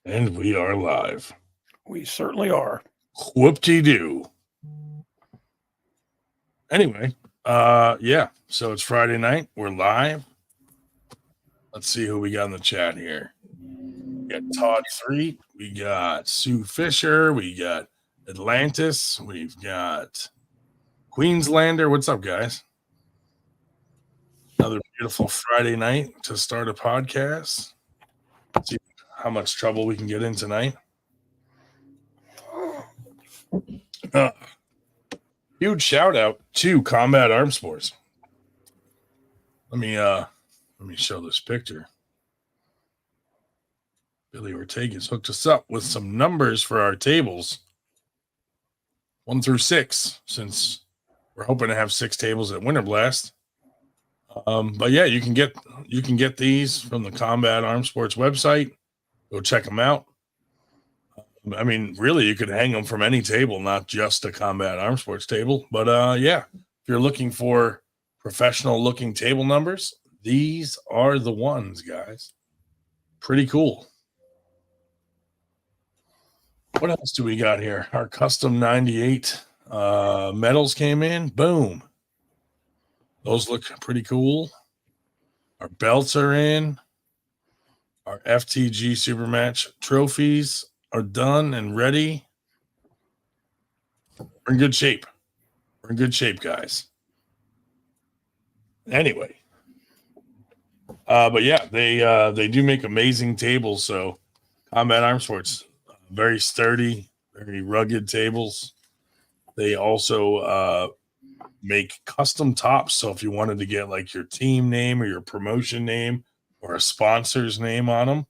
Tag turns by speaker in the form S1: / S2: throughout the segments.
S1: And we are live.
S2: We certainly are.
S1: Whoop-de-doo. Anyway, yeah. So it's Friday night. We're live. Let's see who we got in the chat here. We got Todd 3. We got Sue Fisher. We got Atlantis. We've got Queenslander. What's up, guys? Another beautiful Friday night to start a podcast. See how much trouble we can get in tonight. Huge shout out to Combat Arms Sports. Let me show this picture. Billy Ortega's hooked us up with some numbers for our tables, 1 through 6, since we're hoping to have 6 tables at Winter Blast. But yeah, you can get these from the Combat Arms Sports website. Go check them out. I mean, really, you could hang them from any table, not just a Combat Arms Sports table. But yeah, if you're looking for professional-looking table numbers, these are the ones, guys. Pretty cool. What else do we got here? Our custom 98 medals came in. Boom. Those look pretty cool. Our belts are in. Our FTG Supermatch trophies are done and ready. We're in good shape. We're in good shape, guys. Anyway. But yeah, they do make amazing tables. So Combat Arms Sports, very sturdy, very rugged tables. They also make custom tops. So if you wanted to get like your team name or your promotion name or a sponsor's name on them,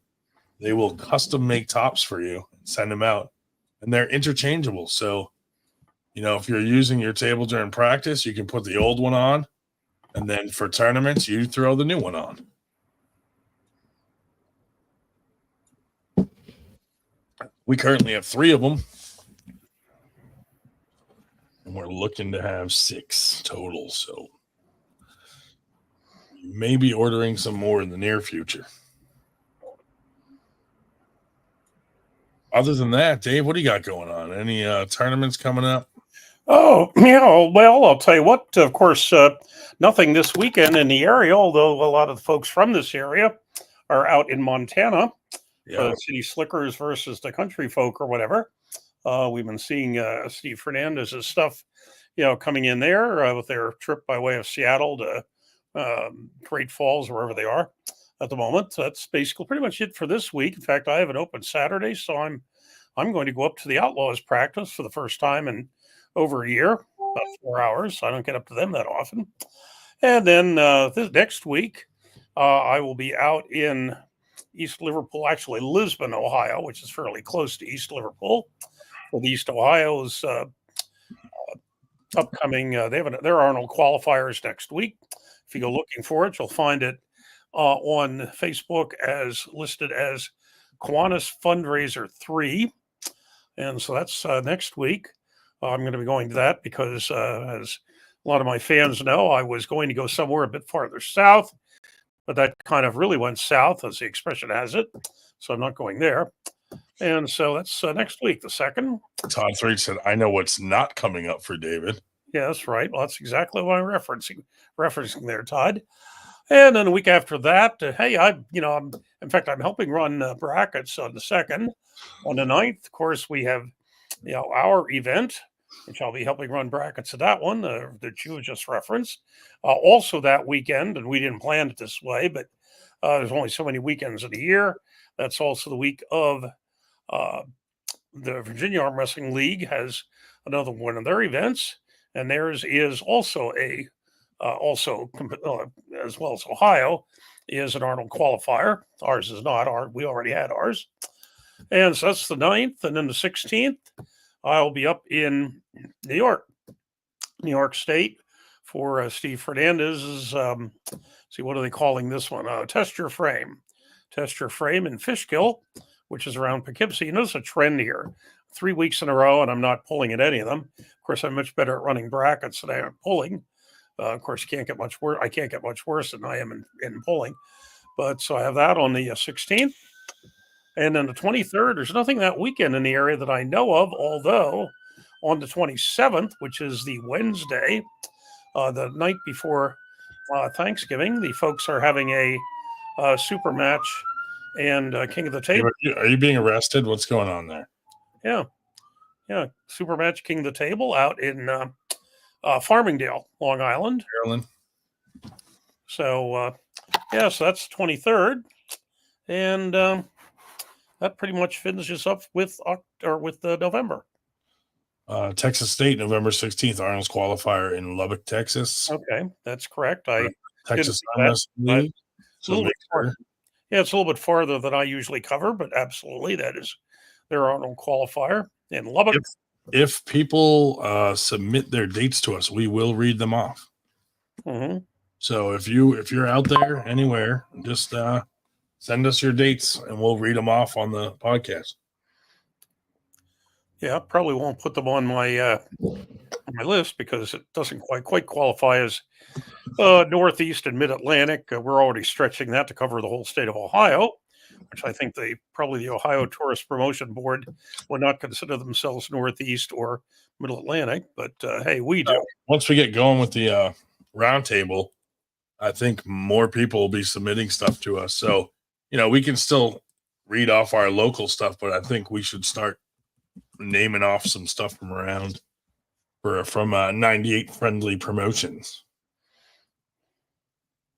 S1: they will custom make tops for you and send them out. And they're interchangeable. So, if you're using your table during practice, you can put the old one on. And then for tournaments, you throw the new one on. We currently have 3 of them. And we're looking to have 6 total. So maybe ordering some more in the near future. Other than that, Dave, what do you got going on? Any tournaments coming up?
S2: Oh, yeah. Well, I'll tell you what, of course, nothing this weekend in the area, although a lot of the folks from this area are out in Montana.
S1: Yeah.
S2: City Slickers versus the Country Folk or whatever. We've been seeing Steve Fernandez's stuff, coming in there with their trip by way of Seattle to Great Falls, wherever they are at the moment. So that's basically pretty much it for this week. In fact, I have an open Saturday, so I'm going to go up to the Outlaws practice for the first time in over a year, about 4 hours. I don't get up to them that often. And then this next week, I will be out in East Liverpool, actually Lisbon, Ohio, which is fairly close to East Liverpool. For the East Ohio's upcoming, they have their Arnold qualifiers next week. If you go looking for it, you'll find it on Facebook as listed as Kiwanis Fundraiser 3. And so that's next week. I'm going to be going to that because, as a lot of my fans know, I was going to go somewhere a bit farther south, but that kind of really went south, as the expression has it. So I'm not going there. And so that's next week, the 2nd.
S1: Todd 3 said, I know what's not coming up for David.
S2: Yeah, that's right. Well, that's exactly what I'm referencing there, Todd. And then the week after that, hey, I'm helping run brackets on the 2nd. On the 9th, of course, we have, our event, which I'll be helping run brackets at that one that you just referenced. Also that weekend, and we didn't plan it this way, but there's only so many weekends in a year. That's also the week of the Virginia Armwrestling League has another one of their events, and theirs is also as well as Ohio, is an Arnold qualifier. Ours is not. We already had ours. And so that's the 9th. And then the 16th, I'll be up in New York State for Steve Fernandez's, what are they calling this one? Test Your Frame in Fishkill, which is around Poughkeepsie. You notice a trend here. 3 weeks in a row, and I'm not pulling at any of them. Of course, I'm much better at running brackets than I am pulling. Of course, I can't get much worse than I am in pulling. But so I have that on the 16th. And then the 23rd, there's nothing that weekend in the area that I know of, although on the 27th, which is the Wednesday, the night before Thanksgiving, the folks are having a super match and King of the Table.
S1: Are you being arrested? What's going on there?
S2: Yeah, super match King of the Table out in Farmingdale, Long Island.
S1: Carolyn?
S2: So, so that's 23rd. And that pretty much finishes up with November.
S1: Texas State, November 16th, Arnold's qualifier in Lubbock, Texas.
S2: Okay, that's correct.
S1: Texas Armwrestling League. So make sure.
S2: Yeah, it's a little bit farther than I usually cover, but absolutely, that is their Arnold qualifier in Lubbock.
S1: If people submit their dates to us, we will read them off.
S2: Mm-hmm.
S1: So if you're out there anywhere, just send us your dates and we'll read them off on the podcast.
S2: Yeah, probably won't put them on my list because it doesn't quite qualify as Northeast and Mid-Atlantic. We're already stretching that to cover the whole state of Ohio, which I think the Ohio Tourist Promotion Board would not consider themselves Northeast or Middle-Atlantic, but hey, we do.
S1: Once we get going with the roundtable, I think more people will be submitting stuff to us. So, we can still read off our local stuff, but I think we should start naming off some stuff from around from 98 friendly promotions,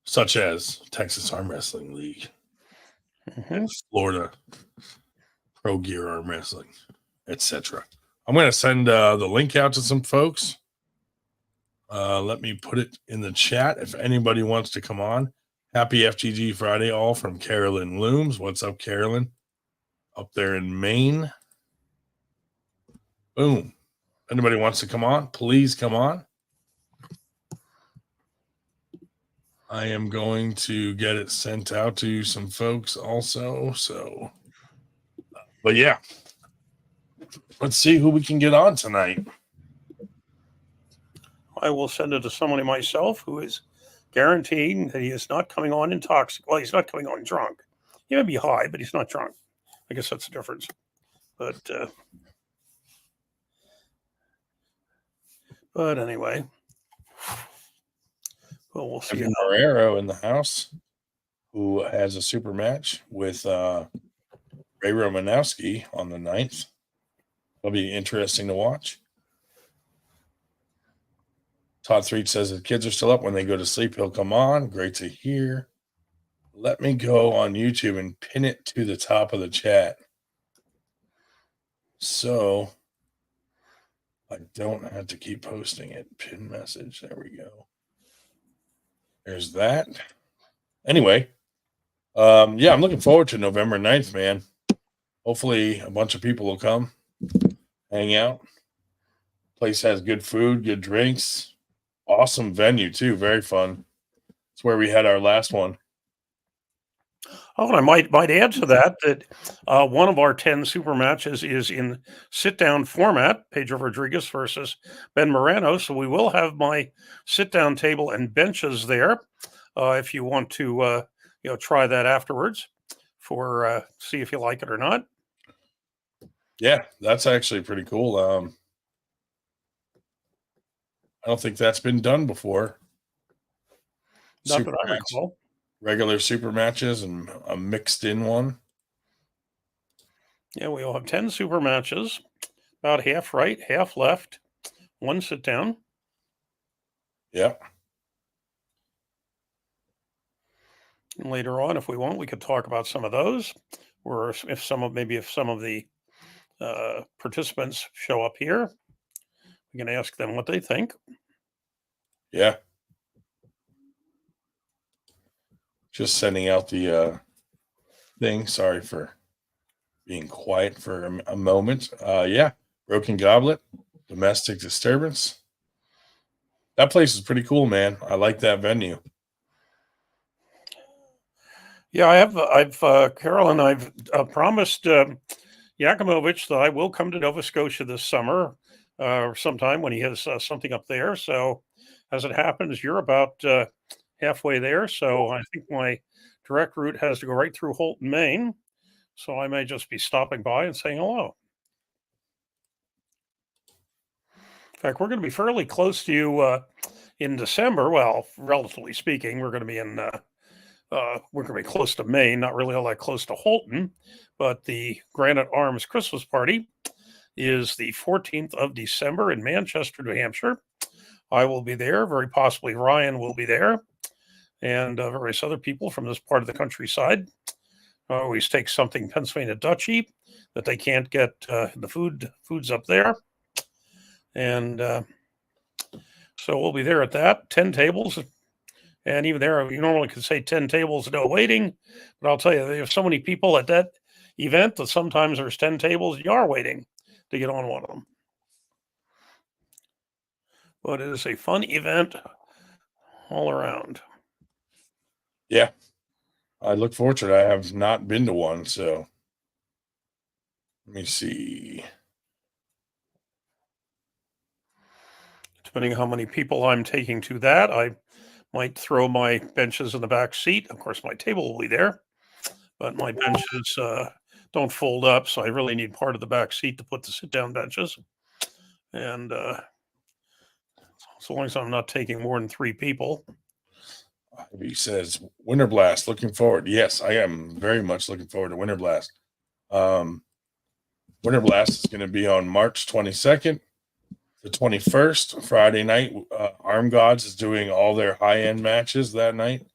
S1: such as Texas Arm Wrestling League, Florida Pro Gear Arm Wrestling, etc. I'm going to send the link out to some folks. Let me put it in the chat if anybody wants to come on. Happy FTG Friday, all from Carolyn Looms. What's up, Carolyn? Up there in Maine. Boom. Anybody wants to come on, please come on. I am going to get it sent out to some folks also. So, but yeah, let's see who we can get on tonight.
S2: I will send it to somebody myself who is guaranteeing that he is not coming on intoxicated. Well, he's not coming on drunk. He may be high, but he's not drunk. I guess that's the difference. But anyway, well, we'll see.
S1: Guerrero in the house, who has a super match with Ray Romanowski on the 9th. It'll be interesting to watch. Todd Threet says the kids are still up. When they go to sleep, he'll come on. Great to hear. Let me go on YouTube and pin it to the top of the chat, so I don't have to keep posting it. Pin message. There we go. There's that. Anyway, I'm looking forward to November 9th, man. Hopefully a bunch of people will come, hang out. Place has good food, good drinks. Awesome venue, too. Very fun. It's where we had our last one.
S2: Oh, and I might add to that one of our 10 super matches is in sit-down format, Pedro Rodriguez versus Ben Moreno. So we will have my sit-down table and benches there if you want to try that afterwards for see if you like it or not.
S1: Yeah, that's actually pretty cool. I don't think that's been done before.
S2: Not that I recall.
S1: Regular super matches and a mixed in one.
S2: Yeah, we will have 10 super matches, about half right, half left, one sit down.
S1: Yeah.
S2: And later on, if we want, we could talk about some of those, or if some of the participants show up here, we can ask them what they think.
S1: Yeah. Just sending out the thing. Sorry for being quiet for a moment. Broken Goblet, Domestic Disturbance. That place is pretty cool, man. I like that venue.
S2: Yeah, I've Carolyn, I've promised Yakimovich that I will come to Nova Scotia this summer or sometime when he has something up there. So as it happens, you're about halfway there. So I think my direct route has to go right through Holton, Maine. So I may just be stopping by and saying hello. In fact, we're going to be fairly close to you in December. Well, relatively speaking, we're going to be we're going to be close to Maine, not really all that close to Holton, but the Granite Arms Christmas party is the 14th of December in Manchester, New Hampshire. I will be there. Very possibly Ryan will be there, and various other people from this part of the countryside. I always take something Pennsylvania Dutchy that they can't get the foods up there, and so we'll be there at that. 10 tables, and even there, you normally could say 10 tables, no waiting, but I'll tell you, there's so many people at that event that sometimes there's 10 tables you are waiting to get on one of them. But it is a fun event all around.
S1: Yeah. I look forward to it. I have not been to one, so let me see.
S2: Depending on how many people I'm taking to that, I might throw my benches in the back seat. Of course, my table will be there, but my benches don't fold up, so I really need part of the back seat to put the sit-down benches. And so long as I'm not taking more than 3 people.
S1: He says Winter Blast. Looking forward. Yes, I am very much looking forward to Winter Blast. Winter Blast is going to be on March 22nd, the 21st, Friday night. Arm Gods is doing all their high-end matches that night,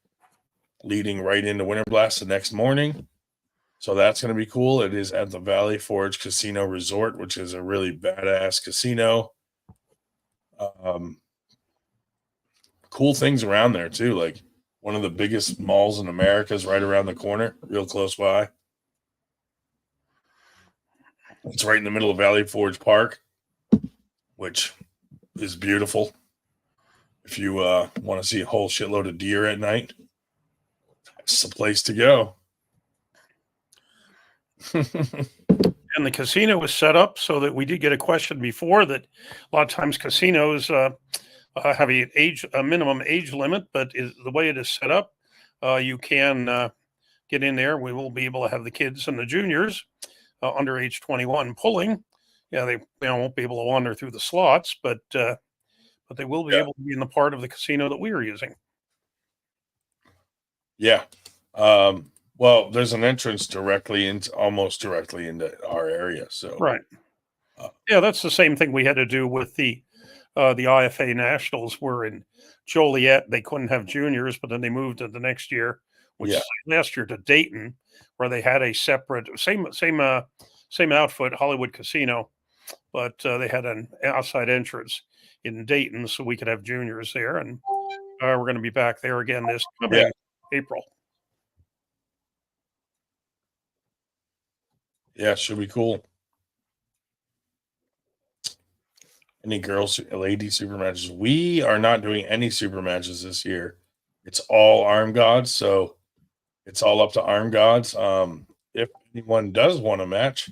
S1: leading right into Winter Blast the next morning. So that's going to be cool. It is at the Valley Forge Casino Resort, which is a really badass casino. Cool things around there too, like one of the biggest malls in America is right around the corner, real close by. It's right in the middle of Valley Forge Park, which is beautiful. If you want to see a whole shitload of deer at night, that's the place to go.
S2: And the casino was set up so that we did get a question before that a lot of times casinos have a minimum age limit, but the way it is set up, you can get in there. We will be able to have the kids and the juniors under age 21 pulling. Yeah, they won't be able to wander through the slots, but they will be able to be in the part of the casino that we are using.
S1: Yeah. Well, there's an entrance almost directly into our area. So
S2: right. Yeah, that's the same thing we had to do with the IFA Nationals. Were in Joliet. They couldn't have juniors, but then they moved it the next year, which last year to Dayton, where they had a separate same outfit, Hollywood Casino, but they had an outside entrance in Dayton, so we could have juniors there. And we're going to be back there again this coming April.
S1: Yeah, should be cool. Any lady super matches? We are not doing any super matches this year. It's all Arm Gods, so it's all up to Arm Gods. If anyone does want a match,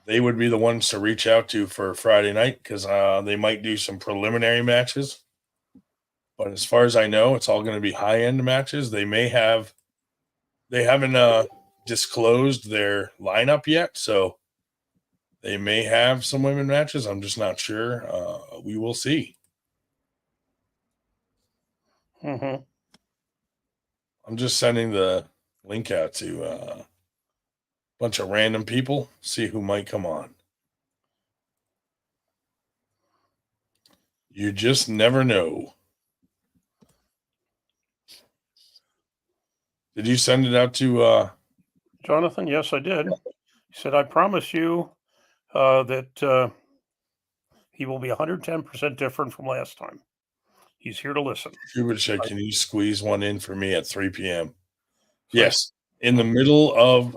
S1: they would be the ones to reach out to for Friday night because they might do some preliminary matches. But as far as I know, it's all going to be high-end matches. They haven't disclosed their lineup yet, so they may have some women matches. I'm just not sure. We will see.
S2: Mm-hmm.
S1: I'm just sending the link out to a bunch of random people, see who might come on. You just never know. Did you send it out to
S2: Jonathan? Yes, I did. He said, I promise you that he will be 110% different from last time. He's here to listen.
S1: Kubitschek, can you squeeze one in for me at 3 p.m.? Yes, in the middle of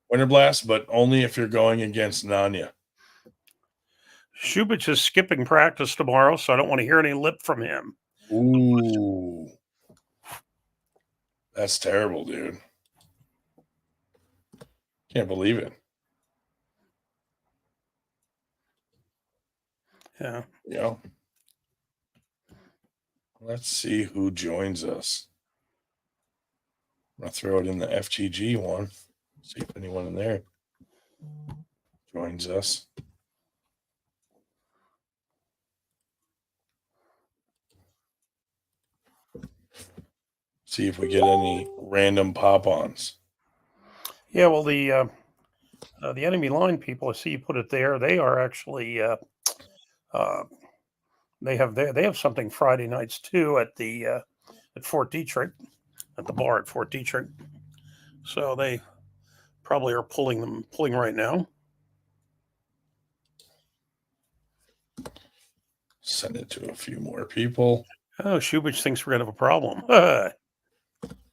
S1: Winter Blast, but only if you're going against Nanya.
S2: Shubich is skipping practice tomorrow, so I don't want to hear any lip from him.
S1: Ooh. That's terrible, dude. Can't believe it.
S2: Yeah.
S1: Yeah. Let's see who joins us. I'll throw it in the FTG one. See if anyone in there joins us. See if we get any random pop-ons.
S2: Yeah, well, the enemy line people, I see you put it there. They are actually they have something Friday nights too at the at Fort Detrick, at the bar at Fort Detrick. So they probably are pulling right now.
S1: Send it to a few more people.
S2: Oh, Shubich thinks we're gonna have a problem.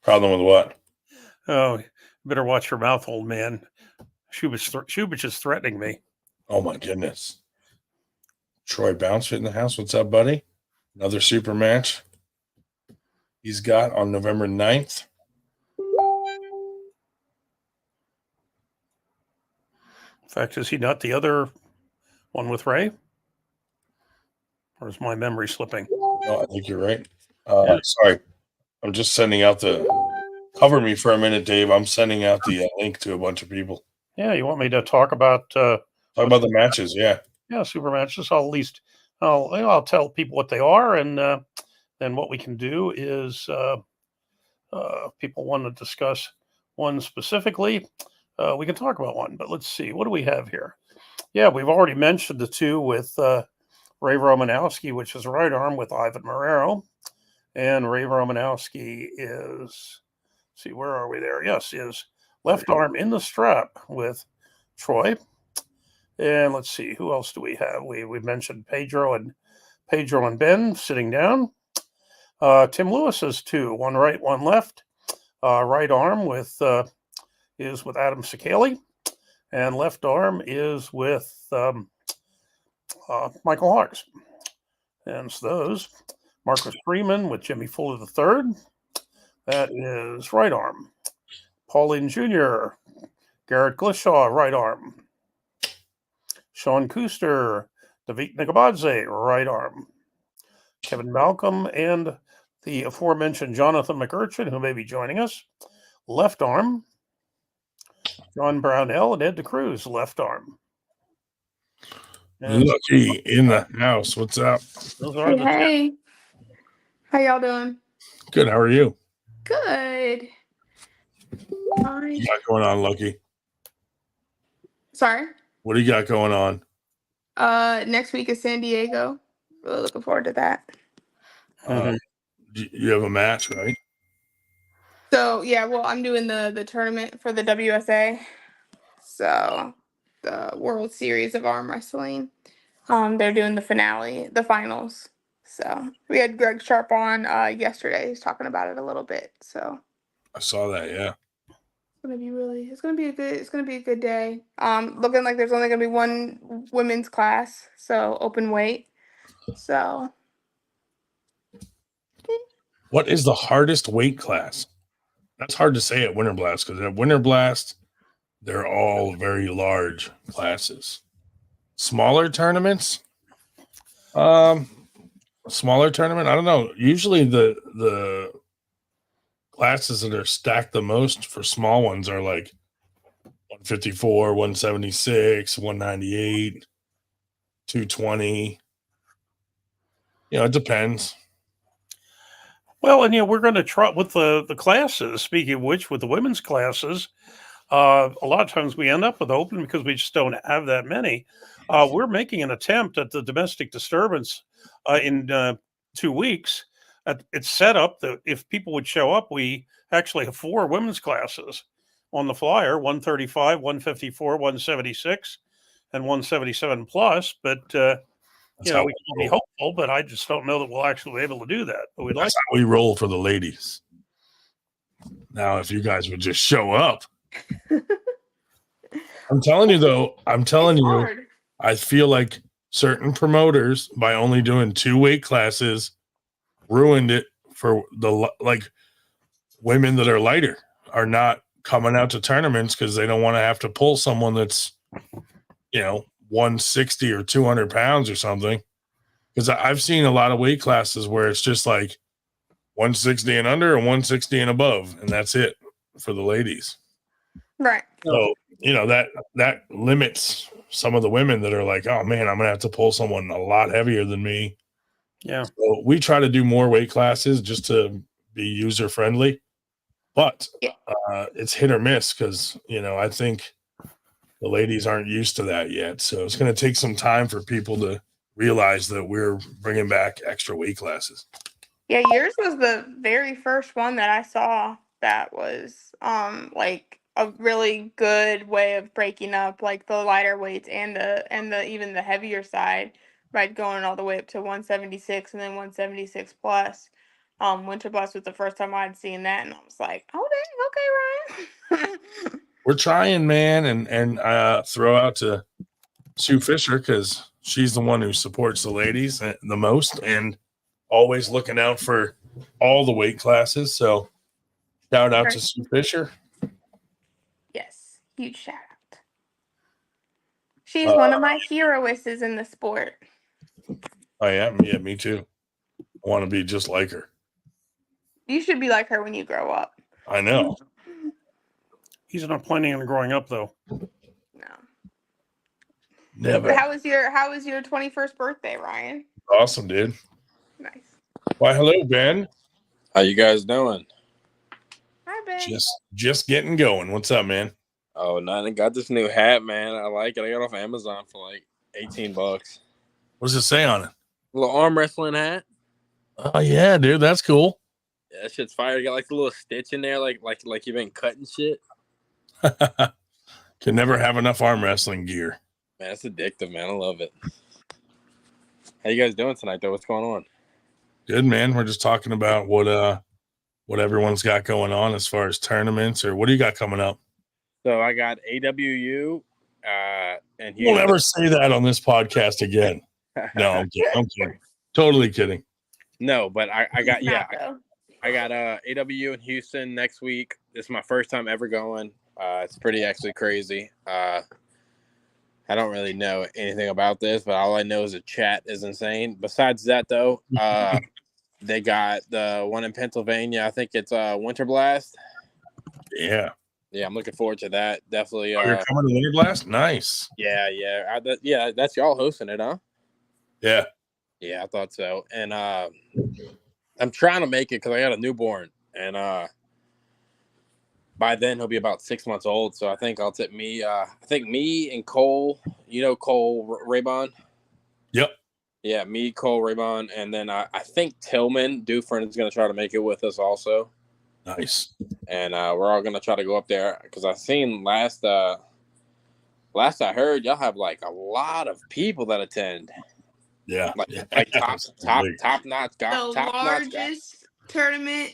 S1: Problem with what?
S2: Oh, better watch your mouth, old man. Shubich is threatening me.
S1: Oh my goodness. Troy Bouncefit in the house. What's up, buddy? Another super match he's got on November 9th.
S2: In fact, is he not the other one with Ray? Or is my memory slipping?
S1: No, I think you're right. Sorry. I'm just sending out the cover me for a minute, Dave. I'm sending out the link to a bunch of people.
S2: Yeah, you want me to talk about
S1: the matches? Yeah.
S2: Yeah, super matches. I'll at least I'll tell people what they are, and then what we can do is people want to discuss one specifically, we can talk about one. But let's see, what do we have here? Yeah, we've already mentioned the two with Ray Romanowski, which is right arm with Ivan Marrero, and Ray Romanowski is, see, where are we there? Yes, is left arm in the strap with Troy. And let's see, who else do we have? We mentioned Pedro and Ben sitting down. Tim Lewis is two, one right, one left. Right arm with is with Adam Sakali, and left arm is with Michael Hawks. And so those, Marcus Freeman with Jimmy Fuller III. That is right arm. Pauline Jr., Garrett Glishaw, right arm. Sean Kuster, David Nigabadze, right arm. Kevin Malcolm and the aforementioned Jonathan McUrchin, who may be joining us, left arm. John Brownell and Ed DeCruz, left arm. And
S1: Lucky in the house. What's up?
S2: Those are
S3: Hey. How y'all doing?
S1: Good. How are you?
S3: Good.
S1: What do you got going on, Lucky?
S3: Sorry?
S1: What do you got going on?
S3: Next week is San Diego. Really looking forward to that.
S1: You have a match, right?
S3: So yeah, well, I'm doing the tournament for the WSA. So the World Series of Arm Wrestling. They're doing the finals. So we had Greg Sharp on yesterday. He's talking about it a little bit. So
S1: I saw that, yeah.
S3: It's gonna be a good day. Looking like there's only gonna be one women's class, so open weight. So
S1: What is the hardest weight class? That's hard to say at Winter Blast, because at Winter Blast, they're all very large classes. Smaller tournaments? Smaller tournament? I don't know. Usually the classes that are stacked the most for small ones are like 154, 176, 198, 220. It depends.
S2: well, and we're going to try with the classes. Speaking of which, with the women's classes, a lot of times we end up with open because we just don't have that many. We're making an attempt at the domestic disturbance in 2 weeks. It's set up that if people would show up, we actually have 4 women's classes on the flyer: 135, 154, 176, and 177 plus. But we can be hopeful, but I just don't know that we'll actually be able to do that. But
S1: That's how we roll for the ladies. Now, if you guys would just show up. I'm telling you, though, I feel like certain promoters, by only doing 2 weight classes, ruined it for the women that are lighter are not coming out to tournaments because they don't want to have to pull someone that's 160 or 200 pounds or something. Because I've seen a lot of weight classes where it's just like 160 and under and 160 and above, and that's it. for the ladies.
S3: Right.
S1: So, that limits some of the women that are like, oh man, I'm gonna have to pull someone a lot heavier than me.
S2: Yeah.
S1: So we try to do more weight classes just to be user friendly, but it's hit or miss because I think the ladies aren't used to that yet. So it's going to take some time for people to realize that we're bringing back extra weight classes.
S3: Yeah, yours was the very first one that I saw that was like a really good way of breaking up like the lighter weights and the even the heavier side, right, going all the way up to 176 and then 176 plus. Winter Blast was the first time I'd seen that, and I was like, oh dang, okay, Ryan.
S1: We're trying, man, and throw out to Sue Fisher because she's the one who supports the ladies the most and always looking out for all the weight classes. So shout out to Sue Fisher.
S3: Yes, huge shout out. She's one of my heroesses in the sport.
S1: I am. Yeah, me too. I want to be just like her.
S3: You should be like her when you grow up.
S1: I know.
S2: He's not planning on growing up though.
S3: No.
S1: Never.
S3: But how was your 21st birthday, Ryan?
S1: Awesome, dude.
S3: Nice.
S1: Why, hello, Ben.
S4: How you guys doing?
S3: Hi, Ben.
S1: Just getting going. What's up, man?
S4: Oh, nothing. Got this new hat, man. I like it. I got it off Amazon for like $18.
S1: What does it say on it?
S4: A little arm wrestling hat.
S1: Oh yeah, dude, that's cool.
S4: Yeah, that shit's fire. You got like the little stitch in there, like you've been cutting shit.
S1: Can never have enough arm wrestling gear.
S4: Man, it's addictive, man. I love it. How you guys doing tonight, though? What's going on?
S1: Good, man. We're just talking about what everyone's got going on as far as tournaments, or what do you got coming up?
S4: So I got AWU, and
S1: We'll never say that on this podcast again. No, I'm kidding. Totally kidding.
S4: No, but I got I got AWU in Houston next week. This is my first time ever going. It's pretty actually crazy. I don't really know anything about this, but all I know is the chat is insane. Besides that, though, they got the one in Pennsylvania. I think it's Winter Blast.
S1: Yeah.
S4: Yeah, I'm looking forward to that. Definitely.
S1: You're coming to Winter Blast? Nice.
S4: Yeah. Yeah, that's y'all hosting it, huh?
S1: Yeah.
S4: Yeah, I thought so. And I'm trying to make it because I got a newborn. And by then he'll be about 6 months old. So I think I'll take me. I think me and Cole. You know Cole Raybon.
S1: Yep.
S4: Yeah, me, Cole Raybon, and then I think Tillman Dufresne is going to try to make it with us also.
S1: Nice.
S4: And we're all going to try to go up there because I seen last I heard y'all have like a lot of people that attend.
S1: Yeah.
S4: Like top notch.
S3: The largest tournament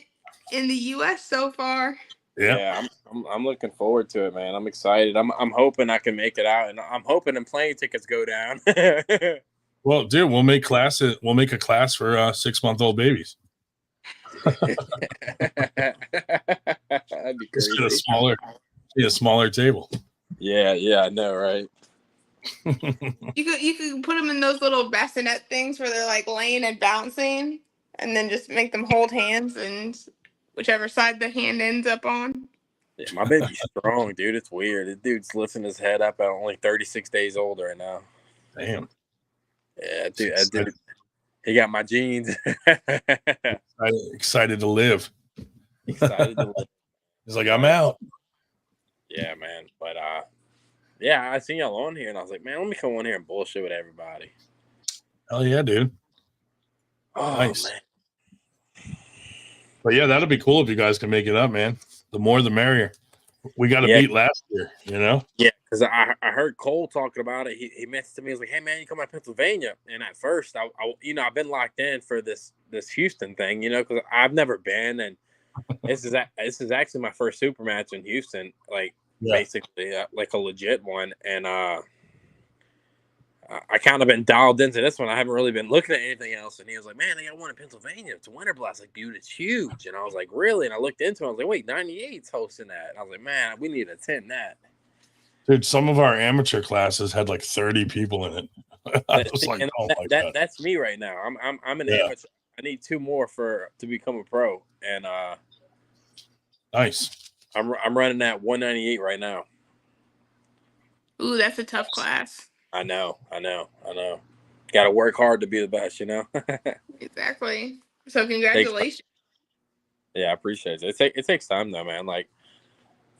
S3: in the U.S. so far.
S1: Yeah,
S4: I'm looking forward to it, man. I'm excited. I'm hoping I can make it out, and I'm hoping and plane tickets go down.
S1: Well, dude, we'll make classes. We'll make a class for 6-month-old babies.
S4: That'd be crazy.
S1: Just a smaller table.
S4: Yeah, I know, right?
S3: You could put them in those little bassinet things where they're like laying and bouncing, and then just make them hold hands and whichever side the hand ends up on.
S4: Yeah, my baby's strong, dude. It's weird. This dude's lifting his head up at only 36 days old right now.
S1: Damn.
S4: Yeah, dude. He got my genes.
S1: Excited to live.
S4: Excited to live.
S1: He's like, I'm out.
S4: Yeah, man. But yeah, I seen y'all on here, and I was like, man, let me come on here and bullshit with everybody.
S1: Hell yeah, dude.
S4: Oh,
S1: nice.
S4: Man.
S1: But yeah, that'll be cool if you guys can make it up, man. The more, the merrier. We got to beat last year, you know?
S4: Yeah, because I heard Cole talking about it. He messaged me. He was like, hey, man, you come out to Pennsylvania. And at first, I I've been locked in for this Houston thing, you know, because I've never been. And this is actually my first super match in Houston, like basically like a legit one. And I kind of been dialed into this one. I haven't really been looking at anything else. And he was like, man, they got one in Pennsylvania. It's a Winter Blast. Like, dude, it's huge. And I was like, really? And I looked into it. I was like, wait, 98's hosting that. And I was like, man, we need to attend that.
S1: Dude, some of our amateur classes had like 30 people in it. I was like, oh my God.
S4: That's me right now. I'm an amateur. I need 2 more to become a pro. And
S1: nice.
S4: I'm running at 198 right now.
S3: Ooh, that's a tough class.
S4: I know. Got to work hard to be the best, you know.
S3: Exactly. So congratulations.
S4: Yeah, I appreciate it. It takes time though, man. Like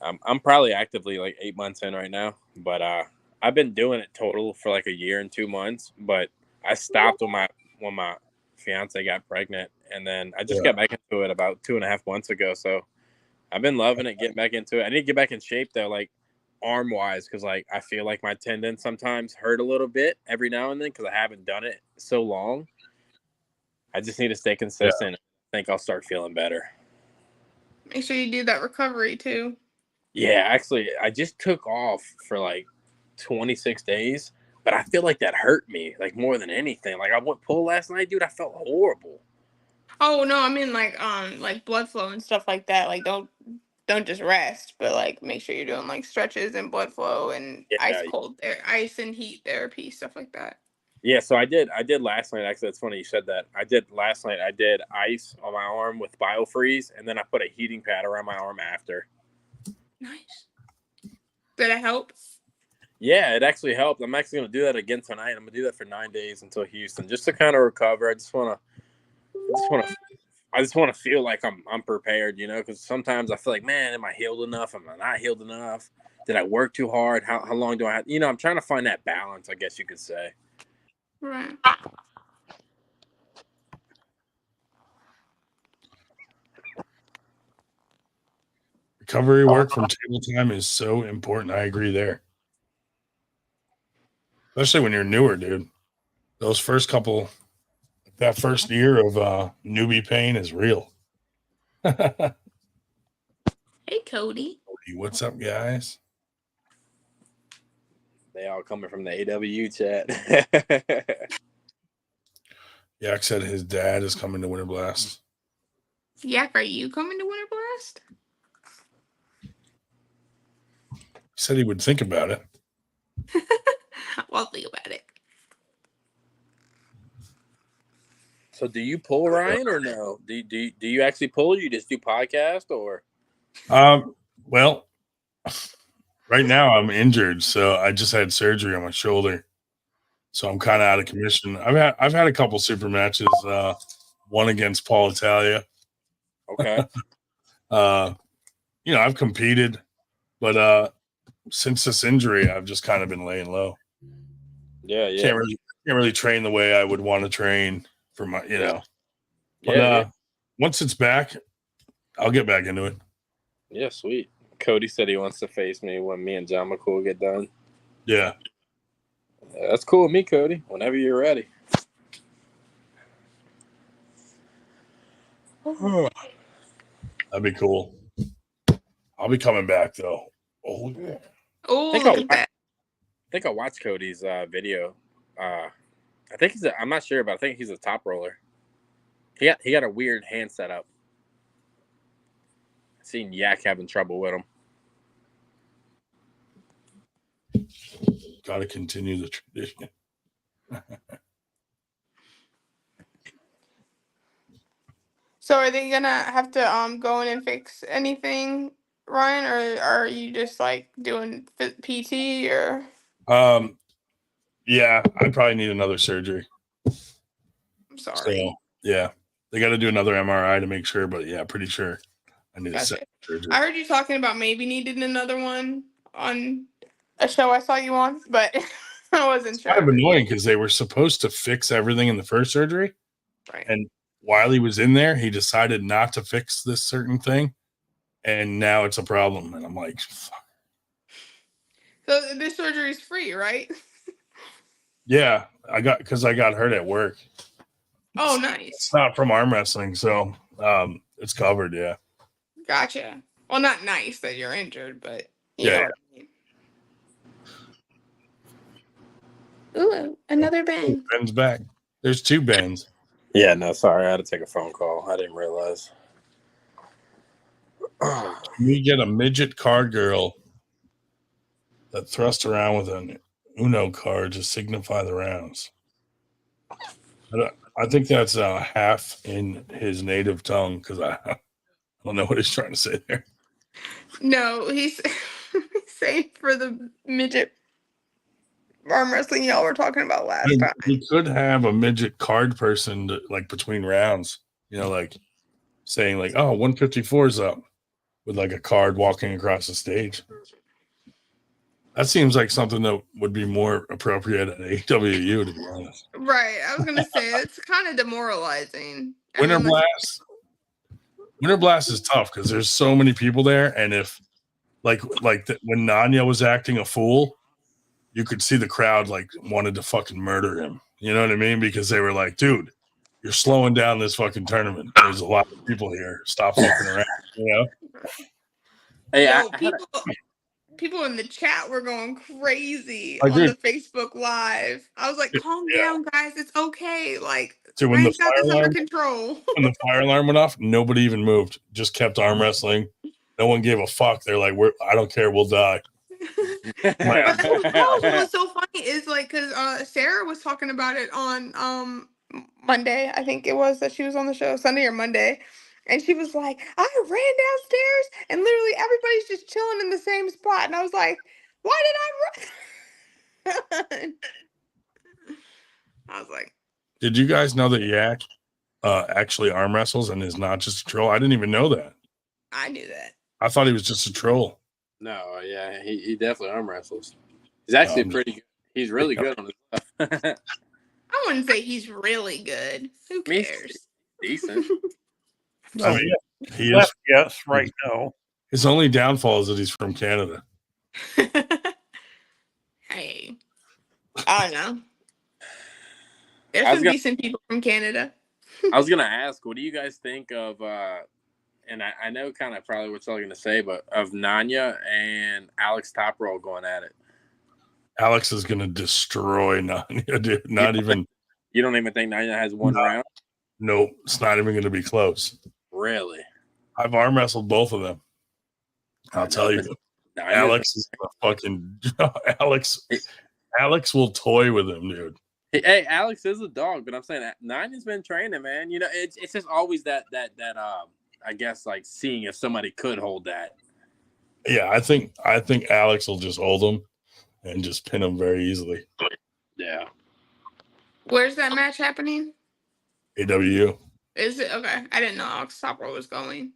S4: I'm probably actively like 8 months in right now, but I've been doing it total for like a year and 2 months. But I stopped when my fiance got pregnant, and then I just got back into it about 2.5 months ago. So I've been loving it, getting back into it. I need to get back in shape though, like arm wise, because like I feel like my tendons sometimes hurt a little bit every now and then because I haven't done it so long. I just need to stay consistent. I think I'll start feeling better.
S3: Make sure you do that recovery too.
S4: Yeah, actually, I just took off for like 26 days, but I feel like that hurt me like more than anything. Like I went pull last night, dude. I felt horrible.
S3: Oh no, I mean like blood flow and stuff like that. Like don't just rest, but like make sure you're doing like stretches and blood flow and
S4: Yeah,
S3: ice and heat therapy, stuff like that.
S4: yeah. So I did last night. Actually, that's funny you said that. I did last night. I did ice on my arm with BioFreeze, and then I put a heating pad around my arm after.
S3: Nice. Did it help?
S4: Yeah, it actually helped. I'm actually going to do that again tonight. I'm going to do that for 9 days until Houston, just to kind of recover. I just want to feel like I'm prepared, you know, because sometimes I feel like, man, am I healed enough? Am I not healed enough? Did I work too hard? How long do I have? You know, I'm trying to find that balance, I guess you could say.
S3: Right.
S1: Recovery work from table time is so important. I agree there. Especially when you're newer, dude. Those first couple, that first year of newbie pain is real.
S3: Hey, Cody.
S1: What's up, guys?
S4: They all coming from the AW chat.
S1: Yak said his dad is coming to Winter Blast.
S3: Yak, are you coming to Winter Blast?
S1: He said he would think about it.
S3: Well, think about it.
S4: So do you pull, Ryan, or no? Do you actually pull, or you just do podcast, or?
S1: Well, right now I'm injured, so I just had surgery on my shoulder, so I'm kind of out of commission. I've had a couple super matches. One against Paul Italia.
S4: Okay.
S1: You know, I've competed, but since this injury, I've just kind of been laying low.
S4: Yeah.
S1: Can't really train the way I would want to train for my, you know.
S4: But
S1: once it's back, I'll get back into it.
S4: Yeah, sweet. Cody said he wants to face me when me and John McCool get done.
S1: Yeah.
S4: That's cool with me, Cody. Whenever you're ready.
S1: That'd be cool. I'll be coming back though. Oh yeah.
S3: Oh, look at that.
S4: I think I watched Cody's video. I think I'm not sure, but I think he's a top roller. He got a weird hand setup. I've seen Yak having trouble with him.
S1: Got to continue the tradition.
S3: So are they gonna have to go in and fix anything, Ryan, or are you just like doing PT or?
S1: Yeah, I probably need another surgery.
S3: I'm sorry.
S1: So, yeah, they got to do another MRI to make sure, but yeah, pretty sure I need a second surgery.
S3: I heard you talking about maybe needing another one on a show I saw you on, but I wasn't sure.
S1: Kind of annoying because they were supposed to fix everything in the first surgery,
S3: right?
S1: And while he was in there, he decided not to fix this certain thing, and now it's a problem. And I'm like, fuck.
S3: So this surgery is free, right?
S1: Yeah, I got hurt at work.
S3: Oh, nice.
S1: It's not from arm wrestling, so it's covered. Yeah.
S3: Gotcha. Well, not nice that you're injured, but you know what I mean. Ooh, another Ben.
S1: Ben's back. There's two Bens.
S4: Yeah, no, sorry. I had to take a phone call. I didn't realize.
S1: We get a midget card girl that thrust around with an Uno card to signify the rounds. I think that's half in his native tongue because I don't know what he's trying to say there.
S3: No, he's saying for the midget arm wrestling y'all were talking about last time.
S1: We could have a midget card person like between rounds, like saying like, oh, 154 is up with like a card walking across the stage. That seems like something that would be more appropriate at AWU, to be honest.
S3: Right. I was gonna say it's kind of demoralizing.
S1: Winter Blast is tough because there's so many people there, and if when Nanya was acting a fool, you could see the crowd like wanted to fucking murder him. You know what I mean? Because they were like, dude, you're slowing down this fucking tournament. There's a lot of people here. Stop fucking around.
S4: Hey,
S3: so people in the chat were going crazy on the Facebook Live. I was like, calm down, guys. It's okay. Like, Ryan's got this under control.
S1: When the fire alarm went off, nobody even moved. Just kept arm wrestling. No one gave a fuck. They're like, I don't care. We'll die.
S3: But what was so funny is like, because Sarah was talking about it on Monday. I think it was that she was on the show, Sunday or Monday. And she was like, I ran downstairs and literally everybody's just chilling in the same spot. And I was like, why did I run? I was like,
S1: did you guys know that Yak actually arm wrestles and is not just a troll? I didn't even know that.
S3: I knew that.
S1: I thought he was just a troll.
S4: No, yeah, he definitely arm wrestles. He's actually pretty good. He's really good on his stuff.
S3: I wouldn't say he's really good. Who cares?
S4: Decent.
S1: I mean, he is.
S2: Yes, right now.
S1: His only downfall is that he's from Canada.
S3: Hey, I don't know. There's some decent people from Canada.
S4: I was gonna ask, what do you guys think of? And I know kind of probably what y'all gonna say, but of Nanya and Alex Top Roll going at it.
S1: Alex is gonna destroy Nanya, dude. Not even.
S4: You don't even think Nanya has one round?
S1: Nope, it's not even gonna be close.
S4: Really?
S1: I've arm wrestled both of them. I'll tell you. Alex is a fucking Alex will toy with him, dude.
S4: Hey, Alex is a dog, but I'm saying Nanya's been training, man. It's just always that I guess like seeing if somebody could hold that.
S1: Yeah, I think Alex will just hold him and just pin him very easily.
S4: Yeah.
S3: Where's that match happening?
S1: AWU.
S3: Is it okay? I didn't know Alex Topper was going.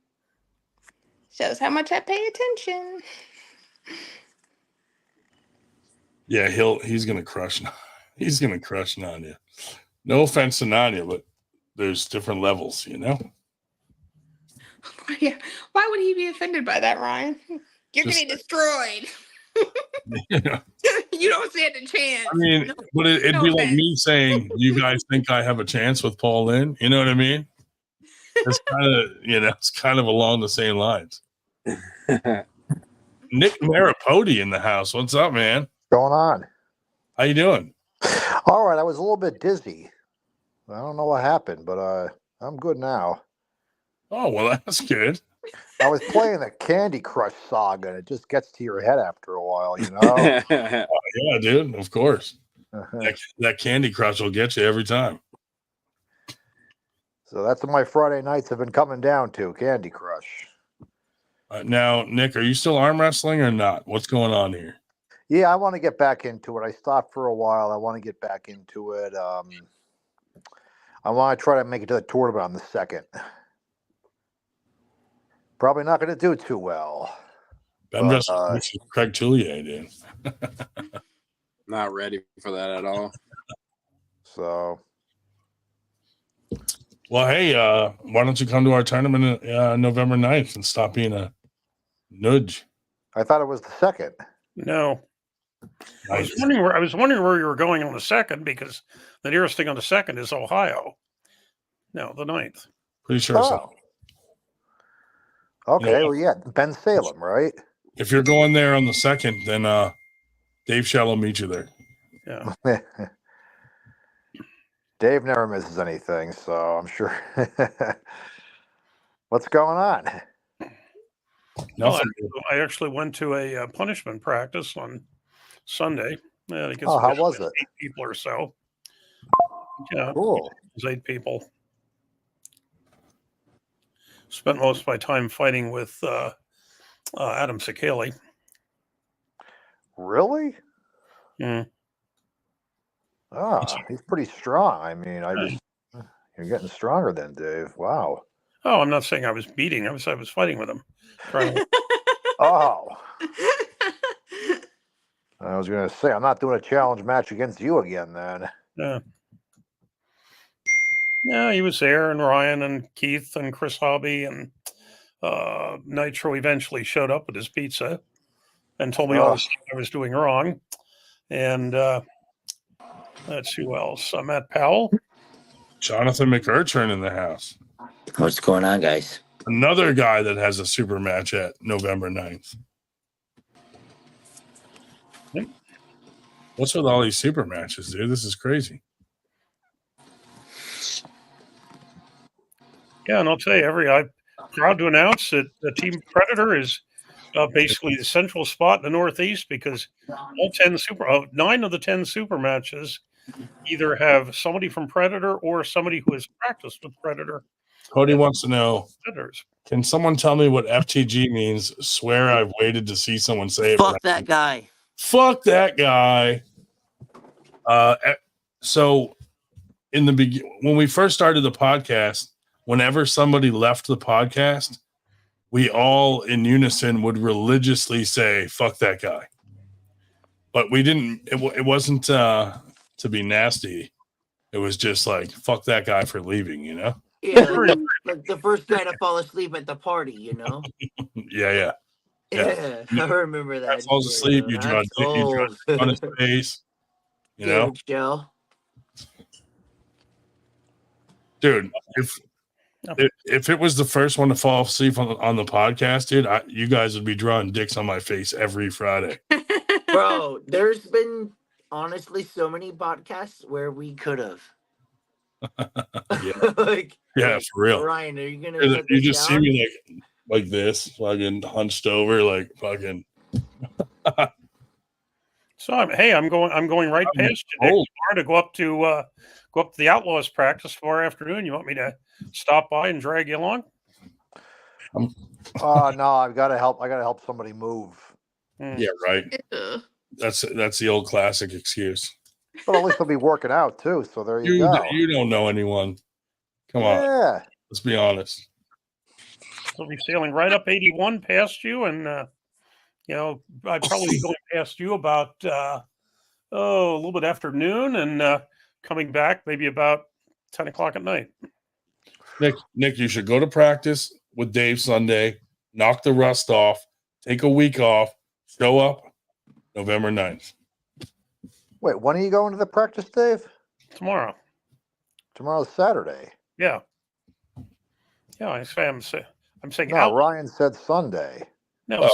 S3: Shows how much I pay attention.
S1: Yeah, he's gonna crush. He's gonna crush Nanya. No offense to Nanya, but there's different levels, Yeah.
S3: Why would he be offended by that, Ryan? You're getting destroyed.
S1: Yeah.
S3: You don't stand a chance.
S1: I mean, but it'd be like me saying, "You guys think I have a chance with Paul Lynn?" You know what I mean? It's kind of, it's kind of along the same lines. Nick Maripodi in the house. What's up, man?
S5: What's going on?
S1: How you doing?
S5: All right. I was a little bit dizzy. I don't know what happened, but I'm good now.
S1: Oh, well, that's good.
S5: I was playing the Candy Crush saga, and it just gets to your head after a while,
S1: Oh, yeah, dude. Of course. That Candy Crush will get you every time.
S5: So that's what my Friday nights have been coming down to, Candy Crush.
S1: Now, Nick, are you still arm wrestling or not? What's going on here?
S5: Yeah, I want to get back into it. I stopped for a while. I want to get back into it. I want to try to make it to the tournament on the 2nd. Probably not going to do too well.
S1: Ben wrestling Craig Tullier, dude.
S4: Not ready for that at all.
S5: So,
S1: well, hey, why don't you come to our tournament November 9th and stop being a nudge?
S5: I thought it was the 2nd.
S2: No.
S1: Nice.
S2: I was wondering where you were going on the 2nd, because the nearest thing on the 2nd is Ohio. No, the 9th.
S1: Pretty sure so.
S5: Okay, well, yeah, Ben Salem, right?
S1: If you're going there on the 2nd, then Dave Shell will meet you there.
S2: Yeah.
S5: Dave never misses anything, so I'm sure. What's going on?
S1: Nothing.
S2: I actually went to a punishment practice on Sunday. I guess
S5: how was it?
S2: 8 people or so. Yeah,
S5: cool.
S2: It was 8 people. Spent most of my time fighting with Adam Sekeli.
S5: Really?
S2: Mm.
S5: He's pretty strong. I mean, you're getting stronger then, Dave. Wow.
S2: Oh, I'm not saying I was beating. I was fighting with him. Trying to.
S5: Oh, I was going to say, I'm not doing a challenge match against you again then.
S2: Yeah, he was there, and Ryan and Keith and Chris Hobby and Nitro eventually showed up with his pizza and told me all the stuff I was doing wrong. And let's see who else. Matt Powell.
S1: Jonathan McErturn in the house.
S6: What's going on, guys?
S1: Another guy that has a super match at November 9th.
S2: Yep.
S1: What's with all these super matches, dude? This is crazy.
S2: Yeah, and I'll tell you, I'm proud to announce that the Team Predator is basically the central spot in the Northeast because all 9 of the 10 super matches either have somebody from Predator or somebody who has practiced with Predator.
S1: Cody wants to know,
S2: Predators.
S1: can someone tell me what FTG means? Swear I've waited to see someone say it.
S6: Fuck that guy.
S1: Fuck that guy. So in the beginning, when we first started the podcast, whenever somebody left the podcast, we all in unison would religiously say, fuck that guy. But we didn't, it wasn't to be nasty. It was just like, fuck that guy for leaving, you know?
S6: Yeah, like the first guy to fall asleep at the party, you know?
S1: Yeah.
S6: Yeah, I remember that.
S1: Falls asleep, you draw on his face. You know?
S6: Joe.
S1: Dude, if it was the first one to fall asleep on the podcast, dude, you guys would be drawing dicks on my face every Friday.
S6: Bro, there's been honestly so many podcasts where we could have.
S1: Yeah, for real.
S6: Ryan, are you gonna?
S1: You just see me like this, fucking hunched over, like fucking.
S2: So I'm going right past you tomorrow to go up to the Outlaws practice tomorrow afternoon. You want me to stop by and drag you along?
S5: No, I've got to help. I got to help somebody move.
S1: Yeah, right. That's the old classic excuse.
S5: But at least I'll be working out too. So there you go.
S1: You don't know anyone. Come on. Let's be honest.
S2: I'll be sailing right up 81 past you, and I'd probably be going past you about a little bit after noon, and coming back maybe about 10 o'clock at night.
S1: Nick, you should go to practice with Dave Sunday, knock the rust off, take a week off, show up November 9th.
S5: Wait, when are you going to the practice, Dave?
S2: Tomorrow.
S5: Tomorrow's Saturday.
S2: Yeah. Yeah, I'm saying.
S5: No, Ryan said Sunday.
S2: No,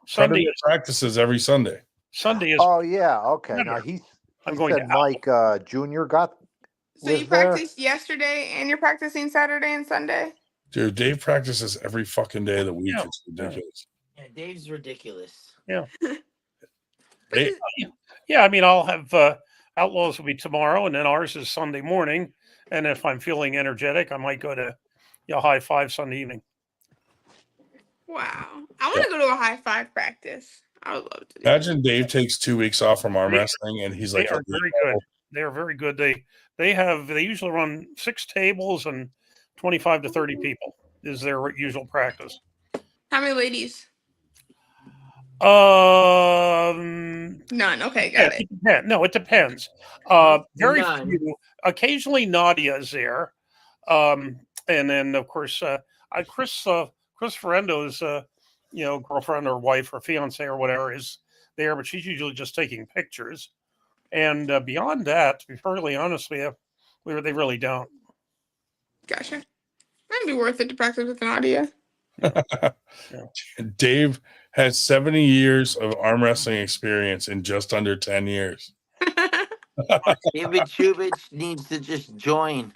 S2: Sunday
S1: practices every Sunday.
S2: Sunday is.
S5: Oh yeah, okay. Now I'm going to Mike Jr. got.
S3: So you practiced yesterday, and you're practicing Saturday and Sunday.
S1: Dude, Dave practices every fucking day of the week. Yeah. It's ridiculous.
S6: Yeah, Dave's ridiculous.
S2: Yeah. Yeah, I mean, I'll have Outlaws will be tomorrow, and then ours is Sunday morning. And if I'm feeling energetic, I might go to High Five Sunday evening.
S3: Wow. I want to go to a High Five practice. I would love to.
S1: Imagine Dave takes 2 weeks off from arm wrestling, and he's like,
S2: they are very good. They are very good. They usually run 6 tables and 25 to 30 people is their usual practice.
S3: How many ladies?
S2: None.
S3: Okay, got it.
S2: It depends. Very few. Occasionally Nadia is there. And then of course Chris Ferrendo's girlfriend or wife or fiance or whatever is there, but she's usually just taking pictures. And beyond that, to be perfectly honest with you, they really don't.
S3: Gotcha. That'd be worth it to practice with Nadia.
S1: Dave has 70 years of arm wrestling experience in just under 10 years.
S6: David Chubich needs to just join.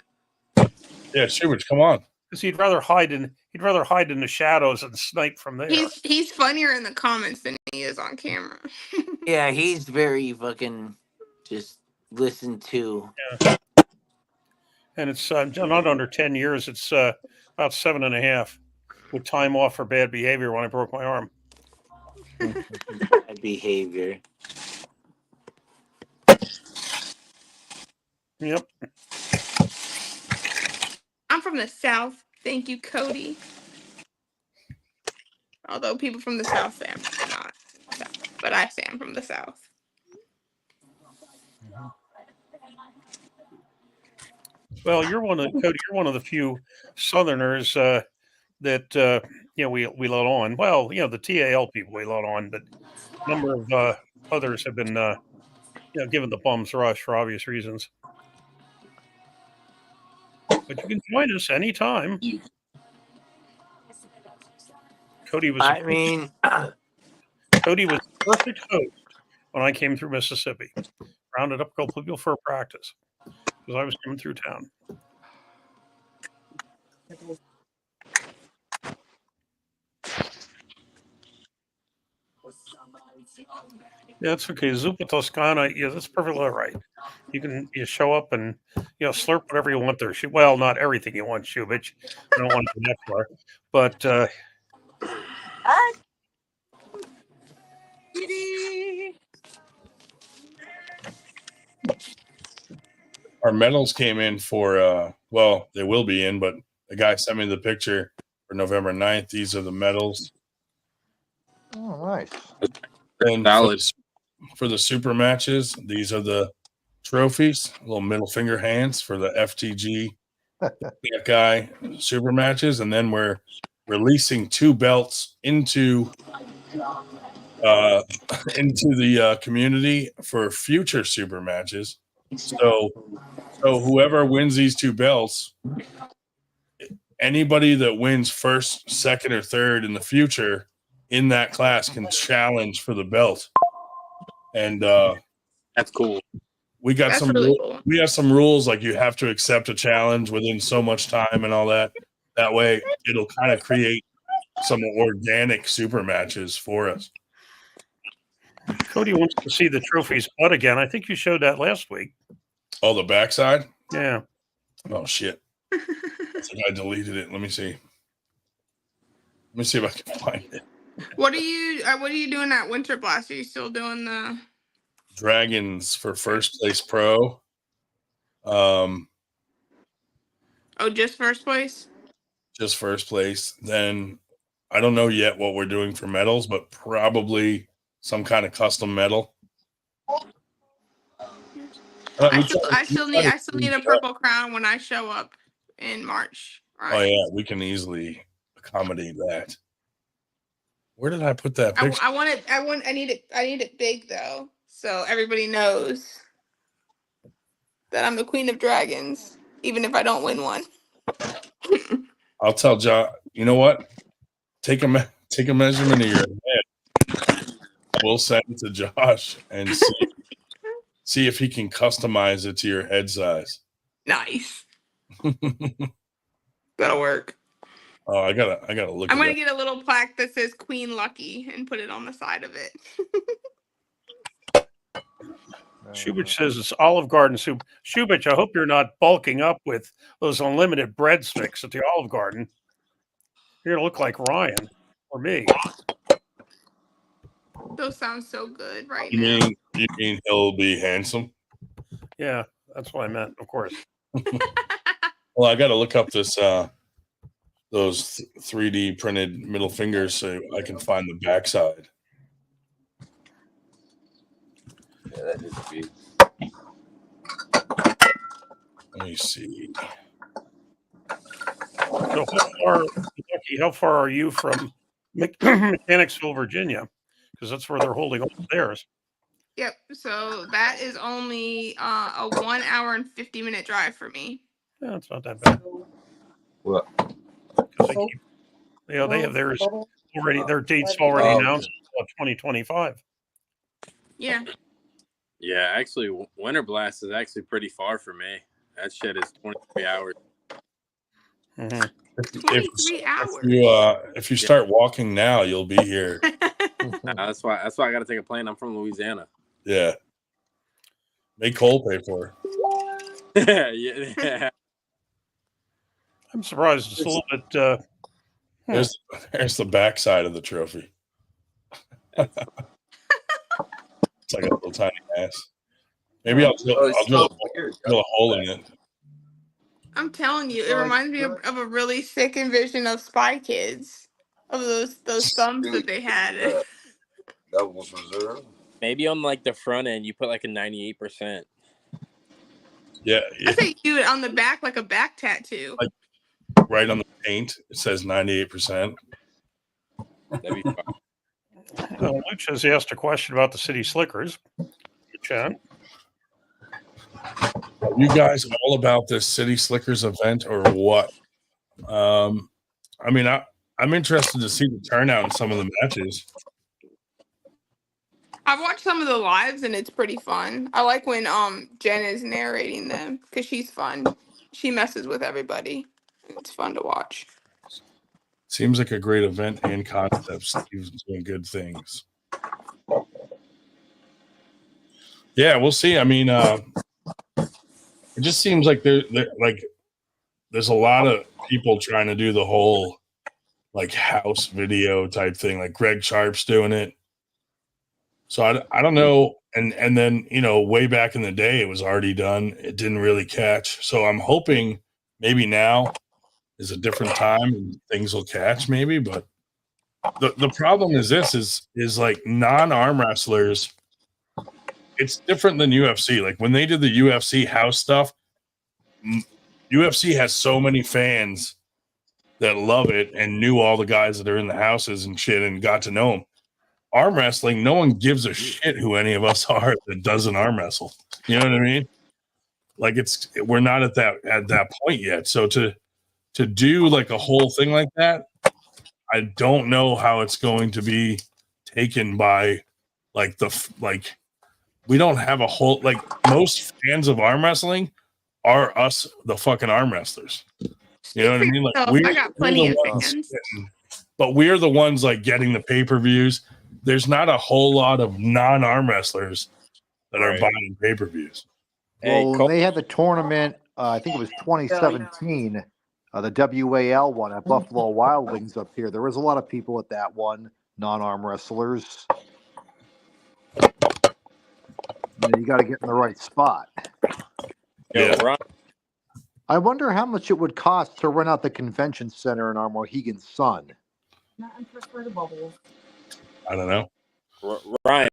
S1: Yeah, Chubich, come on.
S2: Because he'd rather hide in the shadows and snipe from there.
S3: He's funnier in the comments than he is on camera.
S6: Yeah, he's very fucking just listen to.
S2: Yeah. And it's not under 10 years. It's about 7.5. with time off for bad behavior when I broke my arm.
S6: Bad behavior.
S2: Yep.
S3: I'm from the South. Thank you, Cody. Although people from the South say I'm not from the South, but I say I'm from the South.
S2: Well, you're one of Cody. You're one of the few Southerners that we let on. Well, the TAL people we let on, but a number of others have been given the bums rush for obvious reasons. But you can join us anytime. Cody was Cody was the perfect host when I came through Mississippi. Rounded up a couple people for a practice because I was coming through town. Yeah, it's okay. Zuppa Toscana, yeah, that's perfectly all right. You show up and slurp whatever you want there. Well, not everything you want, Shubich. I don't want to go that far, but
S1: Our medals came in for well, they will be in, but the guy sent me the picture for November 9th. These are the medals.
S5: Oh, nice.
S1: And
S4: Valid.
S1: for the super matches, these are the trophies, little middle finger hands for the FTG that guy super matches, and then we're releasing 2 belts into the community for future super matches. So whoever wins these 2 belts, anybody that wins first, second, or third in the future in that class can challenge for the belt. And
S4: That's cool.
S1: we got
S3: That's
S1: some
S3: really cool.
S1: we have some rules, like you have to accept a challenge within so much time and all that. That way it'll kind of create some organic super matches for us.
S2: Cody wants to see the trophy's butt again. I think you showed that last week.
S1: Oh, the backside?
S2: Yeah.
S1: Oh shit. I think I deleted it. Let me see. Let me see if I can find it.
S3: What are you doing at Winter Blast? Are you still doing the
S1: Dragons for first place pro.
S3: just first place?
S1: Just first place. Then I don't know yet what we're doing for medals, but probably some kind of custom medal.
S3: I still need a purple crown when I show up in March.
S1: Oh
S3: Right.
S1: yeah, we can easily accommodate that. Where did I put that picture?
S3: I need it big though, so everybody knows that I'm the Queen of Dragons, even if I don't win one.
S1: I'll tell John. You know what? Take a measurement of your head. We'll send it to Josh and see if he can customize it to your head size.
S3: Nice. That'll work.
S1: Oh, I gotta look.
S3: I'm gonna get a little plaque that says Queen Lucky and put it on the side of it.
S2: Shubich says it's Olive Garden soup. Shubich, I hope you're not bulking up with those unlimited breadsticks at the Olive Garden. You're gonna look like Ryan or me.
S3: Those sound so good right
S1: You
S3: now.
S1: mean he'll be handsome?
S2: Yeah, that's what I meant, of course.
S1: Well, I got to look up this those 3D printed middle fingers so I can find the backside.
S4: Yeah, that needs to be.
S1: Let me see.
S2: So how far are you from Mechanicsville, Virginia? Because that's where they're holding all theirs.
S3: Yep. So that is only a 1 hour and 50-minute drive for me.
S2: Yeah, it's not that bad.
S4: What?
S2: They have theirs already. Their dates already announced. 2025.
S3: Yeah.
S4: Yeah, actually, Winter Blast is actually pretty far for me. That shit is 23 hours.
S2: Mm-hmm.
S3: 23 hours.
S1: If you start walking now, you'll be here.
S4: That's why I got to take a plane. I'm from Louisiana.
S1: Yeah. Make Cole pay for
S4: Yeah.
S2: I'm surprised it's a little bit
S1: There's the backside of the trophy. It's like a little tiny ass. Maybe I'll drill a hole in it.
S3: I'm telling you, it reminds me of a really sick envision of Spy Kids, of those thumbs that they had.
S7: That was reserved.
S4: Maybe on like the front end, you put like a 98%.
S1: Yeah,
S3: I say you do it on the back like a back tattoo.
S1: Like right on the paint, it says 98%.
S4: That'd be fun.
S2: Luch has asked a question about the City Slickers. Chat.
S1: Are you guys all about this City Slickers event or what? I mean, I'm interested to see the turnout in some of the matches.
S3: I've watched some of the lives and it's pretty fun. I like when Jen is narrating them because she's fun. She messes with everybody. It's fun to watch.
S1: Seems like a great event and concept. Steve's doing good things. Yeah, we'll see. I mean, it just seems like there's a lot of people trying to do the whole like house video type thing. Like Greg Sharp's doing it. So I don't know. And then, way back in the day, it was already done. It didn't really catch. So I'm hoping maybe now is a different time and things will catch maybe. But the problem is this is like non-arm wrestlers. It's different than UFC. Like when they did the UFC house stuff, UFC has so many fans that love it and knew all the guys that are in the houses and shit and got to know them. Arm wrestling, no one gives a shit who any of us are that doesn't arm wrestle. You know what I mean? Like we're not at that point yet. So to do like a whole thing like that, I don't know how it's going to be taken by we don't have a whole most fans of arm wrestling are us, the fucking arm wrestlers. You know what I mean? Like
S3: I got plenty of fans.
S1: But we're the ones like getting the pay-per-views. There's not a whole lot of non-arm wrestlers that are buying pay-per-views.
S5: Well, when they had the tournament, I think it was 2017, the WAL one at Buffalo Wild Wings up here. There was a lot of people at that one, non-arm wrestlers. You got to get in the right spot.
S1: Yeah.
S5: I wonder how much it would cost to rent out the convention center in our Mohegan Sun.
S1: I don't know.
S4: Ryan,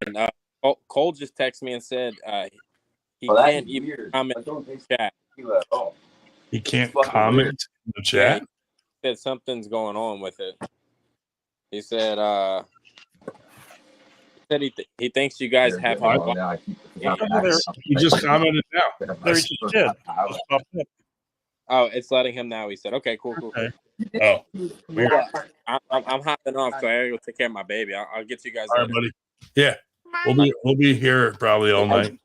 S4: Cole just texted me and said he can't even comment in the chat.
S1: He can't comment in the chat?
S4: He said something's going on with it. He said he thinks you guys have him.
S1: He just commented now.
S2: There he just did.
S4: Oh, it's letting him now. He said, "Okay, cool."
S2: Okay.
S1: Oh, weird.
S4: I'm hopping off, so I gotta go take care of my baby. I'll get to you guys
S1: all
S4: later.
S1: right, buddy. Yeah, we'll be here probably all night,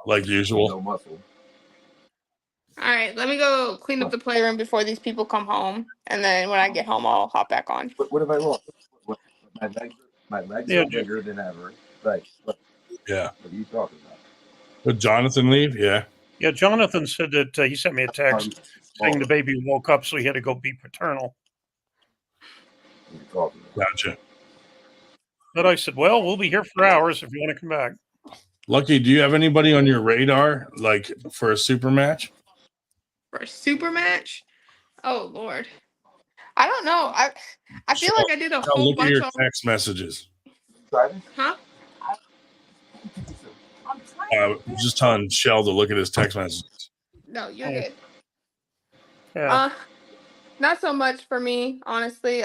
S1: like usual.
S3: All right, let me go clean up the playroom before these people come home, and then when I get home, I'll hop back on.
S7: What have I lost? My legs are bigger than ever. Like,
S1: Yeah.
S7: What are you talking about?
S1: Would Jonathan leave? Yeah.
S2: Yeah, Jonathan said that he sent me a text saying the baby woke up, so he had to go be paternal.
S7: What are you talking about?
S1: Gotcha.
S2: But I said, well, we'll be here for hours if you want to come back.
S1: Lucky, do you have anybody on your radar like for a super match?
S3: For a super match? Oh Lord, I don't know. I feel like I did a whole
S1: Look at
S3: bunch
S1: your
S3: of
S1: text messages.
S3: huh?
S1: Just telling Shell to look at his text messages.
S3: No, you're good.
S2: Yeah.
S3: Not so much for me, honestly.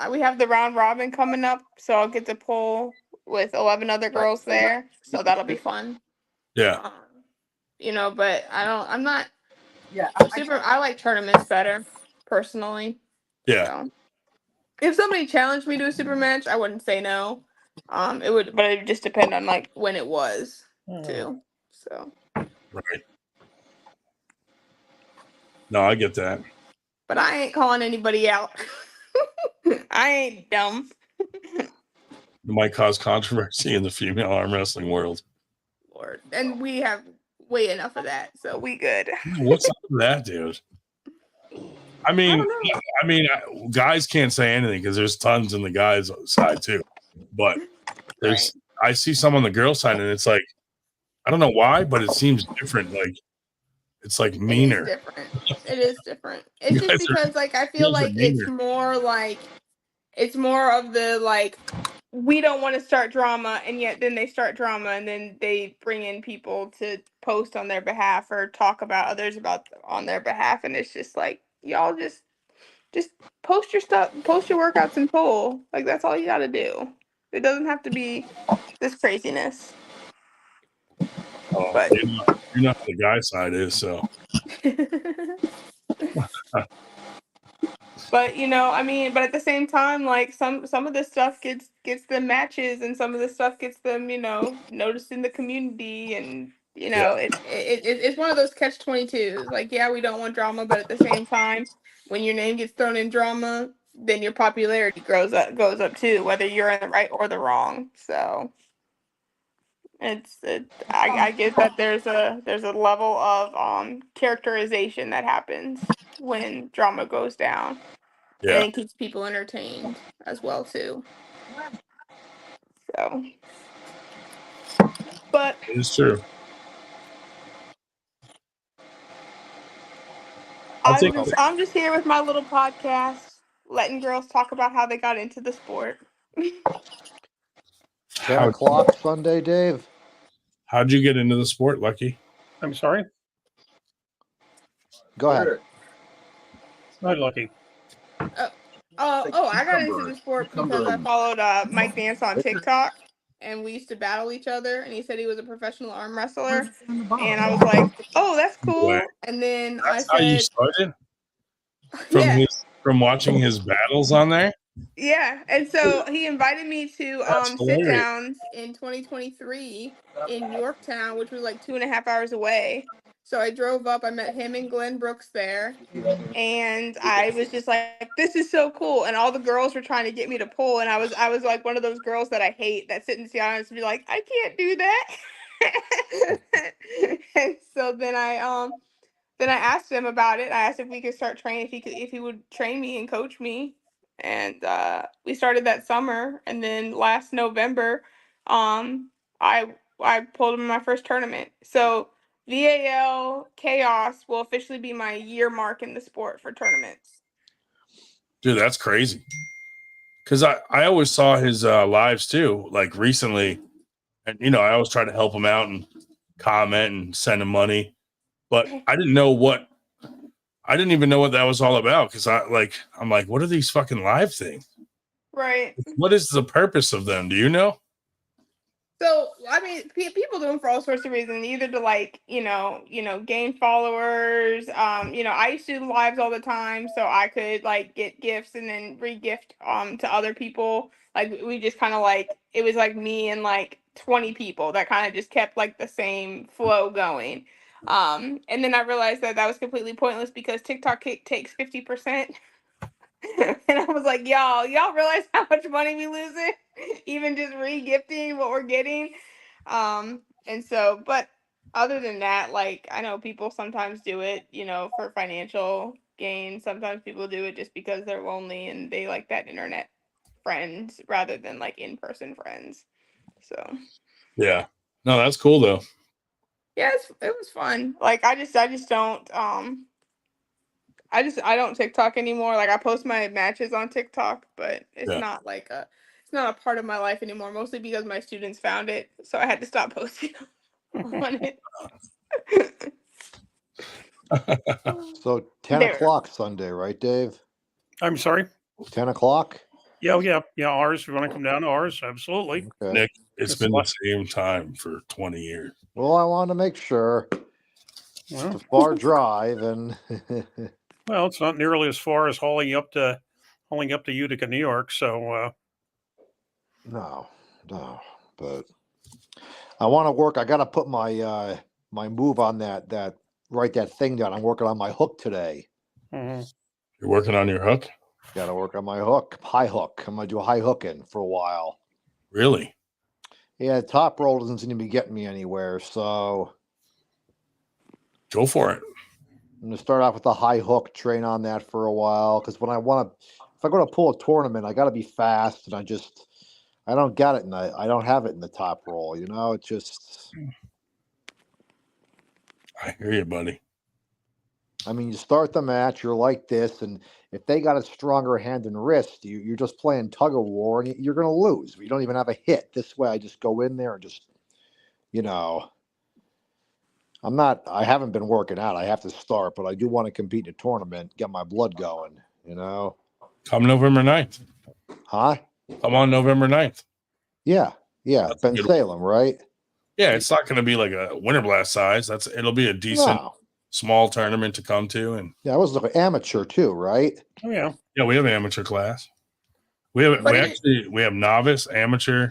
S3: We have the round robin coming up, so I'll get to pull with 11 other girls there, so that'll be fun.
S1: Yeah.
S3: But I'm not. Yeah, I like tournaments better, personally.
S1: Yeah.
S3: So, if somebody challenged me to a super match, I wouldn't say no. It would just depend on like when it was too. So.
S1: Right. No, I get that.
S3: But I ain't calling anybody out. I ain't dumb.
S1: It might cause controversy in the female arm wrestling world.
S3: Lord, and we have way enough of that, so we good.
S1: What's up with that, dude? I mean,
S3: don't know.
S1: guys can't say anything because there's tons in the guys' side too. But there's, I see some on the girl side, and it's like, I don't know why, but it seems different. Like it's like meaner.
S3: It is different. It's
S1: You
S3: just
S1: guys are-
S3: because like I feel
S1: girls are
S3: like it's
S1: meaner.
S3: more of the like we don't want to start drama, and yet then they start drama, and then they bring in people to post on their behalf or talk about others about on their behalf, and it's just like y'all just post your stuff, post your workouts and poll. Like that's all you got to do. It doesn't have to be this craziness.
S1: Oh,
S3: But
S1: you know how the guy side is, so.
S3: But I mean, but at the same time, like some of this stuff gets them matches, and some of this stuff gets them, noticed in the community, and
S1: Yeah.
S3: it's one of those catch-22s. Like, yeah, we don't want drama, but at the same time, when your name gets thrown in drama, then your popularity goes up too, whether you're in the right or the wrong. So I get that there's a level of characterization that happens when drama goes down. And
S1: Yeah,
S3: it keeps people entertained as well too. So, but
S1: it's true. I think
S3: I'm just here with my little podcast, letting girls talk about how they got into the sport.
S5: 10 o'clock Sunday, Dave.
S1: How'd you get into the sport, Lucky?
S2: I'm sorry.
S5: Go ahead.
S2: Hi, Lucky.
S3: I got into the sport because I followed Mike Nance on TikTok, and we used to battle each other. And he said he was a professional arm wrestler, and I was like, "Oh, that's cool." And then I
S1: That's how you
S3: said,
S1: started?
S3: "Yeah."
S1: From watching his battles on there?
S3: Yeah, and so he invited me to
S1: That's
S3: sit
S1: hilarious.
S3: downs in 2023 in Yorktown, which was like 2.5 hours away. So I drove up. I met him and Glenn Brooks there, and I was just like, "This is so cool!" And all the girls were trying to get me to pull, and I was like one of those girls that I hate that sit in the audience and be like, "I can't do that." And so then I asked him about it. I asked if we could start training, if he would train me and coach me. And we started that summer. And then last November, I I pulled him in my first tournament. So VAL Chaos will officially be my year mark in the sport for tournaments.
S1: Dude, that's crazy. Because I always saw his lives too, like recently. And, I always try to help him out and comment and send him money. But I didn't even know what that was all about because I'm like, what are these fucking live things?
S3: Right.
S1: What is the purpose of them? Do you know?
S3: So I mean, people do them for all sorts of reasons. Either to gain followers. I used to do lives all the time, so I could like get gifts and then re-gift to other people. Like we just kind of like it was like me and like 20 people that kind of just kept like the same flow going. And then I realized that was completely pointless because TikTok takes 50%. And I was like, y'all realize how much money we losing? Even just re-gifting what we're getting. And so, but other than that, like I know people sometimes do it, for financial gain. Sometimes people do it just because they're lonely and they like that internet friends rather than like in-person friends. So
S1: Yeah. No, that's cool though.
S3: yeah, it was fun. Like I just don't I don't TikTok anymore. Like I post my matches on TikTok, but it's
S1: Yeah.
S3: not it's not a part of my life anymore. Mostly because my students found it, so I had to stop posting on it.
S5: So 10
S3: There.
S5: o'clock Sunday, right, Dave?
S2: I'm sorry.
S5: 10 o'clock?
S2: Yeah. Ours. If you want to come down to ours, absolutely.
S5: Okay.
S1: Nick, it's
S2: That's
S1: been
S2: a
S1: the
S2: lot.
S1: same time for 20 years.
S5: Well, I want to make sure.
S2: Well,
S5: It's a far drive, and
S2: it's not nearly as far as hauling up to Utica, New York. So
S5: no, but I want to work. I got to put my my move on that write that thing down. I'm working on my hook today.
S2: mhm.
S1: You're working on your hook?
S5: Got to work on my hook, high hook. I'm gonna do high hooking for a while.
S1: Really?
S5: Yeah, top roll doesn't seem to be getting me anywhere. So
S1: Go for it.
S5: I'm gonna start off with a high hook, train on that for a while. Because when if I go to pull a tournament, I got to be fast, and I don't got it, and I don't have it in the top roll. It just.
S1: I hear you, buddy.
S5: I mean, you start the match, you're like this, and if they got a stronger hand and wrist, you're just playing tug of war, and you're going to lose. You don't even have a hit. This way, I just go in there and just, I haven't been working out. I have to start, but I do want to compete in a tournament, get my blood going,
S1: Come November 9th.
S5: Huh?
S1: Come on November 9th.
S5: Yeah.
S1: That's a
S5: Ben
S1: good
S5: Salem, right?
S1: Yeah, it's not going to be like a Winter Blast size. It'll be a decent small tournament to come to. And
S5: yeah, I was looking amateur too, right?
S2: Oh yeah.
S1: Yeah, we have an amateur class. We have novice, amateur.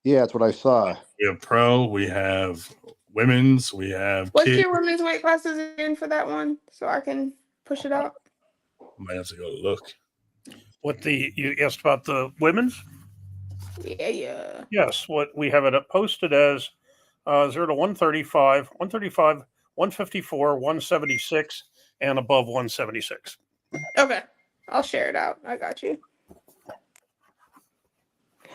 S5: Yeah, that's what I saw.
S1: We have pro. We have women's. We have
S3: What's
S1: kids.
S3: your women's weight classes in for that one, so I can push it up?
S1: I might have to go look.
S2: You asked about the women's?
S3: Yeah.
S2: Yes, what we have it posted as 0 to 135, 154, 176, and above 176.
S3: Okay. I'll share it out. I got you.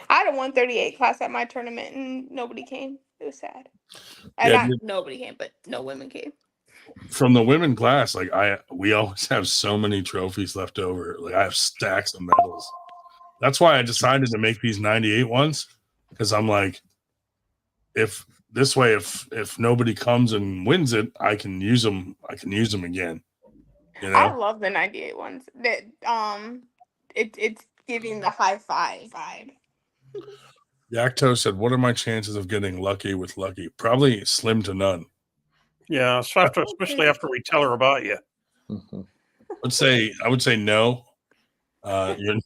S3: I had a 138 class at my tournament and nobody came. It was sad. Nobody came, but no women came.
S1: From the women class, we always have so many trophies left over. Like I have stacks of medals. That's why I decided to make these 98 ones, because I'm like, if nobody comes and wins it, I can use them. I can use them again.
S3: I love the 98 ones. It's giving the high five vibe.
S1: Yakto said, "What are my chances of getting lucky with Lucky? Probably slim to none."
S2: Yeah, especially after we tell her about you.
S5: Mm-hmm.
S1: I would say no. You're.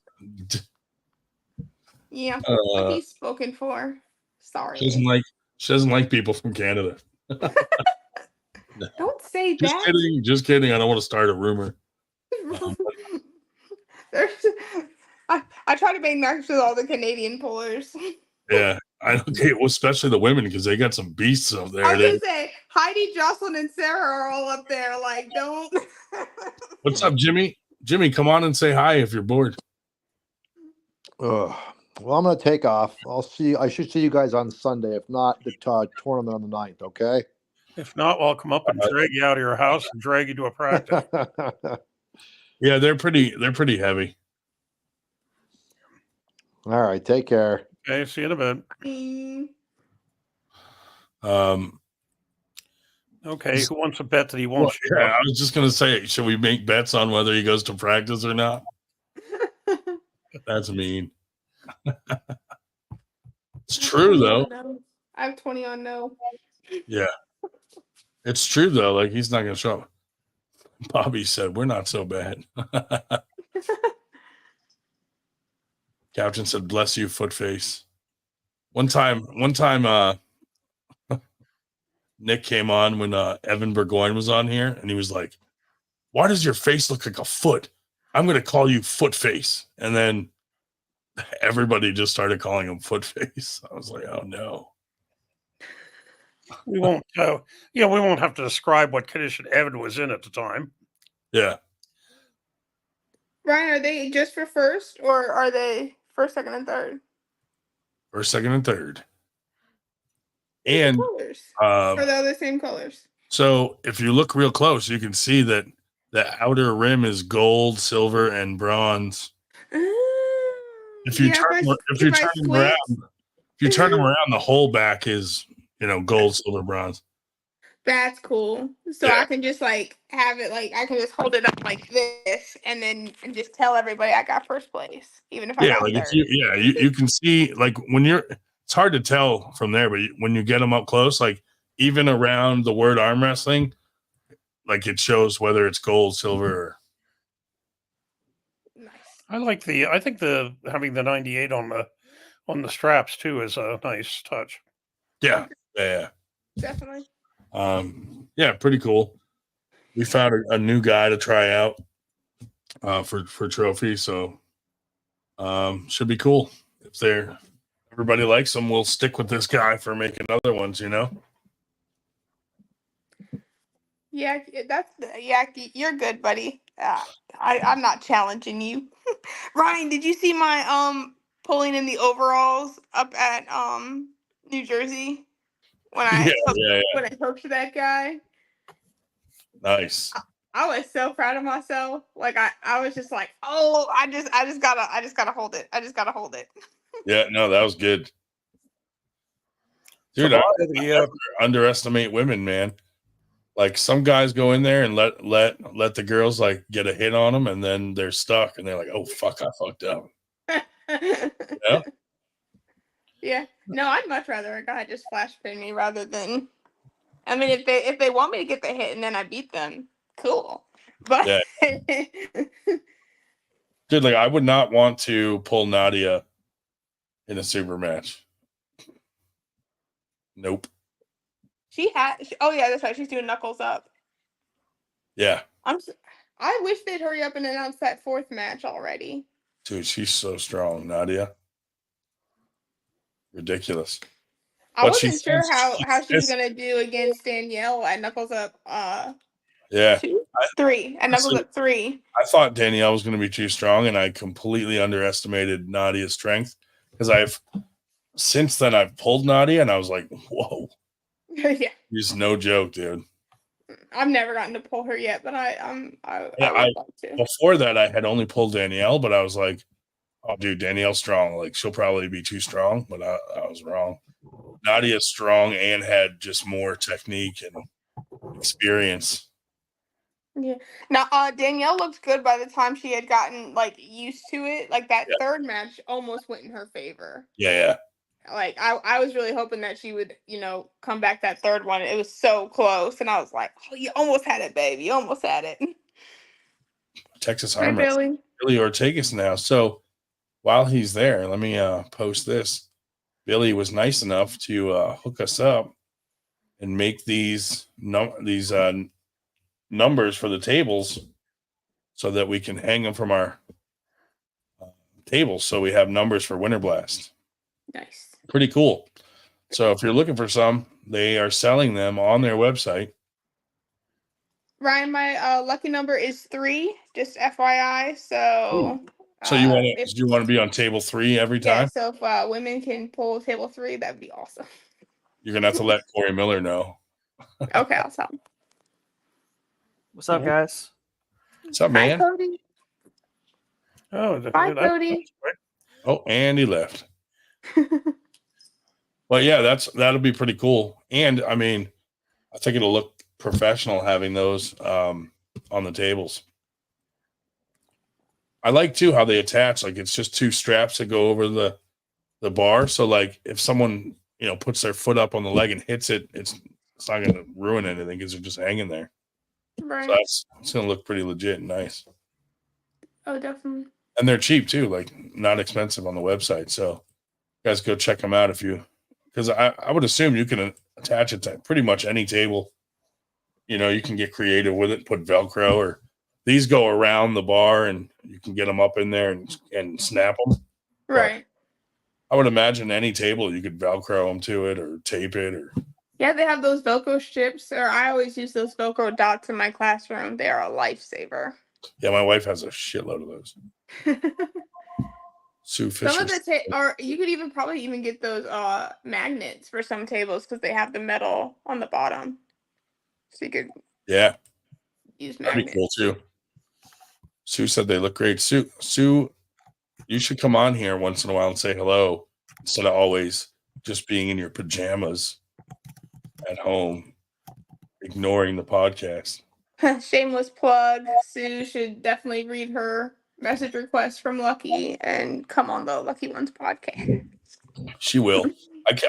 S3: Yeah, he's spoken for. Sorry.
S1: She doesn't like people from Canada.
S3: Don't say that.
S1: Just kidding. I don't want to start a rumor.
S3: I try to make nice with all the Canadian pullers.
S1: Yeah, especially the women, because they got some beasts up there.
S3: I was gonna say Heidi, Jocelyn, and Sarah are all up there. Like, don't.
S1: What's up, Jimmy? Jimmy, come on and say hi if you're bored.
S5: Well, I'm gonna take off. I should see you guys on Sunday. If not, the tournament on the 9th. Okay.
S2: If not, I'll come up and drag you out of your house and drag you to a practice.
S1: Yeah, they're pretty heavy.
S5: All right, take care.
S2: Okay, see you in a bit. Okay, who wants a bet that he won't?
S1: Well, yeah, I was just gonna say, should we make bets on whether he goes to practice or not? That's mean. It's true though.
S3: I have 20 on no.
S1: Yeah, it's true though. Like he's not gonna show up. Bobby said, "We're not so bad." Captain said, "Bless you, Footface." One time, Nick came on when Evan Burgoyne was on here, and he was like, "Why does your face look like a foot? I'm going to call you Footface." And then everybody just started calling him Footface. I was like, "Oh no."
S2: We won't. We won't have to describe what condition Evan was in at the time.
S1: Yeah.
S3: Ryan, are they just for first, or are they first, second, and third?
S1: First, second, and third. And
S3: colors. Or they're the same colors.
S1: So if you look real close, you can see that the outer rim is gold, silver, and bronze. If you turn them around, the whole back is gold, silver, bronze.
S3: That's cool. So I can just have it I can just hold it up like this and just tell everybody I got first place, even if I got third.
S1: You can see when it's hard to tell from there, but when you get them up close, even around the word arm wrestling, it shows whether it's gold, silver. Or...
S3: Nice.
S2: I think having the 98 on the straps too is a nice touch.
S1: Yeah.
S3: Definitely.
S1: Pretty cool. We found a new guy to try out for trophy, so should be cool. If everybody likes them, we'll stick with this guy for making other ones,
S3: Yeah, you're good, buddy. I'm not challenging you. Ryan, did you see my pulling in the overalls up at New Jersey when
S1: Yeah,
S3: I took
S1: yeah,
S3: when I coached that guy?
S1: nice.
S3: I was so proud of myself. Like I was just like, oh, I just gotta hold it. I just gotta hold it.
S1: Yeah, no, that was good. Dude,
S2: So
S1: I
S2: the,
S1: never underestimate women, man. Like some guys go in there and let the girls like get a hit on them, and then they're stuck, and they're like, "Oh fuck, I fucked up." Yeah,
S3: Yeah. No, I'd much rather a guy just flash pin me rather than. I mean, if they want me to get the hit and then I beat them, cool. But
S1: yeah, dude. Like I would not want to pull Nadia in a super match. Nope.
S3: Oh yeah, that's right. She's doing knuckles up.
S1: Yeah,
S3: I wish they'd hurry up and announce that fourth match already.
S1: dude, she's so strong, Nadia. Ridiculous.
S3: I
S1: But she
S3: wasn't sure
S1: says,
S3: how she was gonna do against Danielle at knuckles up.
S1: yeah.
S3: 2, 3 at knuckles
S1: Honestly,
S3: up 3.
S1: I thought Danielle was going to be too strong, and I completely underestimated Nadia's strength because since then I've pulled Nadia, and I was like, whoa,
S3: Yeah,
S1: she's no joke, dude.
S3: I've never gotten to pull her yet, but I
S1: Yeah,
S3: would love to.
S1: before that I had only pulled Danielle, but I was like, oh, dude, Danielle's strong. Like she'll probably be too strong, but I was wrong. Nadia's strong and had just more technique and experience.
S3: Yeah. Now, Danielle looked good by the time she had gotten like used to it. Like that
S1: Yeah,
S3: third match almost went in her favor.
S1: yeah.
S3: Like I was really hoping that she would, come back that third one. It was so close, and I was like, "Oh, you almost had it, baby. You almost had it."
S1: Texas
S3: Hi,
S1: Armwrestling.
S3: Billy.
S1: Billy Ortegas now. So while he's there, let me post this. Billy was nice enough to hook us up and make these numbers for the tables so that we can hang them from our tables. So we have numbers for Winter Blast.
S3: Nice.
S1: Pretty cool. So if you're looking for some, they are selling them on their website.
S3: Ryan, my lucky number is 3. Just FYI. So.
S1: So you want
S3: if
S1: to be on table 3 every time?
S3: so if women can pull table 3, that'd be awesome.
S1: You're gonna have to let Corey Miller know.
S3: Okay, I'll tell him.
S8: What's up, guys?
S1: What's up,
S3: Hi,
S1: man?
S3: Cody. Bye, Cody.
S1: Oh, and he left. Well, yeah, that'll be pretty cool. And I mean, I think it'll look professional having those on the tables. I like too how they attach. Like it's just 2 straps that go over the bar. So like if someone puts their foot up on the leg and hits it, it's not going to ruin anything because they're just hanging there.
S3: Right.
S1: So it's going to look pretty legit and nice.
S3: Oh, definitely.
S1: And they're cheap too, like not expensive on the website. So you guys go check them out because I would assume you can attach it to pretty much any table. You can get creative with it, put Velcro, or these go around the bar and you can get them up in there and snap them.
S3: Right.
S1: But I would imagine any table you could Velcro them to it or tape it or.
S3: Yeah, they have those Velcro strips, or I always use those Velcro dots in my classroom. They are a lifesaver.
S1: Yeah, my wife has a shitload of those. Sue Fisher.
S3: Some of the or you could even probably get those magnets for some tables because they have the metal on the bottom, so you could use magnets.
S1: That'd be cool too. Sue said they look great. Sue, you should come on here once in a while and say hello instead of always just being in your pajamas at home, ignoring the podcast.
S3: Shameless plug. Sue should definitely read her message request from Lucky and come on the Lucky Ones podcast.
S1: She will.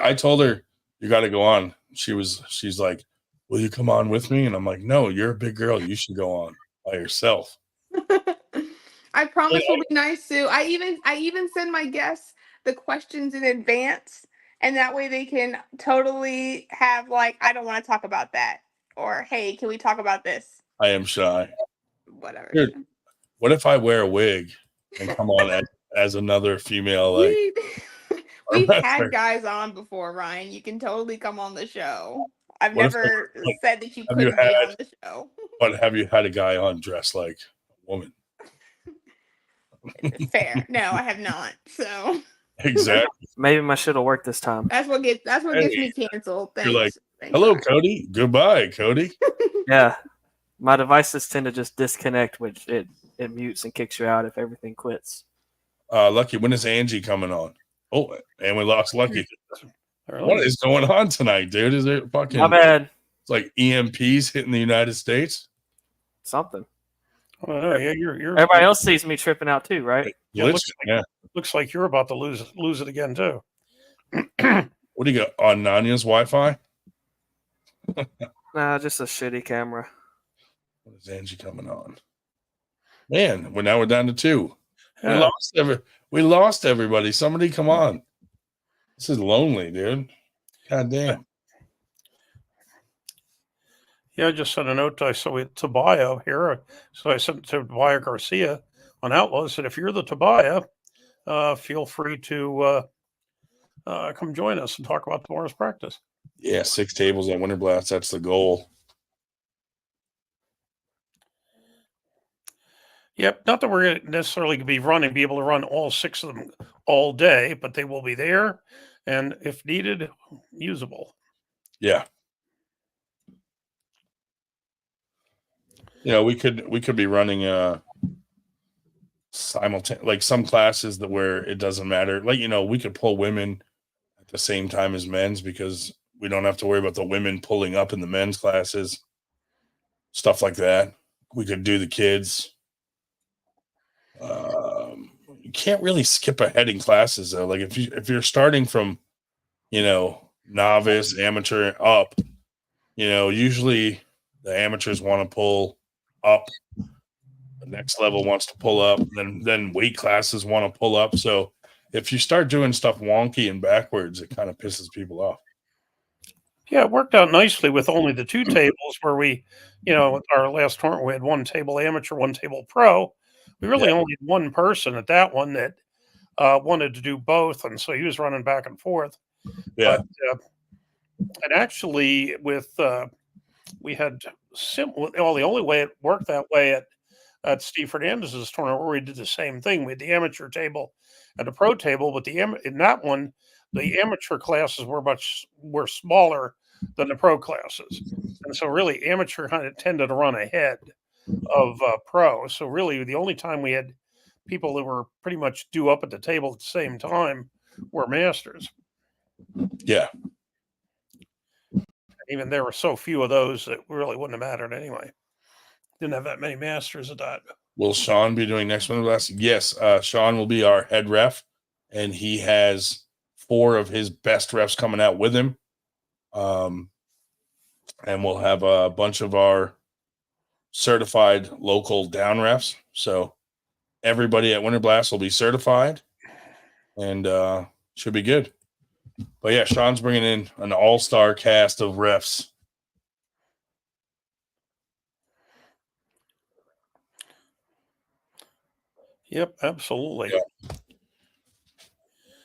S1: I told her you got to go on. She's like, will you come on with me? And I'm like, no, you're a big girl. You should go on by yourself.
S3: I promise we'll be nice, Sue. I even send my guests the questions in advance, and that way they can totally have like, I don't want to talk about that, or hey, can we talk about this?
S1: I am shy.
S3: Whatever.
S1: Dude, what if I wear a wig and come on as another female?
S3: We've had guys on before, Ryan. You can totally come on the show. I've
S1: What if,
S3: never
S1: like,
S3: said that you
S1: have you
S3: couldn't be
S1: had-
S3: on the show.
S1: But have you had a guy on dressed like a woman?
S3: Fair. No, I have not. So
S1: Exactly.
S8: Maybe my shit will work this time.
S3: that's what gets me canceled.
S1: You're like,
S3: Thanks. Thanks,
S1: hello,
S3: Ryan.
S1: Cody. Goodbye, Cody.
S8: Yeah. My devices tend to just disconnect, which it mutes and kicks you out if everything quits.
S1: Lucky, when is Angie coming on? Oh, and we lost Lucky. What is going on tonight, dude? Is it fucking?
S8: My bad.
S1: It's like EMPs hitting the United States.
S8: Something.
S2: Oh, yeah, you're.
S8: Everybody else sees me tripping out too, right?
S2: Yeah, looks like you're about to lose it again too.
S1: What do you got on Nanya's Wi-Fi?
S8: Nah, just a shitty camera.
S1: When is Angie coming on? Man, we're down to 2.
S2: Yeah.
S1: We lost everybody. Somebody come on. This is lonely, dude. God damn.
S2: Yeah, I just sent a note to Tobiah here. So I sent it to Tobiah Garcia on Outlaws. Said, if you're the Tobiah, feel free to come join us and talk about tomorrow's practice.
S1: Yeah, 6 tables at Winter Blast. That's the goal.
S2: Yep. Not that we're going to necessarily be able to run all 6 of them all day, but they will be there. And if needed, usable.
S1: Yeah. You know, we could be running simultaneous, like some classes where it doesn't matter. Like, you know, we could pull women at the same time as men's because we don't have to worry about the women pulling up in the men's classes. Stuff like that. We could do the kids. You can't really skip ahead in classes though. Like if you're starting from, you know, novice, amateur up, you know, usually the amateurs want to pull up. The next level wants to pull up. Then weight classes want to pull up. So if you start doing stuff wonky and backwards, it kind of pisses people off.
S2: Yeah, it worked out nicely with only the 2 tables where we, you know, our last tournament, we had 1 table amateur, 1 table pro. We really only had 1 person at that one that wanted to do both. And so he was running back and forth.
S1: Yeah.
S2: But, and actually with, we had the only way it worked that way at Steve Fernandez's tournament where we did the same thing. We had the amateur table and the pro table, but in that one, the amateur classes were smaller than the pro classes. And so really amateur kind of tended to run ahead of pro. So really the only time we had people that were pretty much due up at the table at the same time were masters.
S1: Yeah.
S2: Even there were so few of those that really wouldn't have mattered anyway. Didn't have that many masters at that.
S1: Will Sean be doing next one? Yes. Sean will be our head ref, and he has 4 of his best refs coming out with him. And we'll have a bunch of our certified local down refs. So everybody at Winter Blast will be certified and should be good. But yeah, Sean's bringing in an all-star cast of refs.
S2: Yep, absolutely.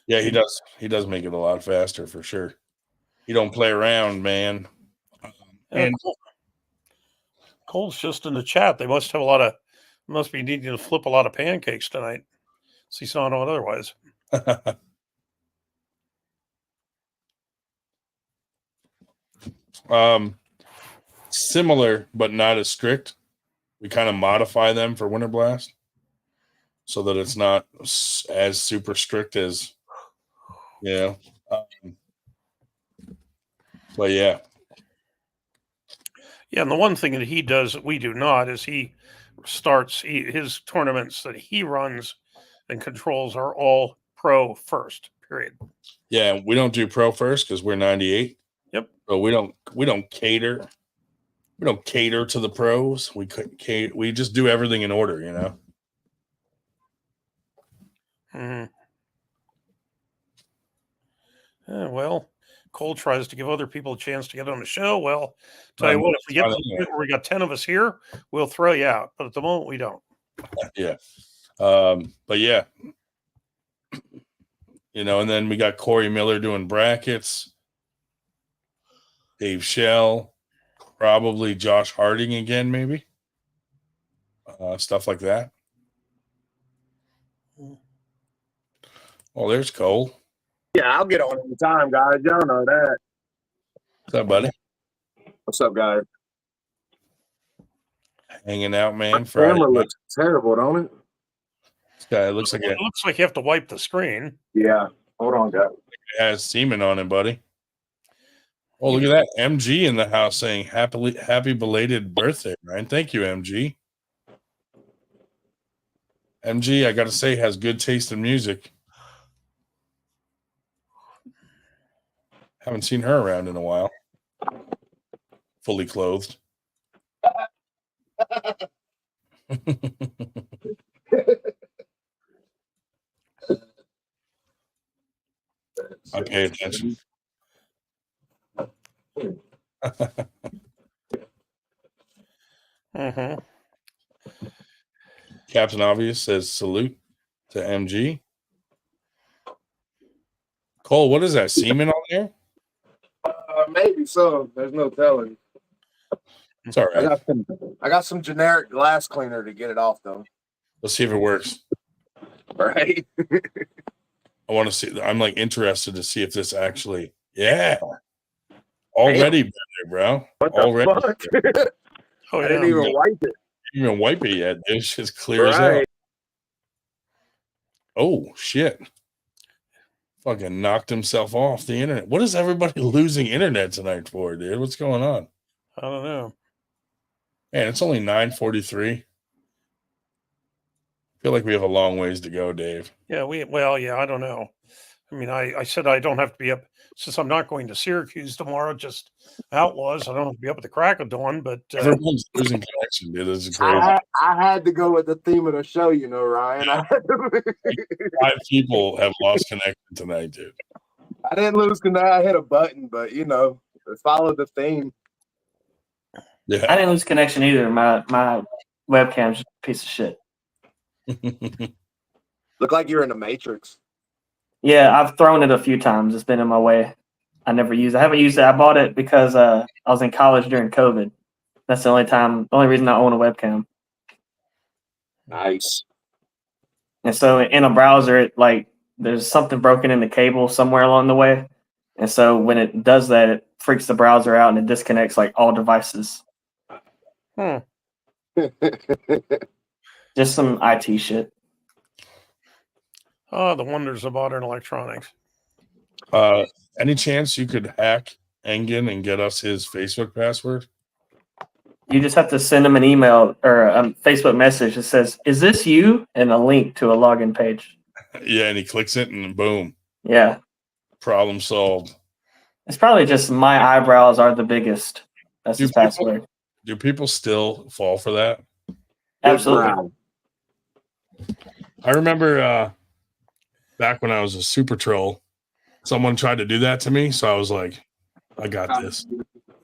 S1: Yeah, he does. He does make it a lot faster for sure. He don't play around, man. And
S2: Cole's just in the chat. They must be needing to flip a lot of pancakes tonight. So he's not on otherwise.
S1: Similar, but not as strict. We kind of modify them for Winter Blast so that it's not as super strict as, you know. But yeah.
S2: Yeah, and the one thing that he does that we do not is he starts his tournaments that he runs and controls are all pro first, period.
S1: Yeah, we don't do pro first because we're 98.
S2: Yep.
S1: So we don't cater. We don't cater to the pros. We just do everything in order, you know.
S2: Mm-hmm. Yeah, well, Cole tries to give other people a chance to get on the show. Well, tell you what, if we get to the point where we got 10 of us here, we'll throw you out. But at the moment, we don't.
S1: Yeah. But yeah. You know, and then we got Corey Miller doing brackets. Dave Shell, probably Josh Harding again, maybe. Stuff like that. Oh, there's Cole.
S7: Yeah, I'll get on any time, guys. Y'all know that.
S1: What's up, buddy?
S7: What's up, guys?
S1: Hanging out, man. Friday
S7: Camera
S1: night.
S7: looks terrible, don't it?
S1: This guy looks like
S2: It looks like you have to wipe the screen.
S7: Yeah. Hold on, guys.
S1: it has semen on it, buddy. Oh, look at that. MG in the house saying happy belated birthday, Ryan. Thank you, MG. MG, I got to say, has good taste in music. Haven't seen her around in a while. Fully clothed. I pay attention.
S2: Mm-hmm.
S1: Captain Obvious says salute to MG. Cole, what is that? Semen on there?
S7: Maybe so. There's no telling.
S1: It's all right.
S7: I got some generic glass cleaner to get it off, though.
S1: Let's see if it works.
S7: Right?
S1: I want to see. I'm like interested to see if this actually. Yeah. Already better, bro. Already. Better.
S2: Oh,
S7: I
S2: yeah.
S7: didn't even wipe it.
S1: Didn't even wipe it yet. It's just clear as hell.
S7: Right.
S1: Oh shit! Fucking knocked himself off the internet. What is everybody losing internet tonight for, dude? What's going on?
S2: I don't know.
S1: Man, it's only 9:43. Feel like we have a long ways to go, Dave.
S2: Yeah, I don't know. I mean, I said I don't have to be up since I'm not going to Syracuse tomorrow, just Outlaws. I don't have to be up at the crack of dawn, but
S1: Everyone's losing connection, dude. This is crazy.
S7: I had to go with the theme of the show, you know, Ryan. I
S1: 5 people have lost connection tonight, dude.
S7: I didn't lose because I hit a button, but you know, follow the theme.
S1: Yeah.
S8: I didn't lose connection either. My webcam's just a piece of shit.
S7: Look like you're in the Matrix.
S8: Yeah, I've thrown it a few times. It's been in my way. I never use it. I haven't used it. I bought it because I was in college during COVID. That's the only reason I own a webcam.
S7: Nice.
S8: And so in a browser, there's something broken in the cable somewhere along the way. And so when it does that, it freaks the browser out and it disconnects like all devices. Just some IT shit.
S2: oh, the wonders of modern electronics.
S1: Any chance you could hack Engen and get us his Facebook password?
S8: You just have to send him an email or a Facebook message that says, "Is this you?" and a link to a login page.
S1: Yeah, and he clicks it and boom.
S8: Yeah.
S1: Problem solved.
S8: It's probably just my eyebrows are the biggest. That's his password.
S1: Do people still fall for that?
S8: Absolutely.
S1: I remember back when I was a super troll, someone tried to do that to me. So I was like, I got this.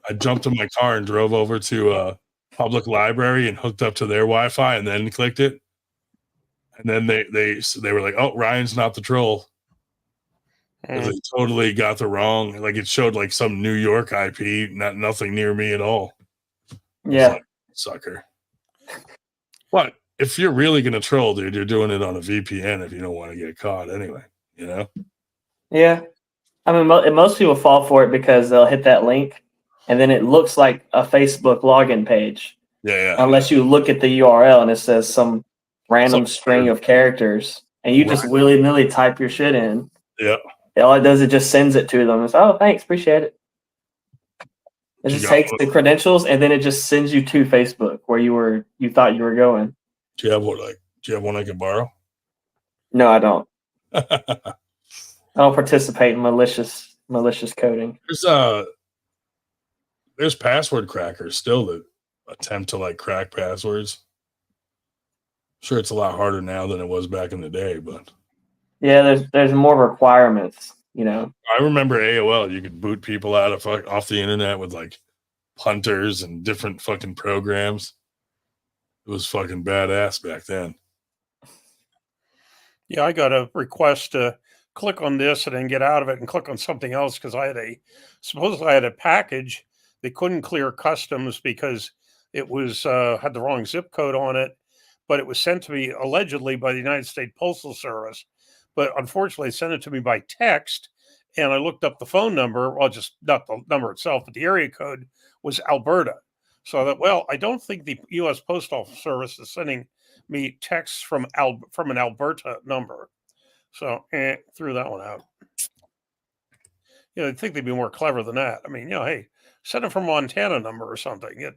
S1: I jumped in my car and drove over to a public library and hooked up to their Wi-Fi and then clicked it. And then they were like, "Oh, Ryan's not the troll." They totally got the wrong. Like it showed like some New York IP, nothing near me at all.
S8: Yeah,
S1: like, sucker. But if you're really gonna troll, dude, you're doing it on a VPN if you don't want to get caught anyway. You know?
S8: Yeah. I mean, most people fall for it because they'll hit that link, and then it looks like a Facebook login page.
S1: Yeah.
S8: Unless you look at the URL and it says some random string of characters, and you just willy-nilly type your shit in.
S1: Yeah.
S8: All it does is just sends it to them. It's, "Oh, thanks, appreciate it." It just takes the credentials and then it just sends you to Facebook where you thought you were going.
S1: Do you have one I can borrow?
S8: No, I don't. I don't participate in malicious coding.
S1: There's password crackers still that attempt to like crack passwords. Sure, it's a lot harder now than it was back in the day, but
S8: yeah, there's more requirements, you know.
S1: I remember AOL, you could boot people out of off the internet with like punters and different fucking programs. It was fucking badass back then.
S2: Yeah, I got a request to click on this and then get out of it and click on something else because supposedly I had a package. They couldn't clear customs because it was had the wrong zip code on it, but it was sent to me allegedly by the United States Postal Service. But unfortunately, it sent it to me by text, and I looked up the phone number. Well, just not the number itself, but the area code was Alberta. So I thought, well, I don't think the U.S. Postal Service is sending me texts from an Alberta number. So threw that one out. I'd think they'd be more clever than that. I mean, hey, send it from Montana number or something.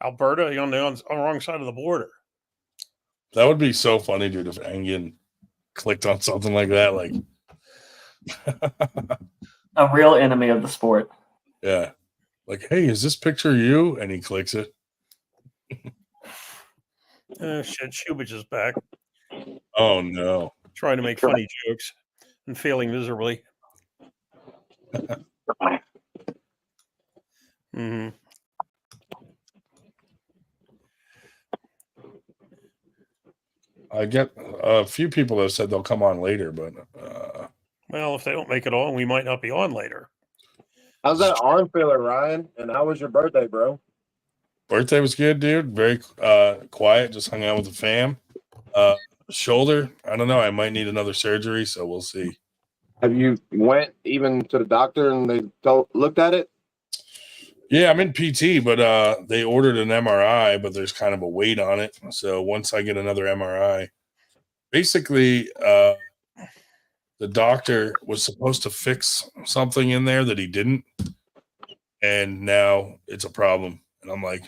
S2: Alberta, on the wrong side of the border.
S1: That would be so funny, dude, if Engen clicked on something like that. Like
S8: A real enemy of the sport.
S1: Yeah. Like, hey, is this picture you? And he clicks it.
S2: Shit, Shubich is back.
S1: Oh, no.
S2: Trying to make funny jokes and failing miserably. Mm-hmm.
S1: I get a few people that have said they'll come on later, but
S2: well, if they don't make it on, we might not be on later.
S7: How's that arm feeling, Ryan? And how was your birthday, bro?
S1: Birthday was good, dude. Very quiet. Just hung out with the fam. Shoulder, I don't know. I might need another surgery, so we'll see.
S7: Have you went even to the doctor and they looked at it?
S1: Yeah, I'm in PT, but they ordered an MRI, but there's kind of a wait on it. So once I get another MRI, basically, the doctor was supposed to fix something in there that he didn't, and now it's a problem. And I'm like,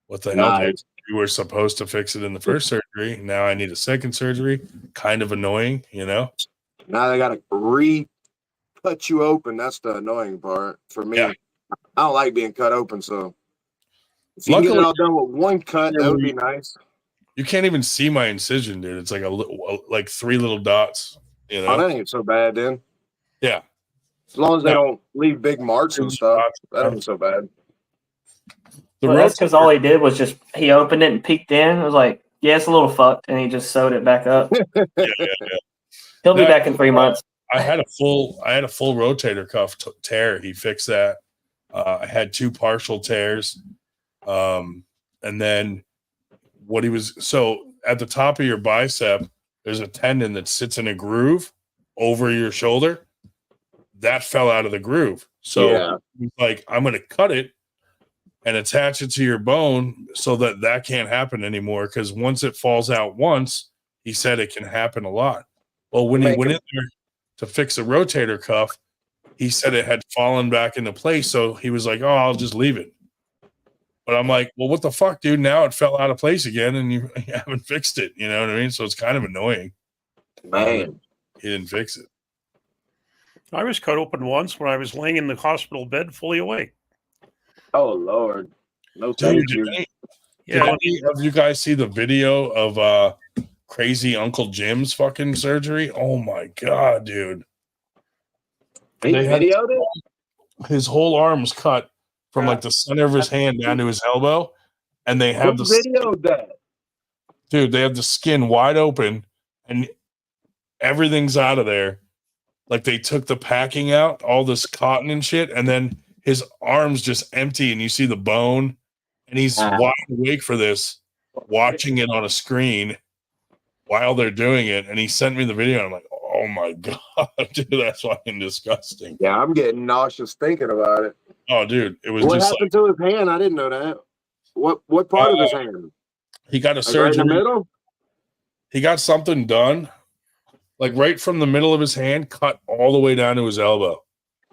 S1: what the hell? Dude? You were supposed to fix it in the first surgery. Now I need a second surgery. Kind of annoying,
S7: Now they got to cut you open. That's the annoying part for me. Yeah. I don't like being cut open, so if you can get it all done with one cut, that would be nice.
S1: You can't even see my incision, dude. It's like 3 little dots.
S7: Oh, that ain't so bad then.
S1: Yeah.
S7: As long as they don't leave big marks and stuff, that ain't so bad.
S8: That's because all he did was he opened it and peeked in. It was like, yeah, it's a little fucked, and he just sewed it back up.
S1: Yeah.
S8: He'll be back in 3 months.
S1: I had a full rotator cuff tear. He fixed that. I had 2 partial tears. And then so at the top of your bicep, there's a tendon that sits in a groove over your shoulder. That fell out of the groove. So he's like, I'm going to cut it and attach it to your bone so that can't happen anymore. Because once it falls out once, he said it can happen a lot. Well, when he went in there to fix a rotator cuff, he said it had fallen back into place. So he was like, oh, I'll just leave it. But I'm like, well, what the fuck, dude? Now it fell out of place again and you haven't fixed it. You know what I mean? So it's kind of annoying.
S7: Man.
S1: He didn't fix it.
S2: I was cut open once when I was laying in the hospital bed fully awake.
S7: Oh, Lord. No, thank you.
S1: Did any of you guys see the video of crazy Uncle Jim's fucking surgery? Oh, my God, dude.
S7: He videoed it?
S1: His whole arm was cut from like the center of his hand down to his elbow. And they have
S7: videoed that?
S1: Dude, they have the skin wide open and everything's out of there. Like they took the packing out, all this cotton and shit, and then his arm's just empty and you see the bone and he's wide awake for this, watching it on a screen while they're doing it. And he sent me the video and I'm like, oh my God, dude, that's fucking disgusting.
S7: Yeah, I'm getting nauseous thinking about it.
S1: Oh, dude, it was
S7: what happened to his hand? I didn't know that. What part of his hand?
S1: He got a surgery.
S7: Right in the middle?
S1: He got something done, like right from the middle of his hand, cut all the way down to his elbow.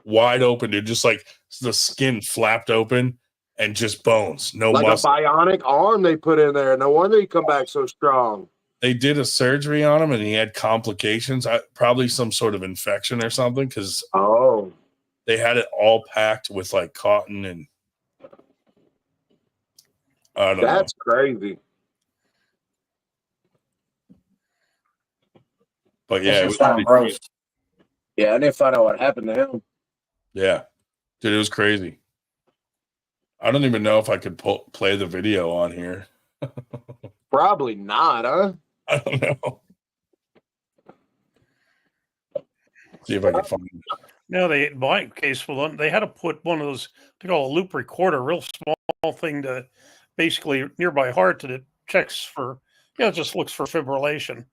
S1: Wide open, dude. Just like the skin flapped open and just bones. No muscle.
S7: Like a bionic arm they put in there. No wonder he come back so strong.
S1: They did a surgery on him and he had complications. Probably some sort of infection or something because they had it all packed with like cotton and I don't know.
S7: That's crazy.
S1: But yeah,
S8: gross.
S7: Yeah, I didn't find out what happened to him.
S1: Yeah, dude, it was crazy. I don't even know if I could play the video on here.
S7: Probably not, huh?
S1: I don't know. See if I can find it.
S2: No, in my case, well, they had to put one of those, they call a loop recorder, real small thing to basically nearby heart that it checks for, it just looks for fibrillation.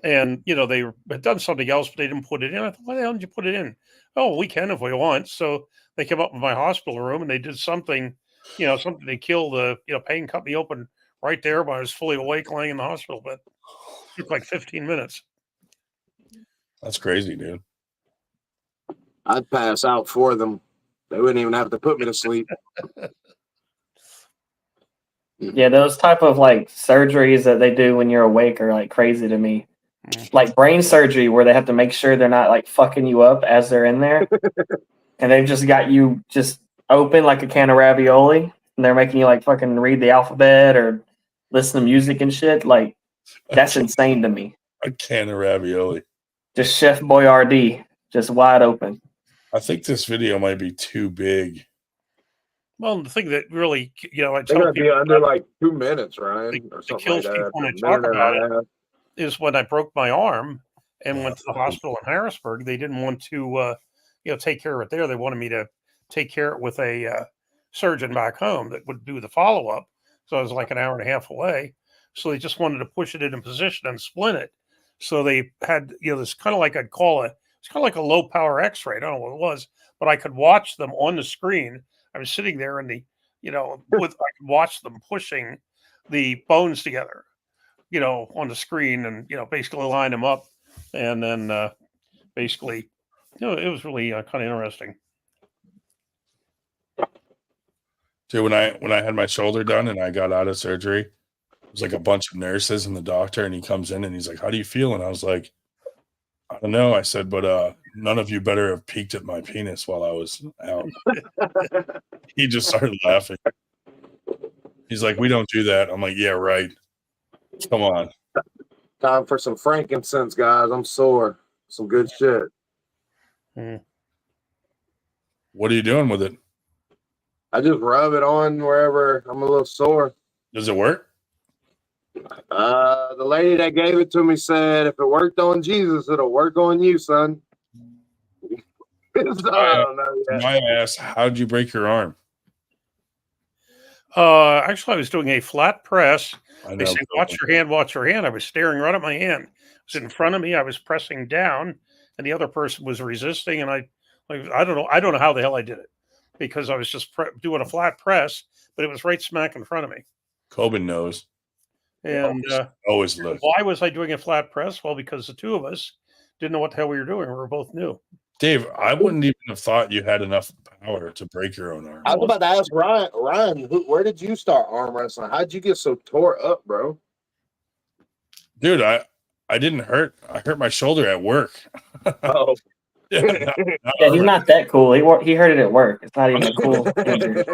S2: And, they had done something else, but they didn't put it in. I thought, why the hell did you put it in? Oh, we can if we want. So they came up with my hospital room and they did something, something to kill the, pain, cut me open right there, but I was fully awake laying in the hospital bed. It took like 15 minutes.
S1: That's crazy, dude.
S7: I'd pass out for them. They wouldn't even have to put me to sleep.
S8: Yeah, those type of like surgeries that they do when you're awake are like crazy to me. Like brain surgery where they have to make sure they're not like fucking you up as they're in there. And they've just got you just open like a can of ravioli and they're making you like fucking read the alphabet or listen to music and shit. Like that's insane to me.
S1: A can of ravioli.
S8: Just Chef Boyardee, just wide open.
S1: I think this video might be too big.
S2: Well, the thing that really, I
S7: They're
S2: tell
S7: gonna be
S2: people
S7: under like 2 minutes, Ryan, or
S2: that
S7: something like
S2: kills
S7: that.
S2: people when
S7: A
S2: I talk
S7: minute and
S2: about
S7: a
S2: it
S7: half.
S2: is when I broke my arm and went to the hospital in Harrisburg. They didn't want to, take care of it there. They wanted me to take care of it with a surgeon back home that would do the follow up. So I was like an hour and a half away. So they just wanted to push it in position and splint it. So they had, this kind of like it's kind of like a low power X-ray. I don't know what it was, but I could watch them on the screen. I was sitting there in the, I could watch them pushing the bones together, on the screen and, basically line them up. And then basically, it was really kind of interesting.
S1: Dude, when I had my shoulder done and I got out of surgery, it was like a bunch of nurses and the doctor, and he comes in and he's like, "How do you feel?" And I was like, "I don't know." I said, "But none of you better have peeked at my penis while I was out." He just started laughing. He's like, "We don't do that." I'm like, "Yeah, right. Come on."
S7: Time for some frankincense, guys. I'm sore. Some good shit.
S1: What are you doing with it?
S7: I just rub it on wherever I'm a little sore.
S1: Does it work?
S7: The lady that gave it to me said, if it worked on Jesus, it'll work on you, son. So, I don't know yet.
S1: My ass, how'd you break your arm?
S2: Actually, I was doing a flat press.
S1: I
S2: They
S1: know.
S2: said, watch your hand, watch your hand. I was staring right at my hand. It was in front of me. I was pressing down, and the other person was resisting. And I don't know how the hell I did it because I was just doing a flat press, but it was right smack in front of me.
S1: Coben knows.
S2: And
S1: Always look.
S2: why was I doing a flat press? Well, because the two of us didn't know what the hell we were doing. We were both new.
S1: Dave, I wouldn't even have thought you had enough power to break your own arm.
S7: I was about to ask Ryan. Ryan, where did you start arm wrestling? How'd you get so tore up, bro?
S1: Dude, I didn't hurt. I hurt my shoulder at work.
S7: Oh.
S8: Yeah, he's not that cool. He heard it at work. It's not even a cool injury.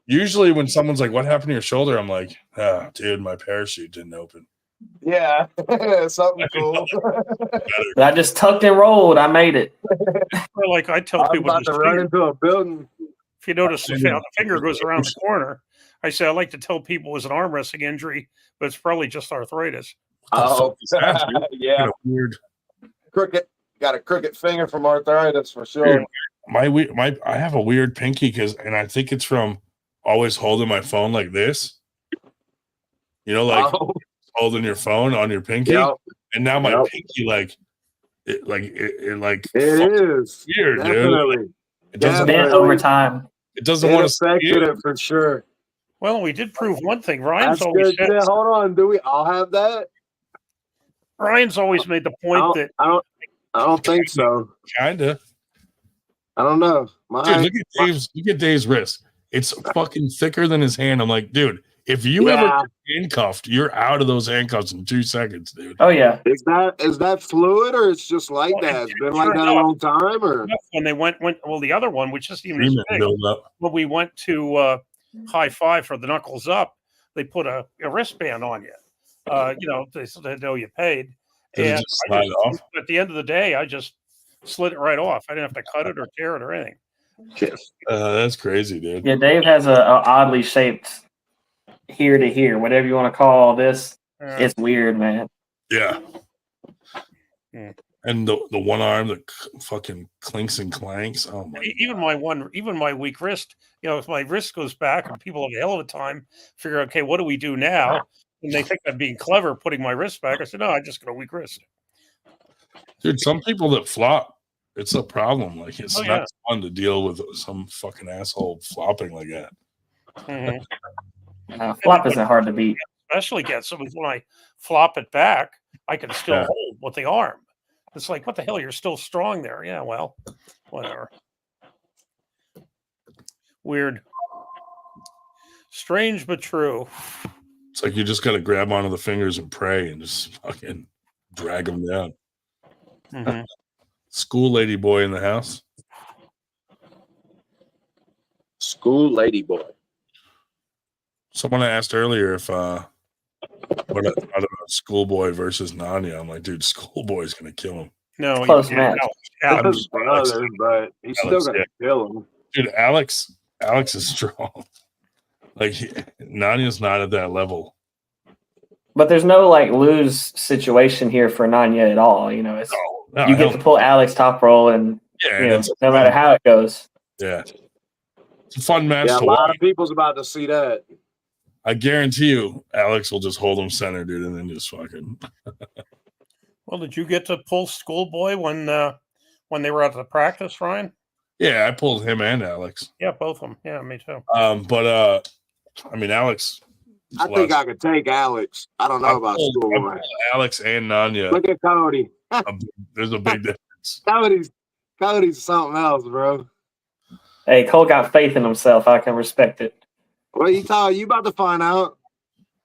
S1: Usually when someone's like, "What happened to your shoulder?" I'm like, dude, my parachute didn't open.
S7: Yeah, something cool.
S8: I just tucked and rolled. I made it.
S2: Well, like I tell
S7: I'm
S2: people,
S7: about to run into a building.
S2: if you notice the finger goes around the corner, I say I like to tell people it was an arm wrestling injury, but it's probably just arthritis.
S7: Oh, yeah.
S1: Weird.
S7: Got a crooked finger from arthritis for sure.
S1: Dude, I have a weird pinky and I think it's from always holding my phone like this. Holding your phone on your pinky.
S7: Yep.
S1: And now my
S7: Yep.
S1: pinky it
S7: is
S1: weird,
S7: definitely.
S1: dude. It doesn't
S8: Bent over time.
S1: It doesn't want to
S7: affected it for sure.
S2: Well, we did prove one thing. Ryan's
S7: That's
S2: always
S7: good. Hold on, do we all have that?
S2: Ryan's always made the point that
S7: I don't think so.
S1: Kinda.
S7: I don't know.
S1: Dude, look at Dave's wrist. It's fucking thicker than his hand. I'm like, dude, if you ever get handcuffed, you're out of those handcuffs in 2 seconds, dude.
S8: Oh yeah.
S7: Is that fluid or it's just like that? It's been like that a long time, or
S2: when they went the other one, which isn't even as big. When we went to high five for the knuckles up, they put a wristband on you. They know you paid. And at the end of the day, I just slid it right off. I didn't have to cut it or tear it or anything.
S1: That's crazy, dude.
S8: Yeah, Dave has a oddly shaped here to here, whatever you want to call this. It's weird, man.
S1: Yeah. And the one arm that fucking clinks and clanks. Oh my!
S2: Even my weak wrist. If my wrist goes back, and people have a hell of a time figure out, okay, what do we do now? And they think I'm being clever, putting my wrist back. I said, no, I just got a weak wrist.
S1: Dude, some people that flop, it's a problem. Like it's
S2: Oh, yeah.
S1: not fun to deal with some fucking asshole flopping like that.
S2: Mm-hmm.
S8: Flop isn't hard to beat.
S2: Especially gets so when I flop it back, I can still
S1: Yeah.
S2: hold with the arm. It's like, what the hell? You're still strong there. Yeah, well, whatever. Weird. Strange but true.
S1: It's like you just got to grab onto the fingers and pray and just fucking drag them down.
S2: Mm-hmm.
S1: School lady boy in the house.
S7: School lady boy.
S1: Someone asked earlier if what about schoolboy versus Nanya. I'm like, dude, schoolboy's gonna kill him.
S2: No,
S8: Close match.
S2: Alex,
S7: His brother, but he's still
S1: Alex,
S7: gonna kill him.
S1: Dude, Alex is strong. Like Nanya's not at that level.
S8: But there's no like lose situation here for Nanya at all. It's
S1: No,
S8: you get to pull Alex top roll, and
S1: yeah,
S8: no matter how it goes.
S1: Yeah, it's a fun match.
S7: Yeah, a
S1: to
S7: lot
S1: watch.
S7: of people's about to see that.
S1: I guarantee you, Alex will just hold him center, dude, and then just fucking.
S2: well, did you get to pull schoolboy when they were at the practice, Ryan?
S1: Yeah, I pulled him and Alex.
S2: Yeah, both of them. Yeah, me too.
S1: But I mean, Alex.
S7: I think I could take Alex. I don't know about schoolboy.
S1: Alex and Nanya.
S7: Look at Cody.
S1: There's a big difference.
S7: Cody's something else, bro.
S8: Hey, Cole got faith in himself. I can respect it.
S7: What you talking? You about to find out?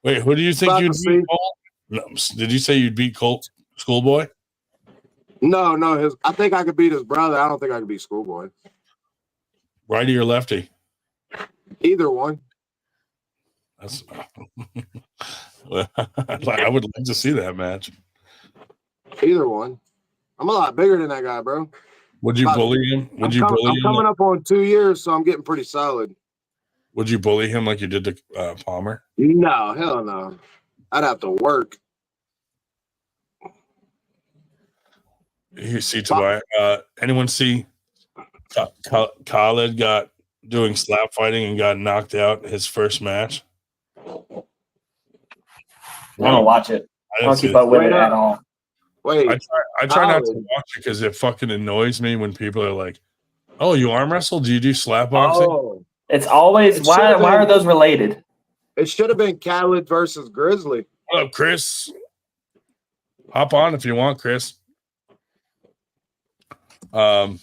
S1: Wait, who do you think
S7: About
S1: you'd
S7: to
S1: beat?
S7: see.
S1: Cole? No, did you say you'd beat Colt Schoolboy?
S7: No. I think I could beat his brother. I don't think I could beat schoolboy.
S1: Righty or lefty?
S7: Either one.
S1: That's. Well, I would like to see that match.
S7: Either one. I'm a lot bigger than that guy, bro.
S1: Would you bully him? Would you bully
S7: I'm
S1: him?
S7: coming up on 2 years, so I'm getting pretty solid.
S1: Would you bully him like you did to Palmer?
S7: No, hell no. I'd have to work.
S1: You see, Tobias. Anyone see Khaled got doing slap fighting and got knocked out his first match?
S8: I don't watch it. I don't keep
S1: it.
S8: up with it at all.
S7: Wait,
S1: I try not to watch it because it fucking annoys me when people are like, "Oh, you arm wrestle? Do you do slap boxing?"
S7: Oh,
S8: It's always why are those related?
S7: it should have been Khaled versus Grizzly.
S1: What up, Chris? Hop on if you want, Chris. I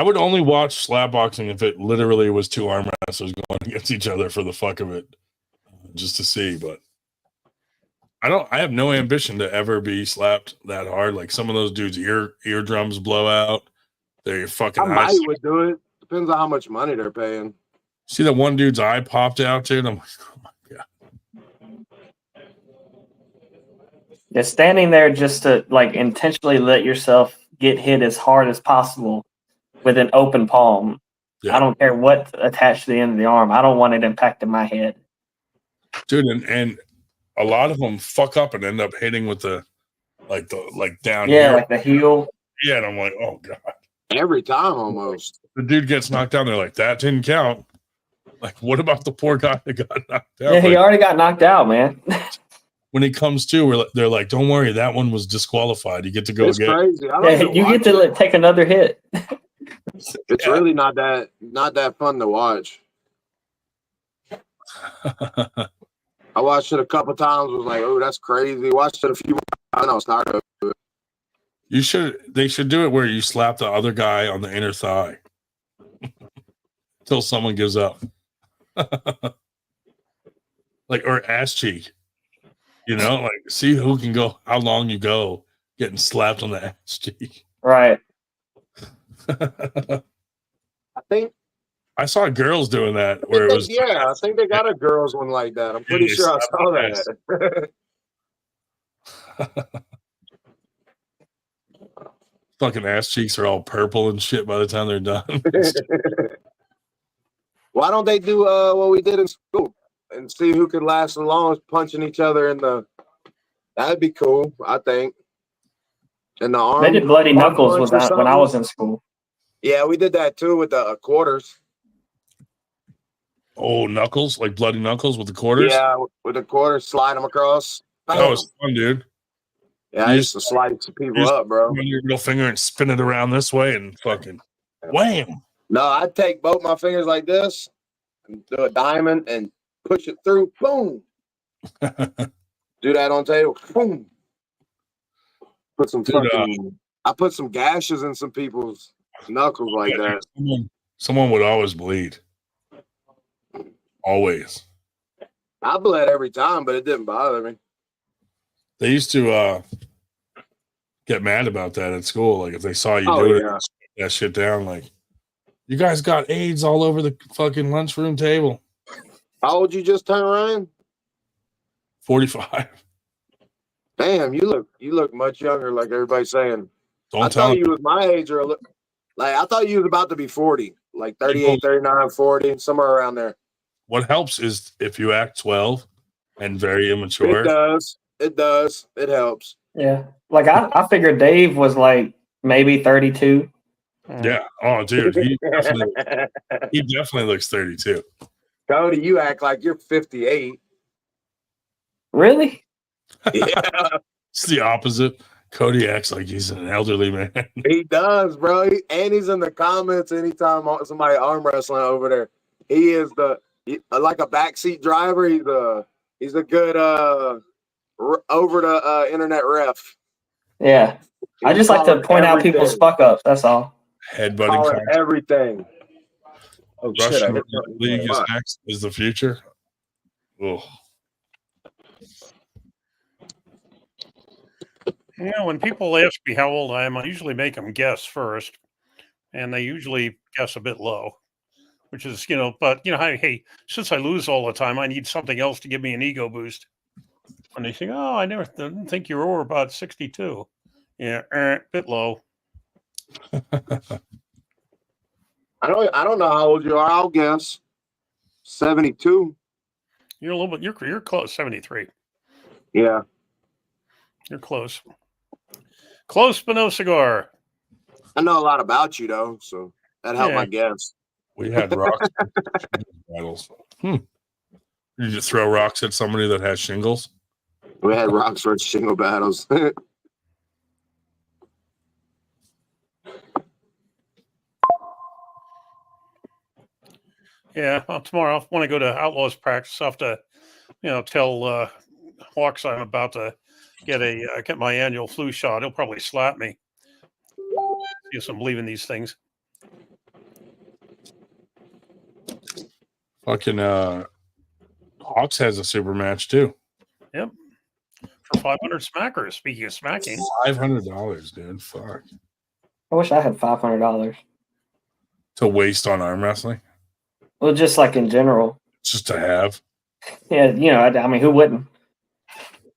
S1: would only watch slap boxing if it literally was two arm wrestlers going against each other for the fuck of it, just to see. But I have no ambition to ever be slapped that hard. Like some of those dudes' eardrums blow out. They're fucking.
S7: I might would do it. Depends on how much money they're paying.
S1: See that one dude's eye popped out, dude? I'm like, oh my god.
S8: Yeah, standing there just to like intentionally let yourself get hit as hard as possible with an open palm. Yeah. I don't care what's attached to the end of the arm. I don't want it impacting my head.
S1: Dude, and a lot of them fuck up and end up hitting with the down.
S8: Yeah, here. Like the heel.
S1: Yeah, and I'm like, oh god.
S7: Every time almost.
S1: The dude gets knocked down. They're like, that didn't count. Like, what about the poor guy that got knocked out?
S8: Yeah, he already got knocked out, man.
S1: When he comes to, they're like, don't worry, that one was disqualified. You get to go
S7: it's
S1: again.
S7: Crazy.
S8: You get to take another hit.
S7: It's really not that fun to watch. I watched it a couple times. Was like, oh, that's crazy. Watched it a few. I know it's not good.
S1: They should do it where you slap the other guy on the inner thigh until someone gives up. Like, or ass cheek. You know, like see who can go, how long you go getting slapped on the ass cheek.
S8: Right.
S7: I think
S1: I saw girls doing that where it was.
S7: Yeah, I think they got a girls one like that. I'm pretty sure I saw that.
S1: Fucking ass cheeks are all purple and shit by the time they're done.
S7: Why don't they do what we did in school and see who could last the longest punching each other in the? That'd be cool, I think. And the arm.
S8: They did bloody
S7: arm
S8: knuckles
S7: punch
S8: with
S7: or
S8: that when I
S7: something.
S8: was in school.
S7: Yeah, we did that too with the quarters.
S1: Oh, knuckles, like bloody knuckles with the quarters.
S7: Yeah, with the quarters, slide them across.
S1: That
S7: Bam.
S1: was fun, dude.
S7: Yeah, I used to slide some people up, bro.
S1: Run your middle finger and spin it around this way and fucking wham.
S7: No, I'd take both my fingers like this and do a diamond and push it through. Boom. Do that on table. Boom. Put some fucking. I put some gashes in some people's knuckles like that.
S1: Someone would always bleed. Always.
S7: I bled every time, but it didn't bother me.
S1: They used to get mad about that at school. Like if they saw you do it, that shit down. Like, you guys got AIDS all over the fucking lunchroom table.
S7: How old you just turned, Ryan?
S1: 45.
S7: Damn, you look much younger. Like everybody's saying.
S1: Don't
S7: I
S1: tell
S7: thought
S1: me.
S7: you was my age or like I thought you was about to be 40, like 38, 39, 40, somewhere around there.
S1: What helps is if you act 12 and very immature.
S7: It does. It does. It helps.
S8: Yeah. Like I figured Dave was like maybe 32.
S1: Yeah. Oh, dude. He definitely looks 32.
S7: Cody, you act like you're 58.
S8: Really?
S7: Yeah.
S1: It's the opposite. Cody acts like he's an elderly man.
S7: He does, bro. And he's in the comments anytime somebody arm wrestling over there. He is like a backseat driver. He's a good over the internet ref.
S8: Yeah. I just like to point out people's fuck ups. That's all.
S1: Headbutting
S7: everything. Oh,
S1: Russian League is next. Is the future. Oh.
S2: You know, when people ask me how old I am, I usually make them guess first, and they usually guess a bit low, which is, but, hey, since I lose all the time, I need something else to give me an ego boost. And they think, oh, I never didn't think you were over about 62. Yeah, bit low.
S7: I don't know how old you are. I'll guess 72.
S2: You're a little bit. You're close. 73.
S7: Yeah,
S2: you're close. Close, but no cigar.
S7: I know a lot about you though, so that helped my guess.
S1: We had rocks battles. Did you just throw rocks at somebody that has shingles?
S7: We had rocks for shingle battles.
S2: Yeah, well, tomorrow when I go to Outlaws practice, I have to, tell Hawks I'm about to get my annual flu shot. He'll probably slap me. Yes, I'm leaving these things.
S1: Fucking Hawks has a super match too.
S2: Yep. For 500 smackers. Speaking of smacking.
S1: $500, dude. Fuck.
S8: I wish I had $500
S1: to waste on arm wrestling.
S8: Well, just like in general.
S1: Just to have.
S8: Yeah, I mean, who wouldn't?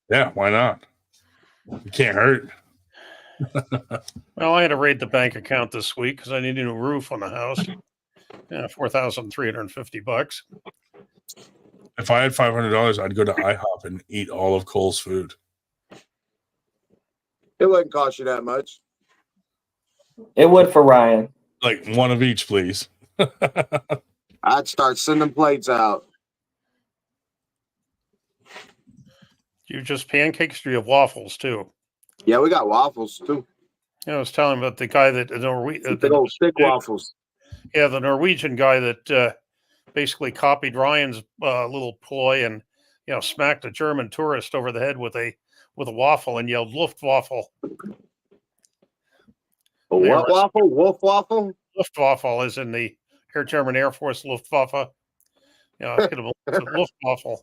S1: Yeah, why not? It can't hurt.
S2: Well, I had to raid the bank account this week because I need a new roof on the house. Yeah, $4,350.
S1: If I had $500, I'd go to IHOP and eat all of Cole's food.
S7: It wouldn't cost you that much.
S8: It would for Ryan.
S1: Like one of each, please.
S7: I'd start sending plates out.
S2: You just pancakes or you have waffles too?
S7: Yeah, we got waffles too.
S2: I was telling about the guy that
S7: the old stick waffles.
S2: Yeah, the Norwegian guy that basically copied Ryan's little ploy and smacked a German tourist over the head with a waffle and yelled "Luftwaffe."
S7: A what waffle? Wolf waffle?
S2: Luftwaffe is in the German Air Force Luftwaffe. Hit him with Luftwaffe.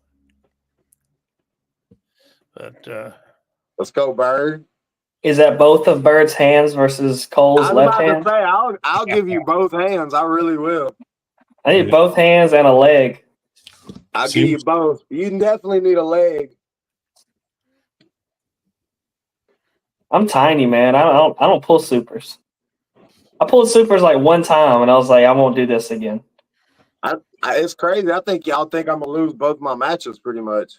S2: But
S7: let's go, Bird.
S8: Is that both of Bird's hands versus Cole's left hand?
S7: Say, I'll give you both hands. I really will.
S8: I need both hands and a leg.
S7: I'll give you both. You definitely need a leg.
S8: I'm tiny, man. I don't pull supers. I pulled supers like one time, and I was like, I won't do this again.
S7: It's crazy. I think y'all think I'm gonna lose both my matches, pretty much.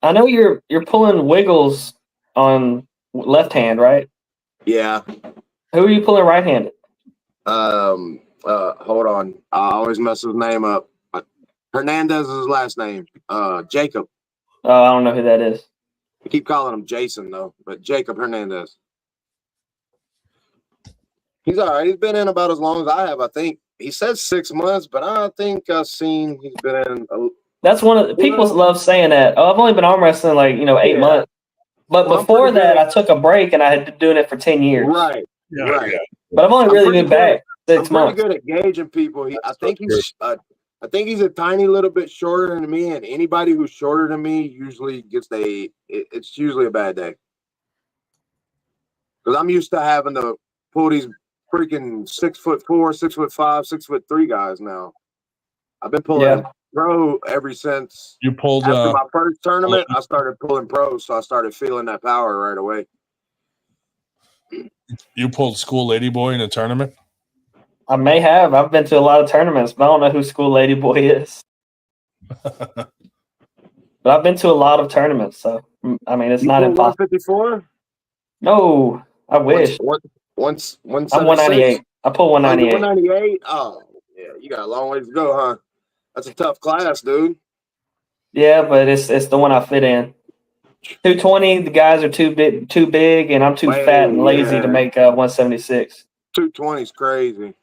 S8: I know you're pulling wiggles on left hand, right?
S7: Yeah.
S8: Who are you pulling right-handed?
S7: Hold on. I always mess his name up. Hernandez is his last name. Jacob.
S8: Oh, I don't know who that is.
S7: I keep calling him Jason though, but Jacob Hernandez. He's all right. He's been in about as long as I have. I think he says 6 months, but I think I've seen he's been in.
S8: That's one of the people love saying that. Oh, I've only been arm wrestling like 8 months. But
S7: Well,
S8: before that, I took a break and I had been doing it for 10 years.
S7: Right.
S2: Yeah,
S7: Right.
S2: yeah.
S8: But I've only really been back 6
S7: I'm
S8: months.
S7: pretty good at gauging people. I think he's a tiny little bit shorter than me, and anybody who's shorter than me usually gets it's usually a bad day. Because I'm used to having to pull these freaking 6'4", 6'5", 6'3" guys now. I've been pulling pro ever since.
S1: You pulled
S7: after my first tournament. I started pulling pro, so I started feeling that power right away.
S1: You pulled School Ladyboy in a tournament?
S8: I may have. I've been to a lot of tournaments, but I don't know who School Ladyboy is. But I've been to a lot of tournaments, so I mean, it's
S7: You
S8: not
S7: pulled
S8: impossible.
S7: 154?
S8: No, I wish.
S7: Once
S8: I'm 198. I pull 198.
S7: 198? Oh, yeah, you got a long ways to go, huh? That's a tough class, dude.
S8: Yeah, but it's the one I fit in. 220, the guys are too big, and I'm too fat and lazy to make 176.
S7: 220 is crazy.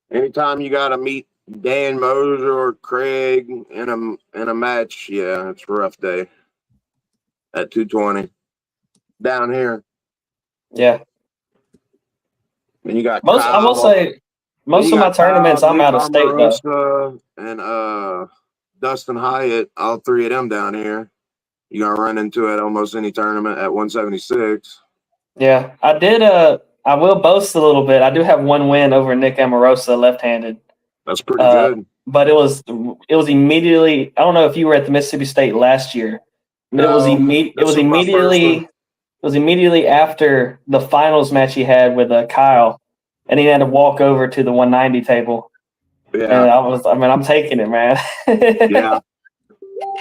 S7: Anytime you got to meet Dan Moser or Craig in a match, yeah, it's a rough day at 220 down here.
S8: Yeah.
S7: And you got
S8: I will say most of my tournaments I'm out of state though.
S7: And Dustin Hyatt, all three of them down here. You gonna run into at almost any tournament at 176.
S8: Yeah, I did. I will boast a little bit. I do have one win over Nick Amorosa, left-handed.
S7: That's pretty good.
S8: But it was immediately. I don't know if you were at the Mississippi State last year, but
S7: No,
S8: it was immediately after the finals match he had with Kyle, and he had to walk over to the 190 table.
S7: Yeah,
S8: and I'm taking it, man.
S7: Yeah,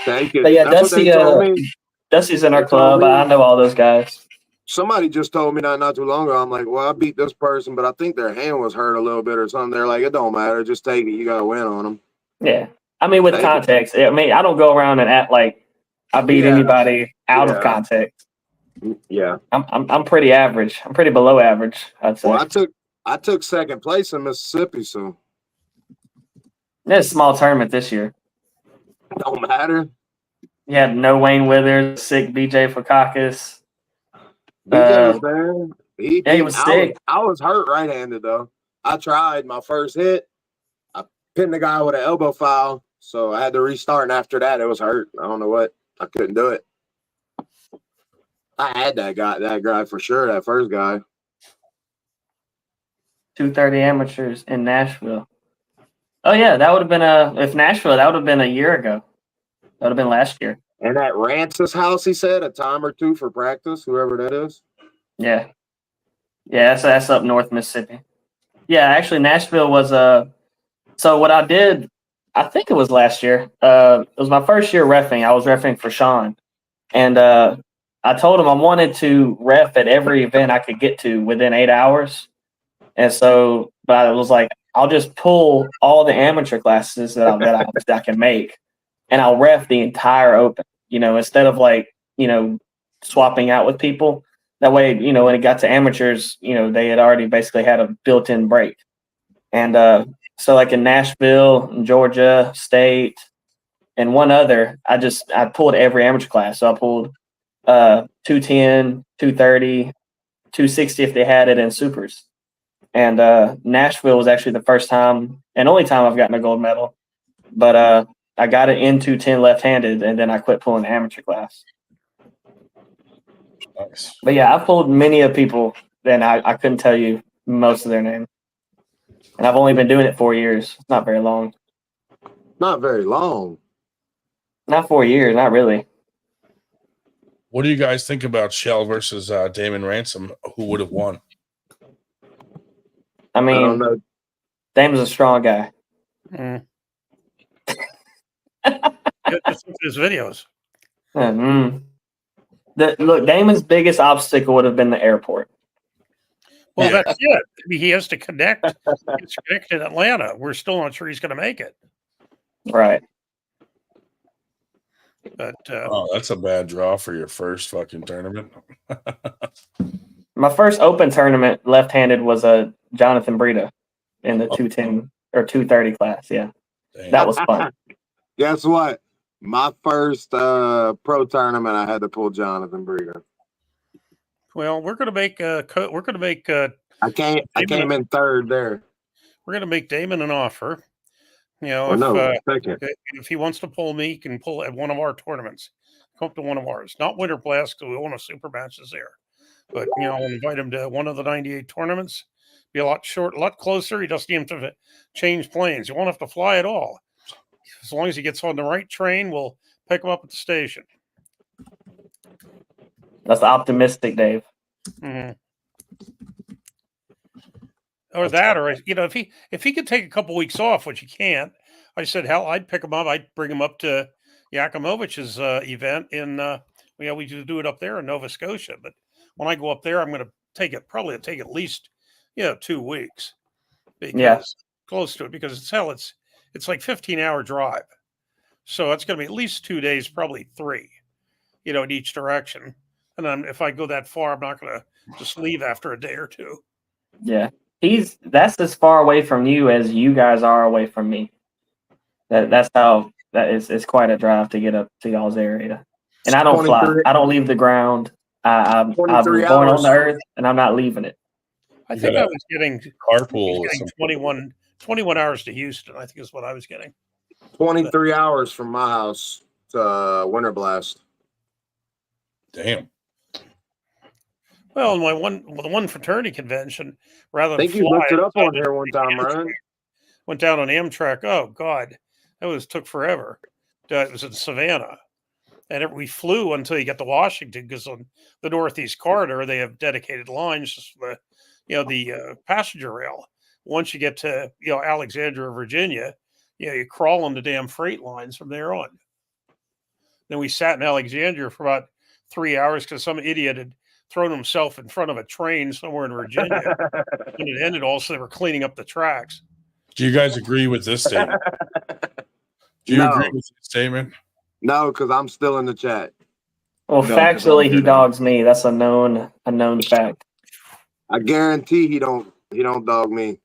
S7: take it.
S8: But yeah,
S7: That's what they told me.
S8: Dusty's in our club. I know all those guys.
S7: Somebody just told me that not too long ago. I'm like, well, I beat this person, but I think their hand was hurt a little bit or something. They're like, it don't matter. Just take it. You got to win on them.
S8: Yeah. I mean, with context. I mean, I don't go around and act like I beat anybody out of context.
S7: Yeah.
S8: I'm pretty average. I'm pretty below average, I'd say.
S7: Well, I took second place in Mississippi, so.
S8: It's a small tournament this year.
S7: Don't matter.
S8: You had no Wayne Withers, sick BJ Fakakis.
S7: BJ was there.
S8: He was sick.
S7: I was hurt right-handed, though. I tried my first hit. I pinned the guy with an elbow foul, so I had to restart, and after that, it was hurt. I don't know what. I couldn't do it. I had that guy for sure, that first guy.
S8: 230 amateurs in Nashville. Oh, yeah, that would have been if Nashville, that would have been a year ago. That would have been last year.
S7: And at Rance's house, he said, a time or two for practice, whoever that is.
S8: Yeah. Yeah, that's up north Mississippi. Yeah, actually, Nashville was so what I did, I think it was last year. It was my first year reffing. I was reffing for Sean. And I told him I wanted to ref at every event I could get to within 8 hours. And so, but I was like, I'll just pull all the amateur classes that I can make, and I'll ref the entire open, instead of swapping out with people. That way, when it got to amateurs, they had already basically had a built-in break. And so like in Nashville, Georgia State, and one other, I pulled every amateur class. So I pulled 210, 230, 260 if they had it in supers. And Nashville was actually the first time and only time I've gotten a gold medal. But I got it in 210 left-handed, and then I quit pulling the amateur class.
S1: Nice.
S8: But yeah, I've pulled many of people, and I couldn't tell you most of their name. And I've only been doing it 4 years. It's not very long.
S7: Not very long.
S8: Not 4 years, not really.
S1: What do you guys think about Shell versus Damon Ransom? Who would have won?
S8: I mean,
S7: I don't know.
S8: Damon's a strong guy.
S2: Just look at his videos.
S8: Look, Damon's biggest obstacle would have been the airport.
S2: Well, that's it. He has to connect. He's connected in Atlanta. We're still not sure he's going to make it.
S8: Right.
S2: But
S1: Oh, that's a bad draw for your first fucking tournament.
S8: My first open tournament left-handed was a Jonathan Brita in the 210 or 230 class. Yeah,
S1: Damn.
S8: that was fun.
S7: Guess what? My first pro tournament, I had to pull Jonathan Brita.
S2: well, we're going to make
S7: I came in third there.
S2: we're going to make Damon an offer. You know,
S7: Or no, second.
S2: if he wants to pull me, he can pull at one of our tournaments. Come up to one of ours, not Winter Blast, because we want a super matches there. But you know, I'll invite him to one of the 98 tournaments. Be a lot closer. He doesn't even have to change planes. He won't have to fly at all. As long as he gets on the right train, we'll pick him up at the station.
S8: That's optimistic, Dave.
S2: Mm-hmm. Or that, or you know, if he could take a couple weeks off, which he can't, I said, hell, I'd pick him up. I'd bring him up to Yakimovich's event in. We do it up there in Nova Scotia. But when I go up there, I'm going to probably take at least 2 weeks, because close to it, because it's like 15-hour drive, so it's going to be at least 2 days, probably 3, in each direction. And then if I go that far, I'm not going to just leave after a day or two.
S8: Yeah. That's as far away from you as you guys are away from me. That's how that is. It's quite a drive to get up to y'all's area. And I don't fly. I don't leave the ground. I'm born on the earth, and I'm not leaving it.
S2: I think I was getting
S1: carpool.
S2: 21 hours to Houston, I think is what I was getting.
S7: 23 hours from my house to Winter Blast.
S1: Damn.
S2: Well, the one fraternity convention, rather than
S7: I think you looked it up on here one time, right?
S2: Went down on Amtrak. Oh God, that took forever. It was in Savannah, and we flew until you get to Washington, because on the Northeast Corridor they have dedicated lines just for the passenger rail. Once you get to Alexandria, Virginia, you crawl on the damn freight lines from there on. Then we sat in Alexandria for about 3 hours because some idiot had thrown himself in front of a train somewhere in Virginia. When it ended, also they were cleaning up the tracks.
S1: Do you guys agree with this statement? Do you agree with this statement?
S7: No, because I'm still in the chat.
S8: Well, factually, he dogs me. That's a known fact.
S7: I guarantee he don't dog me.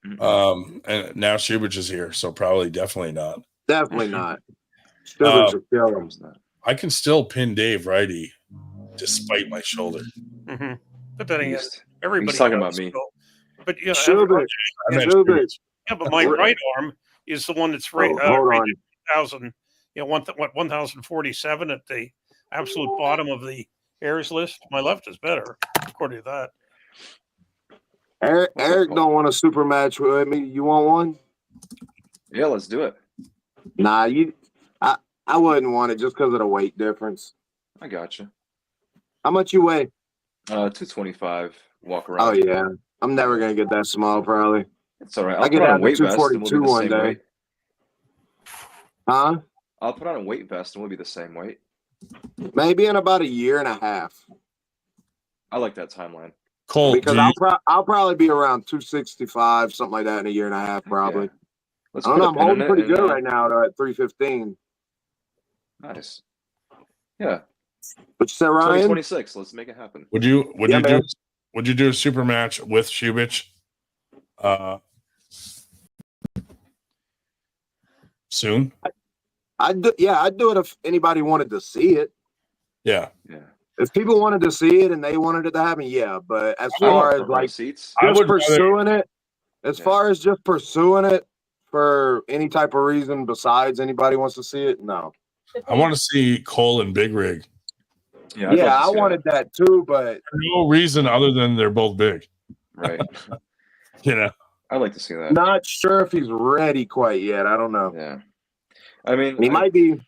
S1: And now Shubich is here, so definitely not.
S7: Definitely not. Shubich will kill him.
S1: I can still pin Dave righty despite my shoulder.
S2: Mm-hmm. But then everybody's
S9: talking about me.
S2: But
S7: Shubich.
S2: But my right arm is the one that's rated 1,000. 1,047 at the absolute bottom of the errors list. My left is better, according to that.
S7: Eric don't want a super match with me. You want one?
S9: Yeah, let's do it.
S7: Nah, I wouldn't want it just because of the weight difference.
S9: I got you.
S7: How much you weigh?
S9: 225. Walk around.
S7: Oh yeah, I'm never gonna get that small. Probably.
S9: It's all right.
S7: I get out to 242 one day.
S9: Weight.
S7: Huh?
S9: I'll put on a weight vest and we'll be the same weight.
S7: Maybe in about a year and a half.
S9: I like that timeline.
S1: Cole,
S7: because I'll probably be around 265, something like that, in a year and a half, probably.
S9: Yeah.
S7: I don't know. I'm holding pretty good right now, though, at 315.
S9: Nice. Yeah.
S7: What you say, Ryan?
S9: 2026. Let's make it happen.
S1: Would you do a super match with Shubich? Soon?
S7: I'd do it if anybody wanted to see it.
S1: Yeah.
S7: If people wanted to see it and they wanted it to happen, yeah. But as far as like
S9: seats,
S7: as far as just pursuing it for any type of reason besides anybody wants to see it, no.
S1: I want to see Cole and Big Rig.
S7: Yeah, I wanted that too, but
S1: for no reason other than they're both big.
S9: Right.
S1: I'd
S9: like to see that.
S7: Not sure if he's ready quite yet. I don't know.
S9: Yeah. I mean,
S7: he might be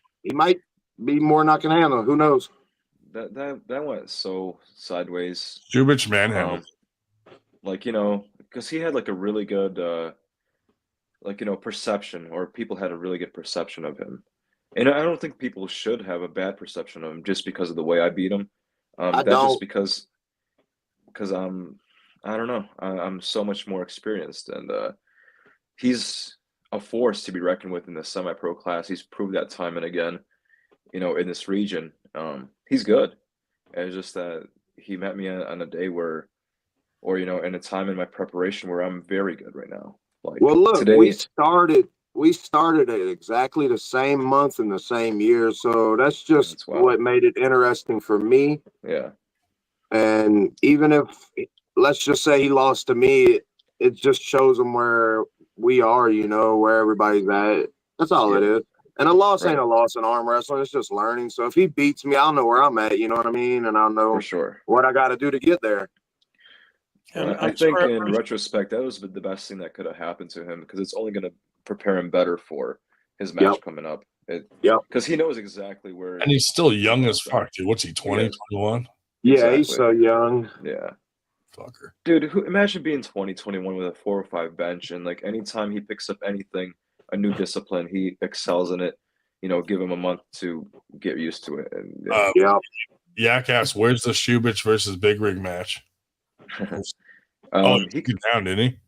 S7: more not gonna handle it. Who knows?
S9: That went so sideways.
S1: Shubich manhandled.
S9: Because he had like a really good perception, or people had a really good perception of him. And I don't think people should have a bad perception of him just because of the way I beat him.
S7: I
S9: That's just
S7: don't.
S9: because I don't know. I'm so much more experienced, and he's a force to be reckoned with in the semi-pro class. He's proved that time and again, in this region. He's good. And it's just that he met me on a day or in a time in my preparation where I'm very good right now. Like
S7: Well, look,
S9: today,
S7: we started at exactly the same month in the same year, so that's just
S9: that's wild.
S7: what made it interesting for me.
S9: Yeah,
S7: And even if, let's just say he lost to me, it just shows him where we are, where everybody's at. That's all it
S9: Yeah.
S7: is. And a loss ain't
S9: Right.
S7: a loss in arm wrestling. It's just learning. So if he beats me, I'll know where I'm at. You know what I mean? And I'll know
S9: for sure.
S7: what I got to do to get there.
S2: And
S9: I
S2: I'm
S9: think
S2: sorry,
S9: in retrospect, that was the best thing that could have happened to him because it's only going to prepare him better for his match
S7: Yep.
S9: coming up.
S7: Yep.
S9: Because he knows exactly where.
S1: And he's still young as
S9: wants at.
S1: fuck, dude. What's he, 20,
S9: Yeah.
S1: 21?
S7: Yeah, he's
S9: Exactly.
S7: so young.
S9: Yeah.
S1: Fucker.
S9: Dude, imagine being 20, 21 with a 4 or 5 bench, and like anytime he picks up anything, a new discipline, he excels in it. Give him a month to get used to it. And
S7: Yep.
S1: Yak asked, where's the Shubich versus Big Rig match?
S9: he
S1: He could down, didn't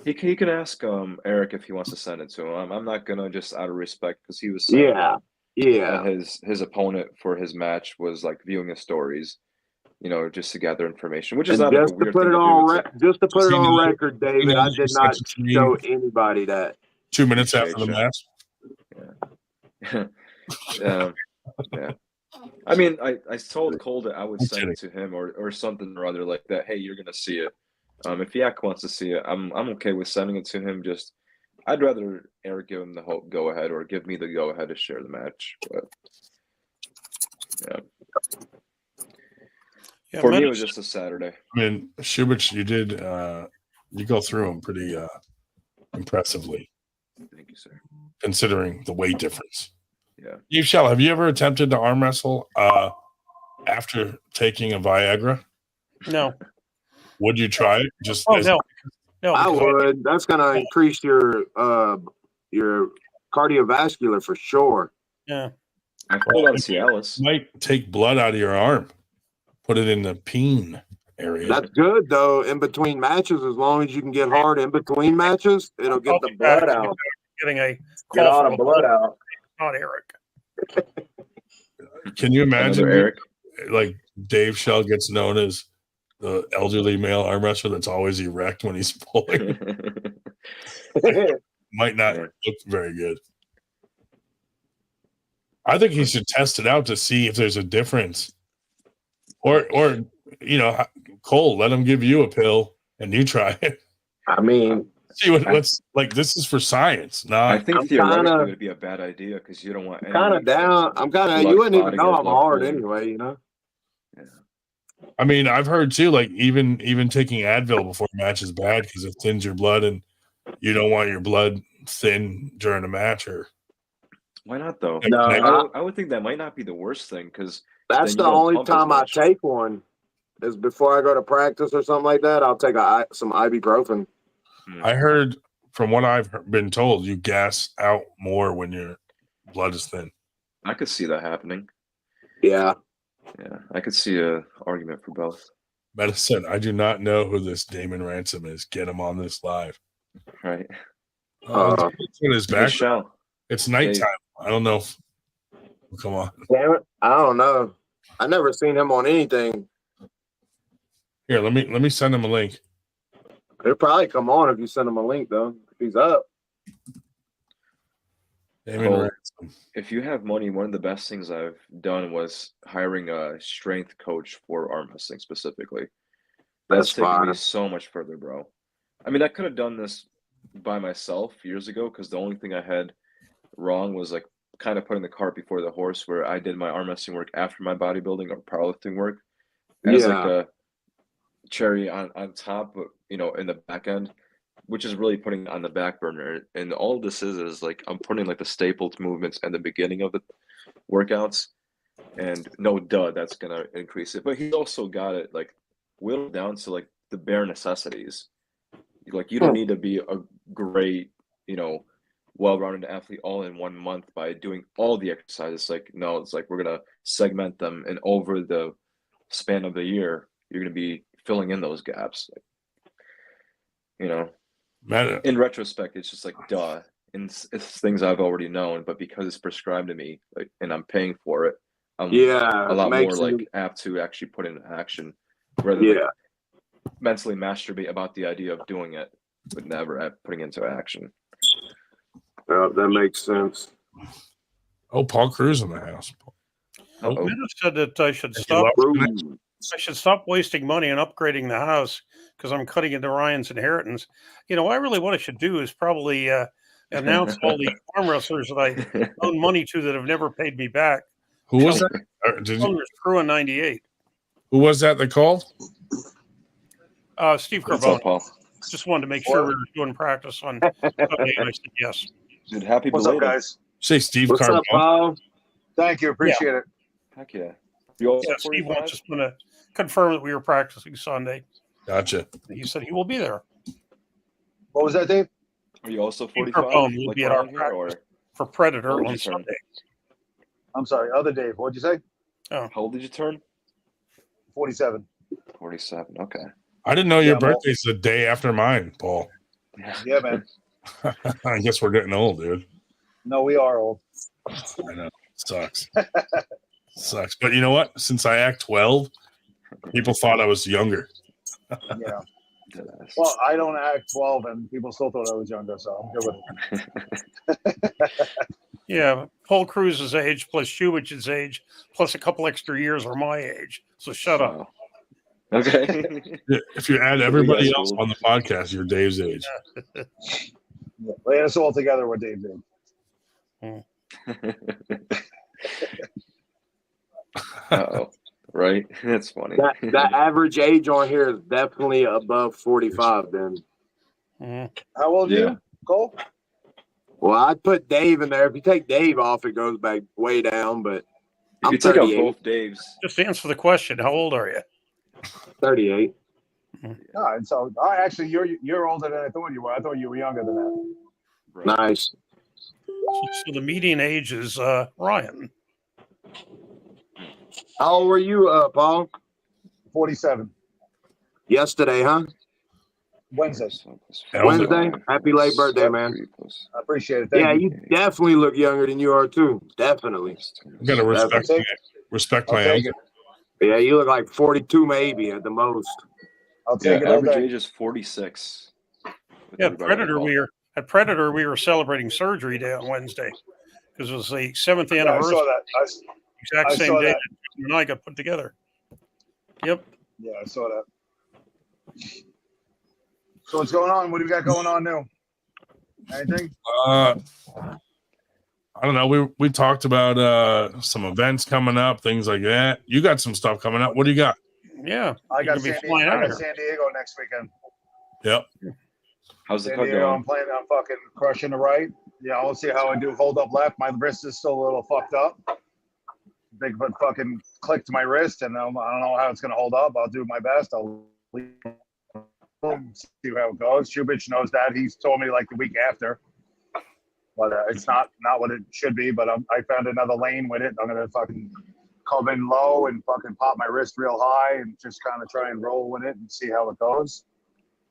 S1: he?
S9: he can ask Eric if he wants to send it to him. I'm not gonna just out of respect because he was saying
S7: Yeah. Yeah.
S9: that his opponent for his match was like viewing his stories, just to gather information, which is
S7: And
S9: not like a
S7: just to
S9: weird
S7: put
S9: thing
S7: it
S9: to do.
S7: on
S9: It's like,
S7: just to put it
S1: See
S7: on
S1: that-
S7: record, David, I did not show anybody that.
S1: 2 minutes after
S9: Appreciate
S1: the
S9: ya.
S1: match.
S9: Yeah. I mean, I told Cole that I would
S1: I'm
S9: send it to him or something or other like that. Hey, you're gonna see it. If Yak wants to see it, I'm okay with sending it to him. Just I'd rather Eric give him the whole go ahead or give me the go ahead to share the match. But yeah,
S2: yeah,
S9: for me it
S2: Menace-
S9: was just a Saturday.
S1: I mean, Shubich, you did you go through him pretty impressively,
S9: Thank you, sir.
S1: considering the weight difference.
S9: Yeah.
S1: Eve Shell, have you ever attempted to arm wrestle after taking a Viagra?
S2: no,
S1: Would you try it? Just
S2: oh
S1: as-
S2: no,
S7: I
S2: because
S7: would. That's gonna increase your cardiovascular for sure.
S2: yeah,
S9: I pulled on Cialis.
S1: might take blood out of your arm, put it in the peen area.
S7: That's good though. In between matches, as long as you can get hard in between matches, it'll get the blood out.
S2: getting a
S7: Get
S2: call
S7: all
S2: from
S7: the blood out.
S2: not Eric.
S1: Can you imagine,
S9: Another Eric.
S1: like Dave Shell gets known as the elderly male arm wrestler that's always erect when he's pulling? Might not
S9: Yeah.
S1: look very good. I think he should test it out to see if there's a difference. Or Cole, let him give you a pill and you try it.
S7: I mean,
S1: See what's like. This is for science,
S9: I
S1: not.
S9: think
S7: I'm
S9: theoretically
S7: kinda-
S9: it would be a bad idea because you don't want any
S7: kind of down. I'm kind of.
S9: blood
S7: You wouldn't even
S9: clotting
S7: know
S9: or
S7: I'm
S9: blood
S7: hard
S9: pooling.
S7: anyway.
S1: I mean, I've heard too. Like even taking Advil before a match is bad because it thins your blood, and you don't want your blood thin during a match. Or
S9: Why not though?
S7: No,
S9: I would think that might not be the worst thing because
S7: That's
S9: then you
S7: the
S9: don't
S7: only
S9: pump as
S7: time I
S9: much.
S7: take one. Is before I go to practice or something like that. I'll take some ibuprofen.
S1: I heard, from what I've been told, you gas out more when your blood is thin.
S9: I could see that happening.
S7: Yeah.
S9: Yeah, I could see a argument for both.
S1: Medicine. I do not know who this Damon Ransom is. Get him on this live.
S9: Right.
S1: It's in his back.
S9: Michelle.
S1: It's nighttime. I don't know. Come on.
S7: Damn it. I don't know. I never seen him on anything.
S1: Here, let me send him a link.
S7: It'll probably come on if you send him a link, though. If he's up.
S1: Damon
S9: Cole,
S1: Ransom.
S9: if you have money, one of the best things I've done was hiring a strength coach for arm wrestling specifically. That's taken me
S7: fire.
S9: so much further, bro. I mean, I could have done this by myself years ago because the only thing I had wrong was like kind of putting the cart before the horse, where I did my arm wrestling work after my bodybuilding or powerlifting work as like a cherry on top, but in the back end, which is really putting it on the back burner. And all this is like I'm putting like the stapled movements at the beginning of the workouts, and no duh, that's gonna increase it. But he's also got it like whittled down to like the bare necessities. Like you don't need to be a great, well-rounded athlete all in 1 month by doing all the exercises. Like, no, it's like we're gonna segment them, and over the span of the year, you're gonna be filling in those gaps. Like, you know, in retrospect, it's just like duh, and it's things I've already known, but because it's prescribed to me, like, and I'm paying for it, I'm a lot more like apt to actually put into action, rather than mentally masturbate about the idea of doing it, but never putting into action.
S7: That makes sense.
S1: Oh, Paul Cruz in the house.
S2: Minna said that I should stop wasting money on upgrading the house because I'm cutting into Ryan's inheritance. You know, I really what I should do is probably announce all the arm wrestlers that I own money to that have never paid me back.
S1: Who was that?
S2: Did you... Crew in '98.
S1: Who was that called?
S2: Steve Carbone. Just wanted to make sure we were doing practice on Sunday, and I said yes.
S9: Dude, happy
S10: What's up, guys?
S1: Say Steve
S7: What's
S1: Carbone.
S7: up, Paul?
S10: Thank you. Appreciate it.
S9: Heck yeah. You also
S2: Steve wants just going to confirm that we were practicing Sunday.
S1: Gotcha.
S2: He said he will be there.
S10: What was that, Dave?
S9: Are you also 45?
S2: We'll be at our practice for Predator on Sunday.
S10: I'm sorry, other Dave. What'd you say?
S2: Oh.
S9: How old did you turn?
S10: 47.
S9: 47. Okay.
S1: I didn't know your birthday's the day after mine, Paul.
S10: Yeah, man.
S1: I guess we're getting old, dude.
S10: No, we are old.
S1: I know. Sucks. Sucks. But you know what? Since I act 12, people thought I was younger.
S10: Yeah. Well, I don't act 12, and people still thought I was younger, so I'm good with it.
S2: Yeah, Paul Cruz's age plus Shubich's age plus a couple extra years are my age. So shut up.
S9: Okay.
S1: If you add everybody else on the podcast, you're Dave's age.
S10: Lay us all together with Dave did.
S9: Uh-oh. Right? That's funny.
S7: That average age on here is definitely above 45 then.
S10: How old are you, Cole?
S7: Well, I'd put Dave in there. If you take Dave off, it goes back way down, but
S9: if you take out both Daves.
S2: Just answer the question. How old are you?
S7: 38.
S10: No, and so actually you're older than I thought you were. I thought you were younger than that.
S7: Right. Nice.
S2: So the median age is Ryan.
S7: How old were you, Paul?
S10: 47.
S7: Yesterday, huh?
S10: Wednesday.
S7: Wednesday? Happy late birthday, man.
S10: I appreciate it. Thank you.
S7: You definitely look younger than you are, too. Definitely.
S1: I'm going to respect my age.
S7: Yeah, you look like 42 maybe at the most.
S10: I'll take it all
S9: average
S10: day.
S9: age is 46.
S2: Yeah, Predator, we were celebrating surgery day on Wednesday because it was the 7th anniversary.
S10: I saw that.
S2: Exact same day that you and I got put together. Yep.
S10: Yeah, I saw that. So what's going on? What do you got going on new? Anything?
S1: I don't know. We talked about some events coming up, things like that. You got some stuff coming up. What do you got?
S2: Yeah,
S10: I got San Diego next weekend.
S1: Yep.
S9: How's the
S10: San
S9: cut
S10: Diego,
S9: going?
S10: I'm planning on fucking crushing the right. Yeah, I'll see how I do. Hold up left. My wrist is still a little fucked up. Bigfoot fucking clicked my wrist, and I don't know how it's gonna hold up. I'll do my best. I'll see how it goes. Shubich knows that. He's told me like the week after, but it's not what it should be. But I found another lane with it. I'm gonna fucking come in low and fucking pop my wrist real high and just kind of try and roll with it and see how it goes.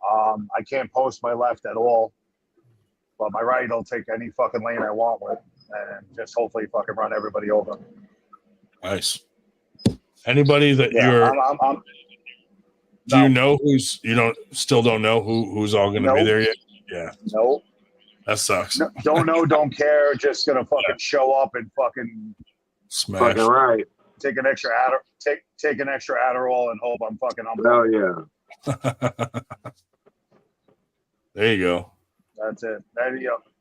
S10: I can't post my left at all, but my right will take any fucking lane I want with, and just hopefully fucking run everybody over.
S1: Nice. Anybody that do you know who's still don't know who's all gonna be there yet? Yeah.
S10: Nope.
S1: That sucks.
S10: No, don't know, don't care. Just gonna fucking show up and fucking
S1: smash.
S7: Fucking right.
S10: Take an extra take an extra Adderall and hope I'm fucking on.
S7: Oh yeah.
S1: There you go.
S10: That's it.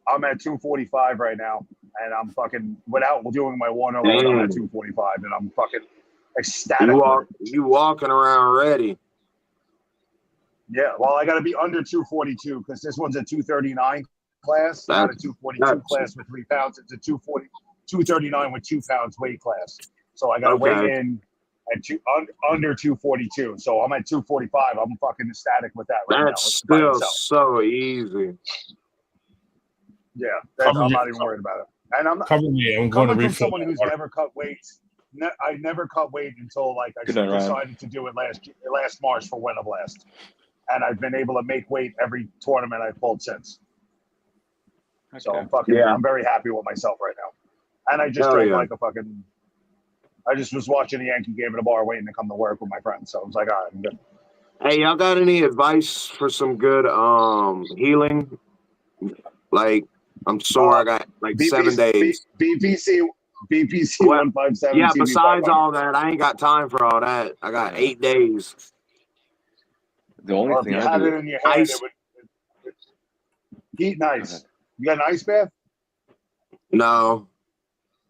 S10: I'm at 245 right now, and I'm fucking without doing my 101. I'm at 245, and I'm fucking ecstatic.
S7: You walking around ready?
S10: Yeah. Well, I got to be under 242 because this one's a 239 class, not a 242 class with 3 pounds. It's a 239 with 2 pounds weight class. So I got to weigh in at under 242. So I'm at 245. I'm fucking ecstatic with that right now.
S7: That's still so easy.
S10: Yeah,
S1: Cover
S10: I'm
S1: me.
S10: not even worried about it. And I'm not
S1: Cover me. I'm going to
S10: coming from
S1: refill.
S10: someone who's never cut weights. I never cut weight until like I
S9: Good night, Ryan.
S10: decided to do it last March for Winter Blast, and I've been able to make weight every tournament I've pulled since. So I'm very happy with myself right now. And I just drove like a fucking. I just was watching the Yankee game at a bar, waiting to come to work with my friends. So I was like, all right, I'm good.
S7: Hey, y'all got any advice for some good healing? Like, I'm sore. I got like 7 days.
S10: BPC 157.
S7: Yeah,
S10: TV
S7: besides
S10: 500.
S7: all that, I ain't got time for all that. I got 8 days.
S9: The only
S10: Or
S9: thing
S10: if you
S9: I
S10: had
S9: do,
S10: it in your hand,
S7: ice.
S10: it would heat nice. You got an ice bath?
S7: No.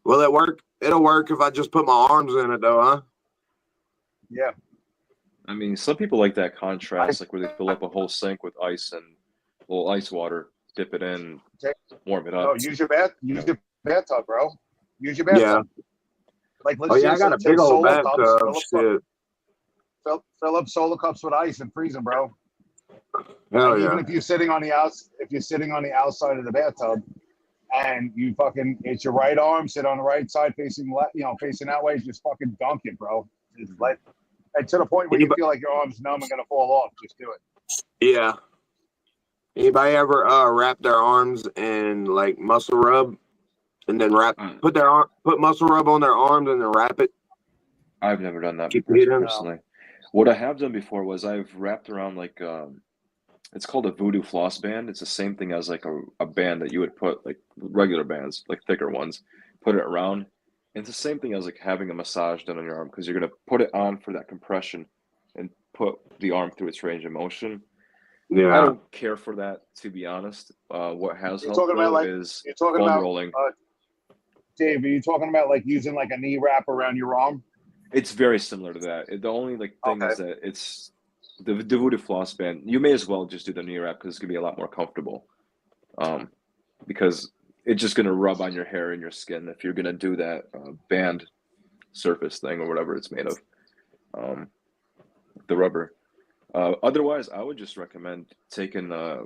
S7: Will it work? It'll work if I just put my arms in it, though, huh?
S10: Yeah.
S9: I mean, some people like that contrast, like where they fill up a whole sink with ice and a little ice water, dip it in, warm it up.
S10: No, use your bathtub, bro. Use your bathtub.
S7: Yeah.
S10: Like, let's
S7: I got a big old bathtub. Shit.
S10: Fill up solo cups with ice and freeze them, bro.
S7: Hell
S10: and
S7: yeah.
S10: even if you're sitting on the outside of the bathtub, and it's your right arm, sit on the right side, facing facing that way, just fucking dunk it, bro. And to the point where you feel like your arm's numb and gonna fall off, just do it.
S7: Yeah. Anybody ever wrap their arms in like muscle rub, and then put muscle rub on their arms and then wrap it?
S9: I've never done that
S7: Keep
S9: before,
S7: it
S9: personally. What I have done before was I've wrapped around like it's called a voodoo floss band. It's the same thing as like a band that you would put like regular bands, like thicker ones, put it around. And it's the same thing as like having a massage done on your arm, because you're gonna put it on for that compression and put the arm through its range of motion.
S7: Yeah.
S9: I don't care for that, to be honest. What has helped is foam rolling.
S10: Dave, are you talking about like using like a knee wrap around your arm?
S9: It's very similar to that. The only thing is that it's the voodoo floss band. You may as well just do the knee wrap because it's gonna be a lot more comfortable. Because it's just gonna rub on your hair and your skin if you're gonna do that band surface thing or whatever it's made of, the rubber. Otherwise, I would just recommend taking a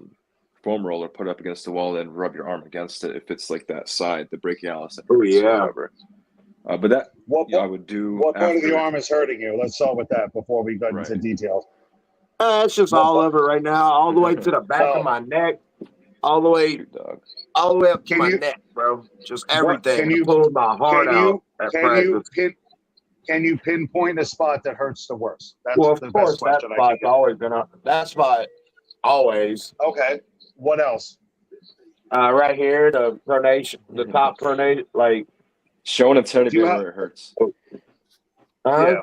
S9: foam roller, put it up against the wall, and rub your arm against it if it's like that side, the brachialis.
S7: Oh yeah.
S9: Whatever. But that I would do.
S10: What part of the arm is hurting you? Let's start with that before we go into details.
S7: It's just all over right now, all the way to the back of my neck, all the way up to my neck, bro. Just everything.
S10: Can you
S7: pull my heart out at practice?
S10: Can you pinpoint a spot that hurts the worst? That's
S7: Well, of
S10: the
S7: course,
S10: best
S7: that
S10: question
S7: spot's always been up. That spot, always.
S10: Okay. What else?
S7: Right here, the pronation, the top pronation, like
S9: showing a teddy bear where it hurts.
S7: Yeah.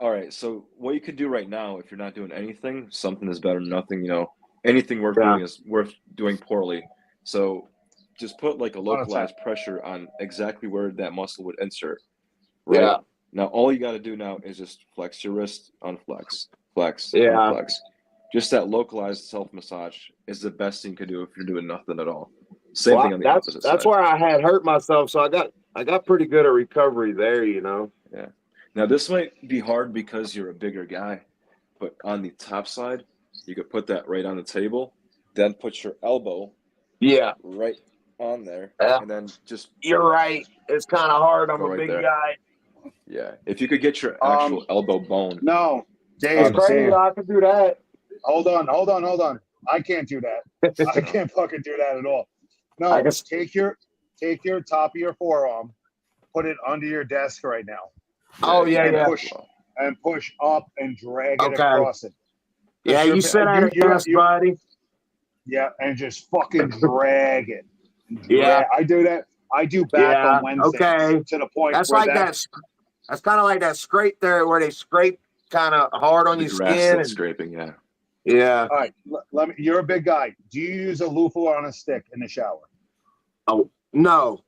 S9: All right. So what you could do right now, if you're not doing anything, something is better than nothing. You know, anything worth doing is worth doing poorly. So just put like a localized pressure on exactly where that muscle would insert. Right.
S7: Yeah.
S9: Now all you got to do now is just flex your wrist, unflex, flex,
S7: Yeah.
S9: unflex. Just that localized self massage is the best thing you can do if you're doing nothing at all. Same thing on the opposite side.
S7: That's where I had hurt myself, so I got pretty good at recovery there, you know.
S9: Yeah. Now this might be hard because you're a bigger guy, but on the top side, you could put that right on the table, then put your elbow right on there, and then just
S7: You're right. It's kind of hard. I'm a big guy.
S9: Yeah. If you could get your actual elbow bone.
S10: No, Dave.
S7: I can do that.
S10: Hold on. I can't do that. I can't fucking do that at all. No, take your top of your forearm, put it under your desk right now. And push up and drag it across it.
S7: Yeah, you sit at your desk, buddy.
S10: Yeah, and just fucking drag it. I do that. I do back on Wednesday to the point
S7: that's
S10: where
S7: like that's kind of like that scrape there where they scrape kind of hard on your skin.
S9: And scraping,
S7: Yeah.
S10: All right, you're a big guy. Do you use a loofah on a stick in the shower?
S7: Oh, no.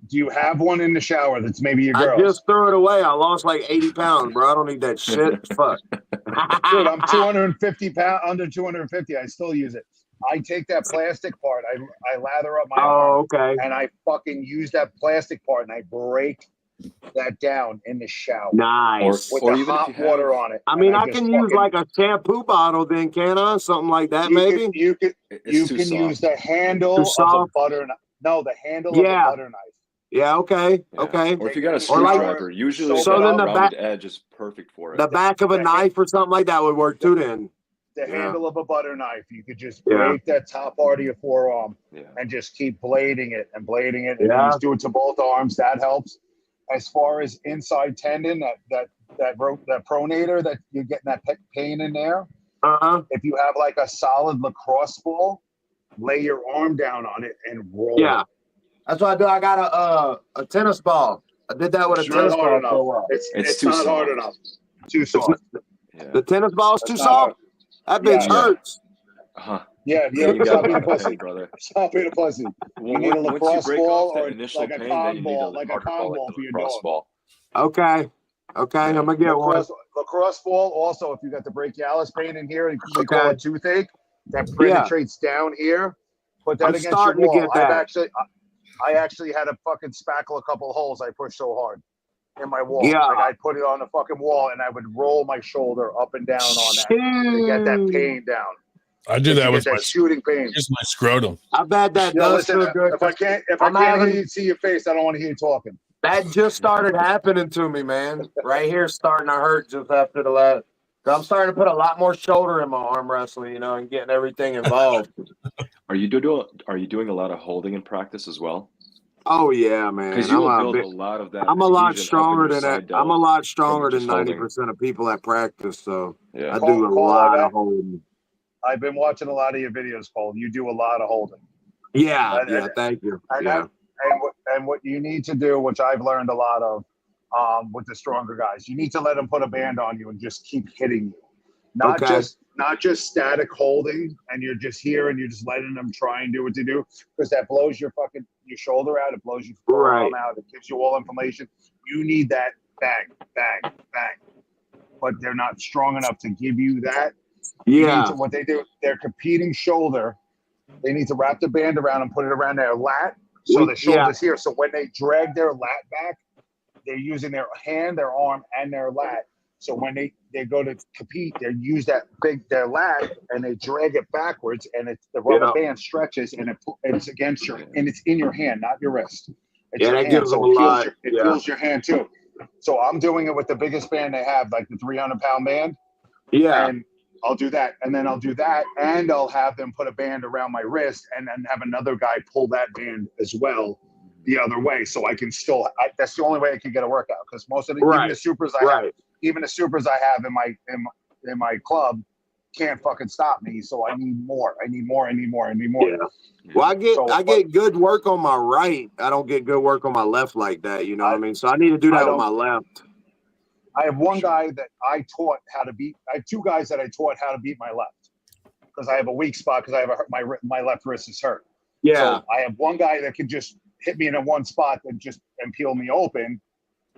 S10: Do you have one in the shower that's maybe your girl's?
S7: I just threw it away. I lost like 80 pounds, bro. I don't need that shit. Fuck.
S10: Dude, I'm 250 pounds, under 250. I still use it. I take that plastic part. I lather up my arm.
S7: Okay.
S10: And I fucking use that plastic part and I break that down in the shower
S7: Nice.
S10: with
S9: Or
S10: the
S9: even if
S10: hot
S9: you have-
S10: water on it.
S7: I
S10: and
S7: mean, I
S10: just
S7: can use
S10: fucking-
S7: like a shampoo bottle then, can I? Something like that, maybe?
S10: You can
S9: It's too soft.
S10: use the handle
S7: Too
S10: of a
S7: soft?
S10: butter knife. No, the handle of a
S7: Yeah.
S10: butter knife.
S7: Yeah, okay.
S9: Yeah.
S7: Okay.
S9: Or if you got a
S10: Or like-
S9: screwdriver, usually
S10: So
S9: the
S10: then the
S9: rounded edge is perfect for it.
S7: The back of a knife or something like that would work too then.
S10: The
S7: Yeah.
S10: handle of a butter knife. You could just
S7: Yeah.
S10: break that top part of your forearm
S9: Yeah.
S10: and just keep blading it and blading it. And
S7: Yeah.
S10: you just do it to both arms. That helps. As far as inside tendon, that pronator that you're getting that pain in there.
S7: Uh-huh.
S10: If you have like a solid lacrosse ball, lay your arm down on it and roll.
S7: Yeah. That's what I do. I got a tennis ball. I did that with a
S10: It's not
S7: tennis
S10: hard
S7: ball
S10: enough.
S7: for a while.
S10: It's
S9: too
S10: not hard
S9: soft.
S10: enough. Too soft.
S9: Yeah.
S7: The tennis ball's too
S10: That's not
S7: soft? That bitch
S10: Yeah.
S7: hurts.
S9: Uh-huh.
S10: Yeah,
S9: You
S10: stop
S9: got
S10: being a
S9: pain,
S10: pussy.
S9: brother.
S10: Stop being a pussy. You need a
S9: Once you
S10: lacrosse
S9: break
S10: ball
S9: off that
S10: or
S9: initial
S10: like a
S9: pain,
S10: con
S9: then you need
S10: ball,
S9: a
S10: like a
S9: harder
S10: con
S9: ball,
S10: ball
S9: like
S10: for
S9: the
S10: your
S9: lacrosse
S10: dog.
S9: ball.
S7: Okay. Okay, I'm gonna get one.
S10: Lacrosse ball. Also, if you got the brachialis pain in here, we call
S7: Okay.
S10: it toothache. That penetrates down here. Put that
S7: I'm
S10: against your
S7: starting to
S10: wall.
S7: get that.
S10: I actually had to fucking spackle a couple of holes. I pushed so hard in my wall.
S7: Yeah.
S10: Like I put it on the fucking wall, and I would roll my shoulder up and down on that to get that pain down.
S1: I do that
S10: You
S1: with
S10: get
S1: my
S10: that shooting pain.
S1: just my scrotum.
S7: I bet that
S10: Yeah,
S7: does
S10: listen.
S7: feel good.
S10: If I can't hear you see your face, I don't want to hear you talking.
S7: That just started happening to me, man. Right here, starting to hurt just after the last. I'm starting to put a lot more shoulder in my arm wrestling, and getting everything involved.
S9: Are you doing a lot of holding in practice as well?
S7: Oh yeah, man.
S9: Because you will build a lot of that.
S7: I'm a lot
S9: adhesion up in
S7: stronger
S9: your
S7: than
S9: side
S7: that. I'm a
S9: delt
S7: lot stronger
S9: from
S7: than
S9: just holding.
S7: 90% of people at practice. So
S9: Yeah.
S7: I do a
S10: Cole,
S7: lot of holding.
S10: I've been watching a lot of your videos, Cole. You do a lot of holding.
S7: Yeah,
S10: And-
S7: yeah. Thank you.
S10: And,
S7: Yeah.
S10: and what you need to do, which I've learned a lot of with the stronger guys, you need to let them put a band on you and just keep hitting you. Not
S7: Okay.
S10: just static holding, and you're just here and you're just letting them try and do what they do, because that blows your shoulder out, it blows your forearm out, it gives you all inflammation. You need that bang, bang, bang. But they're not strong enough to give you that. You need
S7: Yeah.
S10: to, what they do, their competing shoulder, they need to wrap the band around and put it around their lat, so the shoulder's here. So when they drag their lat back, they're using their hand, their arm, and their lat. So when they go to compete, they use their lat and they drag it backwards, and the rubber band stretches, and it's against and it's in your hand, not your wrist. It's your
S7: that
S10: hand,
S7: gives
S10: so
S7: them a lot.
S10: it feels your hand too. So I'm doing it with the biggest band they have, like the 300-pound band.
S7: Yeah.
S10: And I'll do that, and then I'll do that, and I'll have them put a band around my wrist, and then have another guy pull that band as well the other way, so I can still. That's the only way I can get a workout, because most of even the supers I have in my club can't fucking stop me. So I need more.
S7: Yeah. Well, I get good work on my right. I don't get good work on my left like that. You know what I mean? So I need to do that with my left.
S10: I have one guy that I taught how to beat. I have two guys that I taught how to beat my left, because I have a weak spot, because I have my left wrist is hurt.
S7: Yeah.
S10: So I have one guy that can just hit me in a one spot and peel me open,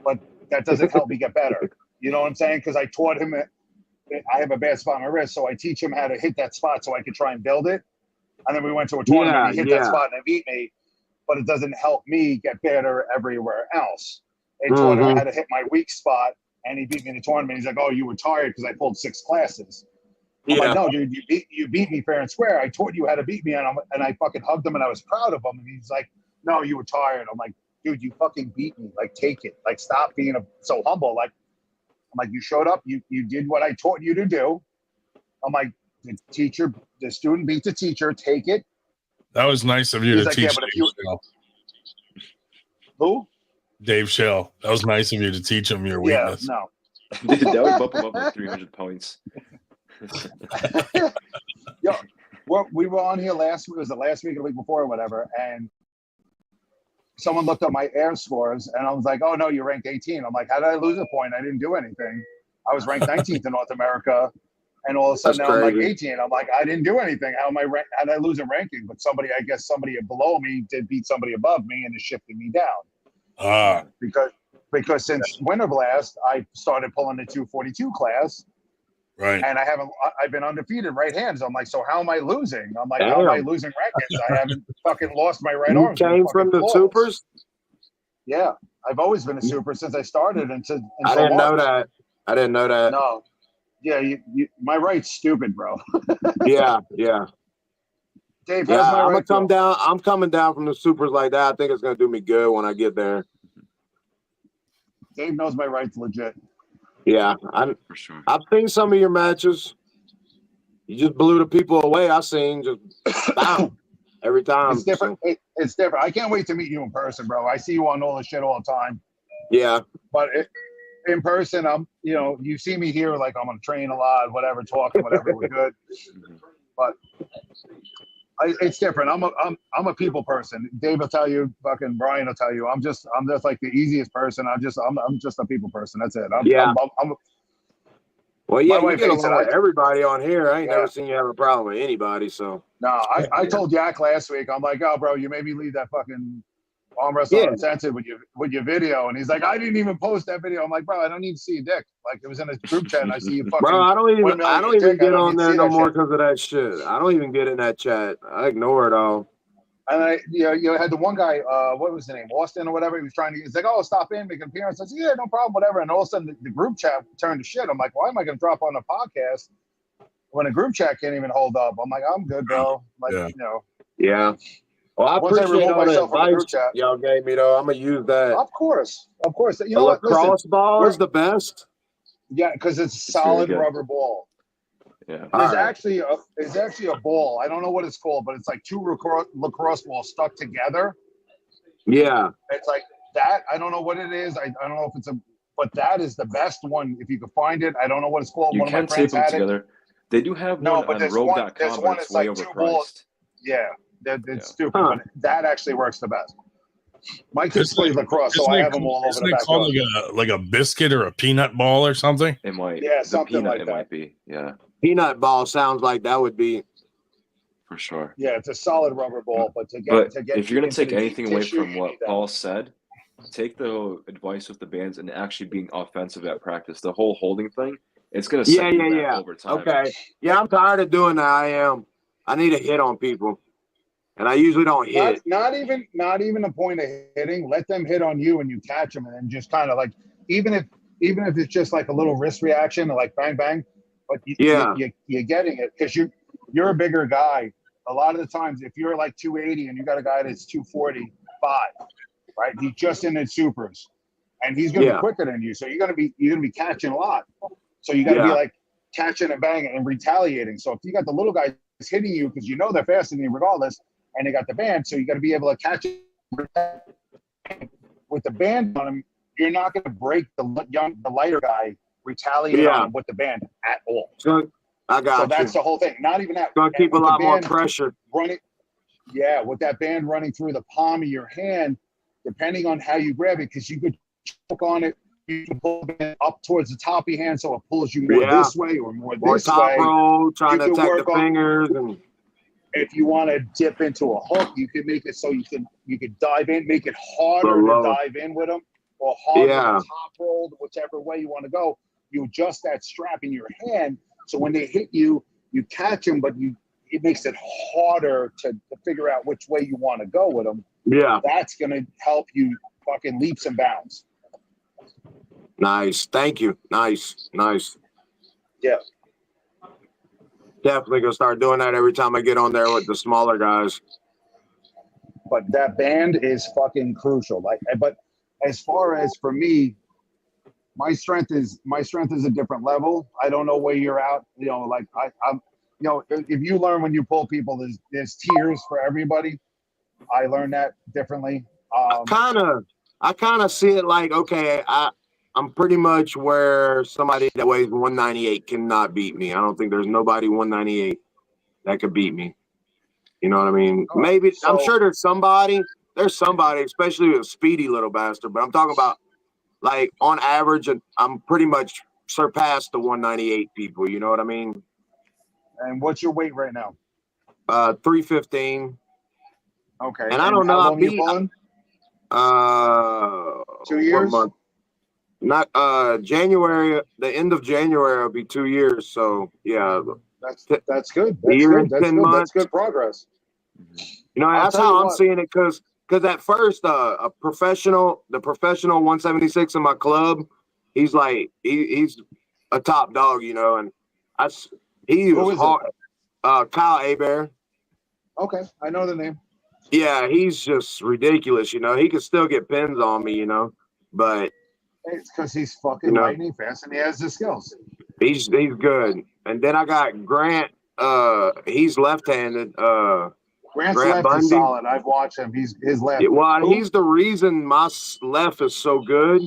S10: but that doesn't help me get better. You know what I'm saying? Because I taught him I have a bad spot on my wrist, so I teach him how to hit that spot so I could try and build it. And then we went to a tournament, he hit that spot and he beat me, but it doesn't help me get better everywhere else. They taught him how to hit my weak spot, and he beat me in the tournament. He's like, "Oh, you were tired because I pulled 6 classes." I'm like, "No, dude, you beat me fair and square. I taught you how to beat me," and I fucking hugged him, and I was proud of him. And he's like, "No, you were tired." I'm like, "Dude, you fucking beat me. Like, take it. Like, stop being so humble. Like, I'm like, you showed up, you did what I taught you to do." I'm like, the student beats the teacher. Take it.
S1: That was nice of you to
S10: like,
S1: teach.
S10: "Yeah, but if you-" Who?
S1: Dave Shell. That was nice of you to teach him your weakness.
S10: Yeah, no.
S9: That would bump him up like 300 points.
S10: Yo, we were on here last week. Was it last week or the week before or whatever? And someone looked up my air scores, and I was like, "Oh no, you ranked 18." I'm like, "How did I lose a point? I didn't do anything. I was ranked 19th in North America." And all of a sudden now I'm like 18. I'm like, I didn't do anything. How did I lose a ranking? But somebody below me did beat somebody above me, and it shifted me down. Because since Winter Blast, I started pulling the 242 class.
S1: Right.
S10: And I've been undefeated right hands. I'm like, so how am I losing? I'm like, how am I losing rankings? I haven't fucking lost my right arm.
S7: You came from the supers?
S10: Yeah, I've always been a super since I started until
S7: I didn't know
S10: March.
S7: that. I didn't know that.
S10: No, yeah, my right's stupid, bro.
S7: Yeah.
S10: Dave,
S7: Yeah,
S10: how's my
S7: I'm gonna
S10: right
S7: come
S10: feel?
S7: down. I'm coming down from the supers like that. I think it's gonna do me good when I get there.
S10: Dave knows my right's legit.
S7: Yeah,
S9: For sure.
S7: I've seen some of your matches. You just blew the people away. I seen just bam every time.
S10: It's different. It's different. I can't wait to meet you in person, bro. I see you on all the shit all the time,
S7: Yeah,
S10: but in person, you see me here, like I'm on a train a lot, whatever, talking, whatever, we're good. But it's different. I'm a people person. Dave will tell you, fucking Brian will tell you. I'm just like the easiest person. I'm just a people person. That's it.
S7: Well, yeah,
S10: My
S7: you
S10: wife
S7: get
S10: hates
S7: along with
S10: it.
S7: everybody on here. I ain't
S10: Yeah.
S7: never seen you have a problem with anybody. So
S10: No, I told Yak last week. I'm like, oh, bro, you made me leave that fucking Arm Wrestling
S7: Yeah.
S10: Uncensored with your video, and he's like, I didn't even post that video. I'm like, bro, I don't need to see your dick. Like, it was in a group chat, and I see you fucking.
S7: bro, I don't even
S10: dick.
S7: get
S10: I don't
S7: on
S10: need to
S7: there
S10: see
S7: no
S10: that
S7: more
S10: shit.
S7: because of that shit. I don't even get in that chat. I ignore it all.
S10: And you had the one guy, what was his name, Austin or whatever. He was trying to. He's like, oh, stop in, make an appearance. I said, yeah, no problem, whatever. And all of a sudden, the group chat turned to shit. I'm like, why am I going to drop on a podcast when a group chat can't even hold up? I'm like, I'm good, bro. Like,
S7: Yeah. Well, I
S10: once I
S7: appreciate
S10: remove
S7: all the
S10: myself from the
S7: advice
S10: group chat,
S7: y'all gave me, though. I'm gonna use that.
S10: Of course. You
S7: The
S10: know what? Listen,
S7: lacrosse ball is the best.
S10: Yeah, because it's
S9: very
S10: solid
S9: good.
S10: rubber ball.
S9: Yeah.
S10: There's actually a ball. I don't know what it's called, but it's like two lacrosse balls stuck together.
S7: Yeah.
S10: It's like that. I don't know what it is. I don't know if it's but that is the best one if you can find it. I don't know what it's called.
S9: You
S10: One of
S9: can
S10: my
S9: tape
S10: friends
S9: them
S10: had
S9: together.
S10: it.
S9: They do have
S10: No,
S9: one
S10: but
S9: on
S10: there's
S9: rogue.com,
S10: one
S9: but
S10: that's
S9: it's way
S10: like two balls.
S9: overpriced.
S10: Yeah, it's stupid, but that actually works the best. My kids play lacrosse, so
S1: Isn't
S10: I
S1: it
S10: have them all over
S1: isn't
S10: the
S1: it called
S10: backyard.
S1: like a biscuit or a peanut ball or something?
S9: It might.
S10: Yeah,
S9: The
S10: something
S9: peanut,
S10: like
S9: it
S10: that.
S9: might be. Yeah,
S7: Peanut ball sounds like that would be.
S9: for sure.
S10: Yeah, it's a solid rubber ball, but
S9: But
S10: to get
S9: if you're gonna
S10: into
S9: take
S10: the deep
S9: anything away
S10: tissue,
S9: from
S10: you
S9: what
S10: need that.
S9: Paul said, take the advice with the bands and actually being offensive at practice. The whole holding thing, it's gonna set you back over time.
S7: Okay. Yeah, I'm tired of doing that. I am. I need to hit on people, and I usually don't hit.
S10: Not even a point of hitting. Let them hit on you, and you catch them, and then just kind of like even if it's just like a little wrist reaction, like bang bang, but you're getting it because you're a bigger guy. A lot of the times, if you're like 280 and you got a guy that's 245, right? He's just in his supers, and he's going to be quicker than you, so you're going to be catching a lot. So you got to be like catching and banging and retaliating. So if you got the little guys hitting you because you know they're faster than you regardless, and they got the band, so you got to be able to catch it with the band on him. You're not going to break the lighter guy retaliating on him with the band at all.
S7: So I got
S10: so that's the whole thing. Not even that.
S7: Gonna keep a lot more pressure.
S10: Running, yeah, with that band running through the palm of your hand, depending on how you grab it, because you could choke on it. You can pull it up towards the top of your hand, so it pulls you more this way or more this
S7: top
S10: way.
S7: roll, trying to attack the fingers, and
S10: if you want to dip into a hook, you can make it so you can dive in, make it harder to dive in with them, or harder to top roll, whichever way you want to go. You adjust that strap in your hand, so when they hit you, you catch them, but it makes it harder to figure out which way you want to go with them.
S7: Yeah,
S10: that's gonna help you fucking leaps and bounds.
S7: Nice, thank you. Nice.
S10: Yeah.
S7: Definitely gonna start doing that every time I get on there with the smaller guys.
S10: But that band is fucking crucial. But as far as for me, my strength is a different level. I don't know where you're at. I'm if you learn when you pull people, there's tiers for everybody. I learned that differently.
S7: I kind of see it like, okay, I'm pretty much where somebody that weighs 198 cannot beat me. I don't think there's nobody 198 that could beat me. You know what I mean? Maybe I'm sure there's somebody, especially a speedy little bastard. But I'm talking about like on average, I'm pretty much surpassed the 198 people. You know what I mean?
S10: And what's your weight right now?
S7: 315.
S10: Okay.
S7: And I don't know.
S10: How long you pulling? 2 years.
S7: 1 month. Not January. The end of January will be 2 years. So yeah,
S10: that's good. That's
S7: year
S10: good.
S7: And 10 months.
S10: That's good progress.
S7: You know, that's how I'm seeing it. Because because at first, the professional 176 in my club, he's like he's a top dog, you know, and he
S10: Who
S7: was
S10: is
S7: hard. Kyle Abear.
S10: Okay, I know the name.
S7: Yeah, he's just ridiculous, you know. He can still get pins on me, you know, but
S10: It's because he's fucking lightning fast and he has the skills.
S7: He's good. And then I got Grant. He's left-handed.
S10: Grant's
S7: Grant
S10: left is
S7: Bundy.
S10: solid. I've watched him. His left.
S7: He's the reason my left is so good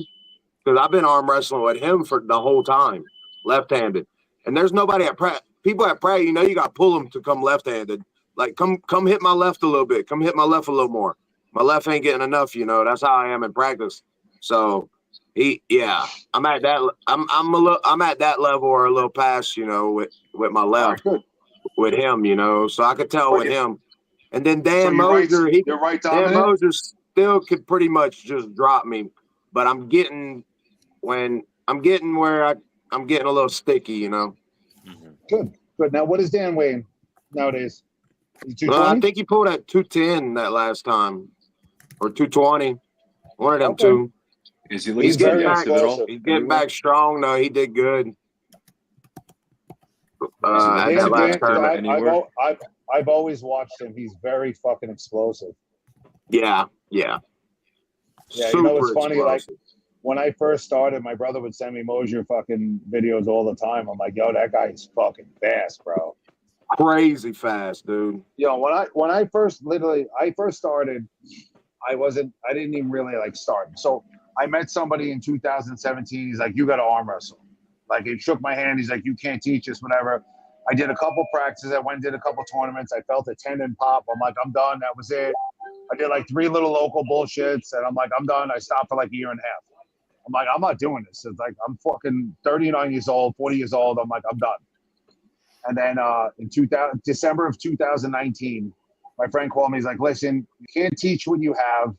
S7: because I've been arm wrestling with him for the whole time, left-handed. And there's nobody at people at Pratt. You know, you got to pull them to come left-handed. Like, come hit my left a little bit. Come hit my left a little more. My left ain't getting enough. You know, that's how I am in practice. So. I'm at that. I'm at that level or a little past, you know, with my left, with him, you know, so I could tell with him. And then Dan Moser, Dan Moser still could pretty much just drop me, but I'm getting where I'm getting a little sticky, you know.
S10: Good. Now, what is Dan weighing nowadays?
S7: I think he pulled at 210 that last time, or 220. One of them two.
S9: Is he looking
S7: getting
S9: back?
S7: He's getting back strong. No, he did good. At that last tournament.
S10: I've always watched him. He's very fucking explosive.
S7: Yeah.
S10: Yeah,
S7: Super
S10: you know what's funny?
S7: explosive.
S10: Like when I first started, my brother would send me Mosier fucking videos all the time. I'm like, yo, that guy is fucking fast, bro.
S7: Crazy fast, dude.
S10: Yo, when I first started, I didn't even really like start. So I met somebody in 2017. He's like, you got to arm wrestle. Like, he shook my hand. He's like, you can't teach us, whatever. I did a couple practices. I went and did a couple tournaments. I felt a tendon pop. I'm like, I'm done. That was it. I did like 3 little local bullshits. And I'm like, I'm done. I stopped for like a year and a half. I'm like, I'm not doing this. It's like, I'm fucking 39 years old, 40 years old. I'm like, I'm done. And then in December of 2019, my friend called me. He's like, listen, you can't teach what you have.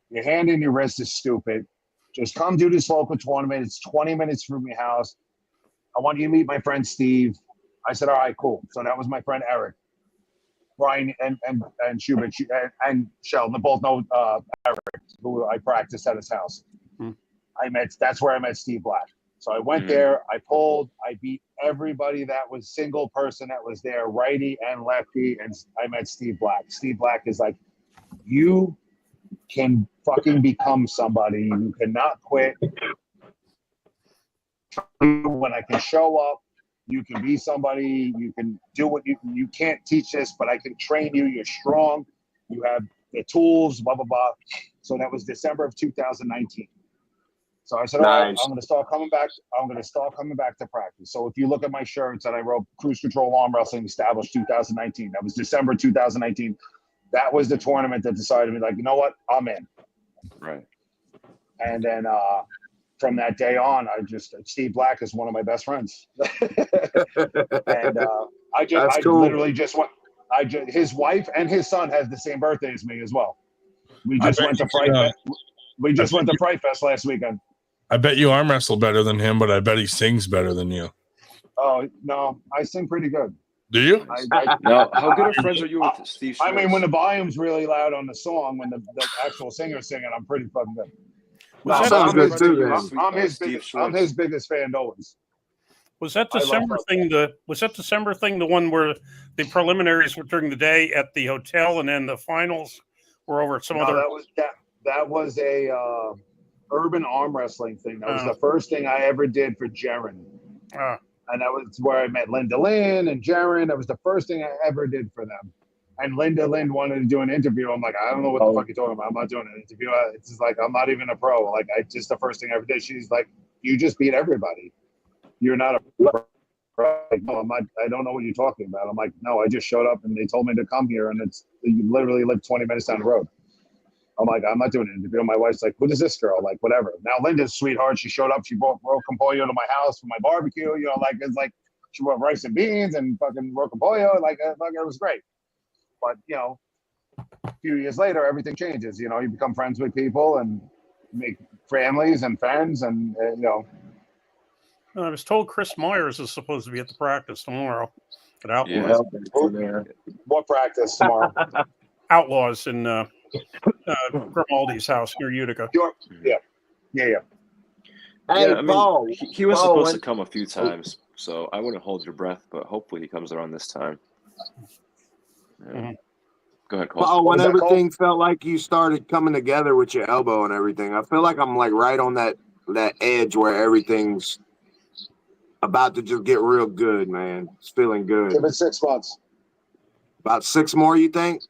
S10: Your hand in your wrist is stupid. Just come do this local tournament. It's 20 minutes from your house. I want you to meet my friend Steve. I said, all right, cool. So that was my friend Eric, Brian, and Schubert and Sheldon. They both know Eric, who I practiced at his house. That's where I met Steve Black. So I went there. I pulled. I beat everybody that was single person that was there, righty and lefty, and I met Steve Black. Steve Black is like, you can fucking become somebody. You cannot quit. When I can show up, you can be somebody. You can do what you can't teach this, but I can train you. You're strong. You have the tools, blah, blah, blah. So that was December of 2019. So I said, all right, I'm going to start coming back. I'm going to start coming back to practice. So if you look at my shirts that I wrote, Cruise Control Arm Wrestling established 2019. That was December 2019. That was the tournament that decided to be like, you know what? I'm in.
S9: Right.
S10: And then from that day on, Steve Black is one of my best friends. And his wife and his son has the same birthday as me as well. We just went to Fright Fest. We just went to Fright Fest last weekend.
S1: I bet you arm wrestle better than him, but I bet he sings better than you.
S10: Oh, no, I sing pretty good.
S1: Do you?
S9: Now, how good of friends are you with Steve Schwartz?
S10: I mean, when the volume's really loud on the song, when the actual singer's singing, I'm pretty fucking good. I'm his biggest fan always.
S2: Was that December thing? Was that December thing the one where the preliminaries were during the day at the hotel, and then the finals were over at some other?
S10: That was a urban arm wrestling thing. That was the first thing I ever did for Jaren. And that was where I met Linda Lynn and Jaren. That was the first thing I ever did for them. And Linda Lynn wanted to do an interview. I'm like, I don't know what the fuck you're talking about. I'm not doing an interview. It's just like, I'm not even a pro. Like, just the first thing I ever did. She's like, you just beat everybody. You're not a pro. Like, no, I'm not. I don't know what you're talking about. I'm like, no, I just showed up and they told me to come here, and you literally live 20 minutes down the road. I'm like, I'm not doing an interview. My wife's like, who is this girl? Like, whatever. Now, Linda's a sweetheart. She showed up. She brought roca pollo to my house for my barbecue. You know, like, it's like she brought rice and beans and fucking roca pollo. Like, it was great. But, you know, a few years later, everything changes. You know, you become friends with people and make families and friends and you know.
S2: I was told Chris Myers is supposed to be at the practice tomorrow at Outlaws.
S10: Yeah. What practice tomorrow?
S2: Outlaws in Grimaldi's house near Utica.
S10: Yeah.
S7: Hey,
S9: Yeah, I mean,
S7: Paul.
S9: he was
S6: Paul,
S9: supposed
S6: when-
S9: to come a few times, so I wouldn't hold your breath, but hopefully he comes around this time. Yeah.
S2: Mhm.
S9: Go ahead, Cole.
S7: Paul, when
S10: was that, Cole?
S7: everything felt like you started coming together with your elbow and everything, I feel like I'm like right on that edge where everything's about to just get real good, man. It's feeling good.
S10: Give it 6 months.
S7: About 6 more, you think?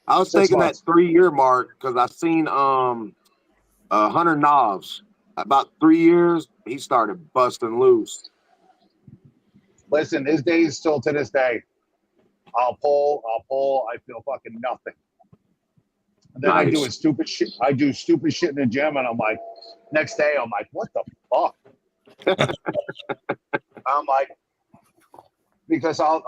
S7: I was
S10: 6
S7: thinking
S10: months.
S7: that 3-year mark because I seen Hunter Knobs about 3 years. He started busting loose.
S10: Listen, his days still to this day. I'll pull. I feel fucking nothing. And then I do
S7: Nice.
S10: stupid shit. I do stupid shit in the gym, and I'm like, next day, I'm like, what the fuck? I'm like, because I'll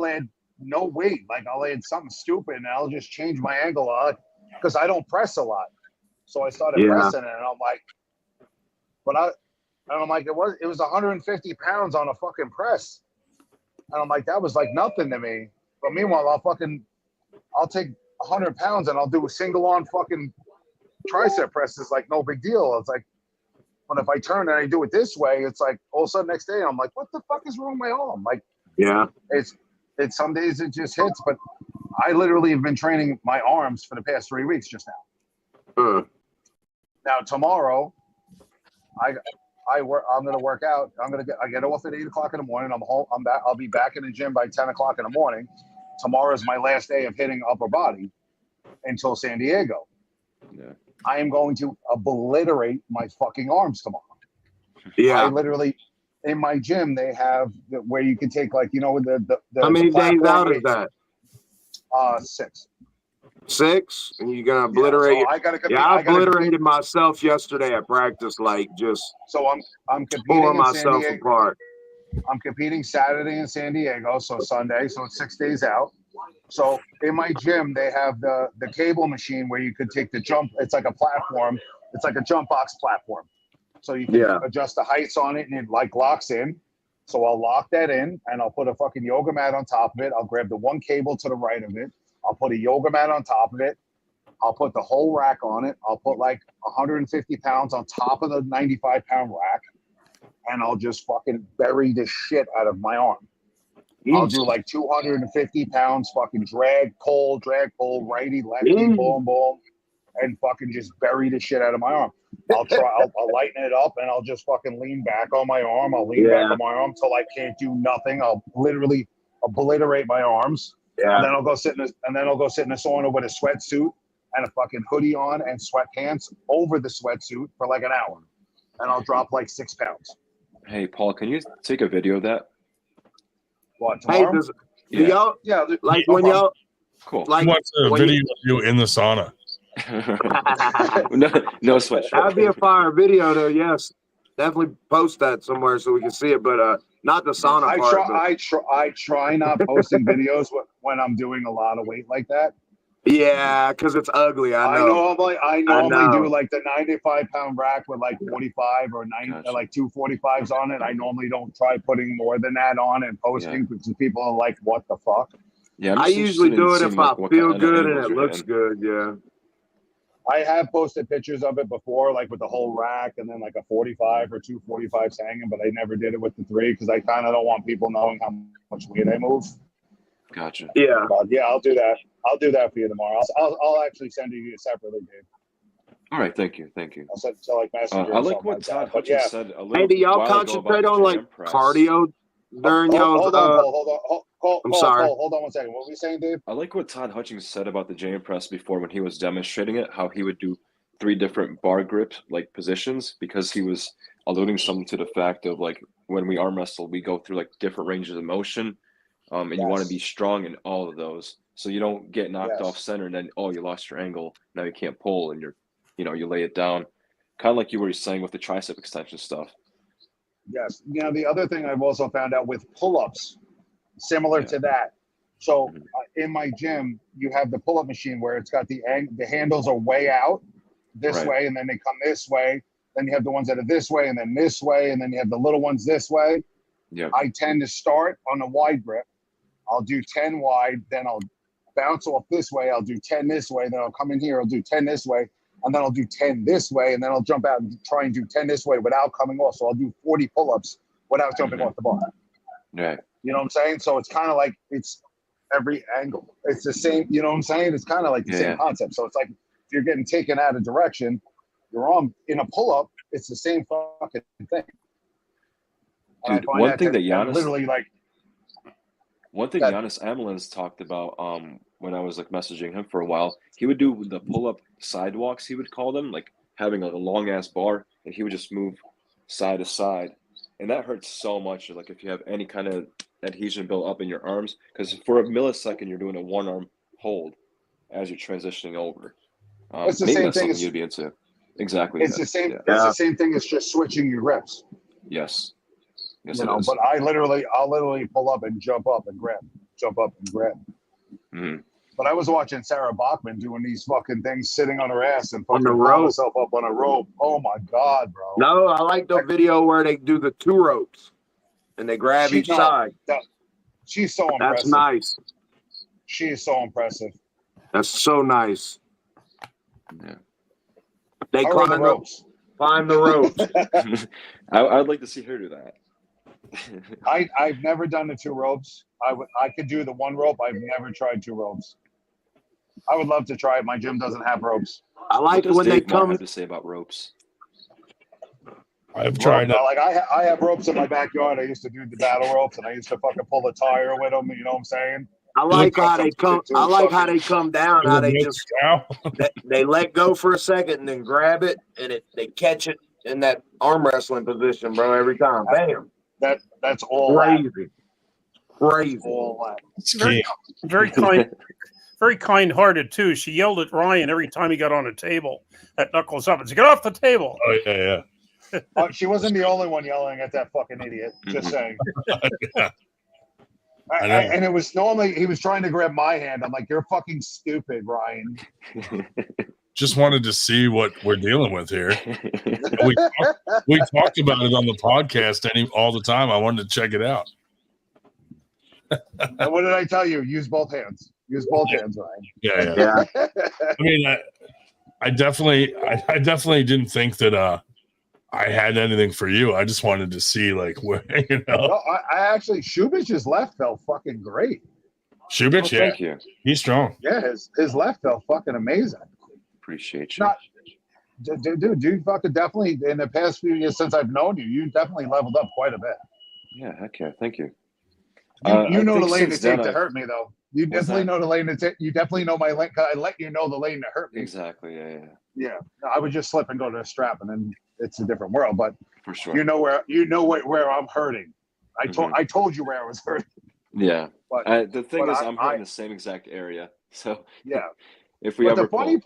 S10: add no weight, like I'll add something stupid, and I'll just change my angle a lot because I don't press a lot. So I started pressing it, and I'm like, it was 150 pounds on a fucking press, and I'm like, that was like nothing to me. But meanwhile, I'll take 100 pounds and I'll do a single on fucking tricep presses like no big deal. It's like, when if I turn and I do it this way, it's like all of a sudden next day I'm like, what the fuck is wrong with my arm? Like, it's some days it just hits, but I literally have been training my arms for the past 3 weeks just now. Now tomorrow, I'm gonna work out. I get off at 8 o'clock in the morning. I'm home. I'm back. I'll be back in the gym by 10 o'clock in the morning. Tomorrow is my last day of hitting upper body until San Diego.
S9: Yeah.
S10: I am going to obliterate my fucking arms tomorrow.
S7: Yeah.
S10: I literally, in my gym, they have where you can take like, the
S7: How many days out
S10: where
S7: is that?
S10: 6.
S7: 6, and you're gonna obliterate.
S10: Yeah, so I gotta compete.
S7: I obliterated myself yesterday at practice, like just.
S10: So I'm competing
S7: tore
S10: in San
S7: myself
S10: Diego.
S7: apart.
S10: I'm competing Saturday in San Diego, so Sunday, so it's 6 days out. So in my gym, they have the cable machine where you could take the jump. It's like a platform. It's like a jump box platform. So you can adjust the heights on it, and it like locks in. So I'll lock that in, and I'll put a fucking yoga mat on top of it. I'll grab the one cable to the right of it. I'll put a yoga mat on top of it. I'll put the whole rack on it. I'll put like 150 pounds on top of the 95-pound rack, and I'll just fucking bury the shit out of my arm. I'll do like 250 pounds, fucking drag pull, righty, lefty, boom, boom, and fucking just bury the shit out of my arm. I'll lighten it up, and I'll just fucking lean back on my arm. I'll lean back on my arm till I can't do nothing. I'll literally obliterate my arms. Yeah. And then I'll go sit in a sauna with a sweatsuit and a fucking hoodie on and sweatpants over the sweatsuit for like an hour. And I'll drop like 6 pounds.
S9: Hey, Paul, can you take a video of that?
S10: What, tomorrow?
S7: Do y'all, like when y'all,
S9: cool.
S1: Like, he wants a video of you in the sauna.
S9: no sweat.
S7: That'd be a fire video, though. Yes, definitely post that somewhere so we can see it. But not the sauna part.
S10: I try not posting videos when I'm doing a lot of weight like that.
S7: Yeah, because it's ugly. I know.
S10: I normally do like the 95-pound rack with like 45 or 90, like 245s on it. I normally don't try putting more than that on and posting because people are like, "What the fuck?"
S9: Yeah,
S7: I usually do it if I feel good and it looks good. Yeah.
S10: I have posted pictures of it before, like with the whole rack and then like a 45 or 245s hanging, but I never did it with the 3 because I kind of don't want people knowing how much weight I move.
S9: Gotcha.
S7: Yeah.
S10: But yeah, I'll do that. I'll do that for you tomorrow. I'll actually send you separately, Dave.
S9: All right, thank you.
S10: I'll send to like Messenger.
S9: I like what Todd Hutchins said a little.
S7: Hey, do y'all concentrate on like cardio during y'all's?
S10: Hold on.
S7: I'm sorry.
S10: Hold on 1 second. What were you saying, Dave?
S9: I like what Todd Hutchins said about the J press before when he was demonstrating it. How he would do 3 different bar grip like positions because he was alluding something to the fact of like when we arm wrestle, we go through like different ranges of motion, and you want to be strong in all of those. So you don't get knocked off center and then, you lost your angle. Now you can't pull and you lay it down. Kind of like you were saying with the tricep extension stuff.
S10: Yes. The other thing I've also found out with pull-ups, similar to that. So in my gym, you have the pull-up machine where it's got the handles are way out this way, and then they come this way. Then you have the ones that are this way and then this way, and then you have the little ones this way.
S9: Yeah.
S10: I tend to start on a wide grip. I'll do 10 wide, then I'll bounce off this way, I'll do 10 this way, then I'll come in here, I'll do 10 this way, and then I'll do 10 this way, and then I'll jump out and try and do 10 this way without coming off. So I'll do 40 pull-ups without jumping off the bar.
S9: Right.
S10: You know what I'm saying? So it's kind of like it's every angle. It's the same, you know what I'm saying? It's kind of like the same concept. So it's like if you're getting taken out of direction, your arm in a pull-up, it's the same fucking thing.
S9: Dude, one thing that Giannis
S10: literally like
S9: Giannis Amelin's talked about when I was like messaging him for a while, he would do the pull-up sidewalks, he would call them, like having like a long ass bar, and he would just move side to side. And that hurts so much, like if you have any kind of adhesion built up in your arms, because for a millisecond you're doing a one arm hold as you're transitioning over.
S10: It's the
S9: maybe
S10: same
S9: that's
S10: thing
S9: something
S10: as,
S9: you'd be into. Exactly.
S10: It's the same. It's the same thing as just switching your reps.
S9: Yes. Yes,
S10: you know, but I'll literally pull up and jump up and grab, jump up and grab.
S9: Mm-hmm.
S10: But I was watching Sarah Bachman doing these fucking things, sitting on her ass and fucking
S7: the
S10: pull
S7: rope.
S10: herself up on a rope. Oh my god, bro!
S7: No, I like the video where they do the 2 ropes and they grab each side.
S10: She's so impressive.
S7: That's nice.
S10: She is so impressive.
S7: That's so nice.
S9: Yeah.
S7: They climb the ropes. Climb the ropes.
S9: I'd like to see her do that.
S10: I've never done the 2 ropes. I could do the 1 rope. I've never tried 2 ropes. I would love to try it. My gym doesn't have ropes.
S7: I like
S9: when
S7: they come.
S9: Have to say about ropes.
S1: I've tried it.
S10: Like I have ropes in my backyard. I used to do the battle ropes, and I used to fucking pull a tire with them. You know what I'm saying?
S7: I like how they come. I like how they come down. How they just they let go for a second and then grab it, and they catch it in that arm wrestling position, bro. Every time, bam.
S10: That's all
S7: crazy. Crazy.
S10: All
S2: Very kind. Very kind-hearted too. She yelled at Ryan every time he got on a table at Knuckles Up and said, "Get off the table!"
S1: Oh yeah.
S10: She wasn't the only one yelling at that fucking idiot. Just saying.
S1: Yeah.
S10: And it was normally he was trying to grab my hand. I'm like, "You're fucking stupid, Ryan."
S1: Just wanted to see what we're dealing with here. We talked about it on the podcast all the time. I wanted to check it out.
S10: And what did I tell you? Use both hands. Use both hands, Ryan.
S1: Yeah. I mean, I definitely didn't think that I had anything for you. I just wanted to see like where
S10: No, I actually Shubich's left felt fucking great.
S1: Shubich, yeah,
S9: thank you.
S1: He's strong.
S10: Yeah, his left felt fucking amazing.
S9: Appreciate you.
S10: Dude, you fucking definitely in the past few years since I've known you, you definitely leveled up quite a bit.
S9: Yeah, heck yeah, thank you.
S10: You know the lane to
S9: since then
S10: take to hurt me, though. You definitely know the lane to take. You definitely know my lane. I let you know the lane to hurt me.
S9: Exactly. Yeah.
S10: Yeah. No, I would just slip and go to a strap, and then it's a different world. But
S9: for sure,
S10: you know where I'm hurting. I told you where I was hurting.
S9: Yeah.
S10: But
S9: the thing is, I'm hurting the same exact area. So
S10: yeah.
S9: If we
S10: but
S9: ever
S10: the funny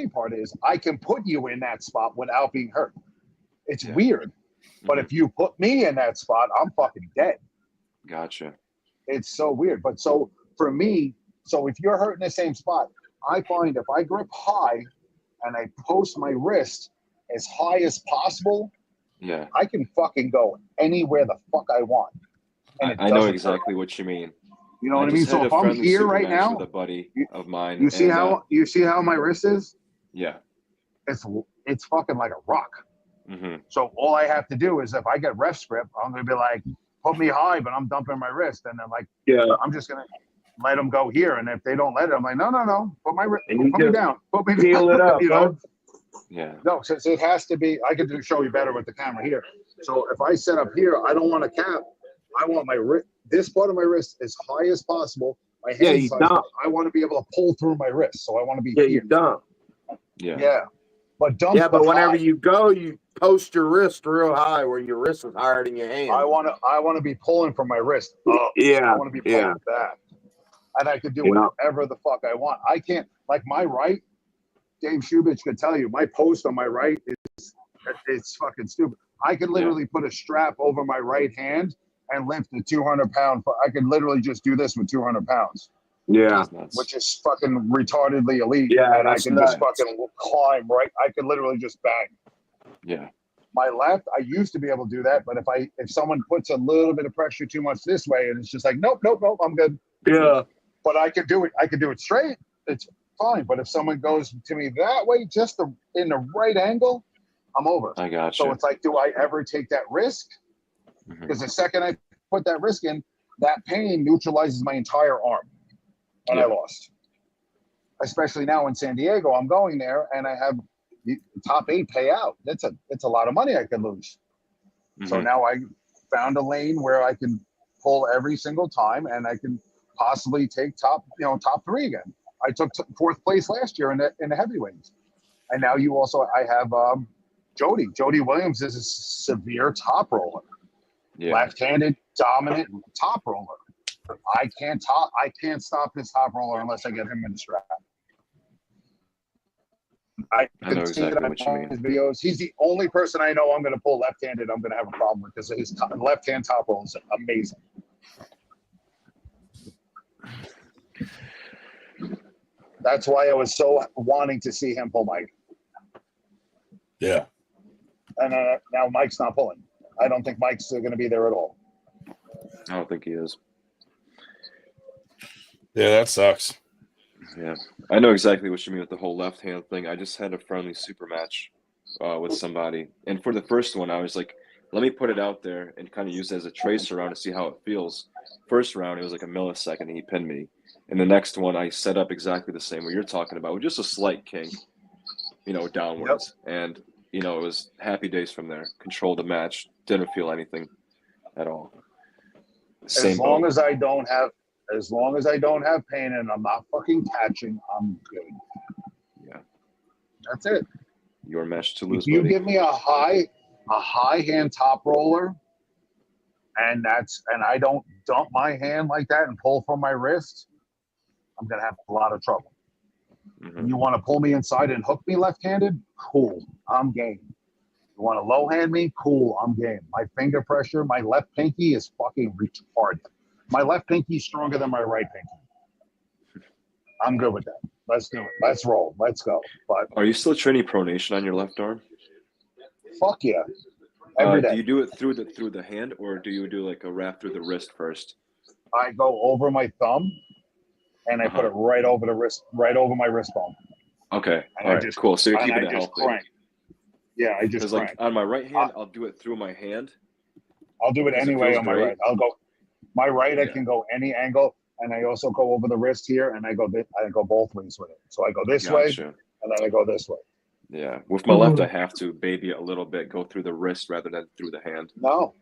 S10: part is, I can put you in that spot without being hurt. It's weird, but if you put me in that spot, I'm fucking dead.
S9: Gotcha.
S10: It's so weird. But so for me, if you're hurt in the same spot, I find if I grip high and I post my wrist as high as possible,
S9: yeah,
S10: I can fucking go anywhere the fuck I want. And
S9: I know exactly what you mean.
S10: You know what I mean? So if I'm here right now,
S9: with a buddy of mine,
S10: you see how my wrist is?
S9: Yeah,
S10: it's fucking like a rock.
S9: Mm-hmm.
S10: So all I have to do is if I get ref script, I'm gonna be like, put me high, but I'm dumping my wrist, and then like, I'm just gonna let them go here. And if they don't let it, I'm like, no, put my wrist, put me down, put me
S7: down. It up,
S10: you know?
S9: Yeah.
S10: No, so it has to be. I can show you better with the camera here. So if I set up here, I don't want a cap. I want my wrist. This part of my wrist as high as possible. My hand size. I want to be able to pull through my wrist, so I want to be here.
S7: You dump.
S10: Yeah. But dump.
S7: Yeah, but whenever you go, you post your wrist real high where your wrist is higher than your hand.
S10: I want to be pulling from my wrist up.
S7: Yeah.
S10: I want to be pulling back. And I could do whatever the fuck I want. I can't, like my right, Dave Shubich could tell you, my post on my right it's fucking stupid. I could literally put a strap over my right hand and lift a 200-pound. I could literally just do this with 200 pounds.
S7: Yeah.
S10: Which is fucking retardedly elite.
S7: Yeah,
S10: and I can just fucking climb right. I could literally just bang.
S9: Yeah.
S10: My left, I used to be able to do that, but if someone puts a little bit of pressure too much this way, and it's just like, nope, I'm good.
S7: Yeah.
S10: But I could do it. I could do it straight. It's fine. But if someone goes to me that way, just in the right angle, I'm over.
S9: I got
S10: So
S9: you.
S10: it's like, do I ever take that risk? Because the second I put that risk in, that pain neutralizes my entire arm, and I lost. Especially now in San Diego, I'm going there, and I have the top 8 pay out. It's a lot of money I could lose. So now I found a lane where I can pull every single time, and I can possibly take top 3 again. I took 4th place last year in the heavyweights, and now I have Jody Williams is a severe top roller, left-handed dominant top roller. I can't stop his top roller unless I get him in the strap. I
S9: know exactly what you mean.
S10: His videos. He's the only person I know I'm going to pull left-handed. I'm going to have a problem with because his left-hand top roll is amazing. That's why I was so wanting to see him pull Mike.
S1: Yeah.
S10: And now Mike's not pulling. I don't think Mike's going to be there at all.
S9: I don't think he is.
S1: Yeah, that sucks.
S9: Yeah, I know exactly what you mean with the whole left hand thing. I just had a friendly super match with somebody, and for the first one, I was like, let me put it out there and kind of use it as a tracer round to see how it feels. First round, it was like a millisecond, and he pinned me. And the next one, I set up exactly the same what you're talking about, with just a slight kink, downwards. Yep. And, it was happy days from there. Controlled the match, didn't feel anything at all.
S10: As long as I don't have pain and I'm not fucking catching, I'm good.
S9: Yeah.
S10: That's it.
S9: Your match to lose,
S10: if you
S9: buddy.
S10: give me a high hand top roller and I don't dump my hand like that and pull from my wrist, I'm gonna have a lot of trouble. You want to pull me inside and hook me left-handed? Cool, I'm game. You want to low hand me? Cool, I'm game. My finger pressure, my left pinky is fucking retarded. My left pinky is stronger than my right pinky. I'm good with that. Let's do it. Let's roll. Let's go. But
S9: are you still training pronation on your left arm?
S10: Fuck yeah. Every day.
S9: Do you do it through the hand, or do you do like a wrap through the wrist first?
S10: I go over my thumb and I put it right over the wrist, right over my wrist bone.
S9: Okay. All right. Cool. So you're keeping it healthy.
S10: Crank. Yeah, I just crank.
S9: Like on my right hand, I'll do it through my hand.
S10: I'll do it anyway on my right. I'll go my right. I can go any angle, and I also go over the wrist here, and I go both ways with it. So I go this way, and then I go this way.
S9: Yeah, with my left, I have to baby it a little bit, go through the wrist rather than through the hand.
S10: No,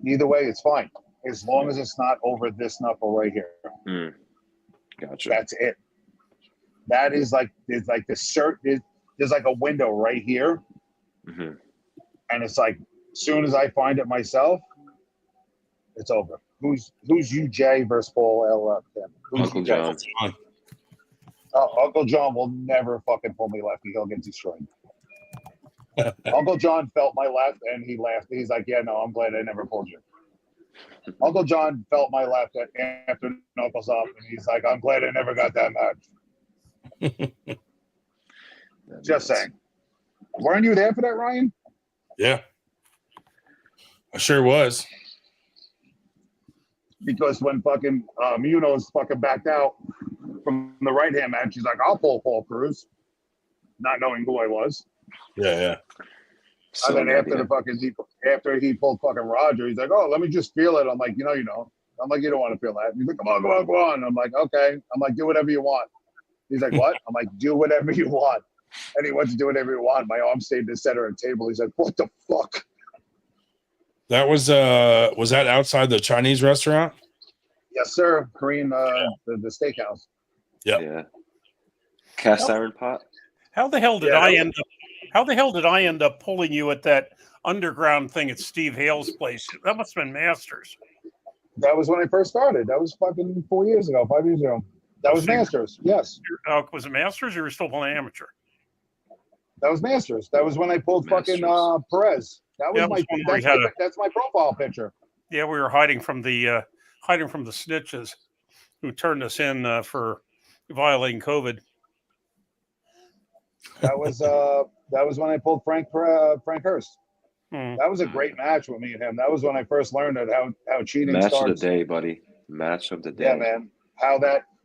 S10: either way, it's fine as long as it's not over this knuckle right here.
S9: Gotcha.
S10: That's it. That is like there's like there's like a window right here, and it's like as soon as I find it myself, it's over. Who's UJ versus Paul L.
S9: Uncle John.
S10: Uncle John will never fucking pull me lefty. He'll get destroyed. Uncle John felt my left and he laughed. He's like, yeah, no, I'm glad I never pulled you. Uncle John felt my left after Knuckles up, and he's like, I'm glad I never got that match. Just saying. Weren't you there for that, Ryan?
S1: Yeah. I sure was.
S10: Because when fucking Munoz fucking backed out from the right hand match, he's like, I'll pull Paul Cruz, not knowing who I was.
S1: Yeah.
S10: So and then after he pulled fucking Roger, he's like, oh, let me just feel it. I'm like, you don't. I'm like, you don't want to feel that. He's like, come on, go on, go on. I'm like, okay. I'm like, do whatever you want. He's like, what? I'm like, do whatever you want. And he wants to do whatever you want. My arm stayed in the center of the table. He's like, what the fuck?
S1: That was that outside the Chinese restaurant?
S10: Yes, sir. Korean, the steakhouse.
S1: Yep.
S9: Yeah. Cast iron pot.
S2: How the hell did I end up pulling you at that underground thing at Steve Hale's place? That must have been Masters.
S10: That was when I first started. That was fucking 5 years ago. That was Masters. Yes.
S2: Was it Masters, or you were still playing amateur?
S10: That was Masters. That was when I pulled fucking Perez. That was that's my profile picture.
S2: Yeah, we were hiding from the snitches who turned us in for violating COVID.
S10: That was when I pulled Frank Hurst. That was a great match with me and him. That was when I first learned how cheating
S9: starts.
S10: starts.
S9: Match of the day, buddy. Match of the day.
S10: Yeah, man. How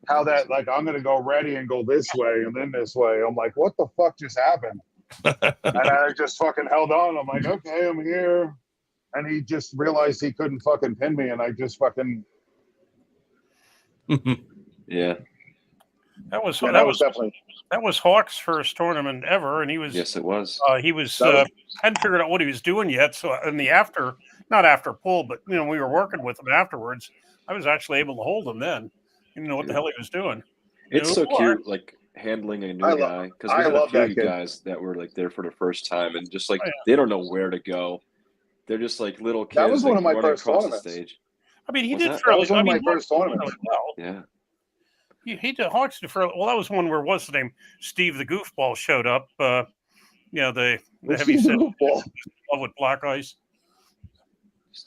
S10: how that, like, I'm going to go ready and go this way and then this way. I'm like, what the fuck just happened? And I just fucking held on. I'm like, okay, I'm here. And he just realized he couldn't fucking pin me. And I just fucking.
S9: Yeah.
S2: That was
S10: definitely.
S2: That was Hawk's first tournament ever, and he was.
S9: Yes, it was.
S2: Hadn't figured out what he was doing yet. So in the not after pull, but we were working with him afterwards. I was actually able to hold him then. You didn't know what the hell he was doing.
S9: It's so cute, like handling a new guy, because we had a few guys that were like there for the first time, and just like they don't know where to go. They're just like little kids.
S10: That was one of my
S9: running
S10: first
S9: across the
S10: tournaments.
S9: stage.
S2: I mean, he did
S10: That
S2: fairly.
S10: was one of my first tournaments.
S2: Well.
S9: Yeah.
S2: He did Hawks did fairly well. That was one where what's the name? Steve the Goofball showed up. The heavy set with black ice.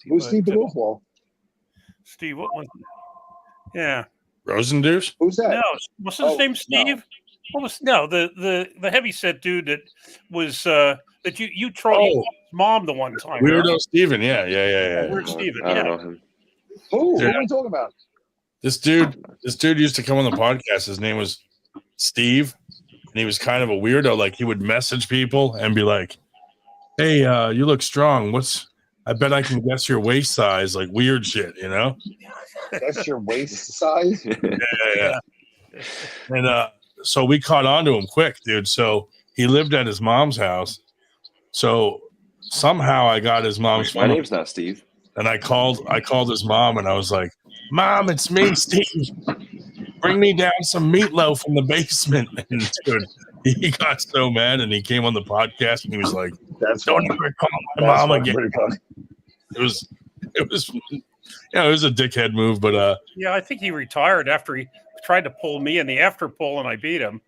S10: Who's Steve the Goofball?
S2: Steve, what was? Yeah.
S1: Rosendeers?
S10: Who's that?
S2: No, what's his name? Steve. What was the heavy set dude that was that you trolled his mom the one time?
S1: Weirdo Steven, yeah.
S2: Weird Steven,
S9: I don't know him.
S10: Who are we talking about?
S1: This dude used to come on the podcast. His name was Steve, and he was kind of a weirdo. Like he would message people and be like, "Hey, you look strong. I bet I can guess your waist size." Like weird shit,
S10: That's your waist size?
S1: Yeah. And so we caught on to him quick, dude. So he lived at his mom's house. So somehow I got his mom's phone.
S9: My name's not Steve.
S1: And I called his mom and I was like, "Mom, it's me, Steve. Bring me down some meatloaf from the basement." And dude, he got so mad and he came on the podcast and he was like, "Don't ever call my mom again." It was it was a dickhead move, but
S2: yeah, I think he retired after he tried to pull me in the after pull and I beat him.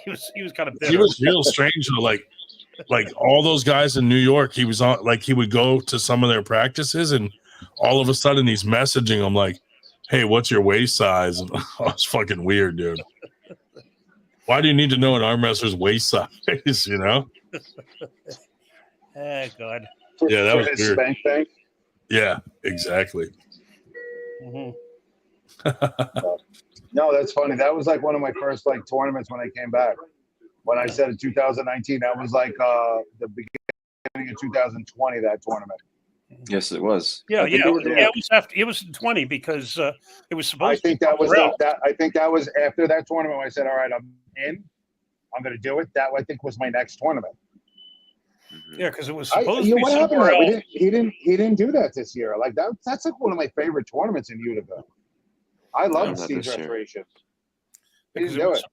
S2: he was kind of bitter.
S1: He was real strange though, like all those guys in New York, he was on, like he would go to some of their practices and all of a sudden he's messaging them like, "Hey, what's your waist size?" And it's fucking weird, dude. Why do you need to know an arm wrestler's waist size,
S2: Oh, God.
S1: Yeah, that was
S10: his
S1: weird.
S10: spank bank?
S1: Yeah, exactly.
S2: Mm-hmm.
S10: No, that's funny. That was like one of my first like tournaments when I came back. When I said in 2019, that was like the beginning of 2020. That tournament.
S9: Yes, it was.
S2: Yeah. It was 20 because it was supposed.
S10: I think
S2: to
S10: that was
S2: that.
S10: I think that was after that tournament. When I said, "All right, I'm in. I'm going to do it." That I think was my next tournament.
S2: Yeah, because it was supposed to be
S10: what happened?
S2: somewhere else.
S10: He didn't do that this year. Like that. That's like one of my favorite tournaments in Utica. I love Steve's restoration. He didn't do it.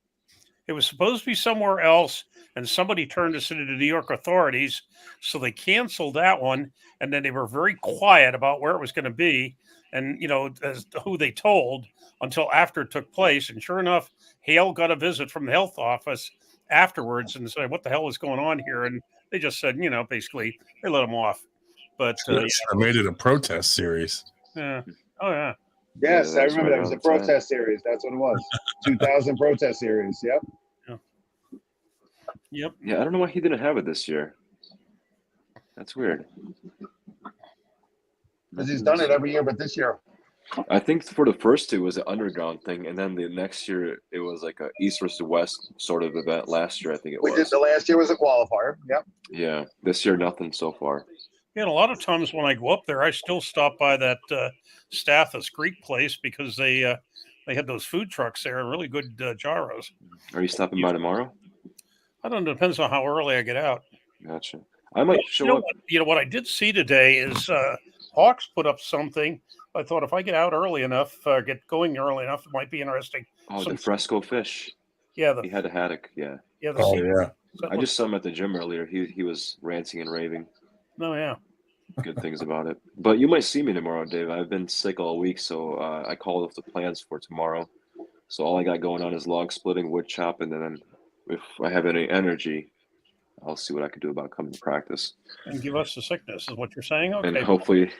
S2: It was supposed to be somewhere else, and somebody turned us into the New York authorities, so they canceled that one, and then they were very quiet about where it was going to be, and as to who they told until after it took place. And sure enough, Hale got a visit from the health office afterwards and said, "What the hell is going on here?" And they just said, basically they let him off. But
S1: I made it a protest series.
S2: Yeah. Oh yeah.
S10: Yes, I remember that. It was a protest series. That's what it was. 2000 protest series. Yep.
S2: Yep.
S9: Yeah, I don't know why he didn't have it this year. That's weird.
S10: Because he's done it every year, but this year.
S9: I think for the first two it was an underground thing, and then the next year it was like a East versus West sort of event. Last year, I think it was.
S10: We did the last year was a qualifier. Yep.
S9: Yeah. This year, nothing so far.
S2: Yeah, and a lot of times when I go up there, I still stop by that Stathis Greek place because they had those food trucks there, really good gyros.
S9: Are you stopping by tomorrow?
S2: I don't know. It depends on how early I get out.
S9: Gotcha. I might show up.
S2: What I did see today is Hawks put up something. I thought if I get out early enough, get going early enough, it might be interesting.
S9: Oh, the fresco fish.
S2: Yeah,
S9: he had a haddock. Yeah.
S2: Yeah.
S9: I just saw him at the gym earlier. He was ranting and raving.
S2: Oh yeah.
S9: Good things about it. But you might see me tomorrow, Dave. I've been sick all week, so I called off the plans for tomorrow. So all I got going on is log splitting, wood chopping, and then if I have any energy, I'll see what I can do about coming to practice.
S2: And give us the sickness, is what you're saying? Okay.
S9: And hopefully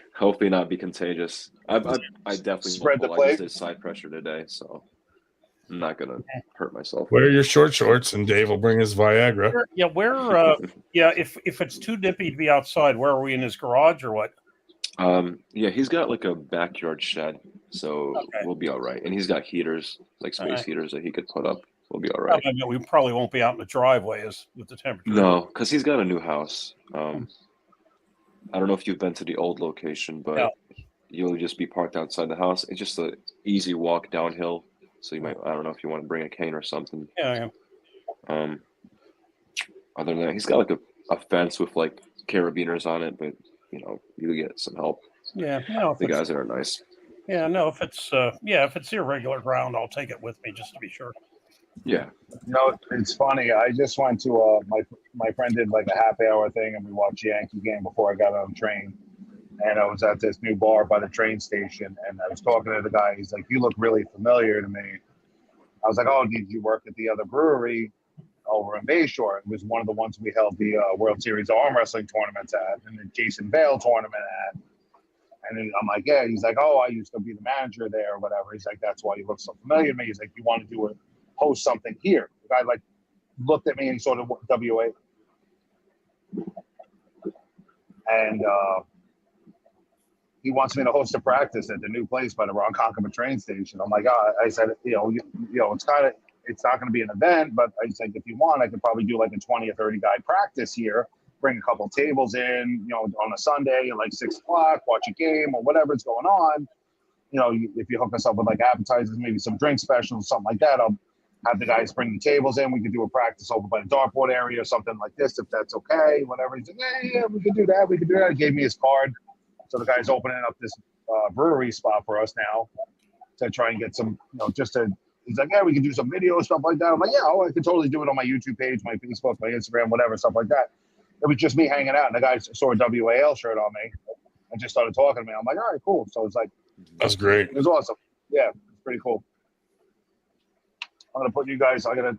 S9: not be contagious. I definitely
S10: spread the
S9: I
S10: plague.
S9: just did side pressure today, so I'm not gonna hurt myself.
S1: Wear your short shorts, and Dave will bring his Viagra.
S2: If it's too nippy to be outside, where are we, in his garage or what?
S9: Yeah, he's got like a backyard shed. so we'll be all right. And he's got heaters, like space heaters that he could put up. We'll be all right.
S2: We probably won't be out in the driveway with the temperature.
S9: No, because he's got a new house. I don't know if you've been to the old location, but you'll just be parked outside the house. It's just an easy walk downhill. So you might, I don't know if you want to bring a cane or something.
S2: Yeah.
S9: Other than that, he's got like a fence with like carabiners on it, but you know, you get some help.
S2: Yeah, no,
S9: the guys that are nice.
S2: Yeah, no, if it's irregular ground, I'll take it with me just to be sure.
S9: Yeah.
S10: You know, it's funny. I just went to my friend did like a happy hour thing, and we watched the Yankee game before I got on the train. And I was at this new bar by the train station, and I was talking to the guy. He's like, "You look really familiar to me." I was like, "Oh, did you work at the other brewery over in Bayshore?" It was one of the ones we held the World Series arm wrestling tournaments at, and the Jason Bale tournament at. And then I'm like, "Yeah." He's like, "Oh, I used to be the manager there or whatever." He's like, "That's why you look so familiar to me." He's like, "You want to host something here?" The guy like looked at me and sort of WA. And he wants me to host a practice at the new place by the Ronkonkoma train station. I'm like, I said, it's not going to be an event, but I said, if you want, I could probably do like a 20 or 30 guy practice here, bring a couple tables in, on a Sunday at like 6 o'clock, watch a game or whatever's going on. If you hook us up with like appetizers, maybe some drink specials, something like that, I'll have the guys bring the tables in. We could do a practice over by the dartboard area or something like this, if that's okay, whatever. He's like, yeah, we could do that. He gave me his card. So the guy's opening up this brewery spot for us now to try and get some, he's like, yeah, we can do some video, stuff like that. I'm like, yeah, I could totally do it on my YouTube page, my Facebook, my Instagram, whatever, stuff like that. It was just me hanging out, and the guy saw a WAL shirt on me and just started talking to me. I'm like, all right, cool. So it's like,
S1: that's great.
S10: It was awesome. Yeah, it's pretty cool. I'm going to put you guys, I got to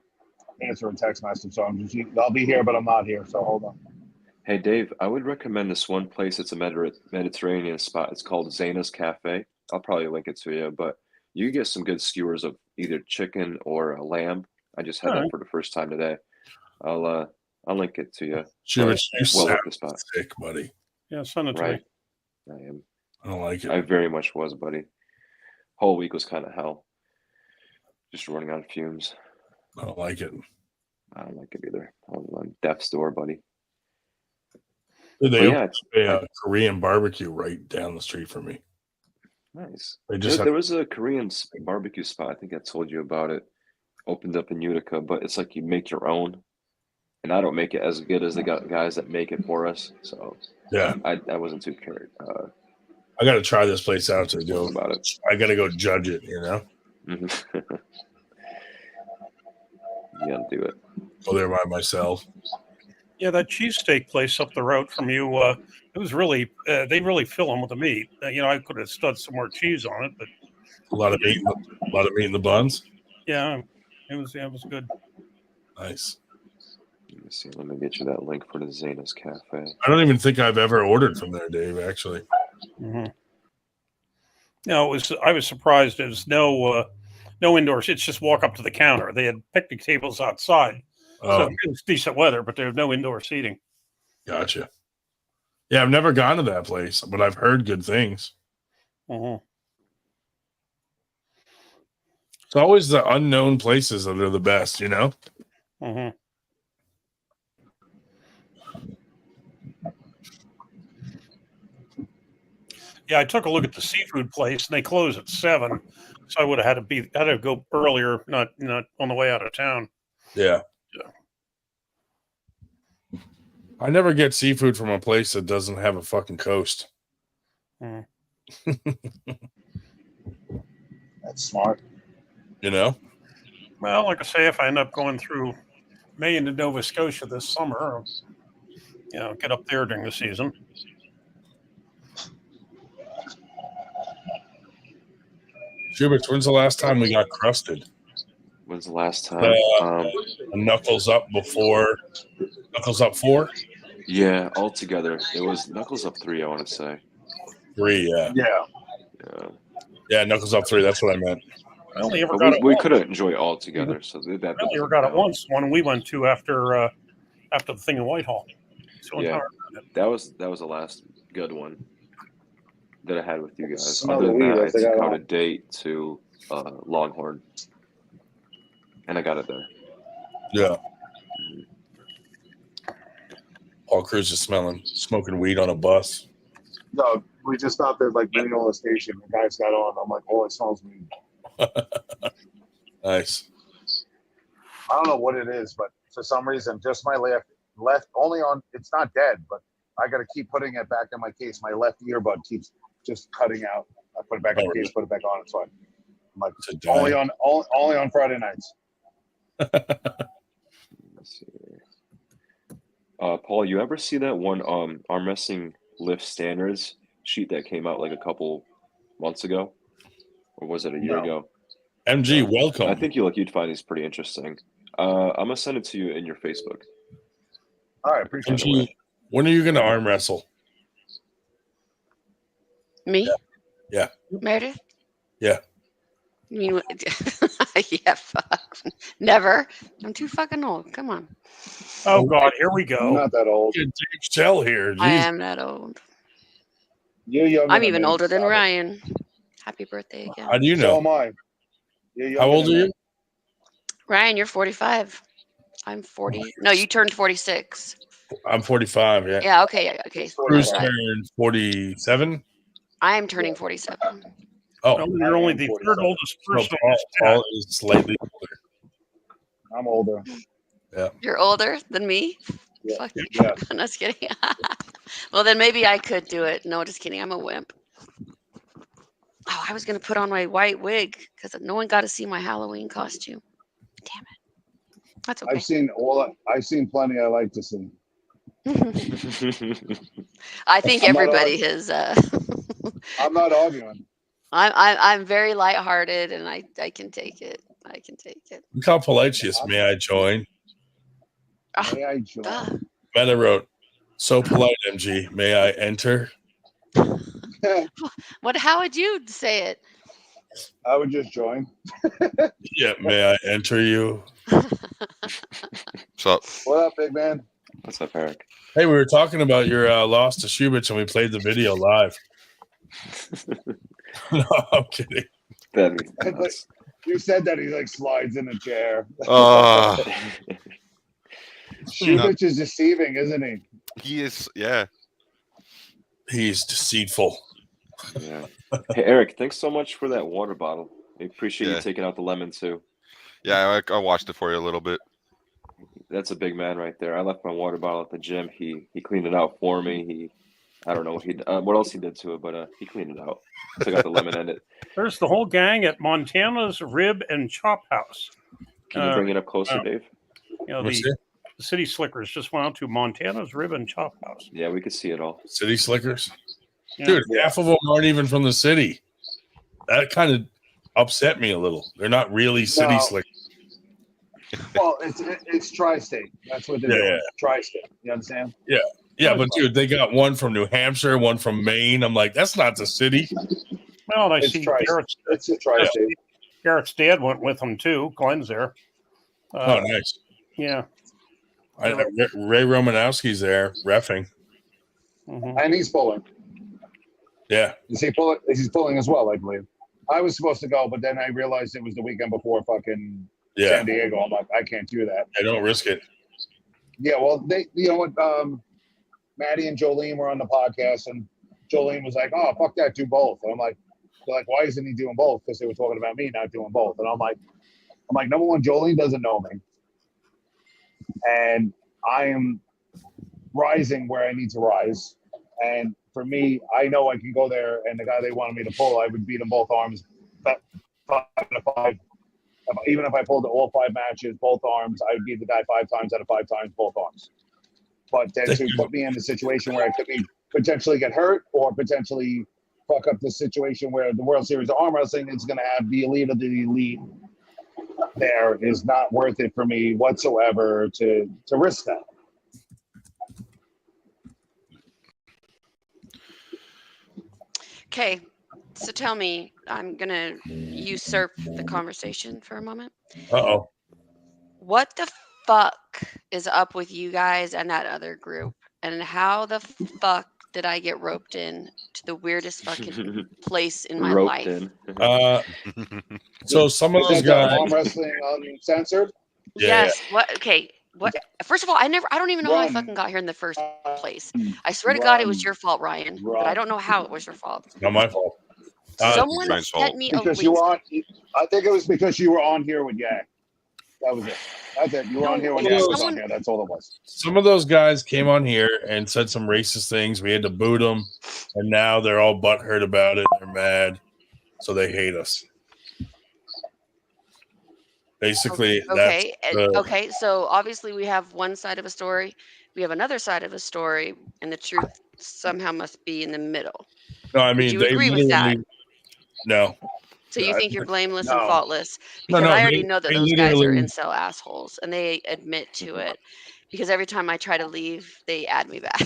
S10: answer a text message. So I'll be here, but I'm not here. So hold on.
S9: Hey, Dave, I would recommend this one place. It's a Mediterranean spot. It's called Zena's Cafe. I'll probably link it to you, but you get some good skewers of either chicken or lamb. I just had that for the first time today. I'll link it to you.
S1: Sure, you
S9: sound
S1: sick, buddy.
S2: Yeah, send it to me.
S9: I am.
S1: I don't like it.
S9: I very much was, buddy. Whole week was kind of hell. Just running on fumes.
S1: I don't like it.
S9: I don't like it either. I'm on death's door, buddy.
S1: They opened a Korean barbecue right down the street from me.
S9: Nice. There was a Korean barbecue spot. I think I told you about it. Opened up in Utica, but it's like you make your own. And I don't make it as good as the guys that make it for us. So
S1: yeah,
S9: I wasn't too cared.
S1: I got to try this place out to go
S9: about it.
S1: I got to go judge it.
S9: Mm-hmm. You got to do it.
S1: Go there by myself.
S2: Yeah, that cheesesteak place up the road from you, it was really, they really fill them with the meat. I could have studded some more cheese on it, but
S1: a lot of meat in the buns.
S2: Yeah, it was good.
S1: Nice.
S9: Let me see. Let me get you that link for the Zena's Cafe.
S1: I don't even think I've ever ordered from there, Dave. Actually.
S2: Mm-hmm. No, I was surprised. There's no indoors. It's just walk up to the counter. They had picnic tables outside.
S1: Oh.
S2: So it was decent weather, but there's no indoor seating.
S1: Gotcha. Yeah, I've never gone to that place, but I've heard good things.
S2: Mm-hmm.
S1: It's always the unknown places that are the best,
S2: Mm-hmm. Yeah, I took a look at the seafood place, and they close at 7, so I would have had to go earlier, not on the way out of town.
S1: Yeah. I never get seafood from a place that doesn't have a fucking coast.
S2: Mm.
S10: That's smart.
S2: Well, like I say, if I end up going through Maine to Nova Scotia this summer, get up there during the season.
S1: Schubert, when's the last time we got crusted?
S9: When's the last time?
S1: Knuckles Up 4?
S9: Yeah, altogether. It was Knuckles Up 3, I want to say.
S1: 3, yeah.
S10: Yeah.
S1: Yeah, Knuckles Up 3, that's what I meant.
S2: I only ever got it
S9: we
S2: once.
S9: could enjoy it all together. So that
S2: I only ever got it once when we went to after the thing in Whitehall. So
S9: yeah, that was the last good one. that I had with you guys.
S10: Smell
S9: Other
S10: the
S9: than
S10: weed
S9: that, I
S10: as they got
S9: took out a
S10: on.
S9: date to Longhorn, and I got it there.
S1: Yeah. Paul Cruz is smoking weed on a bus.
S10: No, we just stopped at like Mineola Station. The guys got on. I'm like, oh, it smells weed.
S1: Nice.
S10: I don't know what it is, but for some reason, just my left only on. It's not dead, but I got to keep putting it back in my case. My left earbud keeps just cutting out. I put it back in the case, put it back on. It's fine. I'm like, only on Friday nights.
S9: Let's see. Paul, you ever see that one arm wrestling lift standards sheet that came out like a couple months ago, or was it a year ago?
S1: MG, welcome.
S9: I think you'd find these pretty interesting. I'm gonna send it to you in your Facebook.
S10: All right, appreciate
S1: MG,
S10: it.
S1: when are you gonna arm wrestle?
S11: Me?
S1: Yeah.
S11: Meredith?
S1: Yeah.
S11: You mean, yeah, fuck. Never. I'm too fucking old. Come on.
S2: Oh, God, here we go.
S10: I'm not that old.
S1: Dave Shell here.
S11: I
S1: Jeez.
S11: am that old.
S10: You're younger
S11: I'm
S10: than
S11: even
S10: me.
S11: older than
S10: Stop it.
S11: Ryan. Happy birthday again.
S1: How do you
S10: So
S1: know?
S10: am I. You're younger
S1: How old are
S10: than me.
S1: you?
S11: Ryan, you're 45. I'm 40. No, you turned 46.
S1: I'm 45. Yeah.
S11: Yeah, okay. Okay.
S1: Bruce
S11: 45.
S1: turned 47.
S11: I am turning 47.
S1: Oh,
S2: Well, you're only the third
S10: 47.
S2: oldest
S1: so
S2: person on this
S1: Paul
S2: chat.
S1: is slightly older.
S10: I'm older.
S1: Yeah.
S11: You're older than me?
S10: Yeah.
S11: Fuck you.
S10: Yeah.
S11: I'm just kidding. Well, then maybe I could do it. No, just kidding. I'm a wimp. Oh, I was going to put on my white wig because no one got to see my Halloween costume. Damn it. That's okay.
S10: I've seen plenty I like to see.
S11: I think
S10: I'm not
S11: everybody has.
S10: I'm not arguing.
S11: I'm very lighthearted, and I can take it. I can take it.
S1: Look how polite she is. May I join?
S10: May I join?
S11: Duh.
S1: Meta wrote, so polite, MG. May I enter?
S11: What? How would you say it?
S10: I would just join.
S1: Yeah, may I enter you?
S12: What's up?
S10: What up, big man?
S9: What's up, Eric?
S1: Hey, we were talking about your loss to Shubich, and we played the video live. No, I'm kidding.
S9: That'd be nuts.
S10: You said that he like slides in a chair. Shubich is deceiving, isn't he?
S12: He is, yeah.
S1: He's deceitful.
S9: Yeah. Hey, Eric, thanks so much for that water bottle. I appreciate you taking out the lemon too.
S12: Yeah, I watched it for you a little bit.
S9: That's a big man right there. I left my water bottle at the gym. He cleaned it out for me. I don't know what else he did to it, but he cleaned it out. Took out the lemon in it.
S2: There's the whole gang at Montana's Rib and Chop House.
S9: Can you bring it up closer, Dave?
S2: You know, the City Slickers just went out to Montana's Rib and Chop House.
S9: Yeah, we could see it all.
S1: City Slickers?
S2: Yeah.
S1: Dude, half of them aren't even from the city. That kind of upset me a little. They're not really city slickers.
S10: Well, it's tri-state. That's what they're doing.
S1: Yeah.
S10: Tri-state. You understand?
S1: Yeah. Yeah, but dude, they got one from New Hampshire, one from Maine. I'm like, that's not the city.
S2: Well, I
S10: It's
S2: see
S10: tri-state. It's a tri-state.
S2: Garrett's dad went with him too. Glenn's there.
S1: Oh, nice.
S2: Yeah.
S1: Ray Romanowski's there, reffing.
S2: Mm-hmm.
S10: And he's pulling.
S1: Yeah.
S10: He's pulling as well, I believe. I was supposed to go, but then I realized it was the weekend before fucking San Diego. I'm like, I can't do that.
S1: I don't risk it.
S10: Yeah, well, you know what? Maddie and Jolene were on the podcast, and Jolene was like, "Oh, fuck that, do both." And I'm like, why isn't he doing both? Because they were talking about me not doing both. And I'm like, number one, Jolene doesn't know me, and I am rising where I need to rise. And for me, I know I can go there, and the guy they wanted me to pull, I would beat him both arms, 5 out of 5. Even if I pulled all 5 matches, both arms, I would beat the guy 5 times out of 5 times, both arms. But then to put me in a situation where I could potentially get hurt or potentially fuck up the situation where the World Series of Arm Wrestling is going to have the elite of the elite there is not worth it for me whatsoever to risk that.
S11: Okay, so tell me, I'm going to usurp the conversation for a moment.
S1: Uh-oh.
S11: What the fuck is up with you guys and that other group? And how the fuck did I get roped in to the weirdest fucking place in my
S9: Roped
S11: life?
S9: in.
S1: So some of
S10: Is
S1: those
S10: that the
S1: guys.
S10: arm wrestling uncensored?
S1: Yeah,
S11: Yes. What? Okay. What? First of all, I don't even know how I
S10: Run.
S11: fucking got here in the first place. I swear to God, it was your fault, Ryan. But I don't know how it was your fault.
S1: It's not my fault.
S11: Someone
S12: Ryan's
S11: sent
S12: fault.
S11: me a
S10: Because you
S11: link.
S10: were on. I think it was because you were on here with Yak. That was it. That's it. You were on here when
S11: No,
S10: Yak was on
S11: someone.
S10: here. That's all it was.
S1: Some of those guys came on here and said some racist things. We had to boot them, and now they're all butthurt about it. They're mad, so they hate us. Basically,
S11: Okay.
S1: that's
S11: Okay. So obviously we have one side of a story. We have another side of a story, and the truth somehow must be in the middle.
S1: no. I
S11: Would
S1: mean,
S11: you
S1: they
S11: agree with that?
S1: literally no,
S11: So you think you're blameless and
S10: No.
S11: faultless?
S1: No,
S11: Because
S1: no,
S11: I already
S1: they-
S11: know that
S1: they
S11: those guys are
S1: literally-
S11: incel assholes, and they admit to it. Because every time I try to leave, they add me back.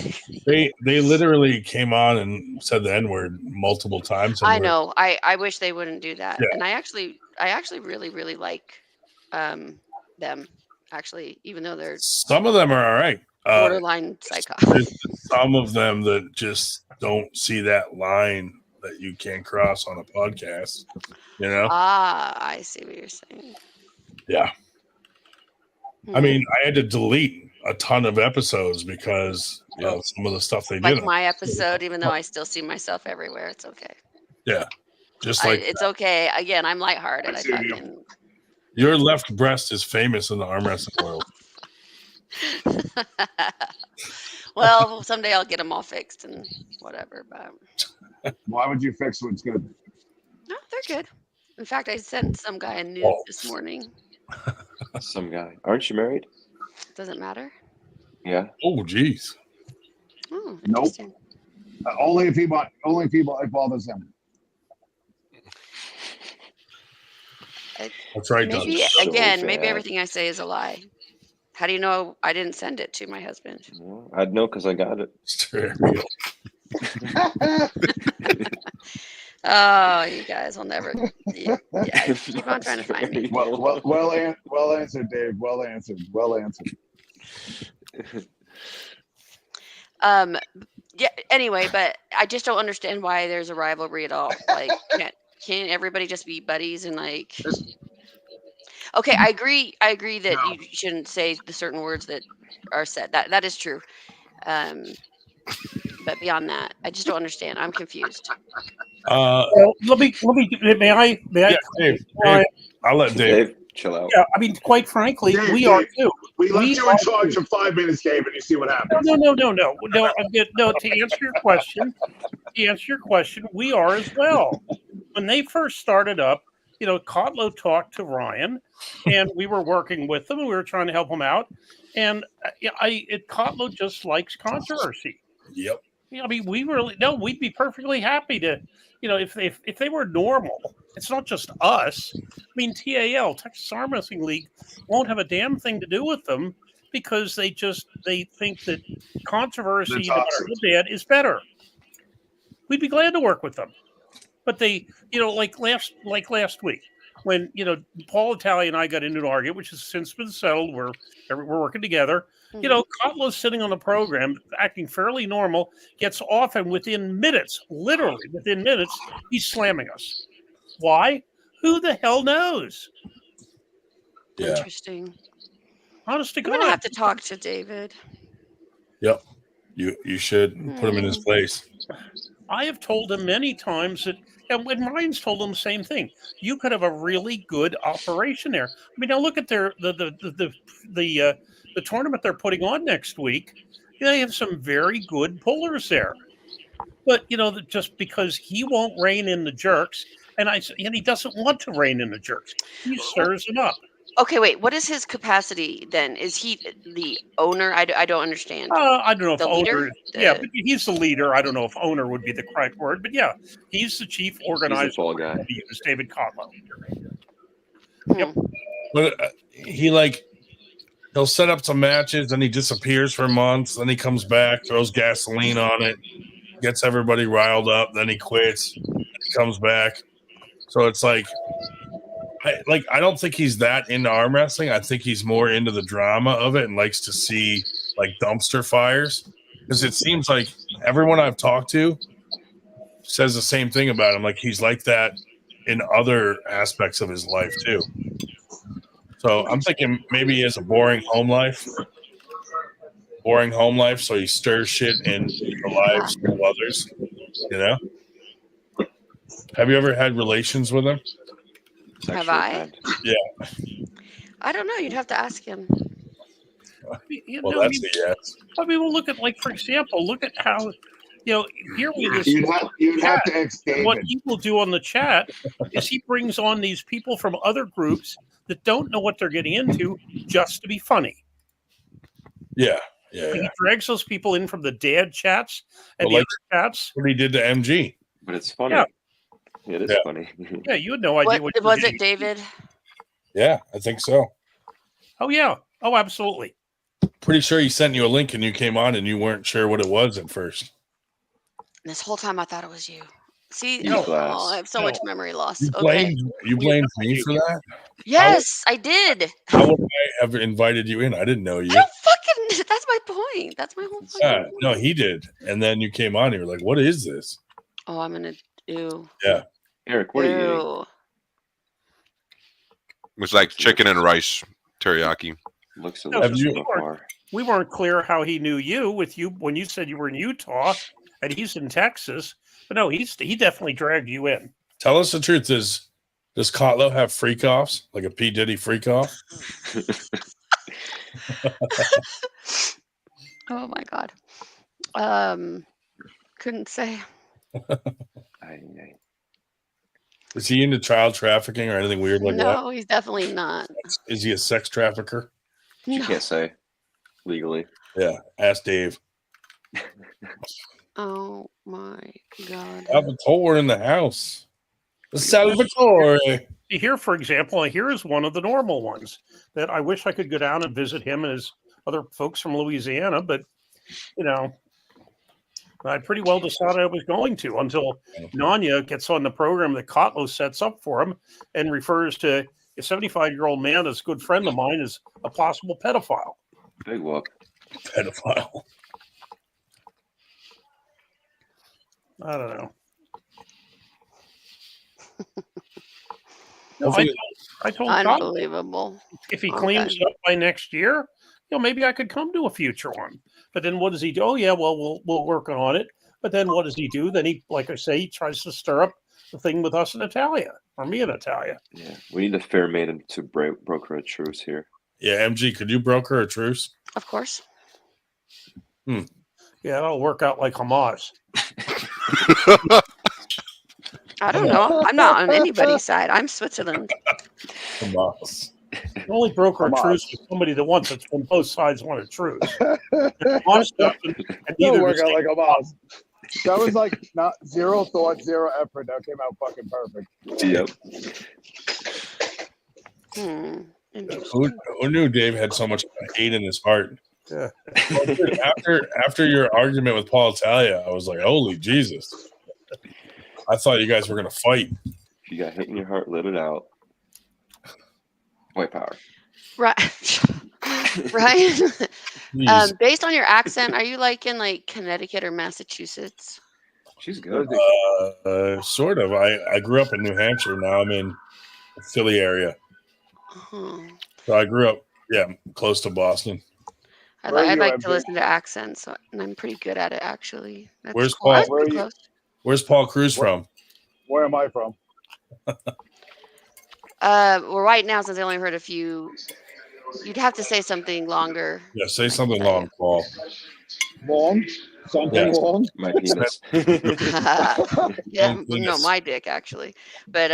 S1: they literally came on and said the N-word multiple times. And
S11: I know. I wish they wouldn't do that.
S1: Yeah.
S11: And I actually really like them. Actually, even though they're
S1: some of them are all right.
S11: borderline psycho.
S1: There's some of them that just don't see that line that you can't cross on a podcast. You know?
S11: Ah, I see what you're saying.
S1: Yeah. I mean, I had to delete a ton of episodes because of some of the stuff they
S11: like
S1: did.
S11: my episode, even though I still see myself everywhere, it's okay.
S1: Yeah. Just like
S11: it's okay. Again, I'm lighthearted. I
S10: see you.
S11: fucking
S1: your left breast is famous in the arm wrestling world.
S11: well, someday I'll get them all fixed and whatever. But
S10: Why would you fix what's good?
S11: no, they're good. In fact, I sent some guy a nude this morning.
S9: Some guy. Aren't you married?
S11: Doesn't matter.
S9: Yeah.
S1: Oh, geez.
S11: Oh,
S10: Nope.
S11: interesting.
S10: Only if it bothers him.
S1: That's right, Doug.
S11: Maybe
S9: So
S11: again, maybe
S9: bad.
S11: everything I say is a lie. How do you know I didn't send it to my husband?
S9: Well, I'd know because I got it.
S11: Oh, you guys will never. Yeah, keep on trying to find me.
S10: Well answered, Dave. Well answered.
S11: Yeah. Anyway, but I just don't understand why there's a rivalry at all. Like, can't everybody just be buddies and like? Okay, I agree that you shouldn't say the certain words that are said. That is true. But beyond that, I just don't understand. I'm confused.
S2: Well, may I?
S1: Yeah, Dave, I'll let Dave.
S9: Chill out.
S2: Yeah, I mean, quite frankly,
S10: Dave,
S2: we are too.
S10: We left you in
S2: are
S10: charge
S2: too.
S10: for 5 minutes, Dave, and you see what happens.
S2: No. To answer your question, we are as well. When they first started up, Kotlo talked to Ryan, and we were working with them, and we were trying to help him out. And Kotlo just likes controversy.
S1: Yep.
S2: I mean, we'd be perfectly happy to, if they were normal. It's not just us. I mean, TAL, Texas Arm Wrestling League, won't have a damn thing to do with them because they think that controversy, no matter how bad, is better. We'd be glad to work with them, but they, like last week when Paul Italia and I got into an argument, which has since been settled. We're working together. Kotlo's sitting on the program, acting fairly normal, gets off, and literally within minutes, he's slamming us. Why? Who the hell knows?
S1: Yeah.
S11: Interesting.
S2: Honest to
S11: I'm
S2: God.
S11: gonna have to talk to David.
S1: Yep. You should put him in his place.
S2: I have told him many times that, and when Ryan's told him the same thing, you could have a really good operation there. I mean, now look at the tournament they're putting on next week. They have some very good pullers there, but just because he won't rein in the jerks, and he doesn't want to rein in the jerks, he stirs them up.
S11: Okay, wait. What is his capacity then? Is he the owner? I don't understand.
S2: I don't know if
S11: the
S2: owner.
S11: leader?
S2: But he's the leader. I don't know if owner would be the correct word, but yeah, he's the chief organizer.
S9: Fall guy.
S2: Is David Kotlo.
S11: Yep.
S1: But he'll set up some matches, then he disappears for months, then he comes back, throws gasoline on it, gets everybody riled up, then he quits, then he comes back. So it's like I don't think he's that into arm wrestling. I think he's more into the drama of it and likes to see like dumpster fires, because it seems like everyone I've talked to says the same thing about him. Like he's like that in other aspects of his life too. So I'm thinking maybe he has a boring home life. So he stirs shit in the lives of others. You know? Have you ever had relations with him?
S11: Have I?
S1: Yeah.
S11: I don't know. You'd have to ask him.
S1: Well, that's a yes.
S2: I mean, we'll look at, like, for example, look at how, here we just
S10: You'd have to ex
S2: what
S10: David.
S2: he will do on the chat is he brings on these people from other groups that don't know what they're getting into just to be funny.
S1: Yeah.
S2: He drags those people in from the dad chats and
S1: Well,
S2: the other chats.
S1: What he did to MG.
S9: But it's funny.
S2: Yeah.
S9: It is funny.
S2: Yeah, you had no idea what
S11: was it, David?
S1: Yeah, I think so.
S2: Oh, yeah. Oh, absolutely.
S1: Pretty sure he sent you a link and you came on and you weren't sure what it was at first.
S11: This whole time I thought it was you. See,
S1: No.
S11: I have so much memory loss.
S1: You
S11: Okay.
S1: blamed me for that?
S11: Yes, I did.
S1: How would I have invited you in? I didn't know you.
S11: That's my point. That's my whole fucking
S1: Yeah,
S11: point.
S1: no, he did. And then you came on and you were like, what is this?
S11: Oh, I'm gonna do.
S1: Yeah.
S9: Eric, what are you eating?
S11: Ew.
S12: It was like chicken and rice teriyaki.
S9: Looks
S2: No,
S9: delicious
S2: we
S9: so
S2: weren't-
S9: far.
S2: We weren't clear how he knew you when you said you were in Utah and he's in Texas. But no, he definitely dragged you in.
S1: Tell us the truth. Does Kotlo have freak offs? Like a P. Diddy freak off?
S11: Oh my god. Couldn't say.
S1: Is he into child trafficking or anything weird like that?
S11: No, he's definitely not.
S1: Is he a sex trafficker?
S9: You
S11: No.
S9: can't say legally.
S1: Yeah. Ask Dave.
S11: Oh my god.
S1: Salvatore in the house. The Salvatore.
S2: Here, for example, here is one of the normal ones that I wish I could go down and visit him and his other folks from Louisiana, but I pretty well decided I was going to until Nanya gets on the program that Kotlo sets up for him and refers to a 75-year-old man as a good friend of mine as a possible pedophile.
S9: Big whoop.
S1: Pedophile.
S2: I don't know. I told Kotlo
S11: Unbelievable.
S2: if he
S11: Okay.
S2: cleans it up by next year, maybe I could come to a future one. But then what does he do? Oh, yeah, well, we'll work on it. But then what does he do? Then he, like I say, he tries to stir up the thing with us in Italia, or me in Italia.
S9: Yeah, we need a fair maiden to broker a truce here.
S1: Yeah, MG, could you broker a truce?
S11: Of course.
S2: Yeah, that'll work out like Hamas.
S11: I don't know. I'm not on anybody's side. I'm Switzerland.
S1: Hamas.
S2: You can only broker a truce with somebody that wants it when both sides want a truce. Hamas doesn't, and
S10: That'll
S2: neither
S10: work
S2: does
S10: out like a boss. That was like not zero thought, zero effort. That came out fucking perfect.
S9: Yep.
S1: Who knew Dave had so much hate in his heart?
S2: Yeah.
S1: Well, dude, after your argument with Paul Italia, I was like, holy Jesus. I thought you guys were going to fight.
S9: If you got hit in your heart, let it out. White power.
S11: Right. Ryan, based on your accent, are you like in like Connecticut or Massachusetts?
S9: She's good.
S1: Sort of. I grew up in New Hampshire. Now I'm in the Philly area. So I grew up, close to Boston.
S11: I like to listen to accents, and I'm pretty good at it, actually. That's
S1: Where's
S11: cool.
S1: Paul?
S11: That's pretty close.
S1: Where's Paul Cruz from?
S10: Where am I from?
S11: Well, right now, since I only heard a few, you'd have to say something longer.
S1: Yeah, say something long, Paul.
S10: Long? Something long?
S9: My penis.
S11: Yeah, no, my dick actually. But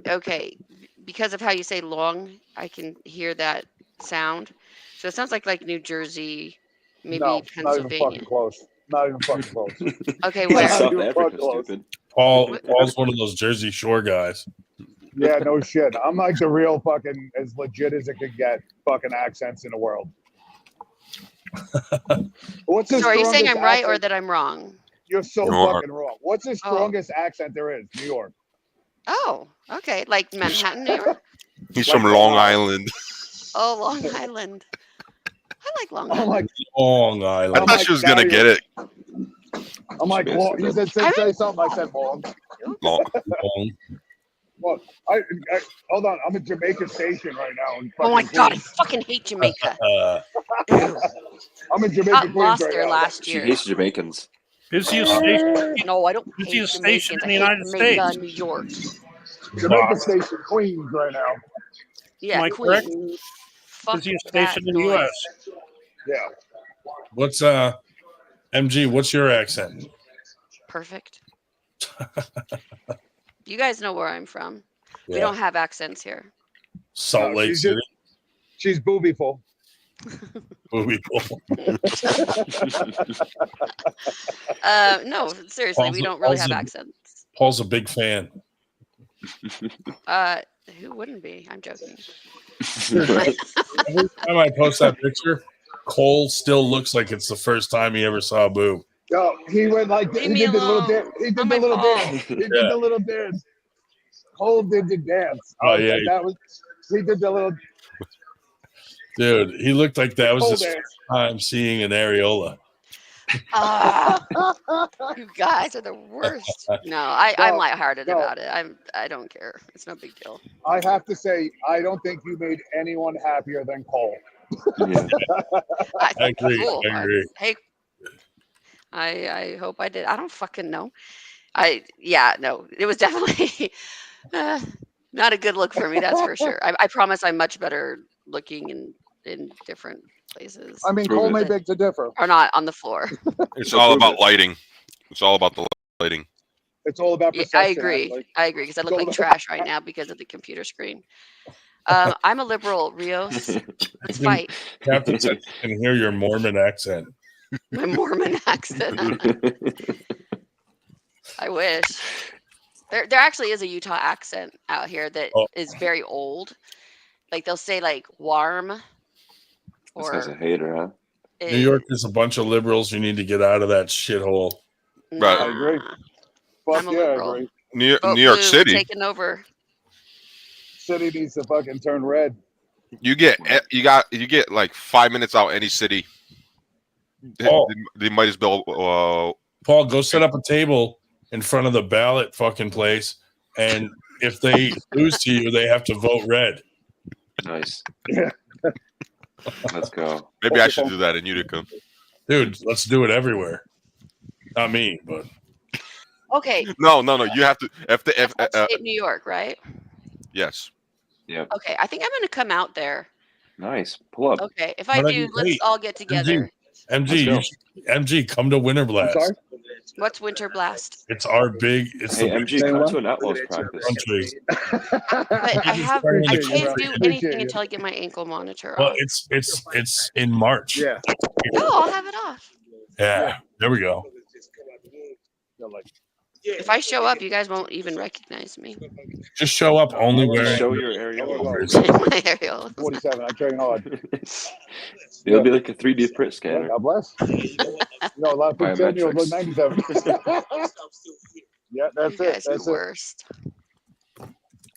S11: okay, because of how you say long, I can hear that sound. So it sounds like New Jersey, maybe
S10: No, not even
S11: Pennsylvania.
S10: fucking close. Not even fucking close.
S11: Okay,
S9: He's
S11: where?
S9: South
S10: Not even
S9: Africa,
S10: fucking close.
S9: stupid.
S1: Paul's one of those Jersey Shore guys.
S10: Yeah, no shit. I'm like the real fucking as legit as it could get fucking accents in the world. What's the
S11: So are you saying
S10: strongest
S11: I'm right or
S10: accent?
S11: that I'm wrong?
S10: You're so
S12: No,
S10: fucking wrong. What's the strongest accent there is? New York.
S11: Oh, okay, like Manhattan, New York.
S12: He's from Long Island.
S11: Oh, Long Island. I like Long
S10: I'm
S11: Island.
S10: like,
S1: Long
S12: I
S1: Island.
S12: thought she was gonna get it.
S10: I'm like, well, he said, say something. I said, well,
S12: Long.
S10: well, hold on. I'm at Jamaica Station right now. In
S11: Oh my
S10: fucking
S11: god, I
S10: Queens.
S11: fucking hate Jamaica.
S10: I'm in Jamaica,
S11: Got
S10: Queens
S11: lost
S10: right
S11: there
S10: now.
S11: last
S9: She
S11: year.
S9: hates Jamaicans.
S2: Busiest station.
S11: No, I don't hate
S2: Busiest station
S11: Jamaicans.
S2: in
S11: I
S2: the
S11: hate
S2: United
S11: Jamaica,
S2: States.
S11: New York.
S10: Jamaica Station, Queens right now.
S11: Yeah,
S2: Am I correct?
S11: Queens. Fuck
S2: Busiest
S11: that
S2: station in the
S11: noise.
S2: U.S.
S10: Yeah.
S1: What's MG? What's your accent?
S11: Perfect. You guys know where I'm from. We
S1: Yeah.
S11: don't have accents here.
S1: Salt
S10: No,
S1: Lake
S10: she's
S1: City.
S10: She's boobyful.
S1: Booby
S11: No, seriously, we don't really have accents.
S1: Paul's a big fan.
S11: Who wouldn't be? I'm joking.
S1: Every time I post that picture, Cole still looks like it's the first time he ever saw a boob.
S10: Yo, he went like
S11: Leave
S10: he
S11: me
S10: did the little
S11: alone.
S10: dance. He did
S11: On
S10: the
S11: my
S10: little
S11: phone.
S10: dance. He did the little dance. Cole did the dance.
S1: Oh, yeah.
S10: That was he did the little
S1: Dude, he looked like that was
S10: Cole
S1: his
S10: dance.
S1: first time seeing an areola.
S11: You guys are the worst. No, I'm lighthearted about it. I don't care. It's no big deal.
S10: I have to say, I don't think you made anyone happier than Cole.
S9: Yeah.
S1: I agree.
S11: Cool.
S1: I agree.
S11: Hey, I hope I did. I don't fucking know. No, it was definitely not a good look for me. That's for sure. I promise I'm much better looking in different places.
S10: I mean, Cole may beg to differ.
S11: Or not on the floor.
S12: It's all about lighting. It's all about the lighting.
S10: It's all about
S11: Yeah,
S10: perception.
S11: I agree.
S10: Ashley.
S11: I agree because I look
S10: all
S11: like
S10: about-
S11: trash right now because of the computer screen. I'm a liberal, Rios. Let's fight.
S1: Captain said you can hear your Mormon accent.
S11: My Mormon accent. I wish. There actually is a Utah accent out here that is very old. Like they'll say like warm.
S9: This guy's a hater, huh?
S1: New York is a bunch of liberals. You need to get out of that shithole.
S12: Right.
S10: I agree. Fuck
S11: I'm a
S10: yeah, I
S11: liberal.
S10: agree.
S12: New
S11: Vote
S12: York
S11: blue,
S12: City.
S11: taking over.
S10: City needs to fucking turn red.
S12: You get like 5 minutes out any city.
S1: Oh.
S12: They might as well.
S1: Paul, go set up a table in front of the ballot fucking place, and if they lose to you, they have to vote red.
S9: Nice.
S10: Yeah.
S9: Let's go.
S12: Maybe I should do that in Utica.
S1: Dude, let's do it everywhere. Not me, but
S11: Okay.
S12: No. You have to.
S11: Upstate New York, right?
S12: Yes.
S9: Yeah.
S11: Okay. I think I'm going to come out there.
S9: Nice. Pull up.
S11: Okay. If I
S1: Why don't
S11: do,
S1: you
S11: let's
S1: wait?
S11: all get together.
S1: MG, come to Winter Blast.
S10: I'm sorry?
S11: What's Winter Blast?
S1: It's our big. It's
S9: Hey,
S1: the
S9: MG,
S1: big
S9: come to an Outlaws practice.
S1: country.
S11: But I
S1: Appreciate
S11: can't do
S10: it.
S11: anything until I get my ankle monitor
S1: Well,
S11: off.
S1: it's in March.
S10: Yeah.
S11: No, I'll have it off.
S1: Yeah. There we go.
S11: If I show up, you guys won't even recognize me.
S1: Just show up only wearing.
S9: Show your areola.
S11: My aerial.
S10: 47. I train hard.
S9: It'll be like a 3D print scanner.
S10: God bless. No, a lot of people tell me it was like 97. Yeah, that's
S11: You
S10: it.
S11: guys are
S10: That's
S11: the
S10: it.
S11: worst.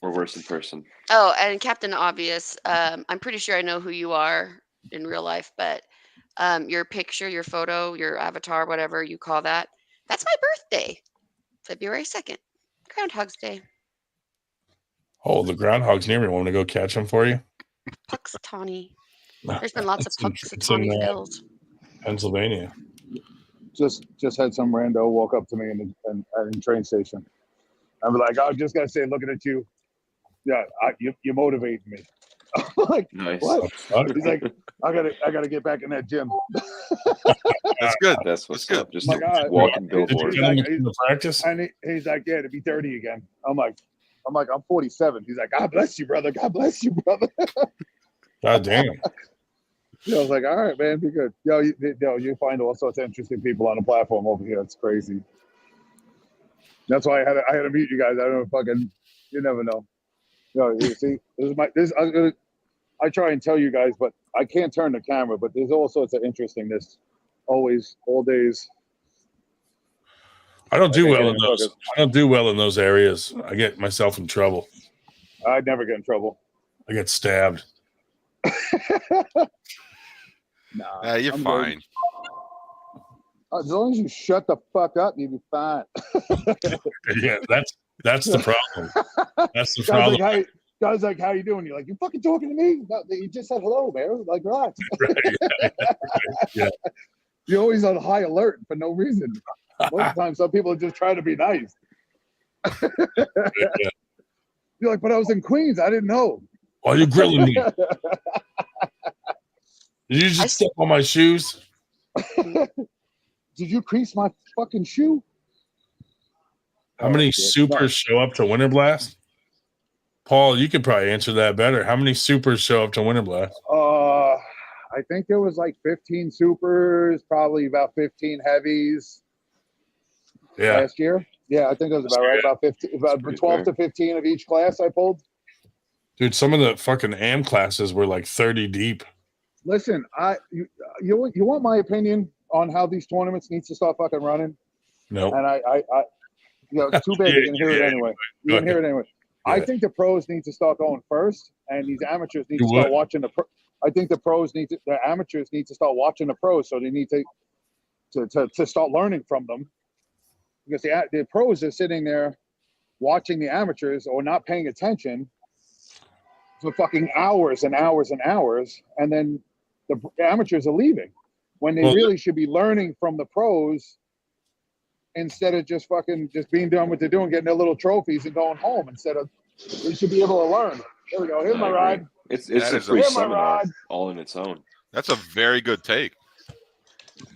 S9: We're worse in person.
S11: Oh, and Captain Obvious, I'm pretty sure I know who you are in real life, but your picture, your photo, your avatar, whatever you call that, that's my birthday, February 2nd, Groundhog's Day.
S1: Oh, the groundhog's near me. Want to go catch them for you?
S11: Puxatawny. There's been lots of
S1: It's in,
S11: Puxatawny fills.
S1: Pennsylvania.
S10: Just had some rando walk up to me in the train station. I'm like, I just gotta say, looking at you, yeah, you motivate me. I'm like,
S9: Nice.
S10: what? He's like, I gotta get back in that gym.
S12: That's good.
S9: That's what's
S12: good.
S9: up. Just
S10: My God.
S9: walking
S1: Did you
S9: billboard.
S1: get him in the practice?
S10: And he's like, yeah, to be 30 again. I'm like, I'm 47. He's like, God bless you, brother. God bless you, brother.
S1: God damn.
S10: I was like, all right, man, be good. You find all sorts of interesting people on the platform over here. It's crazy. That's why I had to meet you guys. I don't know, you never know. You see, I try and tell you guys, but I can't turn the camera. But there's all sorts of interestingness, always, all days.
S1: I don't do well in those. I don't do well in those areas. I get myself in trouble.
S10: I'd never get in trouble.
S1: I get stabbed.
S10: Nah,
S12: You're
S10: I'm
S12: fine.
S10: As long as you shut the fuck up, you'll be fine.
S1: Yeah, that's the problem. That's the
S10: Guys
S1: problem.
S10: like, guys like, how you doing? You're like, you fucking talking to me? No, you just said hello, man. Like, relax.
S1: Right, yeah.
S10: You're always on high alert for no reason. Most of the time, some people are just trying to be nice.
S1: Yeah.
S10: You're like, but I was in Queens. I didn't know.
S1: Why are you grilling me? Did you just step on my shoes?
S10: Did you crease my fucking shoe?
S1: How many supers show up to Winter Blast? Paul, you could probably answer that better. How many supers show up to Winter Blast?
S10: I think there was like 15 supers, probably about 15 heavies.
S1: Yeah.
S10: Last year. Yeah, I think it was about right. About 15, about 12 to 15 of each class I pulled.
S1: Dude, some of the fucking AM classes were like 30 deep.
S10: Listen, you want my opinion on how these tournaments need to start fucking running?
S1: No.
S10: And I it's too big. You can hear it anyway. You can hear it anyway.
S1: Yeah.
S10: I think the pros need to start going first, and these amateurs need to start watching the. I think the amateurs need to start watching the pros, so they need to start learning from them, because the pros are sitting there watching the amateurs or not paying attention for fucking hours and hours and hours, and then the amateurs are leaving when they really should be learning from the pros instead of just being done what they're doing, getting their little trophies and going home. Instead of, they should be able to learn. There we go. Here's my ride.
S9: It's a free seminar all in its own.
S12: That's a very good take.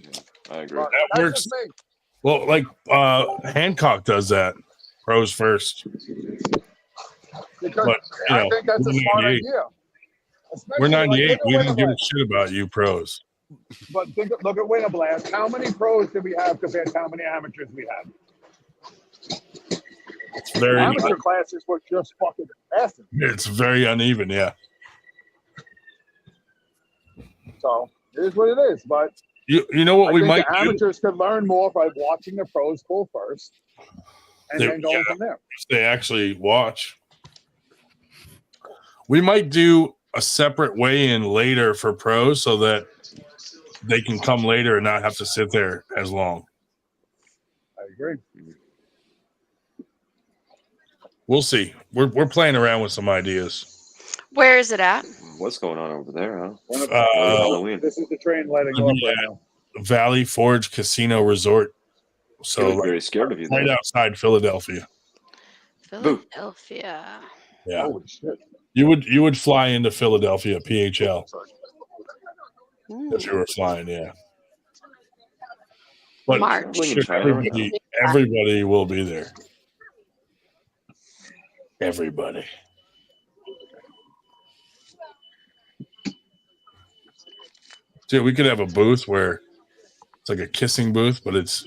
S9: Yeah, I agree.
S10: Well,
S1: that works. Well, like Hancock does that. Pros first.
S10: Because
S1: But,
S10: I think that's a smart
S1: 98.
S10: idea.
S1: We're
S10: Especially,
S1: 98.
S10: Like,
S1: We don't give a
S10: Blast.
S1: shit about you pros.
S10: But look at Winter Blast. How many pros do we have compared to how many amateurs we have?
S1: It's very
S10: Amateur classes were just fucking massive.
S1: It's very uneven, yeah.
S10: So it is what it is. But
S1: You know what
S10: I
S1: we
S10: think
S1: might
S10: the amateurs could learn more by watching the pros pull first, and then going from there.
S1: If they actually watch. We might do a separate weigh-in later for pros so that they can come later and not have to sit there as long.
S10: I agree.
S1: We'll see. We're playing around with some ideas.
S11: Where is it at?
S9: What's going on over there, huh?
S10: Halloween. This is the train letting go up right now.
S1: Valley Forge Casino Resort. So
S9: look very scared of you
S1: right
S9: there.
S1: outside Philadelphia.
S11: Philadelphia.
S1: Yeah.
S10: Holy shit.
S1: You would fly into Philadelphia, PHL. If you were flying, yeah. But
S11: March.
S1: everybody will be there. Everybody. Dude, we could have a booth where it's like a kissing booth, but it's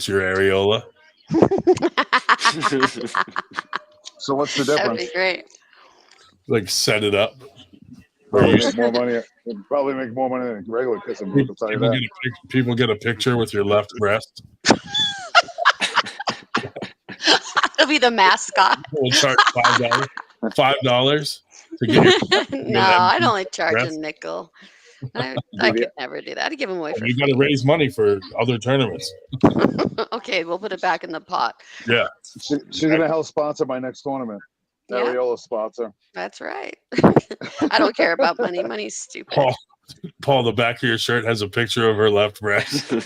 S1: your areola.
S10: So what's the difference?
S11: That'd be great.
S1: Like set it up.
S10: Probably make more money. Probably make more money than regular kissing booth. I'll tell you that.
S1: People get a picture with your left breast.
S11: It'll be the mascot.
S1: We'll charge $5 to get your
S11: No, I'd only charge
S1: breast.
S11: a nickel. I could never do that. I'd give them away for
S1: You got to raise money for other tournaments.
S11: Okay, we'll put it back in the pot.
S1: Yeah.
S10: She's gonna help sponsor my next tournament.
S11: Yeah.
S10: Areola sponsor.
S11: That's right. I don't care about money. Money's stupid.
S1: Paul, the back of your shirt has a picture of her left breast.
S9: You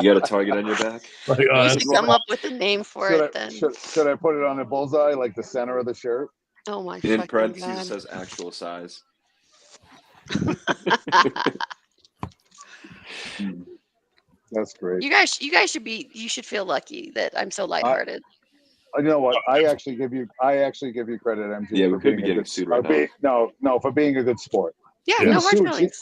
S9: got a target on your back?
S1: Like,
S11: You should come up with a name for it then.
S10: Should I put it on the bullseye, like the center of the shirt?
S11: Oh my
S9: In
S11: fucking
S9: parentheses,
S11: God.
S9: it says actual size.
S10: That's great.
S11: You guys should feel lucky that I'm so lighthearted.
S10: You know what? I actually give you credit, MG.
S9: Yeah, we
S10: for
S9: could
S10: being
S9: be
S10: a
S9: getting
S10: good-
S9: sued right
S10: No, for being a good sport.
S11: Yeah,
S10: Being
S11: no hard
S10: sued,
S11: feelings.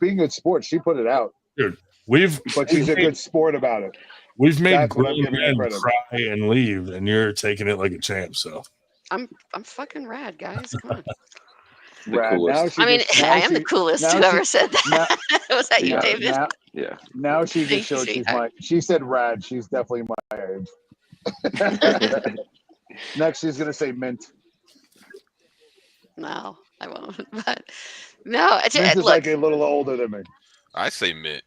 S10: being a good sport, she put it out.
S1: Dude,
S10: but she's a good sport about it.
S1: We've made
S10: That's what I'm
S1: grown
S10: giving her
S1: men
S10: credit.
S1: cry and leave, and you're taking it like a champ. So
S11: I'm fucking rad, guys. Come on.
S10: Rad. Now she
S11: I mean,
S10: just- now
S11: I am the
S10: she-
S11: coolest.
S10: now
S11: Whoever
S10: she-
S11: said that. Was that you,
S10: now-
S11: David?
S10: now-
S9: Yeah.
S10: Now she
S11: Thank
S10: just
S11: you,
S10: showed she's
S11: sweetheart.
S10: she said rad. She's definitely my age. Next, she's gonna say mint.
S11: No, I won't. But no,
S10: Mint is
S11: look.
S10: like a little older than me.
S12: I say mint.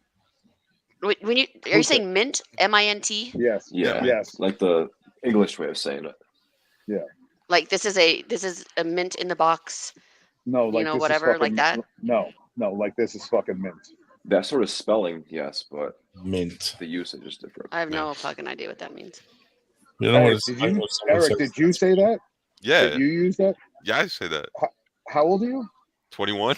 S11: When you are you saying mint? MINT?
S10: Yes.
S9: Yeah.
S10: Yes.
S9: Like the English way of saying it.
S10: Yeah.
S11: Like this is a mint in the box.
S10: No, like this
S11: whatever
S10: is
S11: like
S10: fucking,
S11: that.
S10: No, like this is fucking mint.
S9: That sort of spelling, yes, but
S1: mint.
S9: the usage is different.
S11: I have no fucking idea what that means.
S1: You know what
S10: Eric,
S1: it's
S10: did
S1: like
S10: you,
S1: when someone
S10: Eric,
S1: says
S10: did you
S1: that's
S10: say that?
S12: Yeah.
S10: Did you use that?
S12: Yeah, I say that.
S10: How old are you?
S12: 21.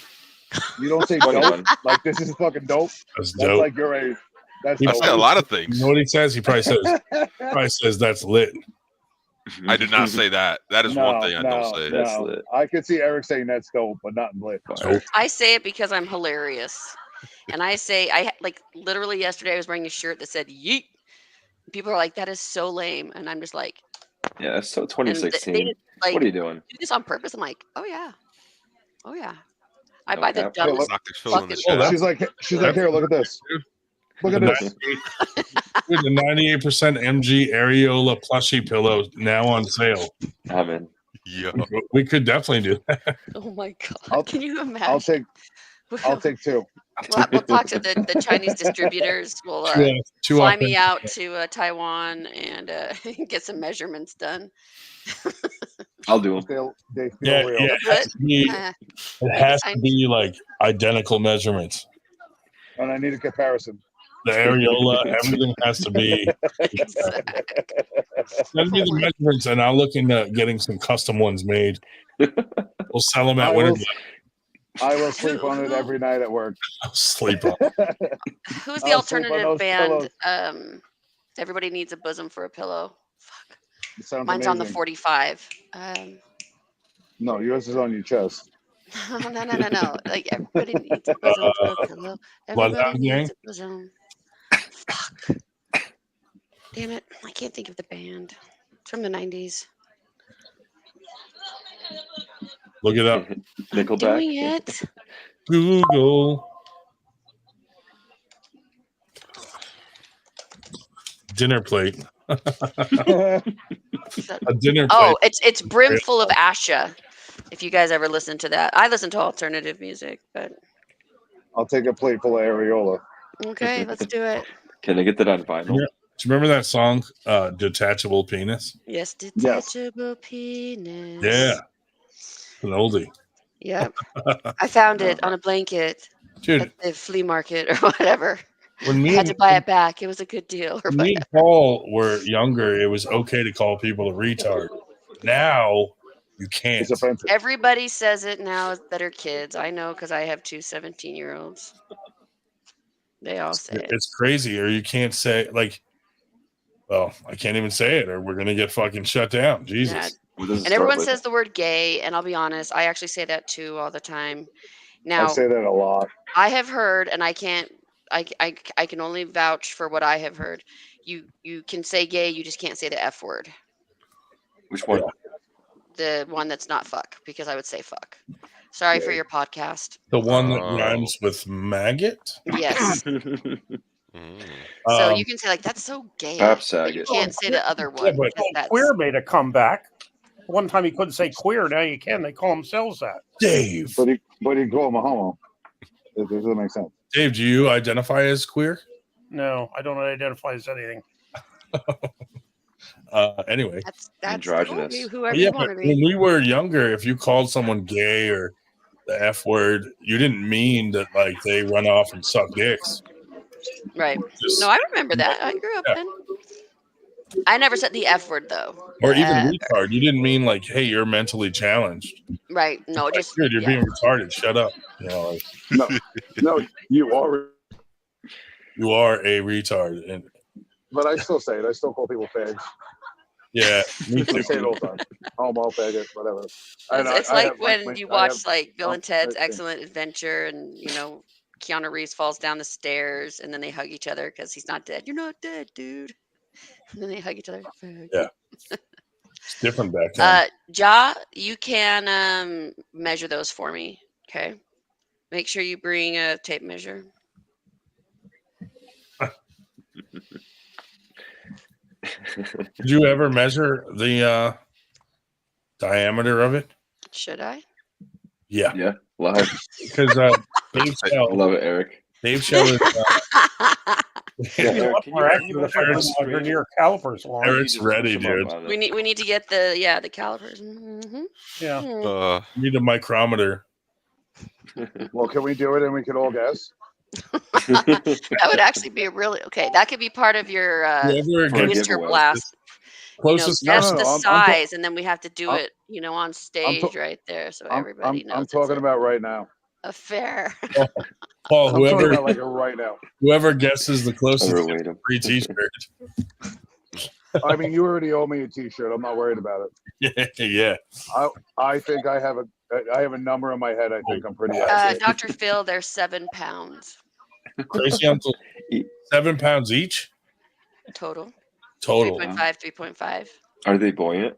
S10: You don't say dope? Like this is fucking dope?
S1: That's
S10: That's
S1: dope.
S10: like your age. That's
S1: He
S12: I
S10: dope.
S12: say a lot of
S1: You
S12: things.
S1: know what he says? He probably says that's lit.
S12: I did not say that. That is one thing I don't say.
S9: That's lit.
S10: I could see Eric saying that's dope, but not lit.
S1: Dope.
S11: I say it because I'm hilarious, and I say like literally yesterday I was wearing a shirt that said "yeet." People are like, "That is so lame," and I'm just like,
S9: Yeah, it's so
S11: and
S9: 2016.
S11: they just, like,
S9: What are you doing?
S11: do this on purpose. I'm like, oh yeah. I
S9: No
S11: buy the
S9: cap.
S11: dumbest
S12: Dr. Phil in the
S11: fucking.
S12: chat.
S10: She's like, here, look at this. Look at this.
S1: Dude, the 98% MG Areola plushie pillow now on sale.
S9: I'm in.
S12: Yeah.
S1: We could definitely do that.
S11: Oh my god! Can you imagine?
S10: I'll take two.
S11: We'll talk to the Chinese distributors. We'll
S1: Two
S11: fly
S1: off-
S11: me out to Taiwan and get some measurements done.
S9: I'll do them.
S10: They feel
S1: Yeah,
S10: real.
S1: yeah. It has to be like identical measurements.
S10: And I need a comparison.
S1: The areola, everything has to be. Send me the measurements, and I'll look into getting some custom ones made. We'll sell them at Winter.
S10: I will sleep on it every night at work.
S1: I'll sleep on.
S11: Who's the
S10: I'll sleep on
S11: alternative
S10: those
S11: band?
S10: pillows.
S11: Everybody needs a bosom for a pillow.
S10: It sounds
S11: Mine's on the
S10: amazing.
S11: 45.
S10: No, yours is on your chest.
S11: No. Like everybody needs a bosom for a pillow. Everybody
S1: Bloodhound Gang?
S11: needs a bosom. Fuck. Damn it! I can't think of the band. It's from the 90s.
S1: Look it up.
S9: Nickelback.
S11: Doing it.
S1: Google. Dinner plate. A dinner plate.
S11: Oh, it's brim full of Asha. If you guys ever listen to that, I listen to alternative music, but
S10: I'll take a plate full of areola.
S11: okay, let's do it.
S9: Can I get that on vinyl?
S1: Do you remember that song, Detachable Penis?
S11: Yes, detachable penis.
S1: Yeah. An oldie.
S11: Yep. I found it on a blanket
S1: Dude.
S11: at the flea market or whatever.
S1: When
S11: I
S1: me
S11: had
S1: and,
S11: to buy it back. It was a good deal. Or
S1: when me and Paul were younger, it was okay to call people a retard. Now, you can't.
S10: It's offensive.
S11: Everybody says it now that are kids. I know because I have two 17-year-olds. They all say it.
S1: It's crazy, or you can't say, like, well, I can't even say it, or we're going to get fucking shut down. Jesus.
S11: Yeah.
S9: What does it
S11: And
S9: start
S11: everyone
S9: with?
S11: says the word gay, and I'll be honest, I actually say that too all the time.
S10: I
S11: Now,
S10: say that a lot.
S11: I have heard, and I can only vouch for what I have heard. You can say gay, you just can't say the F word.
S9: Which one?
S11: The one that's not fuck, because I would say fuck. Sorry for your podcast.
S1: The one that rhymes with maggot?
S11: Yes.
S12: Mm.
S11: So you can say like that's so gay.
S9: Pap
S11: But you
S9: Saget.
S11: can't say the other one.
S1: Yeah, but-
S11: because that's,
S2: Queer made a comeback. One time he couldn't say queer. Now you can. They call themselves that.
S1: Dave.
S10: But he call him a homo. It doesn't make sense.
S1: Dave, do you identify as queer?
S2: No, I don't identify as anything.
S1: Anyway.
S11: that's
S9: Androgynous.
S11: whoever
S1: Yeah,
S11: you
S1: but
S11: want to
S1: when
S11: be.
S1: we were younger, if you called someone gay or the F word, you didn't mean that like they run off and suck dicks.
S11: Right.
S1: Just-
S11: No, I remember that. I grew up
S1: Yeah.
S11: then. I never said the F word though.
S1: Or even retard. You didn't mean like, hey, you're mentally challenged.
S11: Right. No,
S1: Like,
S11: just
S1: dude, you're
S11: yeah.
S1: being retarded. Shut up. You know, like,
S10: No, you are.
S1: you are a retard. And
S10: But I still say it. I still call people fags.
S1: yeah, me
S10: I
S1: too.
S10: say it all the time. Homo, faggot, whatever.
S11: It's like when you watch like Bill
S10: oh,
S11: and Ted's
S10: yeah.
S11: Excellent Adventure, and Keanu Reeves falls down the stairs, and then they hug each other because he's not dead. You're not dead, dude. And then they hug each other.
S1: Yeah. It's different back then.
S11: Ja, you can measure those for me. Okay. Make sure you bring a tape measure.
S1: Did you ever measure the diameter of it?
S11: Should I?
S1: Yeah.
S9: Yeah, live.
S1: Because Dave
S9: I
S1: Shell,
S9: love it, Eric.
S1: Dave Shell is
S9: Yeah, Eric, can
S2: More
S9: you
S2: accurate
S9: measure
S2: when
S9: this
S2: your near calipers along.
S1: Eric's ready,
S9: Come on,
S1: dude.
S9: man.
S11: We need to get the calipers.
S2: Yeah.
S1: Need a micrometer.
S10: Well, can we do it and we can all guess?
S11: That would actually be a really okay. That could be part of your
S1: Whoever
S9: For a
S1: gets
S11: Mr.
S9: giveaway.
S11: Blast.
S1: closest
S11: Guess
S10: No,
S11: the
S10: I'm
S11: size, and then we have to do
S10: I'm-
S11: it, on stage right there, so everybody knows.
S10: I'm
S11: it's
S10: talking about right now.
S11: a fair.
S1: Paul,
S10: I'm talking
S1: whoever
S10: about like right now.
S1: whoever guesses the closest
S9: Overweight
S1: gets a
S9: him.
S1: free T-shirt.
S10: I mean, you already owe me a T-shirt. I'm not worried about it.
S1: Yeah.
S10: I think I have a number in my head. I think I'm pretty accurate.
S11: Dr. Phil, they're 7 pounds
S1: Crazy Uncle, 7 pounds each
S11: total.
S1: total.
S11: 3.5.
S9: Are they buoyant?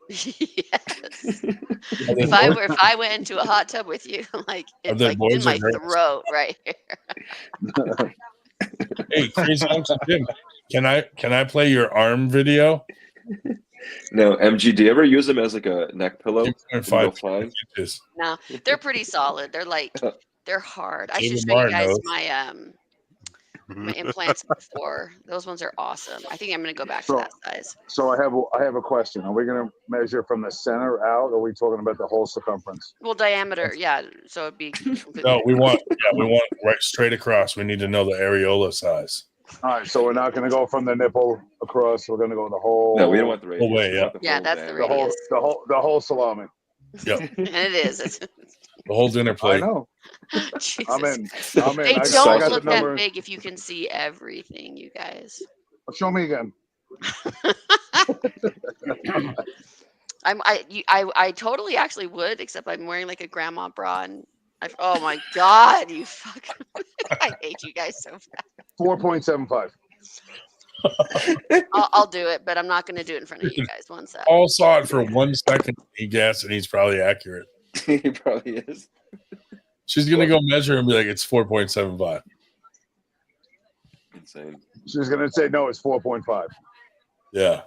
S11: Yes. If I went into a hot tub with you, like it's
S1: they
S11: like
S1: boys
S11: in
S1: or
S11: my
S1: girls?
S11: throat right here.
S1: Hey, Crazy Uncle Jim, can I play your arm video?
S9: No, MG. Do you ever use them as like a neck pillow? when you go
S1: 2.5
S9: flying?
S1: inches.
S11: No, they're pretty solid. They're like they're hard. I should
S1: David
S11: show you
S1: Marr
S11: guys
S1: knows.
S11: my implants before. Those ones are awesome. I think I'm gonna go back to that size.
S10: So I have a question. Are we going to measure from the center out, or are we talking about the whole circumference?
S11: Well, diameter, yeah. So it'd be completely
S1: No, we want right straight across. We need to know the areola size.
S10: All right, so we're not going to go from the nipple across. We're going to go the whole.
S9: No, we don't want the radius.
S1: Oh, wait,
S9: We
S1: yeah.
S9: want the
S11: Yeah,
S9: whole
S11: that's the
S9: diameter.
S11: radius.
S10: the whole salami.
S1: Yep.
S11: And it is. It's,
S1: The whole dinner
S10: I
S1: plate.
S10: know.
S11: Jesus.
S10: I'm in.
S11: They
S10: I
S11: don't
S10: got
S11: look
S10: the
S11: that
S10: numbers.
S11: big if you can see everything, you guys.
S10: Show me again.
S11: I totally actually would, except I'm wearing like a grandma bra and oh my god, you fucking I hate you guys so bad.
S10: 4.75.
S11: I'll do it, but I'm not gonna do it in front of you guys. One sec.
S1: Paul saw it for 1 second. He guessed, and he's probably accurate.
S9: He probably is.
S1: She's gonna go measure and be like, "It's 4.75."
S9: Insane.
S10: She's going to say no. It's 4.5.
S1: Yeah.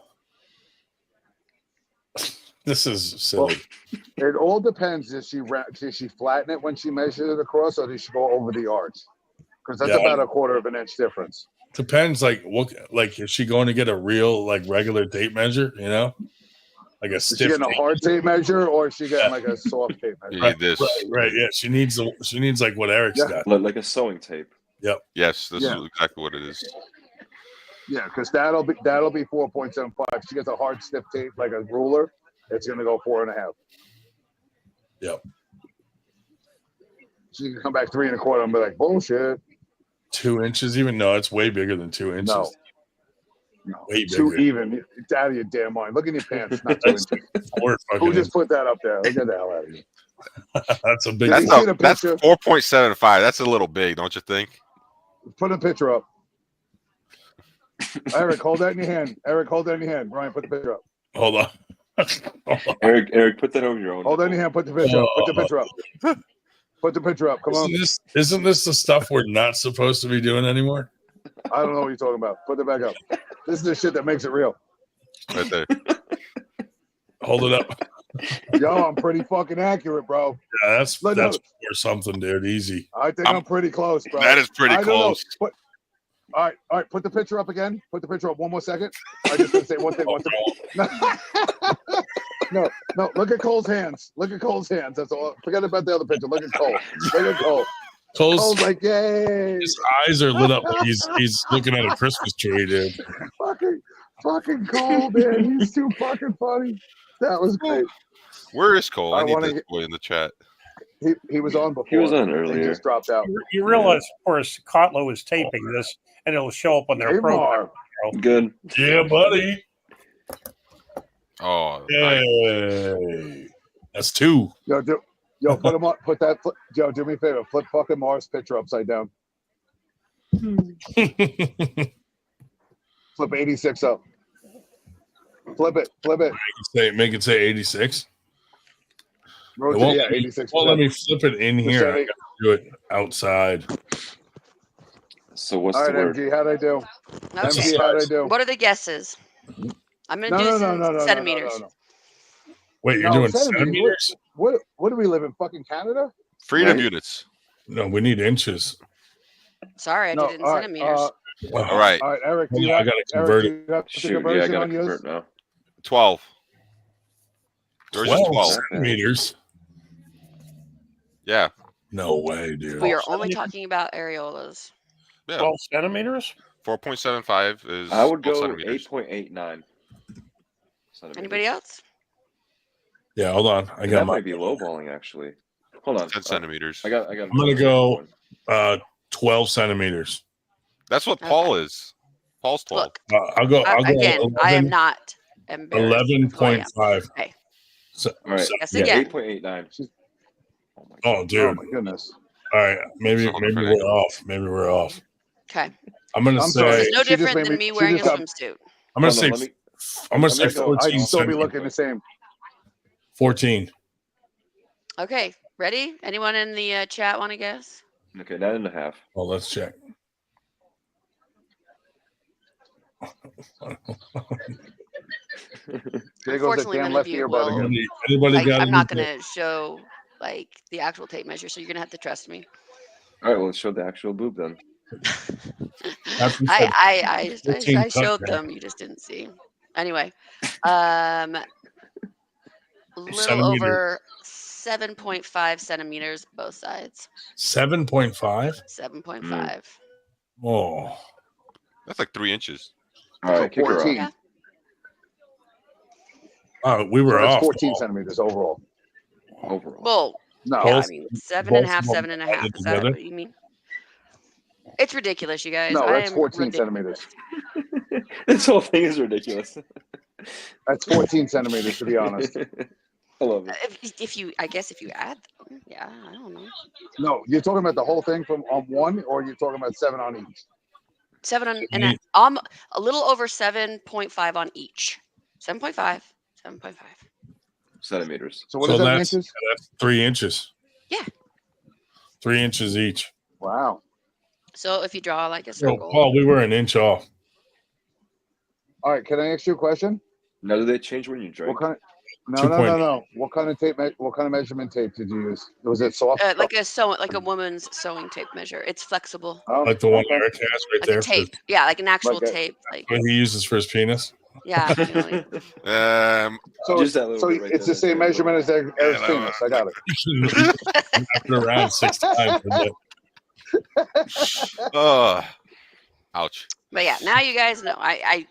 S1: This is silly.
S10: It all depends. Does she flatten it when she measures it across, or does she go over the arch? Because that's about a quarter of an inch difference.
S1: Depends. Like, what? Like, is she going to get a real, like, regular tape measure? Like a
S10: Is she
S1: stiff.
S10: getting a hard tape measure, or is she getting like a soft tape measure?
S12: You need this.
S1: Right. Yeah. She needs like what Eric's got.
S9: Like a sewing tape.
S1: Yep.
S12: Yes, this
S10: Yeah.
S12: is exactly what it is.
S10: Yeah, because that'll be 4.75. She gets a hard stiff tape like a ruler. It's gonna go 4.5.
S1: Yep.
S10: She can come back 3 1/4 and be like, bullshit.
S1: 2 inches, even? No, it's way bigger than 2 inches.
S10: No.
S1: Way
S10: Too
S1: bigger.
S10: even. It's out of your damn mind. Look in your pants. Not 2 inches.
S1: Four fucking
S10: Who just put that up there? Get the hell out of here.
S1: inches. That's a big.
S10: Did you see the
S12: That's
S10: picture?
S12: 4.75. That's a little big, don't you think?
S10: Put a picture up. Eric, hold that in your hand. Ryan, put the picture up.
S1: Hold on.
S9: Eric, put that over your own.
S10: Hold that in your hand. Put the picture up. Put the picture up. Put the picture up. Come on.
S1: Isn't this the stuff we're not supposed to be doing anymore?
S10: I don't know what you're talking about. Put it back up. This is the shit that makes it real.
S12: Right there.
S1: Hold it up.
S10: Yo, I'm pretty fucking accurate, bro.
S1: Yeah, that's
S10: Look, no.
S1: or something, dude. Easy.
S10: I think I'm pretty close, bro.
S12: That is pretty
S10: I don't know.
S12: close.
S10: But, all right. Put the picture up again. Put the picture up one more second. I just want to say one thing. No. Look at Cole's hands. That's all. Forget about the other picture. Look at Cole. Cole's like, yay.
S1: His eyes are lit up. He's looking at a Christmas tree, dude.
S10: fucking Cole, man. He's too fucking funny. That was great.
S12: Where is Cole? I need
S10: wanna
S12: this boy in the chat.
S10: He was on before.
S9: He was on
S10: He
S9: earlier.
S10: just dropped out.
S2: You realize, of course, Kotlo is taping this, and it'll show up on their
S10: Hey,
S2: program.
S10: Mar.
S9: Good.
S1: Yeah, buddy.
S12: Oh, nice.
S1: Hey. That's 2.
S10: Yo, put him up. Yo, do me a favor. Flip fucking Mars picture upside down. Flip 86 up. Flip it.
S1: Make it say 86.
S10: Rotate, 86.
S1: Well, let me flip it in here. I
S10: Percent.
S1: gotta do it outside.
S9: So what's
S10: All
S9: the
S10: right,
S9: word?
S10: MG, how'd I do?
S1: That's
S10: MG, how'd I do?
S11: What are the guesses? I'm gonna do some centimeters.
S10: No.
S1: Wait, you're
S10: No,
S1: doing
S10: centimeters.
S1: centimeters?
S10: What do we live in? Fucking Canada?
S12: Freedom
S10: Right?
S12: units.
S1: No, we need inches.
S11: Sorry, I
S10: No,
S11: did it in
S10: all right,
S11: centimeters.
S12: All right.
S10: All right, Eric. Do
S1: Hold
S10: you
S1: on, I
S10: have,
S1: gotta
S10: Eric,
S1: convert
S10: do
S1: it.
S10: you have the
S9: Shoot, yeah, I
S10: conversion
S9: gotta
S10: on yours?
S9: convert now.
S12: 12. Yours is
S1: 12
S12: 12.
S1: centimeters.
S12: Yeah.
S1: No way, dude.
S11: We are only talking about areolas.
S12: Yeah.
S2: 12 centimeters.
S12: 4.75 is
S9: I would
S12: 12
S9: go
S12: centimeters.
S9: 8.89 centimeters.
S11: Anybody else?
S1: Yeah, hold on. I
S9: And
S1: got
S9: that
S1: my.
S9: might be lowballing actually. Hold on.
S12: 10 centimeters.
S9: I got.
S1: I'm gonna go 12 centimeters.
S12: That's what Paul is. Paul's 12.
S11: Look,
S1: I'll go. I'll go.
S11: again,
S1: 11,
S11: I am not embarrassed. That's who I am.
S1: 11.5.
S11: Okay.
S1: So,
S9: All right.
S11: Guess
S1: yeah.
S11: again.
S9: 8.89.
S1: Oh, dude.
S10: Oh my goodness.
S1: All right. Maybe
S12: So
S1: we're off. Maybe we're off.
S11: Okay.
S1: I'm gonna
S10: I'm
S1: say.
S10: sorry.
S11: It's no
S10: She just
S11: different
S10: made
S11: than me
S10: she
S11: wearing a
S10: just got-
S11: swimsuit.
S1: I'm gonna
S9: Hold
S1: say.
S9: on, let me-
S1: I'm gonna say
S9: let me go.
S1: 14.
S10: I'd still be
S1: centimeters.
S10: looking the same.
S1: 14.
S11: Okay. Ready? Anyone in the chat want to guess?
S9: Okay, 9.5.
S1: Well, let's check.
S10: There goes that
S11: Unfortunately,
S10: damn
S11: none of
S10: left
S11: you
S10: earbud
S11: will.
S10: again.
S1: Anybody got
S11: I'm not
S1: anything?
S11: going to show like the actual tape measure, so you're going to have to trust me.
S9: All right, well, let's show the actual boob then.
S1: Captain said
S11: I
S1: 14
S11: showed
S1: cut,
S11: them. You just didn't see. Anyway, a little
S1: Centimeter.
S11: over 7.5 centimeters both sides.
S1: 7.5.
S11: 7.5.
S1: Oh,
S12: That's like 3 inches.
S9: All right, kick her
S10: 14.
S9: off.
S1: oh, we were
S10: So that's
S1: off.
S10: 14 centimeters overall.
S9: Overall.
S11: Well,
S10: No.
S11: yeah, I
S1: Both-
S11: mean, 7.5,
S1: both
S11: 7.5.
S1: added
S11: Is that
S1: together?
S11: what you mean? It's ridiculous, you guys.
S10: No,
S11: I
S10: that's
S11: am
S10: 14 centimeters.
S9: This whole thing is ridiculous.
S10: That's 14 centimeters, to be honest.
S9: I love it.
S11: If you, I guess, if you add them, yeah, I don't know.
S10: No, you're talking about the whole thing from on one, or you're talking about 7 on each?
S11: 7 on, and
S1: Me-
S11: a little over 7.5 on each. 7.5, 7.5.
S9: Centimeters.
S10: So what
S1: So
S10: is that in
S1: that's,
S10: inches?
S1: that's 3 inches.
S11: Yeah.
S1: 3 inches each.
S10: Wow.
S11: So if you draw like a
S1: So,
S11: circle,
S1: Paul, we were an inch off.
S10: All right, can I ask you a question?
S9: Now, do they change when you drink?
S10: What kind of, no,
S1: 2
S10: no,
S1: point-
S10: no, no. What kind of tape? What kind of measurement tape did you use? Was it soft?
S11: like a woman's sewing tape measure. It's flexible,
S10: Oh,
S1: Like the one
S10: okay.
S1: Eric has right
S11: like
S1: there.
S11: a tape. Yeah, like an actual
S10: Like a-
S11: tape. Like
S1: What he uses for his penis.
S11: yeah, you know, like-
S10: So,
S9: Just that little
S10: so
S9: bit right
S10: it's
S9: there,
S10: the same
S9: that's
S10: measurement as Eric's
S12: Yeah,
S10: penis. I got it.
S1: Wrapped it around 6 times.
S12: Ouch.
S11: But yeah, now you guys know.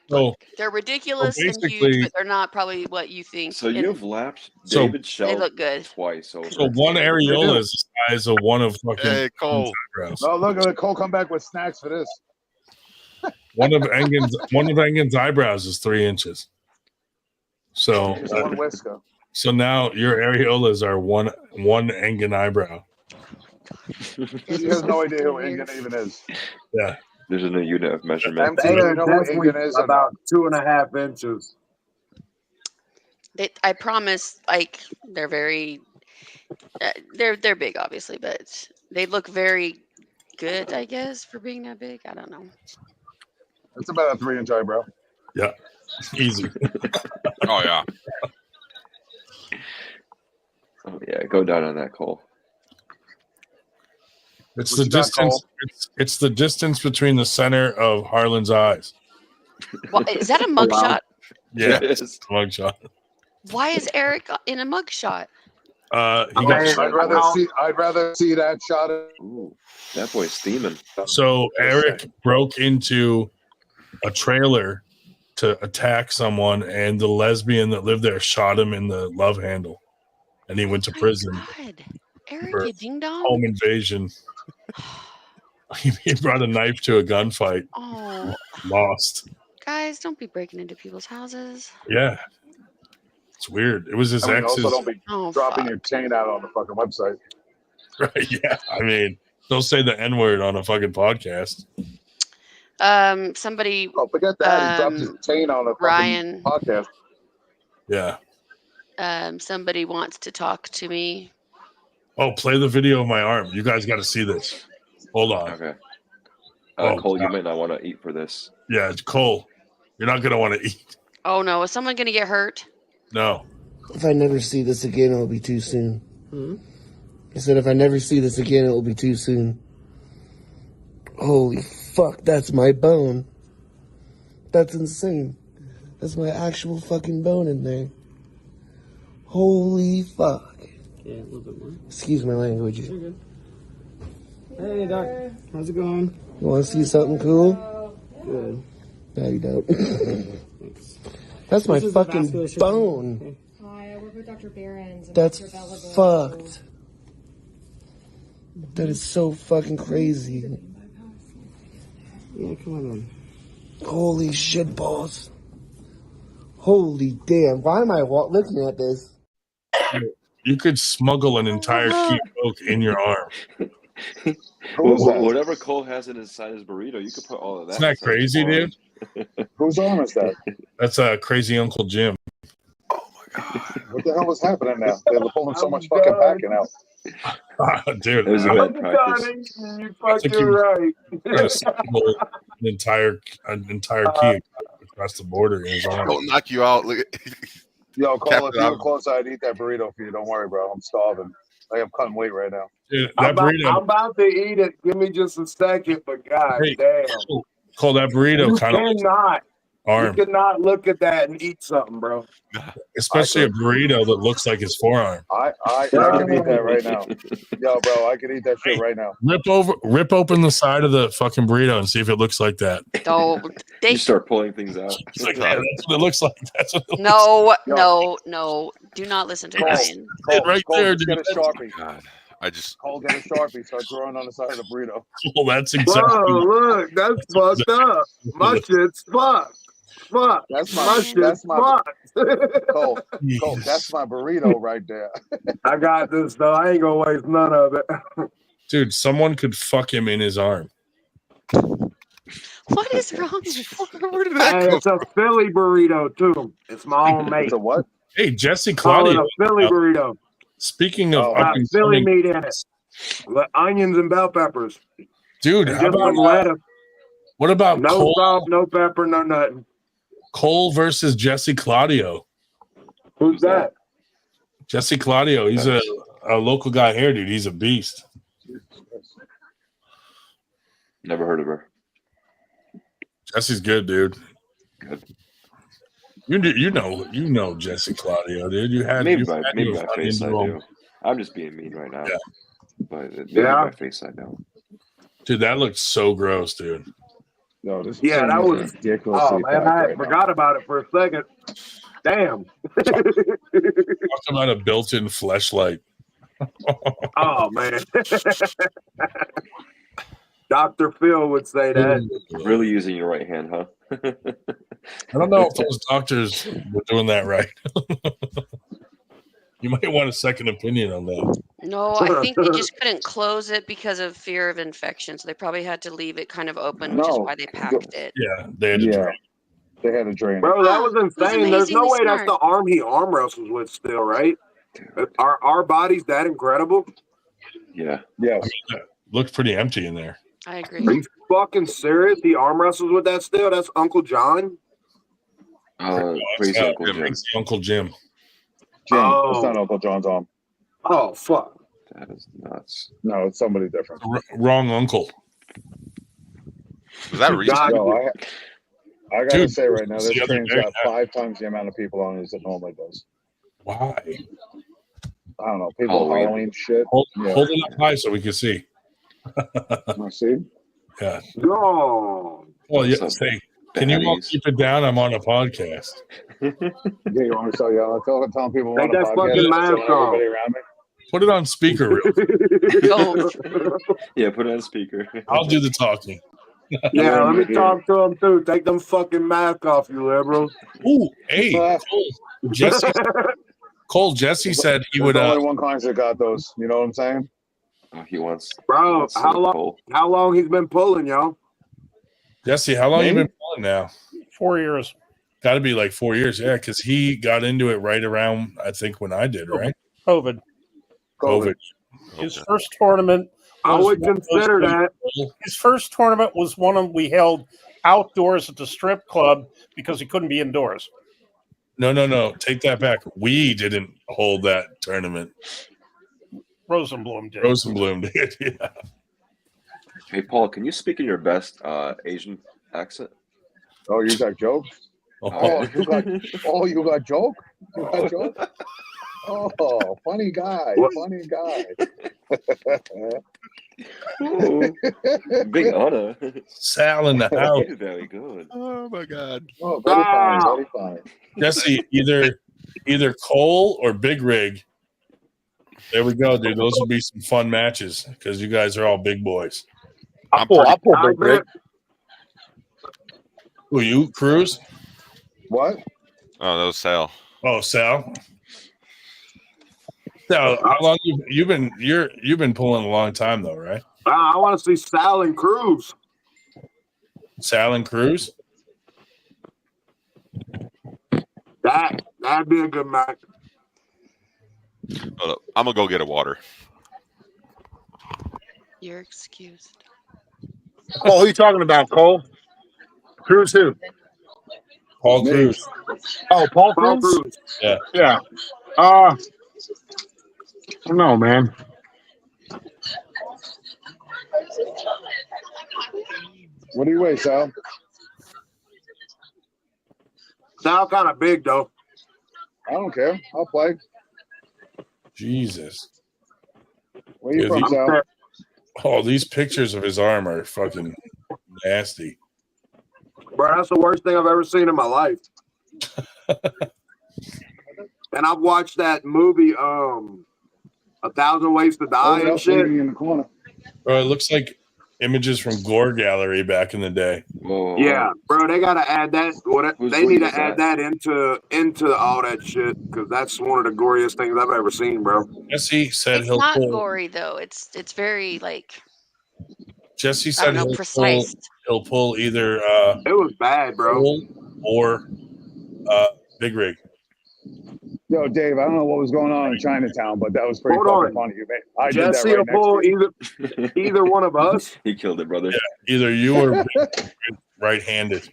S1: So,
S11: They're ridiculous and
S1: basically-
S11: huge, but they're not probably what you think.
S9: So
S11: And
S9: you've lapped
S1: So-
S9: David Shell
S11: look good.
S9: twice over.
S1: so one areola is the size of one of fucking
S12: Hey, Cole.
S1: eyebrows.
S10: Oh, look at Cole come back with snacks for this.
S1: One of Engen's eyebrows is 3 inches. So
S10: Just one whisker.
S1: so now your areolas are one Engen eyebrow.
S10: He has no idea who Ingen even is.
S1: Yeah.
S9: There's a new unit of measurement.
S10: MT, do you know who Ingen is? or not?
S7: About 2.5 inches.
S11: I promise, like they're very, they're big, obviously, but they look very good, I guess, for being that big. I don't know.
S10: It's about a 3-inch eyebrow.
S1: Yeah. Easy.
S12: Oh, yeah.
S9: Oh yeah, go down on that, Cole.
S1: It's
S10: What
S1: the
S10: you got,
S1: distance. It's the distance between the center of Harlan's eyes.
S11: Well, is that a mug shot?
S1: Yeah,
S9: Yes.
S1: it's a mug shot.
S11: Why is Eric in a mug shot?
S1: He got
S10: I'd rather see that shot.
S9: Ooh, that boy's steaming.
S1: So Eric broke into a trailer to attack someone, and the lesbian that lived there shot him in the love handle, and he went to prison
S11: God, Eric,
S1: for
S11: you ding dong.
S1: home invasion. He brought a knife to a gunfight.
S11: Oh,
S1: Lost.
S11: guys, don't be breaking into people's houses.
S1: Yeah, it's weird. It was his
S10: I mean,
S1: ex's.
S10: also don't be
S11: Oh,
S10: dropping
S11: fuck.
S10: your chain out on the fucking website.
S1: Right? Yeah. I mean, don't say the N word on a fucking podcast.
S11: Somebody,
S10: Oh, forget that. He dropped his chain on a fucking
S11: Ryan,
S10: podcast.
S1: Yeah.
S11: somebody wants to talk to me.
S1: Oh, play the video of my arm. You guys got to see this. Hold on.
S9: Okay.
S1: Oh,
S9: Cole, you
S1: God.
S9: might not want to eat for this.
S1: Yeah, it's Cole. You're not gonna want to eat.
S11: Oh no, is someone gonna get hurt?
S1: No.
S13: If I never see this again, it'll be too soon. I said, if I never see this again, it will be too soon. Holy fuck, that's my bone. That's insane. That's my actual fucking bone in there. Holy fuck.
S14: Yeah, a little bit more.
S13: Excuse my language.
S14: You're good. Hey, Doc. How's it going?
S13: You want to see something cool?
S14: Good.
S13: No, you don't.
S14: Thanks.
S13: That's my
S14: This is the
S13: fucking
S14: vascular surgeon.
S13: bone.
S15: Hi, I work with Dr. Behrens. And
S13: That's
S15: Dr. Bella Bill.
S13: fucked. That is so fucking crazy.
S14: Yeah, come on in.
S13: Holy shit balls. Holy damn. Why am I looking at this?
S1: You could smuggle an entire key Coke in your arm.
S9: Whatever Cole has inside his burrito, you could put all of that.
S1: Isn't that
S9: inside his
S1: crazy,
S9: arm.
S1: dude?
S10: Whose arm is that?
S1: That's crazy Uncle Jim.
S10: What the hell was happening now? They were pulling so much fucking packing out.
S1: Dude,
S9: It was a
S1: I
S9: bad practice.
S7: You
S1: I think
S7: fucking right.
S1: gonna smuggle an entire key across the border in his arm.
S12: Don't knock you out. Look at
S10: Yo, Cole,
S12: Captain,
S10: if you were
S12: I'm-
S10: close, I'd eat that burrito for you. Don't worry, bro. I'm starving. I'm cutting weight right now.
S1: Dude,
S7: I'm
S1: that burrito,
S7: about to eat it. Give me just a second, but god
S1: Hey,
S7: damn.
S1: Cole, that burrito
S7: You
S1: kind of looks
S7: cannot. You
S1: arm,
S7: cannot look at that and eat something, bro.
S1: especially a burrito that looks like his forearm.
S10: I can eat that right now. Yo, bro, I can eat that shit right now.
S1: Rip open the side of the fucking burrito and see if it looks like that.
S11: Oh, they
S9: You start pulling things out.
S1: It's like, yeah, that's what it looks like. That's what it
S11: no. Do not listen to Ryan.
S1: Right
S10: Cole,
S1: there,
S10: just
S1: dude.
S10: get a Sharpie.
S12: God, I just
S10: Cole, get a Sharpie. Start drawing on the side of the burrito.
S1: Well, that's exactly.
S7: Whoa, look, that's fucked up. My shit's fucked. Fuck.
S10: That's
S7: My
S10: my
S7: shit's fucked.
S10: Cole, that's my burrito right there.
S7: I got this though. I ain't gonna waste none of it.
S1: Dude, someone could fuck him in his arm.
S11: What is wrong with you?
S12: where did that
S7: Hey,
S12: come
S7: it's a Philly burrito too. It's my own mate.
S10: It's a what?
S1: Hey, Jesse
S7: Call it
S1: Claudio.
S7: a Philly burrito.
S1: Speaking of
S7: Got Philly
S1: up-and-coming-
S7: meat in it. With onions and bell peppers.
S1: dude,
S7: And
S1: how
S7: just some
S1: about
S7: lettuce.
S1: what about
S7: No
S1: Cole,
S7: salt, no pepper, no nothing.
S1: Cole versus Jesse Claudio?
S7: Who's that?
S1: Jesse Claudio, he's a local guy here, dude. He's a beast.
S9: Never heard of her.
S1: Jesse's good, dude.
S9: Good.
S1: You know Jesse Claudio, dude.
S9: Maybe
S1: you've
S9: by
S1: had
S9: maybe
S1: your
S9: by
S1: fucking
S9: face I
S1: role.
S9: do. I'm just being mean right now.
S1: Yeah.
S9: But maybe
S7: Yeah.
S9: by face I know.
S1: Dude, that looks so gross, dude.
S10: No, this
S7: Yeah, that was
S10: ridiculously
S7: Oh man,
S10: packed
S7: I
S10: right now.
S7: forgot about it for a second. Damn.
S1: Talk about a built-in fleshlight.
S7: Oh man. Dr. Phil would say that.
S9: Really using your right hand, huh?
S1: I don't know if those doctors were doing that right. You might want a second opinion on that.
S11: No, I think they just couldn't close it because of fear of infection. So they probably had to leave it kind of open, which is
S10: No.
S11: why they packed it.
S1: Yeah, they had to
S10: Yeah.
S1: drain.
S10: They had to drain it.
S7: Bro, that was
S11: Who's
S7: insane. There's no
S11: amazingly
S7: way that's
S11: smart?
S7: the arm he arm wrestles with still, right? Are our bodies that incredible?
S9: Yeah.
S10: Yes.
S1: Looked pretty empty in there.
S11: I
S7: Are
S11: agree.
S7: you fucking serious? He arm wrestles with that still? That's Uncle John?
S9: Crazy
S1: Yeah,
S9: Uncle Jim.
S1: Crazy Uncle Jim.
S10: Jim,
S7: Oh.
S10: it's not Uncle John's arm.
S7: Oh, fuck.
S9: That is nuts.
S10: No, it's somebody different.
S1: Wrong uncle.
S12: was that recent?
S7: God,
S10: Yo, I gotta
S1: Dude,
S10: say right now,
S1: the
S10: this
S1: other
S10: train's
S1: day,
S10: got
S1: yeah.
S10: 5 times the amount of people on it as it normally does.
S1: Why?
S10: I don't know. People
S9: Halloween.
S10: Halloween shit.
S1: Hold
S10: Yeah.
S1: it up high so we can see.
S10: I see.
S1: Yeah.
S7: no.
S1: Well, yeah.
S9: Some
S1: Say, can you all
S9: baddies.
S1: keep it down? I'm on a podcast.
S10: Yeah, you want me to tell you? I'm telling people we're
S7: Take
S10: on a
S7: that
S10: podcast.
S7: fucking
S10: and
S7: mask
S10: telling
S7: off.
S10: everybody around me.
S1: Put it on speaker real quick.
S9: Yeah, put it on speaker.
S1: I'll do the talking.
S7: Yeah, let me talk to him too. Take them fucking mask off, you liberals.
S1: Ooh, hey, Cole. Jesse said he would.
S10: There's only one client that got those. You know what I'm saying?
S9: Oh, he wants.
S7: Bro,
S9: wants
S7: how
S9: some
S7: long?
S9: Cole.
S7: How long he's been pulling, y'all?
S1: Jesse, how long you
S10: Me?
S1: been playing now?
S2: 4 years.
S1: Got to be like 4 years, yeah, because he got into it right around, I think, when I did, right?
S2: COVID.
S1: COVID.
S2: His first tournament.
S7: I
S2: was
S7: would
S2: one of those
S7: consider that.
S2: His first tournament was one we held outdoors at the strip club because he couldn't be indoors.
S1: No. Take that back. We didn't hold that tournament.
S2: Rosenblum did.
S1: Rosenblum did. Yeah.
S9: Hey, Paul, can you speak in your best Asian accent?
S10: Oh, you got jokes? Oh, you got joke? You got joke? Oh, funny guy. Funny guy.
S9: Oh, big honor.
S1: Sal in the house.
S9: Very good.
S12: Oh my God.
S10: Oh, very fine. Very fine.
S1: Jesse, either Cole or Big Rig. There we go, dude. Those will be some fun matches because you guys are all big boys.
S10: I'll pull Big Rig.
S1: Who you, Cruz?
S10: What?
S12: Oh, that was Sal.
S1: Oh, Sal. Sal, how long you've been pulling a long time though, right?
S7: I want to see Sal and Cruz.
S1: Sal and Cruz.
S7: That'd be a good match.
S12: Hold up. I'm gonna go get a water.
S11: You're excused.
S10: Cole, who you talking about, Cole? Cruz who?
S1: Paul Cruz.
S10: Oh, Paul Cruz?
S1: Yeah.
S10: Yeah. I don't know, man. What do you weigh, Sal?
S7: Sal kind of big though.
S10: I don't care. I'll play.
S1: Jesus.
S10: Where you from, Sal?
S1: Oh, these pictures of his arm are fucking nasty.
S7: Bro, that's the worst thing I've ever seen in my life. And I've watched that movie, 1,000 Ways to Die and shit.
S10: In the corner.
S1: Bro, it looks like images from Gore Gallery back in the day.
S9: Whoa.
S7: Yeah, bro, they gotta add that. They need to add that into all that shit because that's one of the goriest things I've ever seen, bro.
S1: Jesse said
S11: It's
S1: he'll
S11: not
S1: pull.
S11: gory though. It's very like
S1: Jesse
S11: I
S1: said
S11: don't know, precise.
S1: he'll pull either
S7: It was bad, bro.
S1: Cole or Big Rig.
S10: Yo, Dave, I don't know what was going on in Chinatown, but that was pretty
S7: Hold
S10: fucking
S7: on.
S10: funny. I did that
S7: Jesse
S10: right
S7: will
S10: next
S7: pull
S10: to you.
S7: either one of us.
S9: He killed it, brother.
S1: Yeah, either you or Big right-handed.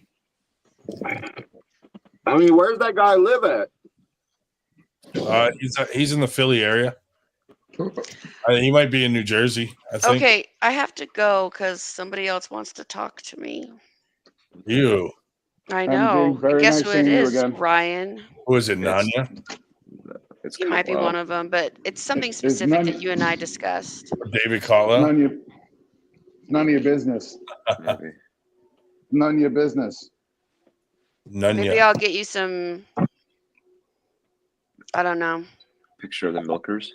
S7: I mean, where's that guy live at?
S1: He's in the Philly area. He might be in New Jersey, I think.
S11: Okay, I have to go because somebody else wants to talk to me.
S1: You.
S11: I know.
S10: very
S11: Guess
S10: nice
S11: who it
S10: seeing you
S11: is?
S10: again.
S11: Ryan.
S1: Who is it, Nanya?
S9: It's
S11: He might be one of them, but it's something specific that you and I discussed.
S1: David Caldwell?
S10: None of your business. None of your business.
S11: Maybe I'll get you some. I don't know.
S9: Picture of the milkers.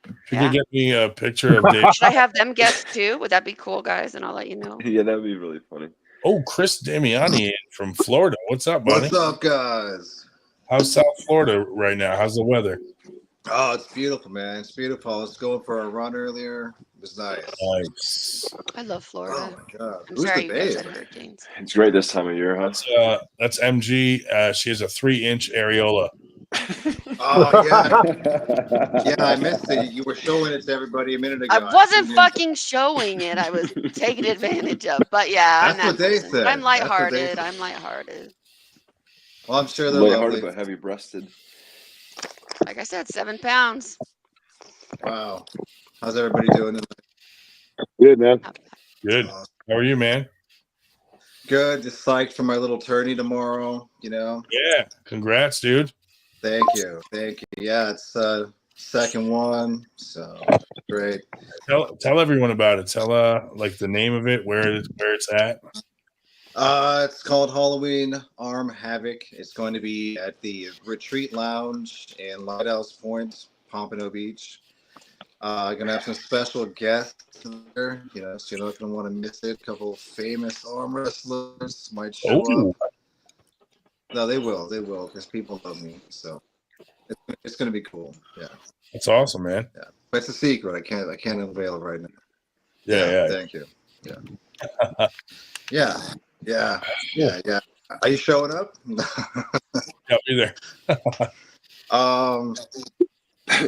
S1: If you could get me a picture of Dave.
S11: Should I have them guess too? Would that be cool, guys? And I'll let you know.
S9: Yeah, that would be really funny.
S1: Oh, Chris Damiani from Florida. What's up, buddy?
S16: What's up, guys?
S1: How's South Florida right now? How's the weather?
S16: Oh, it's beautiful, man. It's beautiful. I was going for a run earlier. It was nice.
S1: Nice.
S11: I love Florida.
S16: Oh my god.
S11: I'm
S16: Who's
S11: sorry
S16: the
S11: you guys
S16: babe?
S11: had hurricanes.
S9: It's great this time of year, huh?
S1: That's MG. She has a 3-inch areola.
S16: Oh yeah. Yeah, I missed it. You were showing it to everybody a minute ago.
S11: I wasn't fucking showing it. I was taking advantage of. But yeah,
S16: That's
S11: I'm
S16: what they said.
S11: I'm
S16: That's what they
S11: lighthearted.
S16: said.
S11: I'm lighthearted.
S16: Well, I'm sure they're
S9: Lighthearted
S16: lovely.
S9: but heavy breasted.
S11: Like I said, 7 pounds.
S16: Wow. How's everybody doing tonight?
S7: Good, man.
S1: Good. How are you, man?
S16: Good. Just psyched for my little tourney tomorrow, you know.
S1: Yeah. Congrats, dude.
S16: Thank you. Thank you. Yeah, it's second one. So great.
S1: Tell everyone about it. Tell like the name of it, where it's at.
S16: It's called Halloween Arm Havoc. It's going to be at the Retreat Lounge in Lighthouse Point, Pompano Beach. Gonna have some special guests there, you know, so you're not gonna want to miss it. A couple of famous arm wrestlers might show up. No, they will, because people love me. So it's gonna be cool. Yeah.
S1: That's awesome, man.
S16: Yeah, but it's a secret. I can't unveil it right now.
S1: Yeah.
S16: Thank you. Yeah. Yeah. Are you showing up?
S1: Yeah, be there.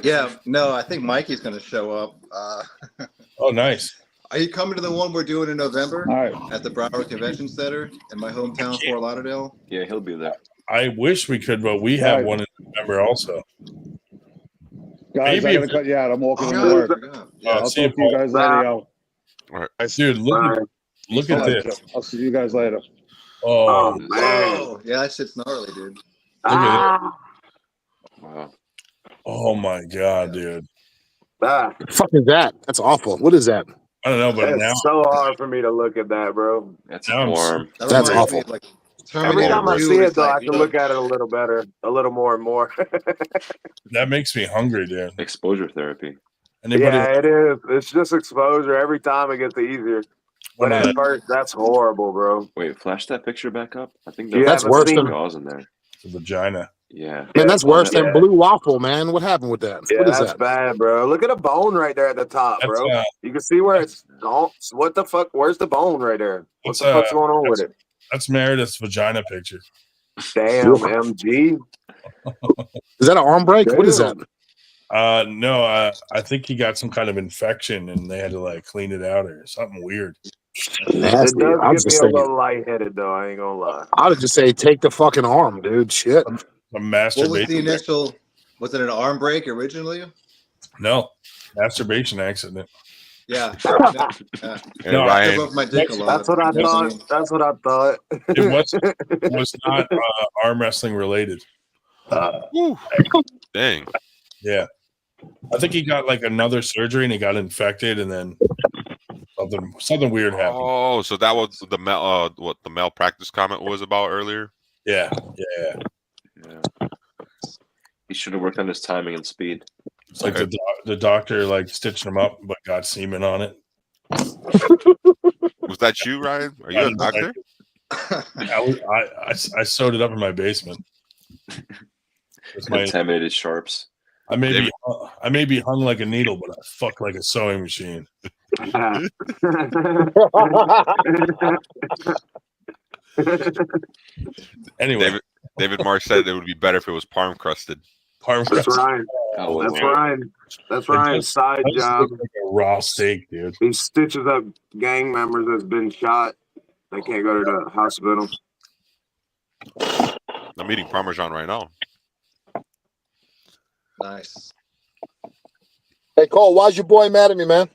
S16: Yeah, no, I think Mikey's going to show up.
S1: Oh, nice.
S16: Are you coming to the one we're doing in November?
S10: All right.
S16: At the Broward Convention Center in my hometown, Fort Lauderdale?
S9: Yeah, he'll be there.
S1: I wish we could, but we have
S10: Right.
S1: one in November also.
S10: Guys,
S1: Maybe
S10: I gotta
S1: if-
S10: cut you out. I'm walking
S16: Oh,
S10: into
S16: God, I
S10: work.
S16: forgot.
S10: I'll
S1: see
S10: talk to
S1: you,
S10: you guys later, yo.
S12: Right.
S1: Dude, look at this.
S10: I'll see you guys later.
S1: Oh,
S7: man.
S16: Whoa. Yeah, that shit's gnarly, dude.
S1: Look at
S7: Ah,
S9: Wow.
S1: Oh my god, dude.
S7: ah.
S17: The fuck is that? That's awful. What is that?
S1: I don't know, but now
S7: It's so hard for me to look at that, bro.
S9: That's
S1: Now I'm
S9: warm.
S16: That
S17: That's
S16: reminds me
S17: awful.
S16: of like
S7: Every
S16: Terminator
S7: time I
S16: 2,
S7: see
S16: where
S7: it,
S16: it's
S7: though, I
S16: like,
S7: can look at it a little better, a little more and more.
S1: that makes me hungry, dude.
S9: Exposure therapy.
S1: Anybody
S7: Yeah, it is. It's just exposure. Every time it gets easier. But
S1: one of
S7: at
S1: that
S7: first, that's horrible, bro.
S9: Wait, flash that picture back up. I think
S7: You
S17: That's
S7: haven't
S17: worse
S7: seen
S17: than
S9: gauze in there.
S1: vagina?
S9: Yeah.
S17: man. That's worse
S7: Yeah.
S17: than blue waffle, man. What happened with that?
S7: Yeah,
S17: What is
S7: that's
S17: that?
S7: bad, bro. Look at a bone right there at the top,
S1: That's
S7: bro. You can see where it's gone. What the fuck? Where's the bone right there? What the fuck's going on with it?
S1: That's Meredith's vagina picture.
S7: Damn, MG.
S17: Is that an arm break? What is that?
S1: No, I think he got some kind of infection and they had to like clean it out or something weird.
S7: It
S17: Nasty.
S7: does
S17: I was
S7: get me
S17: just
S7: a
S17: thinking.
S7: little lightheaded, though. I ain't gonna lie.
S17: I would just say take the fucking arm, dude. Shit.
S1: A
S16: what was the
S1: masturbation.
S16: initial? Was it an arm break originally?
S1: No, masturbation accident.
S16: Yeah. Yeah.
S12: Hey,
S1: No,
S12: Ryan.
S16: I rub my dick a lot.
S7: That's what I thought. That's what I thought.
S1: It was not arm wrestling related.
S12: Woo. Dang.
S1: Yeah, I think he got like another surgery and he got infected, and then something weird happened.
S12: Oh, so that was the what the malpractice comment was about earlier.
S1: Yeah.
S9: Yeah. He should have worked on his timing and speed.
S1: It's like the doctor like stitched him up, but got semen on it.
S12: Was that you, Ryan? Are you a doctor?
S1: I sewed it up in my basement. With my,
S9: Contaminated sharps.
S1: I may be hung like a needle, but I fuck like a sewing machine. Anyway,
S12: David Mark said it would be better if it was parm crusted.
S7: That's Ryan.
S9: Oh,
S7: That's
S9: wow.
S7: Ryan. That's Ryan's side job.
S1: Like a raw steak, dude.
S7: He stitches up gang members that's been shot. They can't go to the hospital.
S12: I'm eating Parmesan right now.
S16: Nice.
S17: Hey Cole, why's your boy mad at me, man?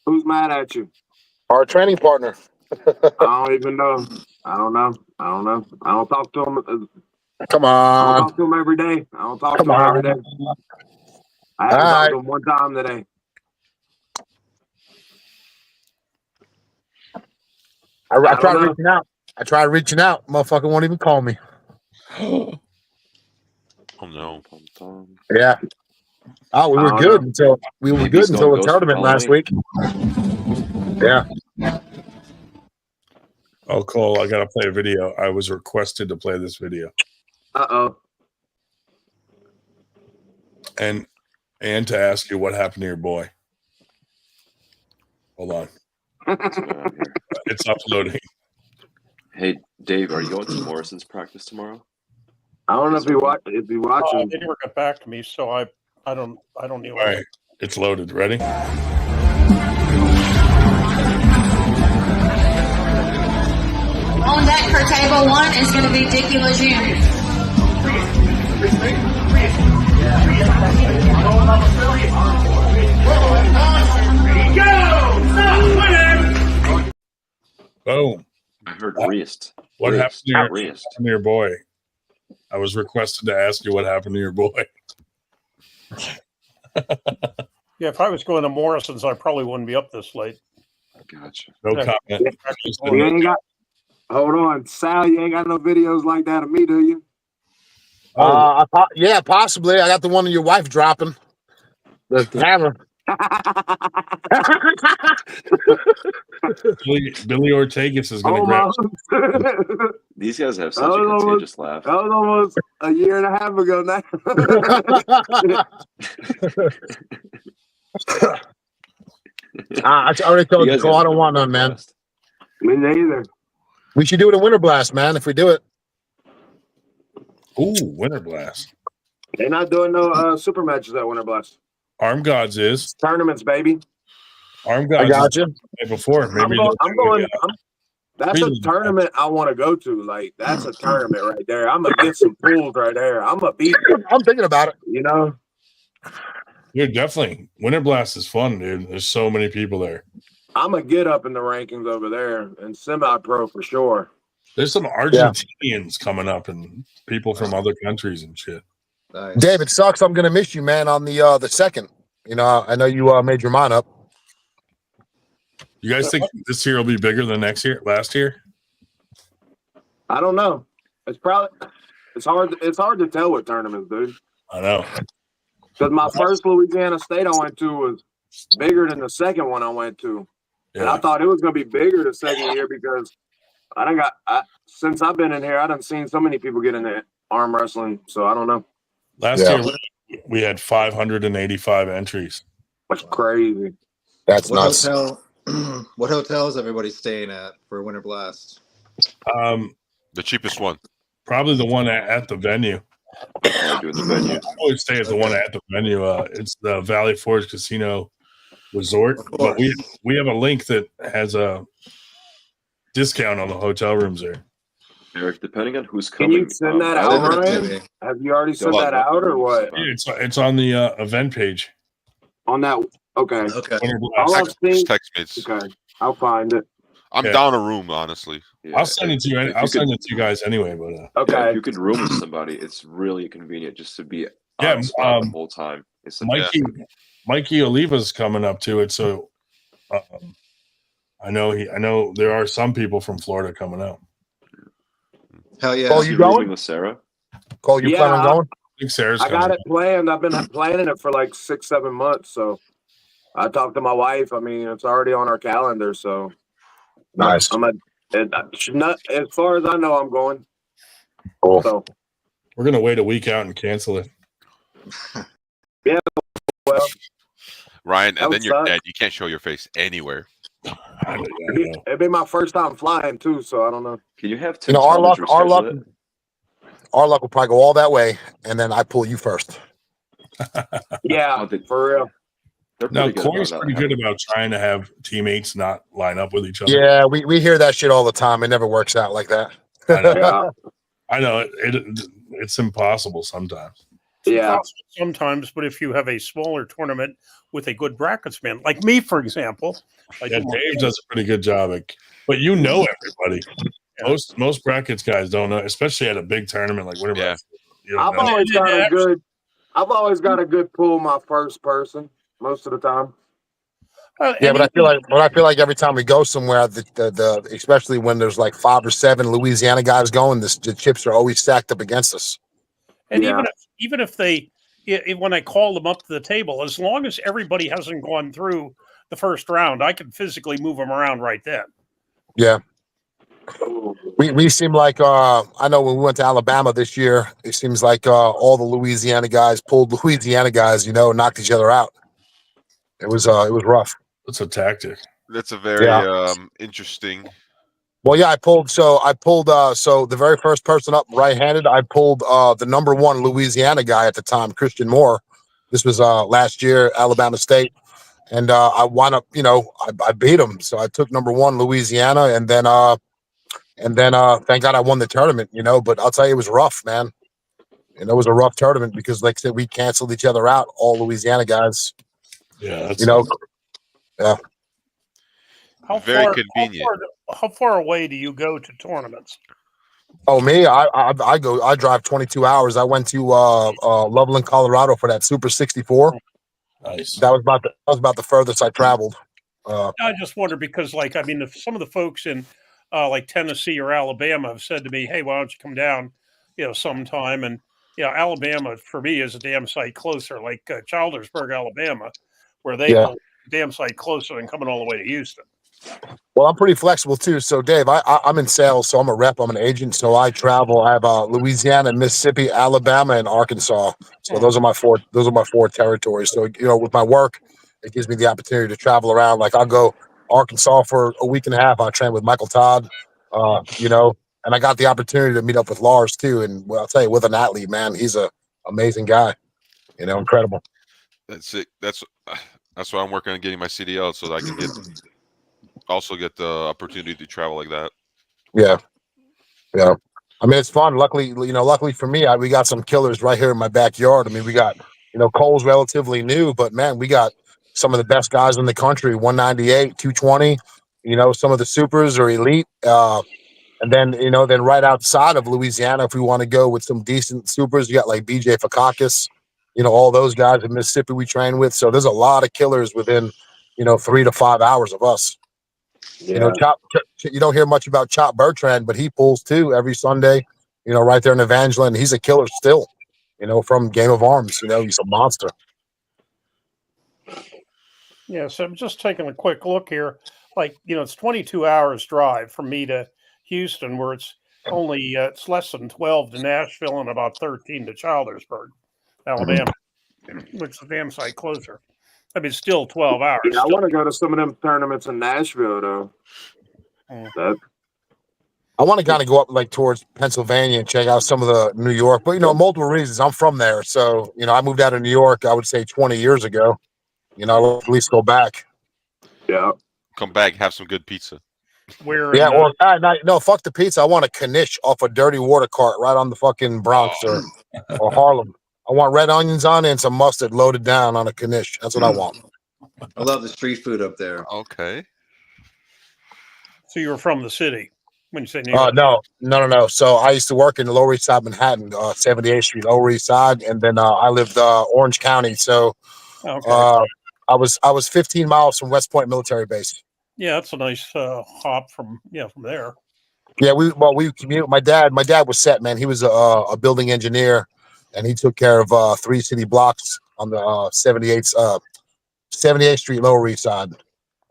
S7: Who's mad at you?
S17: Our training partner.
S7: I don't even know. I don't know. I don't talk to him.
S17: Come
S7: I don't
S17: on.
S7: talk to him every day. I don't talk
S17: Come
S7: to him
S17: on.
S7: every day. I haven't talked to him one time today.
S17: I tried reaching out. Motherfucker won't even call me.
S12: Oh no.
S17: Yeah. Oh, we were good until the tournament last week. Yeah.
S1: Oh, Cole, I gotta play a video. I was requested to play this video,
S7: Uh-oh.
S1: and to ask you what happened to your boy. Hold on, it's uploading.
S9: Hey, Dave, are you going to Morrison's practice tomorrow?
S7: I don't know if he watching.
S2: They never got back to me, so I don't know.
S1: All right, it's loaded. Ready?
S18: On deck for table one is going to be Dickie Lejeune.
S1: Boom.
S9: I heard wrist.
S1: What happened to your,
S9: wrist?
S1: your boy? I was requested to ask you what happened to your boy.
S2: Yeah, if I was going to Morrison's, I probably wouldn't be up this late.
S9: Gotcha.
S1: No
S2: Yeah.
S1: comment.
S7: You ain't got. Hold on, Sal. You ain't got no videos like that of me, do you?
S17: Yeah, possibly. I got the one of your wife dropping the hammer.
S1: Billy Ortegas is going to grab.
S9: These guys have such a contagious laugh.
S7: That was almost a year and a half ago now.
S17: I already told you, Cole, I don't want none, man.
S7: Me neither.
S17: We should do it in Winter Blast, man, if we do it.
S1: Ooh, Winter Blast.
S7: They're not doing no super matches at Winter Blast.
S1: Arm Gods is.
S7: Tournaments, baby.
S1: Arm Gods.
S17: I got you.
S1: Before, maybe
S7: that's a tournament I want to go to. Like, that's a tournament right there. I'm going to get some pools right there. I'm going to beat them.
S17: I'm thinking about it.
S7: You know?
S1: Dude, definitely. Winter Blast is fun, dude. There's so many people there.
S7: I'm a get up in the rankings over there and semi-pro for sure.
S1: There's some Argentinians coming up and people from other countries and shit.
S16: Nice.
S17: Dave, it sucks. I'm gonna miss you, man. On the second, you know, I know you made your mind up.
S1: You guys think this year will be bigger than last year?
S7: I don't know. It's hard to tell with tournaments, dude.
S1: I know.
S7: Because my first Louisiana State I went to was bigger than the second one I went to.
S1: Yeah.
S7: And I thought it was going to be bigger the second year because since I've been in here, I done seen so many people get into arm wrestling. So I don't know.
S1: Last year we had 585 entries.
S7: That's crazy.
S17: That's
S16: What
S17: nuts.
S16: What hotel is everybody staying at for Winter Blast?
S12: The cheapest one.
S1: Probably the one at the venue.
S12: Doing the venue.
S1: I always stay at the one at the venue. It's the Valley Forge Casino Resort. But we have a link that has a discount on the hotel rooms there.
S9: Eric, depending on who's
S7: Can
S9: coming,
S7: you send that out, Ryan? Have you already sent that out or what?
S1: Yeah, it's on the event page.
S7: On that, okay.
S1: All
S7: I've seen.
S12: Text me.
S7: Okay, I'll find it.
S12: I'm down a room, honestly.
S1: I'll send it to you. I'll send it to you guys anyway. But
S7: okay,
S9: if you could room with somebody, it's really convenient just to be on the spot the whole time. It's
S1: Mikey Oliva's coming up to it, so I know there are some people from Florida coming out.
S16: Hell yeah!
S17: Cole, you going
S9: with Sarah?
S17: Cole, you plan on going?
S1: I think Sarah's
S7: I got
S1: coming.
S7: it planned. I've been planning it for like 6-7 months. So I talked to my wife. I mean, it's already on our calendar. So
S17: nice.
S7: As far as I know, I'm going.
S17: Cool.
S7: So
S1: We're gonna wait a week out and cancel it.
S7: Yeah. Well,
S12: Ryan, and
S7: that
S12: then you're
S7: suck.
S12: dead. You can't show your face anywhere.
S7: It'd be my first time flying too, so I don't know.
S9: Can you have
S17: You know, our luck will probably go all that way, and then I pull you first.
S7: Yeah, for real.
S1: No, Corey's pretty good about trying to have teammates not line up with each other.
S17: Yeah, we hear that shit all the time. It never works out like that.
S1: I know. I know it's impossible sometimes.
S7: Yeah.
S2: Sometimes, but if you have a smaller tournament with a good bracketsman, like me, for example,
S1: Yeah, Dave does a pretty good job. But you know everybody. Most brackets guys don't know, especially at a big tournament like Winter Blast.
S7: I've always got a good pull my first person most of the time.
S17: Yeah, but I feel like every time we go somewhere, the especially when there's like 5 or 7 Louisiana guys going, the chips are always stacked up against us.
S2: And even if they, when I call them up to the table, as long as everybody hasn't gone through the first round, I can physically move them around right then.
S17: Yeah. We seem like I know when we went to Alabama this year, it seems like all the Louisiana guys pulled Louisiana guys, knocked each other out. It was rough.
S1: It's a tactic.
S12: That's a very interesting.
S17: Well, yeah, I pulled so the very first person up right-handed, I pulled the number 1 Louisiana guy at the time, Christian Moore. This was last year, Alabama State. And I wound up, I beat him. So I took number 1 Louisiana, and then thank God I won the tournament, but I'll tell you, it was rough, man. And it was a rough tournament because, like I said, we canceled each other out, all Louisiana guys.
S1: Yeah, that's
S17: yeah.
S12: Very convenient.
S2: How far away do you go to tournaments?
S17: Oh, me? I drive 22 hours. I went to Loveland, Colorado for that Super 64.
S1: Nice.
S17: That was about the furthest I traveled.
S2: I just wonder because, if some of the folks in like Tennessee or Alabama have said to me, "Hey, why don't you come down, sometime?" And Alabama for me is a damn sight closer, like Childersburg, Alabama, where they hold a damn sight closer than coming all the way to Houston.
S17: Well, I'm pretty flexible too. So, Dave, I'm in sales, so I'm a rep. I'm an agent, so I travel. I have Louisiana, Mississippi, Alabama, and Arkansas. So those are my four territories. So with my work, it gives me the opportunity to travel around. Like I'll go Arkansas for a week and a half. I train with Michael Todd, and I got the opportunity to meet up with Lars too. And I'll tell you, with an athlete, man, he's a amazing guy. Incredible.
S12: That's it. That's why I'm working on getting my CDL so that I can get the opportunity to travel like that.
S17: Yeah. I mean, it's fun. Luckily for me, we got some killers right here in my backyard. I mean, we got, Cole's relatively new, but man, we got some of the best guys in the country, 198, 220. You know, some of the supers are elite. And then, then right outside of Louisiana, if we want to go with some decent supers, you got like BJ Fakakis, all those guys in Mississippi we train with. So there's a lot of killers within, 3 to 5 hours of us.
S7: Yeah.
S17: You don't hear much about Chop Bertrand, but he pulls too every Sunday, right there in Evangeline. He's a killer still, from Game of Arms. He's a monster.
S2: Yeah, so I'm just taking a quick look here. Like, it's 22 hours drive from me to Houston, where it's only it's less than 12 to Nashville and about 13 to Childersburg, Alabama, which is a damn sight closer. I mean, still 12 hours.
S7: Yeah, I want to go to some of them tournaments in Nashville though.
S17: I want to kind of go up like towards Pennsylvania and check out some of the New York, but multiple reasons. I'm from there, so I moved out of New York. I would say 20 years ago. I'll at least go back.
S7: Yeah,
S12: come back, have some good pizza.
S17: Yeah, or no, fuck the pizza. I want a knish off a dirty water cart right on the fucking Bronx or Harlem. I want red onions on it and some mustard loaded down on a knish. That's what I want.
S16: I love the street food up there.
S12: Okay.
S2: So you were from the city when you say New York?
S17: No. So I used to work in the Lower East Side, Manhattan, 78th Street, Lower East Side, and then I lived Orange County. So I was 15 miles from West Point Military Base.
S2: Yeah, that's a nice hop from there.
S17: Yeah, we commute. My dad was set, man. He was a building engineer, and he took care of 3 city blocks on the 78th Street, Lower East Side,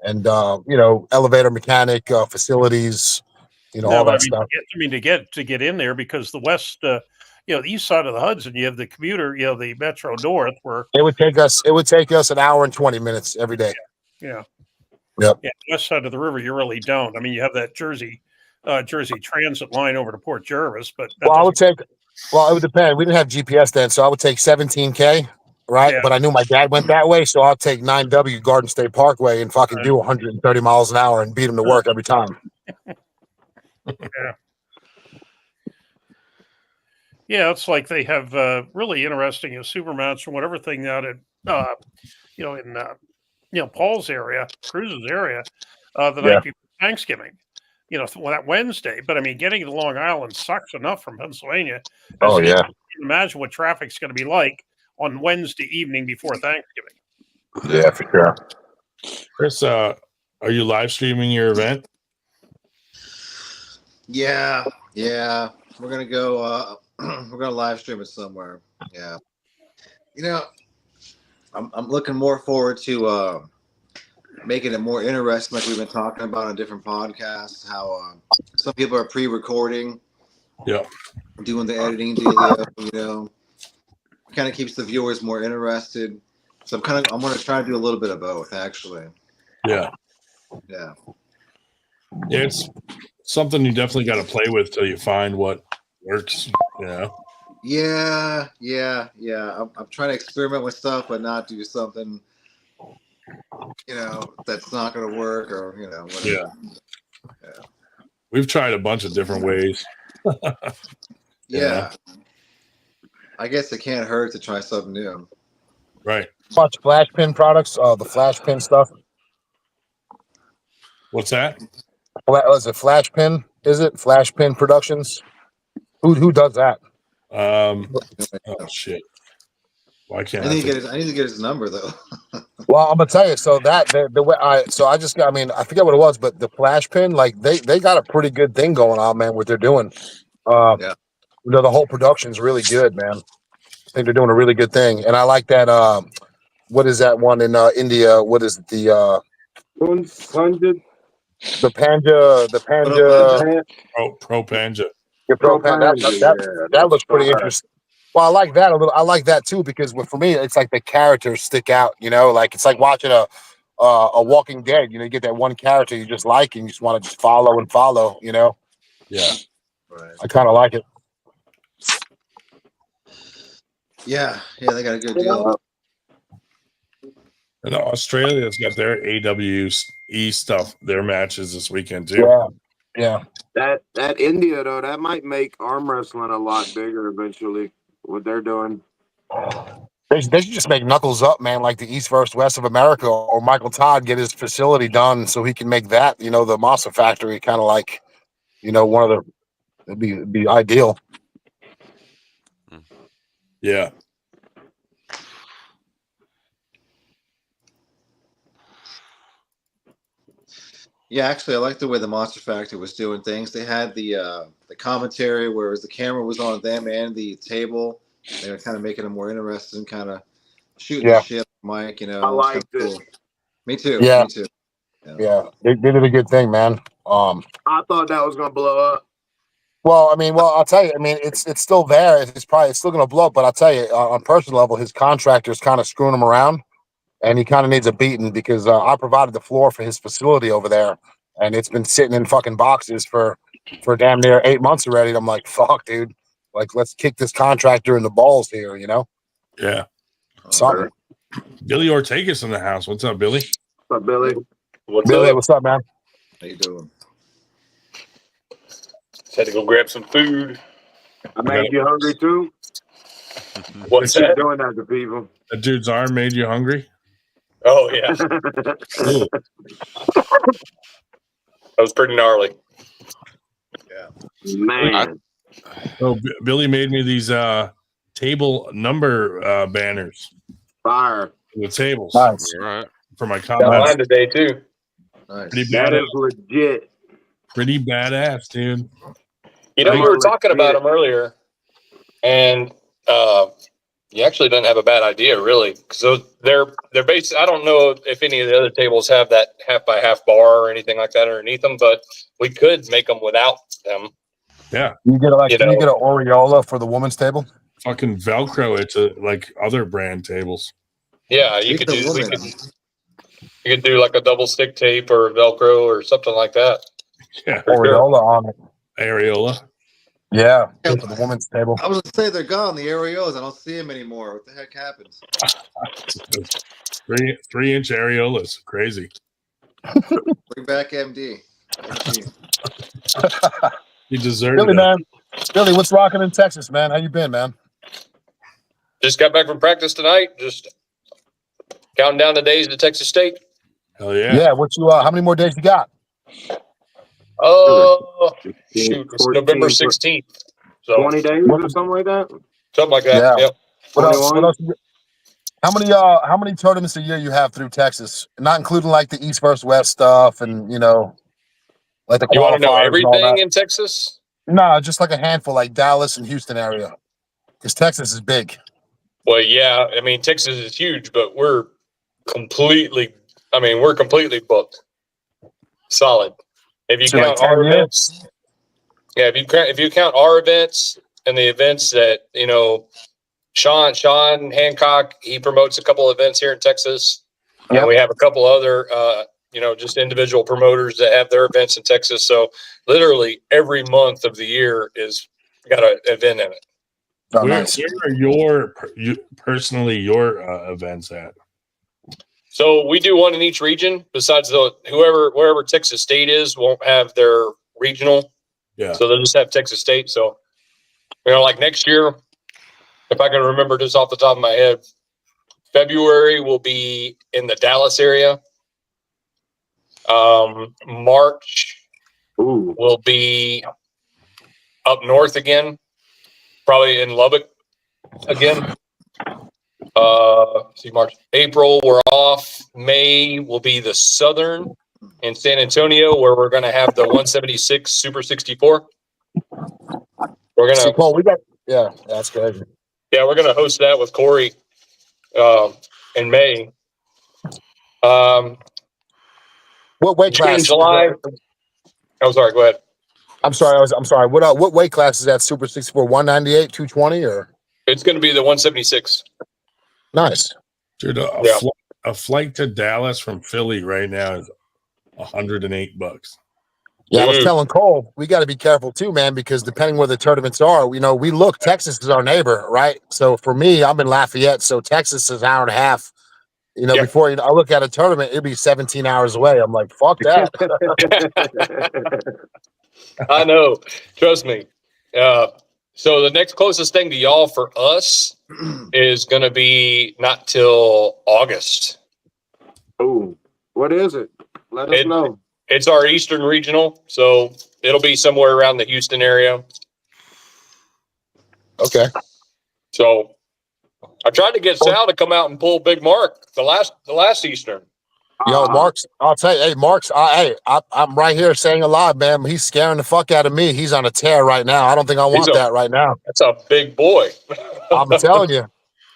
S17: and elevator mechanic, facilities, all that stuff.
S2: To get in there, because the west, the east side of the Hudson, you have the commuter, the Metro North, where
S17: it would take us an hour and 20 minutes every day.
S2: Yeah.
S17: Yep.
S2: Yeah, west side of the river, you really don't. I mean, you have that Jersey Transit line over to Port Jervis, but
S17: it would depend. We didn't have GPS then, so I would take 17K, right?
S2: Yeah.
S17: But I knew my dad went that way, so I'll take 9W Garden State Parkway and fucking do 130 miles an hour and beat him to work every time.
S2: Yeah. Yeah, it's like they have really interesting supermounts from whatever thing out at in Paul's area, Cruz's area, the night before Thanksgiving. That Wednesday. But I mean, getting to Long Island sucks enough from Pennsylvania.
S17: Oh yeah.
S2: You can imagine what traffic's going to be like on Wednesday evening before Thanksgiving.
S17: Yeah, for sure.
S1: Chris, are you live streaming your event?
S16: Yeah. We're gonna go. We're gonna live stream it somewhere. Yeah. I'm looking more forward to making it more interesting, like we've been talking about on different podcasts. How some people are pre-recording, doing the editing dealio. Kind of keeps the viewers more interested. So I'm going to try to do a little bit of both, actually.
S1: Yeah. It's something you definitely got to play with till you find what works.
S16: Yeah. I'm trying to experiment with stuff, but not do something, that's not going to work or, whatever.
S1: Yeah. We've tried a bunch of different ways.
S16: Yeah. I guess it can't hurt to try something new.
S1: Right.
S17: Bunch of flash pin products, the flash pin stuff.
S1: What's that?
S17: Is it flash pin? Is it flash pin productions? Who does that?
S1: Oh shit! Why can't
S16: I need to get his number though.
S17: Well, I'm gonna tell you. So that the way I just got. I mean, I forget what it was, but the flash pin, like they got a pretty good thing going on, man. What they're doing. The whole production's really good, man. I think they're doing a really good thing, and I like that. What is that one in India? What is the
S7: Panja?
S17: The Panja.
S1: Pro Panja.
S17: Yeah, Pro Panja. That looks pretty interesting. Well, I like that a little. I like that too because for me, it's like the characters stick out. Like it's like watching a Walking Dead. You get that one character you just like and you just want to just follow and follow.
S1: Yeah.
S16: Right.
S17: I kind of like it.
S16: Yeah, they got a good deal.
S1: And Australia's got their AWE stuff, their matches this weekend too.
S17: Yeah.
S7: That India though, that might make arm wrestling a lot bigger eventually. What they're doing.
S17: They should just make Knuckles Up, man, like the East versus West of America, or Michael Todd get his facility done so he can make that, the Masa Factory, kind of like, one of the, it'd be ideal.
S1: Yeah.
S16: Yeah, actually, I like the way the Monster Factory was doing things. They had the commentary, whereas the camera was on them and the table. They were kind of making it more interesting, kind of shooting the shit, Mike.
S7: I liked it.
S16: Cool. Me too.
S17: Yeah.
S16: Me too.
S17: Yeah, they did a good thing, man.
S7: I thought that was gonna blow up.
S17: Well, I'll tell you. It's still there. It's still going to blow up. But I'll tell you, on personal level, his contractor's kind of screwing him around, and he kind of needs a beating because I provided the floor for his facility over there, and it's been sitting in fucking boxes for damn near 8 months already. And I'm like, fuck, dude. Like, let's kick this contractor in the balls here,
S1: Yeah.
S17: Something.
S1: Billy Ortega's in the house. What's up, Billy?
S7: What's up, Billy?
S17: What's up, man?
S16: How you doing?
S19: Just had to go grab some food.
S7: I made you hungry too.
S19: What's
S7: Keep
S19: that?
S7: doing that to people.
S1: That dude's arm made you hungry?
S19: Oh yeah.
S1: Ooh.
S19: That was pretty gnarly.
S16: Yeah.
S7: Man.
S1: So Billy made me these table number banners.
S7: Fire.
S1: The tables.
S17: Nice.
S12: All right.
S1: For my
S19: Got
S1: combat.
S19: mine today too.
S16: Nice.
S1: Pretty
S7: That
S1: badass.
S7: is legit.
S1: Pretty badass, dude.
S19: You know,
S7: That
S19: you were
S7: is
S19: talking about
S7: legit.
S19: them earlier, and you actually didn't have a bad idea, really. So they're based. I don't know if any of the other tables have that half by half bar or anything like that underneath them, but we could make them without them.
S1: Yeah.
S17: You get can you get an Oriola for the women's table?
S1: Fucking Velcro it to like other brand tables.
S19: Yeah, you could do. You could do like a double stick tape or Velcro or something like that.
S1: Yeah.
S19: For sure.
S17: Oriola on it.
S1: Areola.
S17: Yeah, for the women's table.
S16: I was gonna say they're gone. The Areolas, I don't see them anymore. What the heck happened?
S1: 3-inch areolas. Crazy.
S16: Bring back MD.
S1: He deserved
S17: Billy,
S1: it.
S17: man. Billy, what's rocking in Texas, man? How you been, man?
S19: Just got back from practice tonight. Just counting down the days to Texas State.
S1: Hell yeah.
S17: Yeah, what you how many more days you got?
S19: Oh, shoot, it's
S7: 14,
S19: November 16th. So
S7: 20 days or something like that?
S19: something like that.
S17: Yeah.
S19: Yep.
S17: What else?
S7: 21?
S17: How many tournaments a year you have through Texas? Not including like the East versus West stuff and like the
S19: You want to know
S17: qualifiers and all
S19: everything
S17: that.
S19: in Texas?
S17: No, just like a handful, like Dallas and Houston area. Because Texas is big.
S19: Well, yeah. I mean, Texas is huge, but we're completely booked. Solid. If you
S17: So, like,
S19: count
S17: 10
S19: our
S17: years?
S19: events, yeah. If you count our events and the events that Sean Hancock, he promotes a couple of events here in Texas.
S17: Yep.
S19: We have a couple other just individual promoters that have their events in Texas. So literally every month of the year is got an event in it.
S17: Oh,
S1: Where
S17: nice.
S1: are your events at?
S19: So we do one in each region. Besides wherever Texas State is, won't have their regional.
S1: Yeah.
S19: So they'll just have Texas State. So like next year, if I can remember just off the top of my head, February will be in the Dallas area. March will be up north again, probably in Lubbock again. March, April, we're off. May will be the Southern in San Antonio, where we're going to have the 176 Super 64. We're going to,
S17: Paul, that's crazy.
S19: yeah, we're going to host that with Corey in May.
S17: What weight
S19: June,
S17: class?
S19: July. I'm sorry. Go ahead.
S17: I'm sorry. What weight class is that? Super 64, 198, 220, or?
S19: It's going to be the 176.
S17: Nice,
S1: dude. A flight to Dallas from Philly right now is $108.
S17: Yeah, I was telling Cole, we got to be careful too, man, because depending where the tournaments are, we look, Texas is our neighbor, right? So for me, I'm in Lafayette, so Texas is an hour and a half. Before I look at a tournament, it'd be 17 hours away. I'm like, fuck that.
S19: I know. Trust me. So the next closest thing to y'all for us is going to be not till August.
S7: Oh, what is it? Let us know.
S19: It's our Eastern Regional, so it'll be somewhere around the Houston area.
S17: Okay.
S19: So I tried to get Sal to come out and pull Big Mark the last Eastern.
S17: Yo, Mark's. I'll tell you, hey, Mark's. I'm right here saying a lot, man. He's scaring the fuck out of me. He's on a tear right now. I don't think I want that right now.
S19: That's a big boy.
S17: I'm telling you.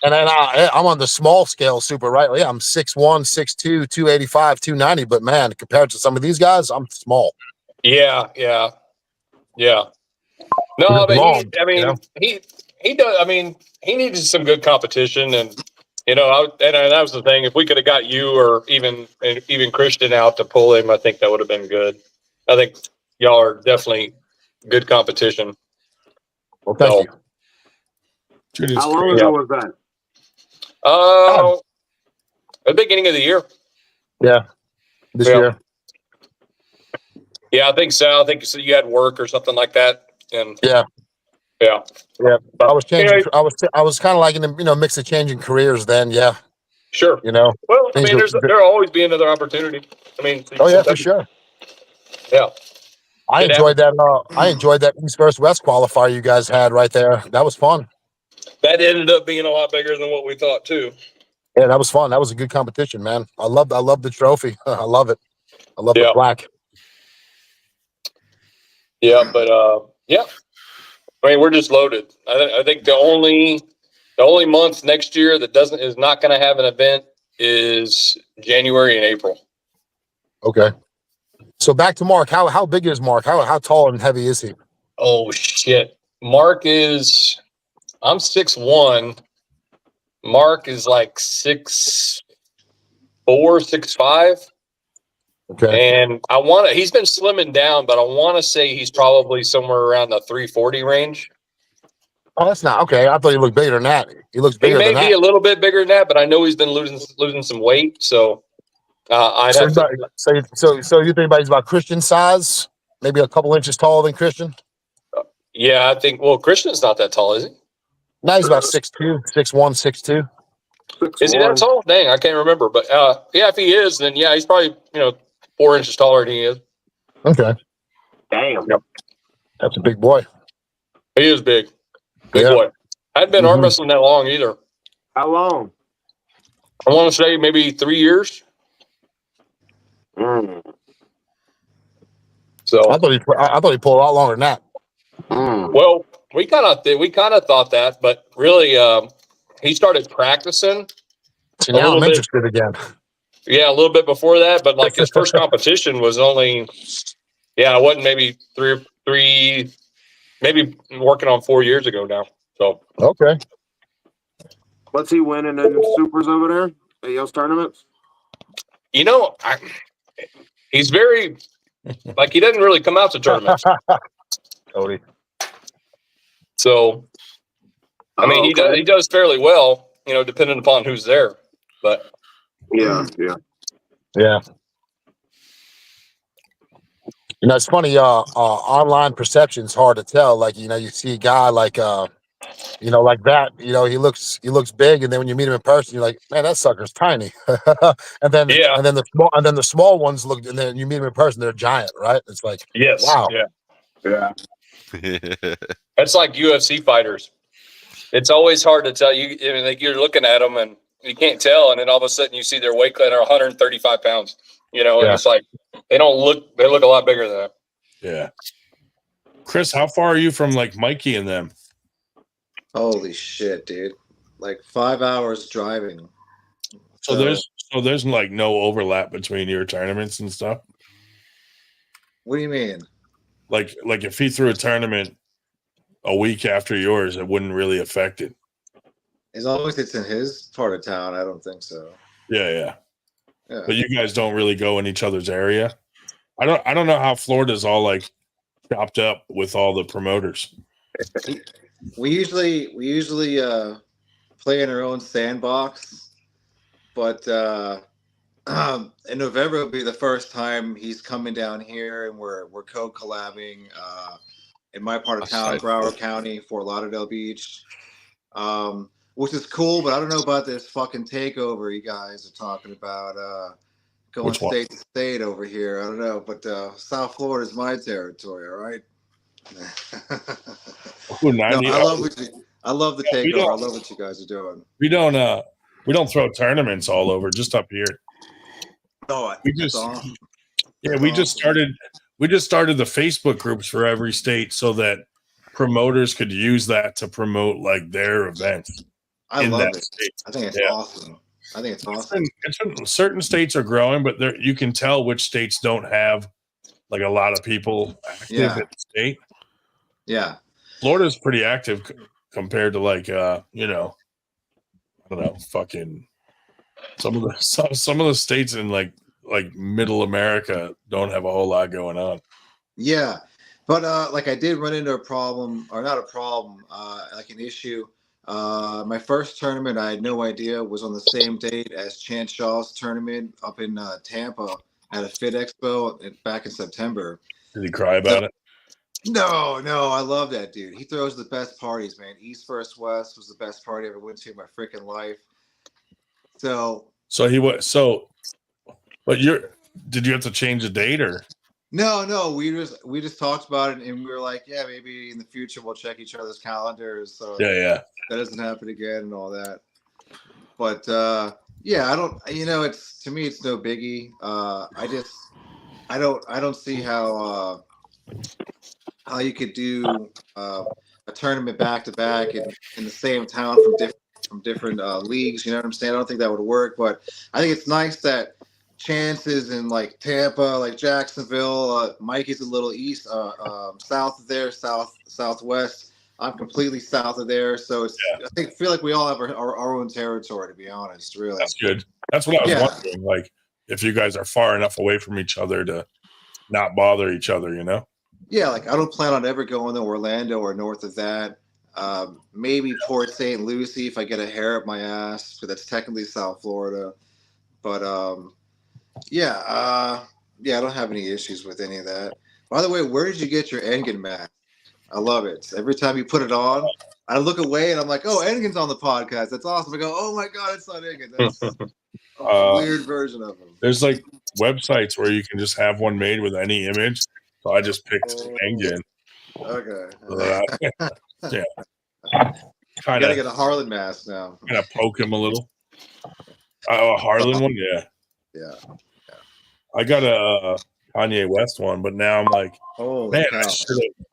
S17: And then I'm on the small scale super, right? Yeah, I'm 6'1", 6'2", 285, 290. But man, compared to some of these guys, I'm small.
S19: Yeah. No, but
S17: long,
S19: he does. I mean, he needed some good competition, and and that was the thing. If we could have got you or even Christian out to pull him, I think that would have been good. I think y'all are definitely good competition.
S17: Well, thank you.
S1: Dude,
S7: How long ago was that?
S19: The beginning of the year.
S17: Yeah, this year.
S19: Yeah, I think so. I think so you had work or something like that, and
S17: yeah. I was changing.
S19: Anyway.
S17: I was kind of like in the mix of changing careers then. Yeah.
S19: Sure.
S17: Well,
S19: I mean, there'll always be another opportunity. I mean,
S17: oh yeah, for sure.
S19: Yeah.
S17: I enjoyed that. I enjoyed that East versus West qualifier you guys had right there. That was fun.
S19: That ended up being a lot bigger than what we thought too.
S17: Yeah, that was fun. That was a good competition, man. I love the trophy. I love it. I love the plaque.
S19: Yeah, but yeah. I mean, we're just loaded. I think the only month next year that is not going to have an event is January and April.
S17: Okay. So back to Mark. How big is Mark? How tall and heavy is he?
S19: Oh shit. Mark is I'm 6'1". Mark is like 6'4", 6'5".
S17: Okay.
S19: And he's been slimming down, but I want to say he's probably somewhere around the 340 range.
S17: Oh, that's not okay. I thought he looked bigger than that. He looks
S19: He
S17: bigger
S19: may
S17: than
S19: be
S17: that.
S19: a little bit bigger than that, but I know he's been losing some weight. So I'd have to.
S17: So you think he's about Christian size? Maybe a couple inches taller than Christian?
S19: Yeah, I think. Well, Christian's not that tall, is he?
S17: No, he's about 6'2", 6'1", 6'2".
S19: Is he that tall? Dang, I can't remember. But yeah, if he is, then yeah, he's probably 4 inches taller than he is.
S17: Okay.
S7: Damn.
S19: Yep.
S17: That's a big boy.
S19: He is big. Big boy. I hadn't been arm wrestling that long either.
S7: How long?
S19: I want to say maybe 3 years. So
S17: I thought he pulled a lot longer than that.
S19: Well, we kind of thought that, but really, he started practicing.
S17: See, now I'm interested again.
S19: Yeah, a little bit before that, but like his first competition was only, it wasn't maybe three, maybe working on 4 years ago now. So
S17: okay.
S7: What's he winning in supers over there at y'all's tournaments?
S19: He's very like he doesn't really come out to tournaments.
S17: Cody.
S19: So I mean, he does fairly well, depending upon who's there. But
S7: yeah.
S17: It's funny. Online perception is hard to tell. Like you see a guy like like that. He looks big, and then when you meet him in person, you're like, man, that sucker's tiny. and then the small ones look, and then you meet them in person, they're giant, right? It's like,
S19: yes,
S17: wow,
S7: yeah.
S19: That's like UFC fighters. It's always hard to tell. Like you're looking at them and you can't tell, and then all of a sudden you see their weight class are 135 pounds. And it's like they look a lot bigger than that.
S1: Yeah. Chris, how far are you from like Mikey and them?
S16: Holy shit, dude! Like 5 hours driving.
S1: So there's like no overlap between your tournaments and stuff.
S16: What do you mean?
S1: Like if he threw a tournament a week after yours, it wouldn't really affect it.
S16: As long as it's in his part of town, I don't think so.
S1: Yeah. But you guys don't really go in each other's area. I don't know how Florida's all like chopped up with all the promoters.
S16: We usually play in our own sandbox, but in November will be the first time he's coming down here, and we're co-collabing in my part of town, Broward County, Fort Lauderdale Beach. which is cool. But I don't know about this fucking takeover you guys are talking about. Going
S1: Which one?
S16: state to state over here. I don't know, but South Florida is my territory. All right.
S1: Ooh,
S16: No,
S1: 90.
S16: I love I love the
S1: Yeah, we
S16: takeover. I
S1: don't-
S16: love what you guys are doing.
S1: We don't throw tournaments all over, just up here.
S16: No,
S1: We
S16: that's
S1: just
S16: awesome.
S1: yeah,
S16: That's
S1: we just
S16: awesome.
S1: started the Facebook groups for every state so that promoters could use that to promote like their events
S16: I
S1: in
S16: love
S1: that
S16: it.
S1: state.
S16: I think it's
S1: Yeah.
S16: awesome. I think it's awesome.
S1: Certain states are growing, but there you can tell which states don't have like a lot of people active
S16: Yeah.
S1: in the state.
S16: Yeah.
S1: Florida's pretty active compared to like I don't know, fucking some of the states in like middle America don't have a whole lot going on.
S16: Yeah. But like I did run into a problem, or not a problem, like an issue. My first tournament, I had no idea, was on the same date as Chance Shaw's tournament up in Tampa at a Fit Expo back in September.
S1: Did he cry about it?
S16: No, I love that dude. He throws the best parties, man. East vs. West was the best party I ever went to in my freaking life. So
S1: he was but did you have to change the date or?
S16: no, we just talked about it and we were like, yeah, maybe in the future we'll check each other's calendars so
S1: Yeah.
S16: that doesn't happen again and all that. But yeah, I don't, it's, to me it's no biggie. I don't see how you could do a tournament back to back in the same town from different leagues. You know what I'm saying? I don't think that would work, but I think it's nice that Chances in like Tampa, like Jacksonville, Mikey's a little east, south of there, southwest. I'm completely south of there, so it's. I feel like we all have our own territory. To be honest, really.
S1: That's good. That's what I was wondering. Like, if you guys are far enough away from each other to not bother each other,
S16: Yeah, like I don't plan on ever going to Orlando or north of that. Maybe Port St. Lucie if I get a hair up my ass, but that's technically South Florida. But I don't have any issues with any of that. By the way, where did you get your Engen mask? I love it. Every time you put it on, I look away and I'm like, oh, Engen's on the podcast. That's awesome. I go, oh my God, it's not Engen. That's a weird version of him.
S1: There's like websites where you can just have one made with any image. So I just picked Engen.
S16: Okay.
S1: Yeah.
S16: I gotta get a Harlan mask now.
S1: Kind of poke him a little. Oh, a Harlan one? Yeah.
S16: Yeah.
S1: I got a Kanye West one, but now I'm like,
S16: holy
S1: man,
S16: cow.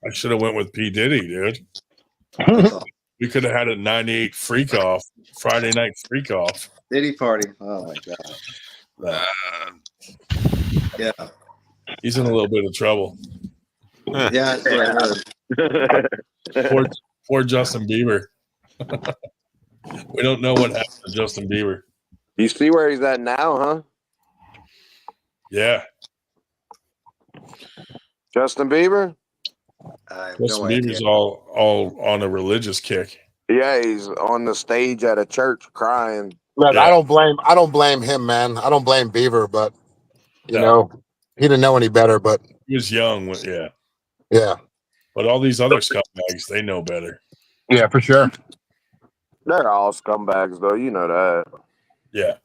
S1: I should have went with P. Diddy, dude. We could have had a 98 freak off, Friday night freak off.
S16: Diddy party. Oh my God. Yeah.
S1: He's in a little bit of trouble.
S16: Yeah, that's what I heard.
S1: Poor Justin Bieber. We don't know what happened to Justin Bieber.
S7: You see where he's at now, huh?
S1: Yeah.
S7: Justin Bieber?
S1: Justin Bieber's all on a religious kick.
S7: Yeah, he's on the stage at a church crying.
S17: Look, I don't blame him, man. I don't blame Beaver, but you know, he didn't know any better. But
S1: he was young. Yeah. But all these other scumbags, they know better.
S17: Yeah, for sure.
S7: They're all scumbags, though. You know that.
S1: Yeah.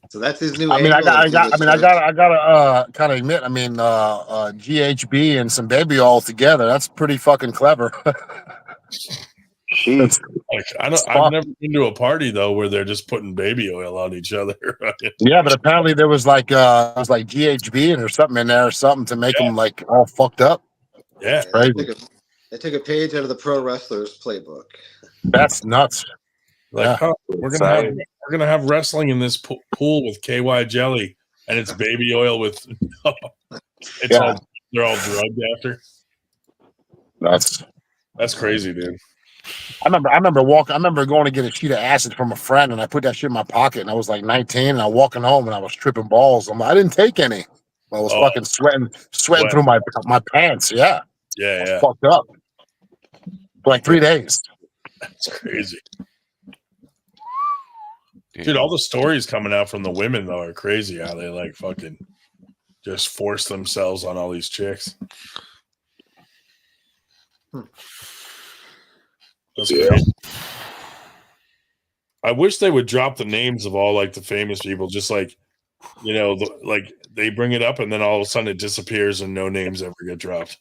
S16: So that's his new.
S17: I gotta kind of admit. I mean, GHB and some baby oil together. That's pretty fucking clever.
S1: I've never been to a party though where they're just putting baby oil on each other. Right?
S17: Yeah, but apparently there was like GHB and there's something in there or something to make them like all fucked up.
S1: Yeah,
S17: it's crazy.
S16: They took a page out of the pro wrestlers playbook.
S17: That's nuts.
S1: Like, we're gonna have wrestling in this pool with KY jelly, and it's baby oil with. They're all drugged after. That's crazy, dude.
S17: I remember going to get a sheet of acid from a friend, and I put that shit in my pocket, and I was like 19, and I was walking home, and I was tripping balls. I didn't take any. I was fucking sweating through my pants. Yeah. I was fucked up for like 3 days.
S1: That's crazy. Dude, all the stories coming out from the women though are crazy. How they like fucking just force themselves on all these chicks. That's crazy. I wish they would drop the names of all like the famous people, just like like they bring it up and then all of a sudden it disappears and no names ever get dropped.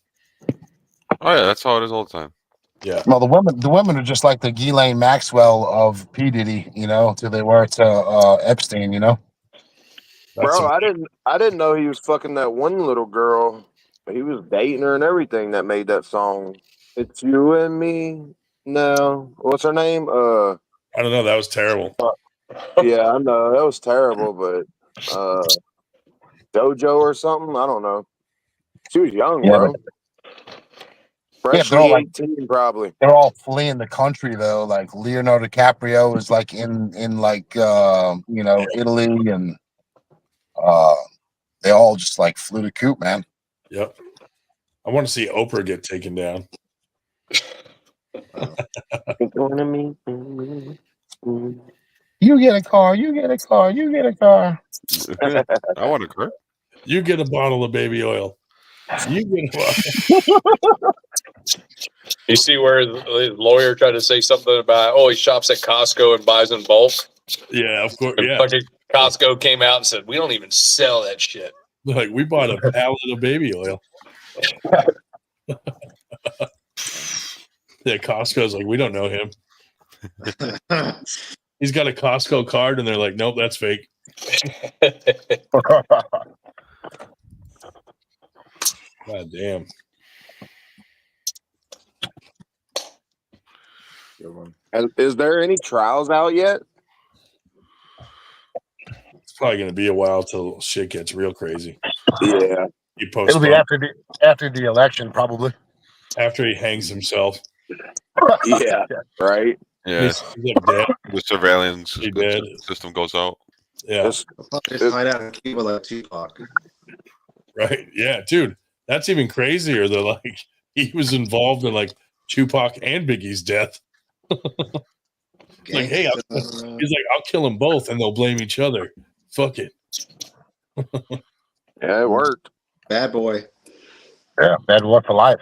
S12: Oh yeah, that's how it is all the time.
S1: Yeah.
S17: Well, the women are just like the Ghislaine Maxwell of P Diddy, till they were to Epstein,
S7: Bro, I didn't know he was fucking that one little girl. He was dating her and everything that made that song. It's you and me now. What's her name?
S1: I don't know. That was terrible.
S7: Yeah, I know that was terrible, but JoJo or something. I don't know. She was young,
S17: Yeah,
S7: bro.
S17: they're
S7: Freshly
S17: all like
S7: 18, probably.
S17: they're all fleeing the country though. Like Leonardo DiCaprio is like in Italy, and they all just like flew the coop, man.
S1: Yep. I want to see Oprah get taken down.
S17: You get a car. You get a car. You get a car.
S12: I want a car.
S1: You get a bottle of baby oil. You get a
S19: You see where the lawyer tried to say something about, he shops at Costco and buys in bulk?
S1: Yeah, of course.
S19: And
S1: Yeah.
S19: fucking Costco came out and said, we don't even sell that shit.
S1: Like, we bought a pallet of baby oil. Yeah, Costco's like, we don't know him. He's got a Costco card, and they're like, nope, that's fake. God damn.
S7: Is there any trials out yet?
S1: It's probably going to be a while till shit gets real crazy.
S7: Yeah.
S1: You
S17: It'll be after the election, probably.
S1: After he hangs himself.
S7: Yeah. Right.
S12: Yeah.
S1: He's like dead.
S12: The surveillance
S1: dead.
S12: system goes out.
S1: Yeah.
S16: Just hide out in Cuba like Tupac.
S1: Right. Yeah, dude. That's even crazier. They're like, he was involved in like Tupac and Biggie's death. Like, hey, he's like, I'll kill them both, and they'll blame each other. Fuck it.
S7: Yeah, it worked.
S16: Bad boy.
S17: Yeah, bad boy for life.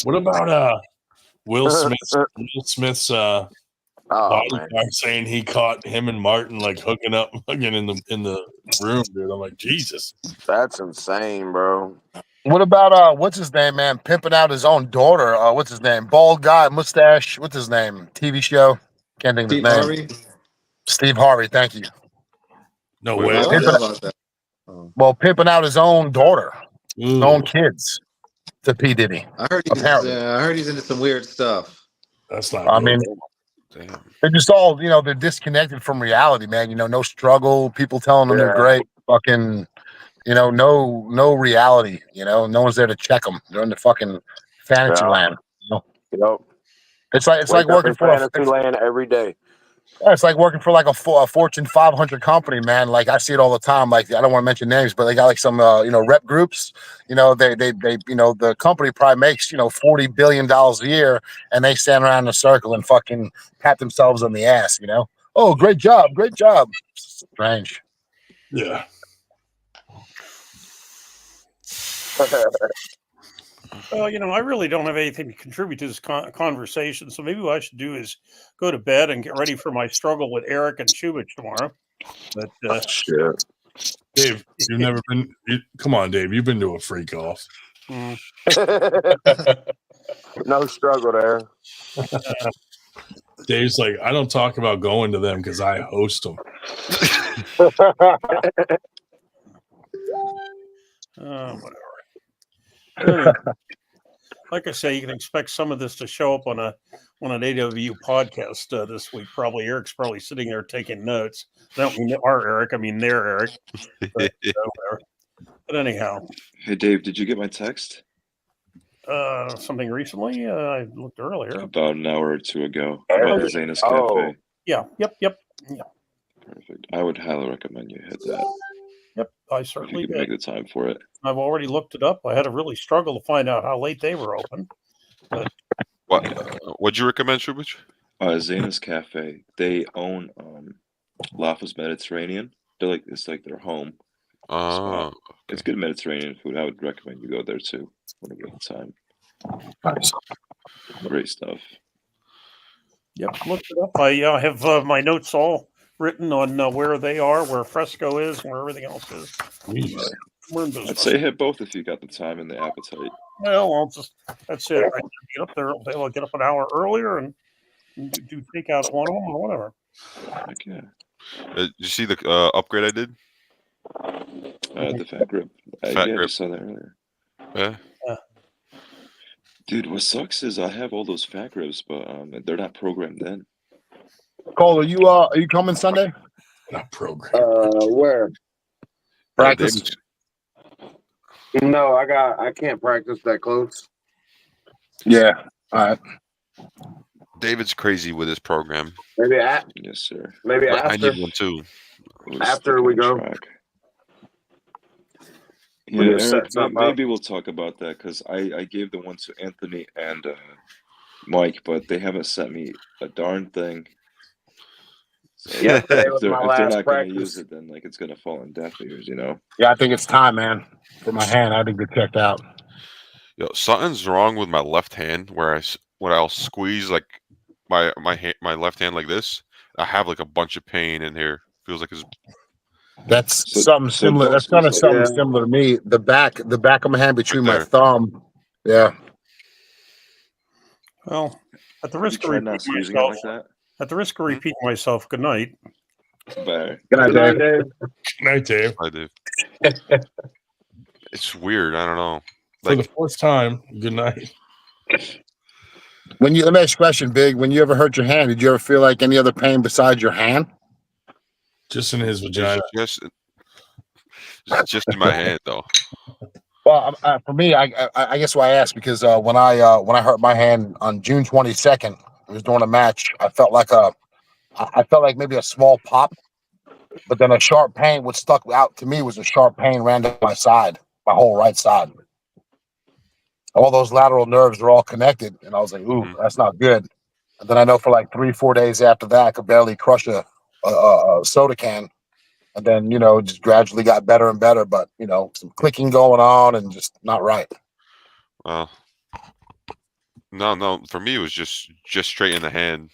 S1: What about Will Smith's bodyguard saying he caught him and Martin like hooking up fucking in the room, dude? I'm like, Jesus.
S7: That's insane, bro.
S17: What about what's his name, man? Pimping out his own daughter. What's his name? Bald guy, mustache. What's his name? TV show. Can't think of his
S16: Steve
S17: name.
S16: Harvey?
S17: Steve Harvey. Thank you.
S1: No
S16: Wait,
S1: way.
S16: I don't know about that.
S17: Well, pimping out his own daughter, his
S1: Ooh.
S17: own kids, to P Diddy.
S16: I heard he's into some weird stuff.
S1: That's not.
S17: I
S1: good.
S17: mean, they're just all they're disconnected from reality, man. No struggle. People telling them they're great. Fucking. No reality. No one's there to check them. They're in the fucking fantasy land.
S7: Yep.
S17: It's like working for
S7: fantasy land every day.
S17: Yeah, it's like working for like a Fortune 500 company, man. Like I see it all the time. Like I don't want to mention names, but they got like some rep groups. They the company probably makes $40 billion a year, and they stand around in a circle and fucking pat themselves on the ass. Oh, great job. Strange.
S1: Yeah.
S2: Well, I really don't have anything to contribute to this conversation, so maybe what I should do is go to bed and get ready for my struggle with Eric and Chubich tomorrow. But
S7: shit,
S1: Dave, you've never been. Come on, Dave, you've been to a freak off.
S7: No struggle there.
S1: Dave's like, I don't talk about going to them because I host them.
S2: Whatever. Anyway, like I say, you can expect some of this to show up on an AW podcast this week. Probably Eric's probably sitting there taking notes. I don't mean our Eric, I mean their Eric. But anyhow.
S9: Hey Dave, did you get my text?
S2: Something recently? I looked earlier.
S9: About an hour or two ago about the Zanus Cafe.
S2: Yeah. Yep.
S9: Perfect. I would highly recommend you hit that.
S2: Yep, I
S9: If
S2: certainly
S9: you can
S2: did.
S9: make the time for it.
S2: I've already looked it up. I had to really struggle to find out how late they were open. But
S12: What'd you recommend, Shubich?
S9: Zanus Cafe. They own Lafay's Mediterranean. It's like their home.
S12: Oh,
S9: It's good Mediterranean food. I would recommend you go there too when you get the time.
S17: Nice.
S9: Great stuff.
S2: Yep, looked it up. I have my notes all written on where they are, where Fresco is, and where everything else is. We're in
S9: I'd
S2: business.
S9: say hit both if you got the time and the appetite.
S2: Well, I'll just that's it. Right? Get up there. I'll get up an hour earlier and do takeout at one of them or whatever.
S9: Heck yeah.
S12: Did you see the upgrade I did?
S9: The fat grip.
S12: Fat
S9: Yeah, I
S12: grip.
S9: just saw that earlier.
S12: Yeah.
S9: Dude, what sucks is I have all those fat grips, but they're not programmed in.
S17: Cole, are you coming Sunday?
S1: Not programmed.
S7: Where?
S17: Practice.
S7: No, I can't practice that close.
S17: Yeah. All right.
S12: David's crazy with his program.
S7: Maybe
S9: yes, sir.
S7: Maybe
S12: I
S7: after.
S12: need one too.
S7: After we go.
S9: Yeah,
S7: We'll set
S9: Eric,
S7: something
S9: maybe we'll talk about that because I gave the one to Anthony and Mike, but they haven't sent me a darn thing. So
S7: Yesterday was
S9: if
S7: my
S9: they're
S7: last
S9: not going to
S7: practice.
S9: use it, then like it's going to fall on deaf ears, you know.
S17: Yeah, I think it's time, man. For my hand, I had to get checked out.
S12: Yo, something's wrong with my left hand where when I'll squeeze like my left hand like this, I have like a bunch of pain in here. Feels like it's
S17: That's something similar. That's kind of something similar to me. The back of my hand between my thumb. Yeah.
S2: Well, at the risk of
S9: tried not
S2: repeating
S9: squeezing it
S2: myself,
S9: like that?
S2: at the risk of repeating myself, good night.
S9: Bye.
S17: Good night, Dave.
S1: Good night, Dave.
S12: I do. It's weird. I don't know.
S1: For the fourth time, good night.
S17: Let me ask you a question, Big. When you ever hurt your hand, did you ever feel like any other pain besides your hand?
S1: Just in his vagina.
S12: It's just in my hand, though.
S17: Well, for me, I guess why I asked because when I hurt my hand on June 22nd, I was doing a match. I felt like maybe a small pop, but then a sharp pain. What stuck out to me was a sharp pain ran down my side, my whole right side. All those lateral nerves are all connected, and I was like, "Ooh, that's not good." And then I know for like 3-4 days after that, I could barely crush a soda can. And then, just gradually got better and better, but, some clicking going on and just not right.
S12: No. For me, it was just straight in the hand.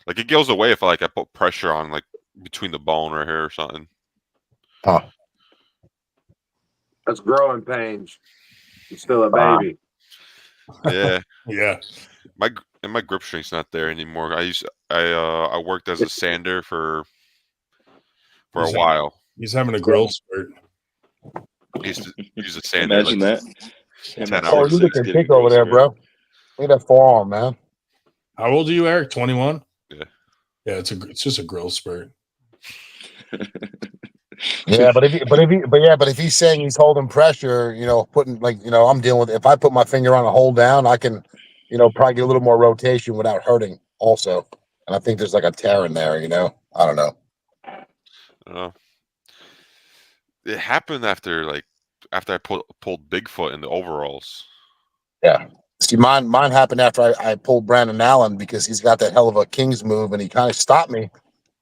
S12: Like it goes away if I put pressure on like between the bone right here or something.
S17: Huh.
S7: That's growing pains. You're still a baby.
S12: Yeah.
S1: Yeah.
S12: My grip strength's not there anymore. I worked as a sander for a while.
S1: He's having a growth spurt.
S12: I used to use a sander.
S9: Imagine that.
S12: 10
S17: Oh,
S12: hours.
S17: you looking thick over there, bro. Look at that forearm, man.
S1: How old are you, Eric? 21?
S12: Yeah.
S1: Yeah, it's just a growth spurt.
S17: Yeah, but if he's saying he's holding pressure, putting I'm dealing with. If I put my finger on a hold down, I can, probably get a little more rotation without hurting. Also, and I think there's like a tear in there. I don't know.
S12: It happened after I pulled Bigfoot in the overalls.
S17: Yeah. See, mine happened after I pulled Brandon Allen because he's got that hell of a King's move, and he kind of stopped me.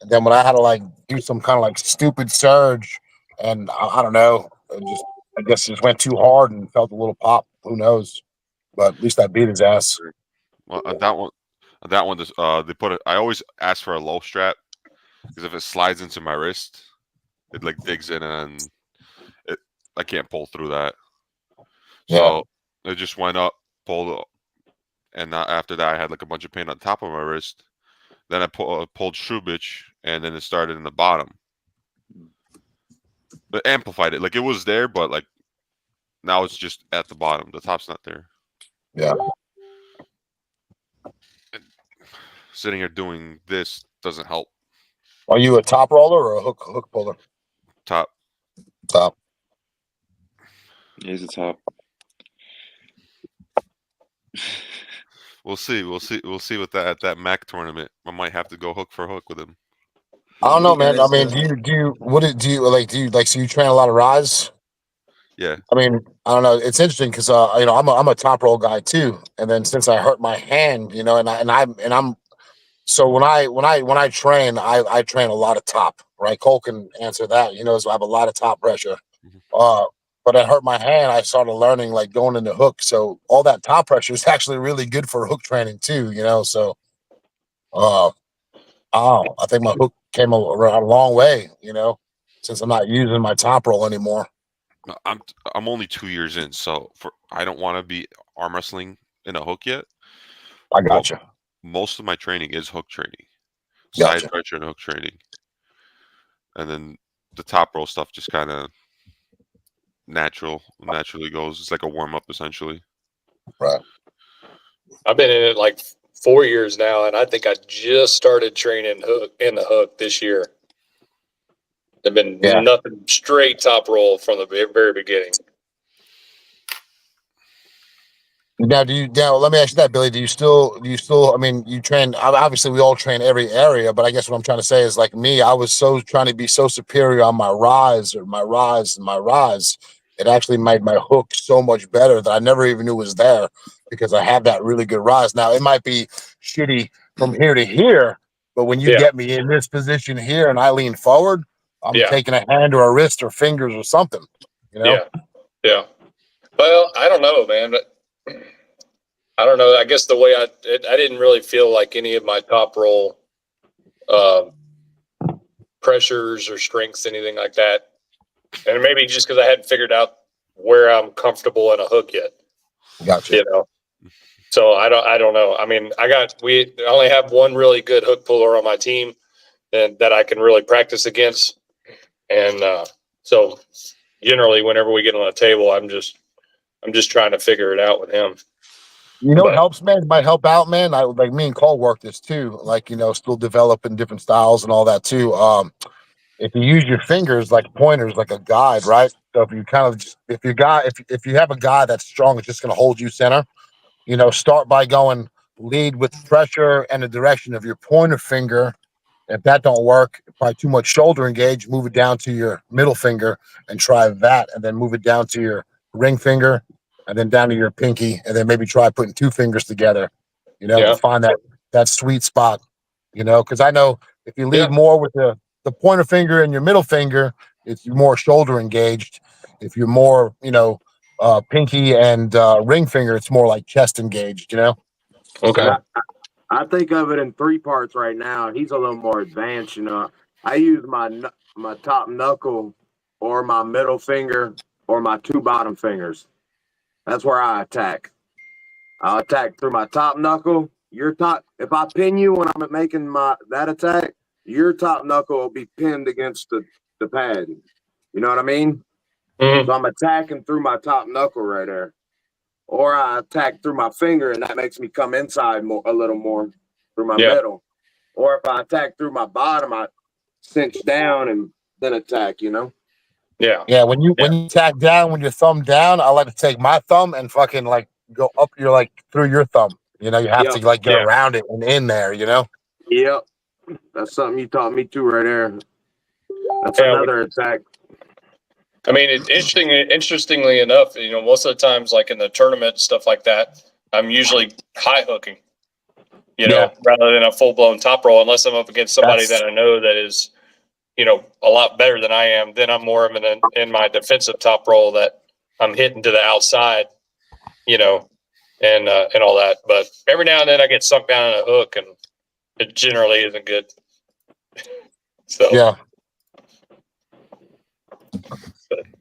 S17: And then when I had to do some kind of stupid surge, and I don't know, I guess it just went too hard and felt a little pop. Who knows? But at least I beat his ass.
S12: Well, that one, they put it. I always ask for a low strap because if it slides into my wrist, it digs in and I can't pull through that. So it just went up, pulled up, and after that I had a bunch of pain on top of my wrist. Then I pulled Shubich, and then it started in the bottom. But amplified it. It was there, but now it's just at the bottom. The top's not there.
S17: Yeah.
S12: And sitting here doing this doesn't help.
S17: Are you a top roller or a hook puller?
S12: Top.
S17: Top.
S9: He's a top.
S12: We'll see with that at that MAC tournament. I might have to go hook for hook with him.
S17: I don't know, man. I mean, so you train a lot of rise?
S12: Yeah.
S17: I mean, I don't know. It's interesting because I'm a top roll guy too. And then since I hurt my hand, so when I train, I train a lot of top, right? Cole can answer that. So I have a lot of top pressure. But I hurt my hand. I started learning going into hook. So all that top pressure is actually really good for hook training too. So I think my hook came around a long way, since I'm not using my top roll anymore.
S12: I'm only 2 years in, so I don't want to be arm wrestling in a hook yet.
S17: I gotcha.
S12: Most of my training is hook training,
S17: Gotcha.
S12: side pressure and hook training, and then the top roll stuff just kind of naturally goes. It's like a warm up essentially.
S17: Right.
S19: I've been in it like 4 years now, and I think I just started training in the hook this year. There've been nothing straight top roll from the very beginning.
S17: Now, let me ask you that, Billy. Do you still, I mean, you train, obviously we all train every area, but I guess what I'm trying to say is like me, I was so trying to be so superior on my rise. It actually made my hook so much better that I never even knew was there because I have that really good rise. Now, it might be shitty from here to here, but when you get me in this position here and I lean forward, I'm taking a hand or a wrist or fingers or something,
S19: Yeah. Well, I don't know, man, but I don't know. I guess the way I didn't really feel like any of my top roll pressures or strengths, anything like that. And maybe just because I hadn't figured out where I'm comfortable in a hook yet.
S17: Gotcha.
S19: So I don't know. I mean, I only have one really good hook puller on my team and that I can really practice against. And so generally whenever we get on the table, I'm just trying to figure it out with him.
S17: What helps, man? It might help out, man. Like me and Cole work this too. Like, still developing different styles and all that too. If you use your fingers like pointers, like a guide, right? So if you if you have a guy that's strong, it's just going to hold you center. Start by going lead with pressure and the direction of your pointer finger. If that don't work, probably too much shoulder engage, move it down to your middle finger and try that, and then move it down to your ring finger, and then down to your pinky, and then maybe try putting two fingers together, to find that sweet spot, because I know if you lead more with the pointer finger and your middle finger, it's more shoulder engaged. If you're more, pinky and ring finger, it's more like chest engaged,
S19: Okay.
S17: So,
S7: I think of it in three parts right now. He's a little more advanced, I use my top knuckle or my middle finger or my two bottom fingers. That's where I attack. I'll attack through my top knuckle. If I pin you when I'm making that attack, your top knuckle will be pinned against the pad. You know what I mean?
S19: Mm-hmm.
S7: So I'm attacking through my top knuckle right there. Or I attack through my finger, and that makes me come inside a little more through my middle. Or if I attack through my bottom, I cinch down and then attack,
S17: Yeah, when you tack down with your thumb down, I like to take my thumb and fucking like go up your through your thumb. You have to get around it and in there,
S7: Yep. That's something you taught me too right there. That's another attack.
S19: I mean, interestingly enough, most of the times, like in the tournament stuff like that, I'm usually high hooking, rather than a full blown top roll, unless I'm up against somebody that I know that is, a lot better than I am. Then I'm more of in my defensive top roll that I'm hitting to the outside, and all that. But every now and then I get sunk down in a hook, and it generally isn't good. So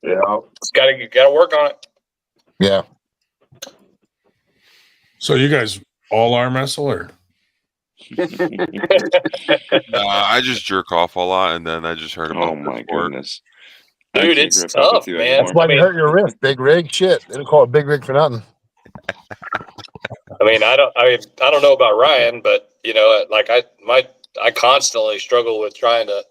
S19: it's gotta work on it.
S17: Yeah.
S1: So you guys all arm wrestle, or?
S12: I just jerk off a lot, and then I just heard about.
S9: Oh my goodness,
S19: dude, it's tough, man.
S17: That's why you hurt your wrist, big rig. Shit, they don't call it big rig for nothing.
S19: I mean, I don't know about Ryan, but I constantly struggle with trying to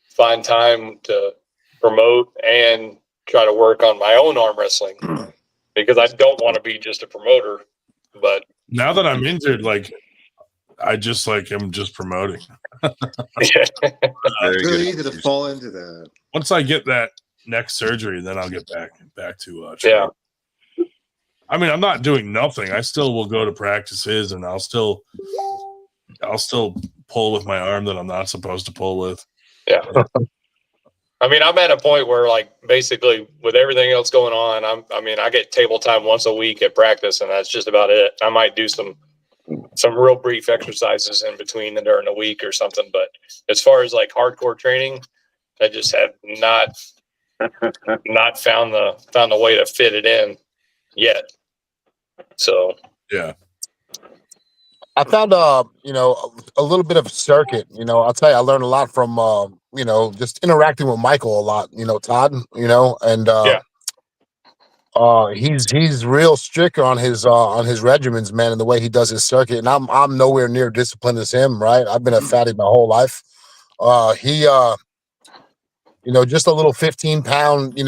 S19: find time to promote and try to work on my own arm wrestling because I don't want to be just a promoter. But
S1: Now that I'm injured, I just am just promoting.
S16: It's really easy to fall into that.
S1: Once I get that neck surgery, then I'll get back to training. I mean, I'm not doing nothing. I still will go to practices, and I'll still pull with my arm that I'm not supposed to pull with.
S19: Yeah. I mean, I'm at a point where, basically, with everything else going on, I get table time once a week at practice, and that's just about it. I might do some some real brief exercises in between during the week or something. But as far as like hardcore training, I just have not found the way to fit it in yet. So
S1: yeah.
S17: I found a little bit of a circuit. I'll tell you, I learned a lot from just interacting with Michael a lot. Todd. And
S19: yeah.
S17: He's real strict on his regimens, man, and the way he does his circuit. And I'm nowhere near disciplined as him, right? I've been a fatty my whole life. He just a little 15-pound,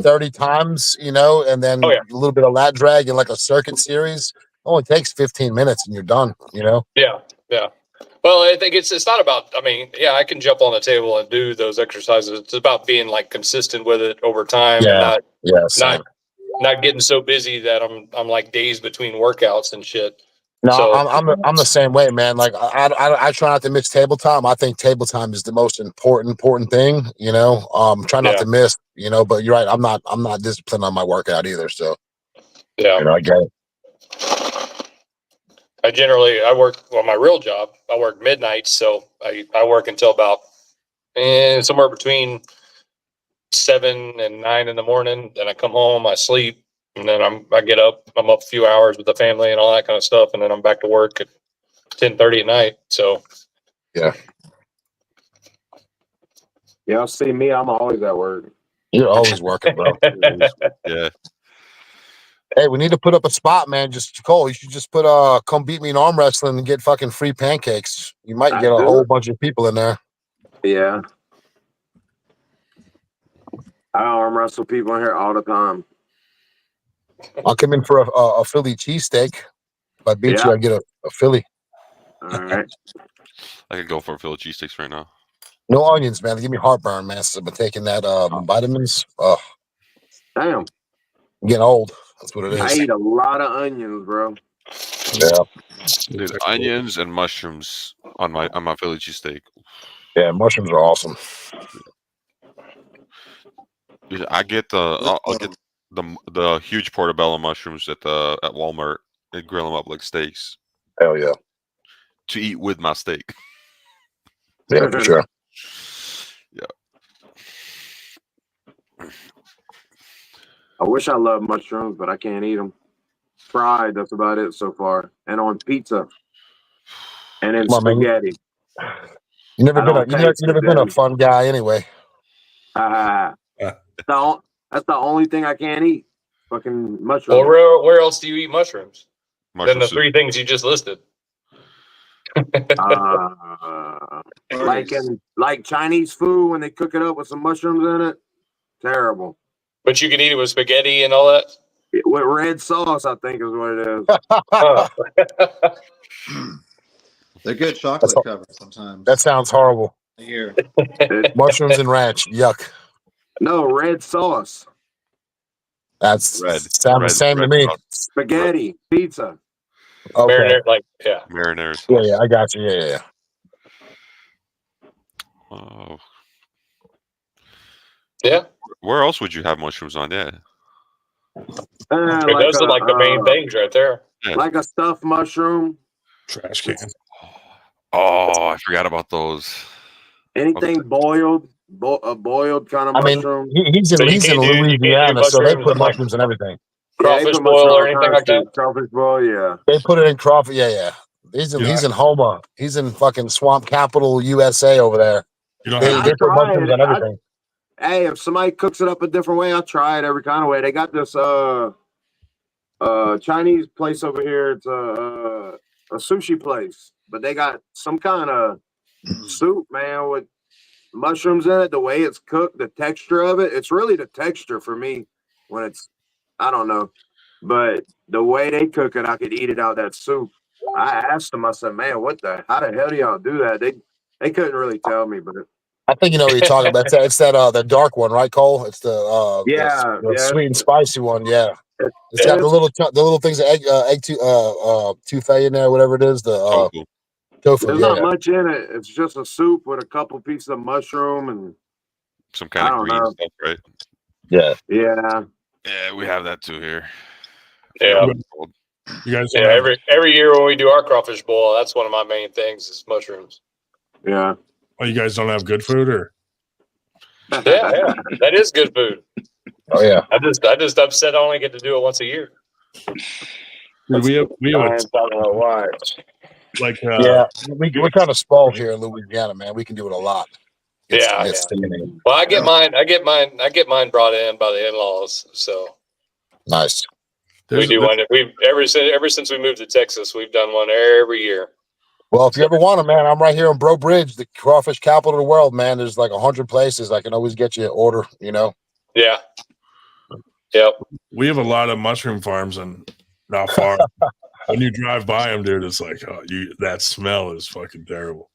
S17: 30 times, and then
S19: Oh, yeah.
S17: a little bit of lat drag in like a circuit series. Only takes 15 minutes and you're done,
S19: Yeah. Well, I think it's not about. I mean, yeah, I can jump on the table and do those exercises. It's about being like consistent with it over time and not getting so busy that I'm like days between workouts and shit.
S17: No,
S19: So
S17: I'm the same way, man. Like I try not to mix table time. I think table time is the most important thing. Try not to miss. But you're right. I'm not disciplined on my workout either. So
S19: yeah,
S17: I get it.
S19: I work my real job. I work midnight, so I work until about somewhere between 7 and 9 in the morning. Then I come home, I sleep, and then I get up. I'm up a few hours with the family and all that kind of stuff, and then I'm back to work at 10:30 at night. So
S17: yeah.
S7: Y'all see me? I'm always at work.
S17: You're always working, bro.
S12: Yeah.
S17: Hey, we need to put up a spot, man. Just Cole, you should just put come beat me in arm wrestling and get fucking free pancakes. You might get a whole bunch of people in there.
S7: Yeah. I arm wrestle people in here all the time.
S17: I'll come in for a Philly cheesesteak. If I beat you, I get a Philly.
S7: All right.
S12: I could go for a Philly cheesesteaks right now.
S17: No onions, man. They give me heartburn, man. Since I've been taking that vitamins.
S7: Damn.
S17: I'm getting old. That's what it is.
S7: I eat a lot of onions, bro.
S17: Yeah.
S12: Dude, onions and mushrooms on my Philly cheesesteak.
S17: Yeah, mushrooms are awesome.
S12: Dude, I'll get the huge portobello mushrooms at Walmart and grill them up like steaks.
S17: Hell yeah.
S12: To eat with my steak.
S17: Yeah, for sure.
S12: Yeah.
S7: I wish I loved mushrooms, but I can't eat them. Fried, that's about it so far. And on pizza. And then spaghetti.
S17: You never been a fun guy anyway.
S7: That's the only thing I can't eat. Fucking mushrooms.
S19: Well, where else do you eat mushrooms?
S12: Mushroom
S19: than the
S12: soup.
S19: 3 things you just listed.
S7: Like Chinese food when they cook it up with some mushrooms in it. Terrible.
S19: But you can eat it with spaghetti and all that?
S7: With red sauce, I think is what it is.
S16: They're good chocolate covered sometimes.
S17: That sounds horrible.
S16: Here.
S17: Mushrooms and ranch. Yuck.
S7: No, red sauce.
S17: Sounds the same to me.
S12: Sauce.
S7: Spaghetti, pizza.
S17: Okay.
S12: Marinara sauce.
S17: Yeah, I got you. Yeah.
S12: Oh.
S19: Yeah.
S12: Where else would you have mushrooms on? Yeah.
S19: Those are like the main things right there.
S7: Like a stuffed mushroom.
S1: Trash can.
S12: Oh, I forgot about those.
S7: Anything boiled, a boiled kind of mushroom.
S17: He's in Louisiana, so they put mushrooms in everything.
S19: Crawfish boil or anything like that?
S7: Crawfish boil, yeah.
S17: They put it in crawfish. Yeah. He's in Houma. He's in fucking swamp capital USA over there. They put mushrooms on everything.
S7: Hey, if somebody cooks it up a different way, I'll try it every kind of way. They got this Chinese place over here. It's a sushi place, but they got some kind of soup, man, with mushrooms in it. The way it's cooked, the texture of it, it's really the texture for me when it's, I don't know, but the way they cook it, I could eat it out of that soup. I asked them, I said, man, how the hell do y'all do that? They couldn't really tell me, but
S17: I think you know what you're talking about. It's that the dark one, right, Cole? It's the sweet and spicy one. Yeah, it's got the little things of egg touffee in there, whatever it is. The tofu.
S7: There's not much in it. It's just a soup with a couple pieces of mushroom and
S12: some kind of green stuff, right?
S17: Yeah.
S7: Yeah.
S12: Yeah, we have that too here.
S19: Yeah.
S1: You guys
S19: Yeah,
S1: don't have
S19: every year when we do our crawfish boil, that's one of my main things is mushrooms.
S7: Yeah.
S1: Oh, you guys don't have good food, or
S19: Yeah, that is good food.
S17: Oh yeah.
S19: I just upset I only get to do it once a year.
S1: dude, we have
S19: I ain't talking about why.
S1: like
S17: Yeah, we're kind of spoiled here in Louisiana, man. We can do it a lot.
S19: Yeah,
S17: It's sickening.
S19: Well, I get mine brought in by the in-laws. So
S17: Nice.
S19: we do one. We've ever since we moved to Texas, we've done one every year.
S17: Well, if you ever want them, man, I'm right here in Bro Bridge, the crawfish capital of the world, man. There's like 100 places. I can always get you an order, you know?
S19: Yeah. Yep.
S1: We have a lot of mushroom farms and not far. When you drive by them, dude, it's like, oh, that smell is fucking terrible.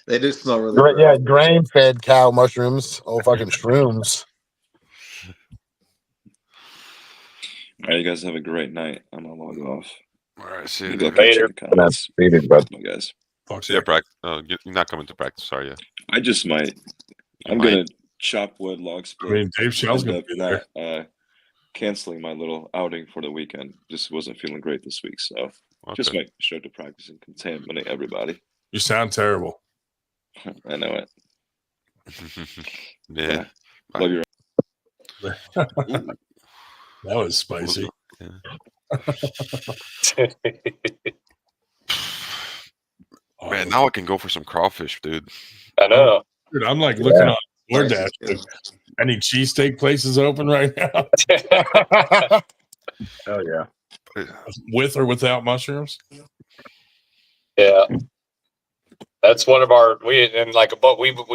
S16: They do smell really
S17: Yeah, grain-fed cow mushrooms. Oh, fucking shrooms.
S9: All right, you guys have a great night. I'm gonna log off.
S12: All right, see you
S9: Maybe I'll
S12: later.
S9: catch you in the comments.
S17: Bud.
S9: Bye, guys.
S12: See ya, you're not coming to practice, are you?
S9: I just might. I'm
S12: might.
S9: gonna chop wood, log split.
S1: I mean, Dave Shell's
S9: end
S1: gonna
S9: up
S1: be there.
S9: canceling my little outing for the weekend. Just wasn't feeling great this week, so just
S1: Okay.
S9: might show up to practice and contaminate everybody.
S1: You sound terrible.
S9: I know it.
S12: Yeah.
S9: Love you.
S1: That was spicy.
S12: Man, now I can go for some crawfish, dude.
S19: I know.
S1: Dude, I'm like looking on
S12: Nice.
S1: DoorDash. Like, any cheesesteak places open right now?
S17: Oh yeah.
S1: With or without mushrooms?
S19: Yeah. That's one of our we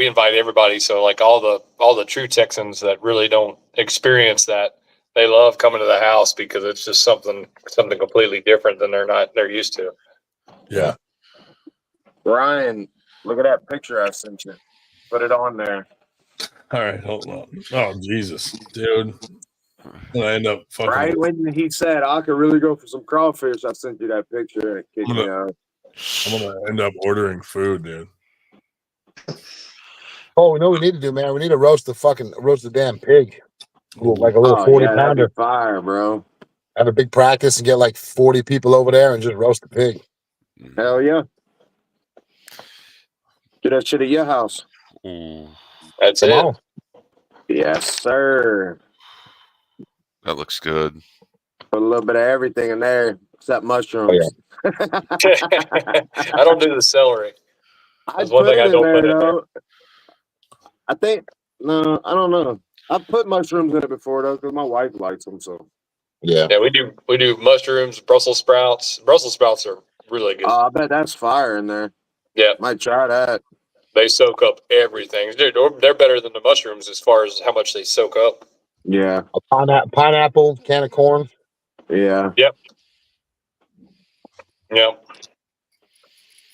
S19: invite everybody. So like all the true Texans that really don't experience that, they love coming to the house because it's just something completely different than they're used to.
S1: Yeah.
S7: Ryan, look at that picture I sent you. Put it on there.
S1: All right, hold on. Oh Jesus, dude. I end up fucking.
S7: Right when he said I could really go for some crawfish, I sent you that picture and it kicked me out.
S1: I'm gonna end up ordering food, dude.
S17: Oh, we know what we need to do, man. We need to roast the damn pig. Like a little 40
S7: that'd
S17: pounder.
S7: be fire, bro.
S17: Have a big practice and get like 40 people over there and just roast the pig.
S7: Hell yeah. Do that shit at your house.
S12: Ooh,
S19: That's
S17: Come
S19: it.
S17: on.
S7: Yes, sir.
S12: that looks good.
S7: Put a little bit of everything in there except mushrooms.
S19: I don't do the celery.
S7: I
S19: That's one
S7: put
S19: thing
S7: it
S19: I
S7: in
S19: don't
S7: there
S19: put in there.
S7: though. I think no, I don't know. I put mushrooms in it before though because my wife likes them. So
S17: yeah,
S19: we do mushrooms, Brussels sprouts. Brussels sprouts are really good.
S7: I bet that's fire in there.
S19: Yeah,
S7: might try that.
S19: they soak up everything. They're better than the mushrooms as far as how much they soak up.
S7: Yeah.
S17: A pineapple, can of corn.
S7: Yeah.
S19: Yep. Yep.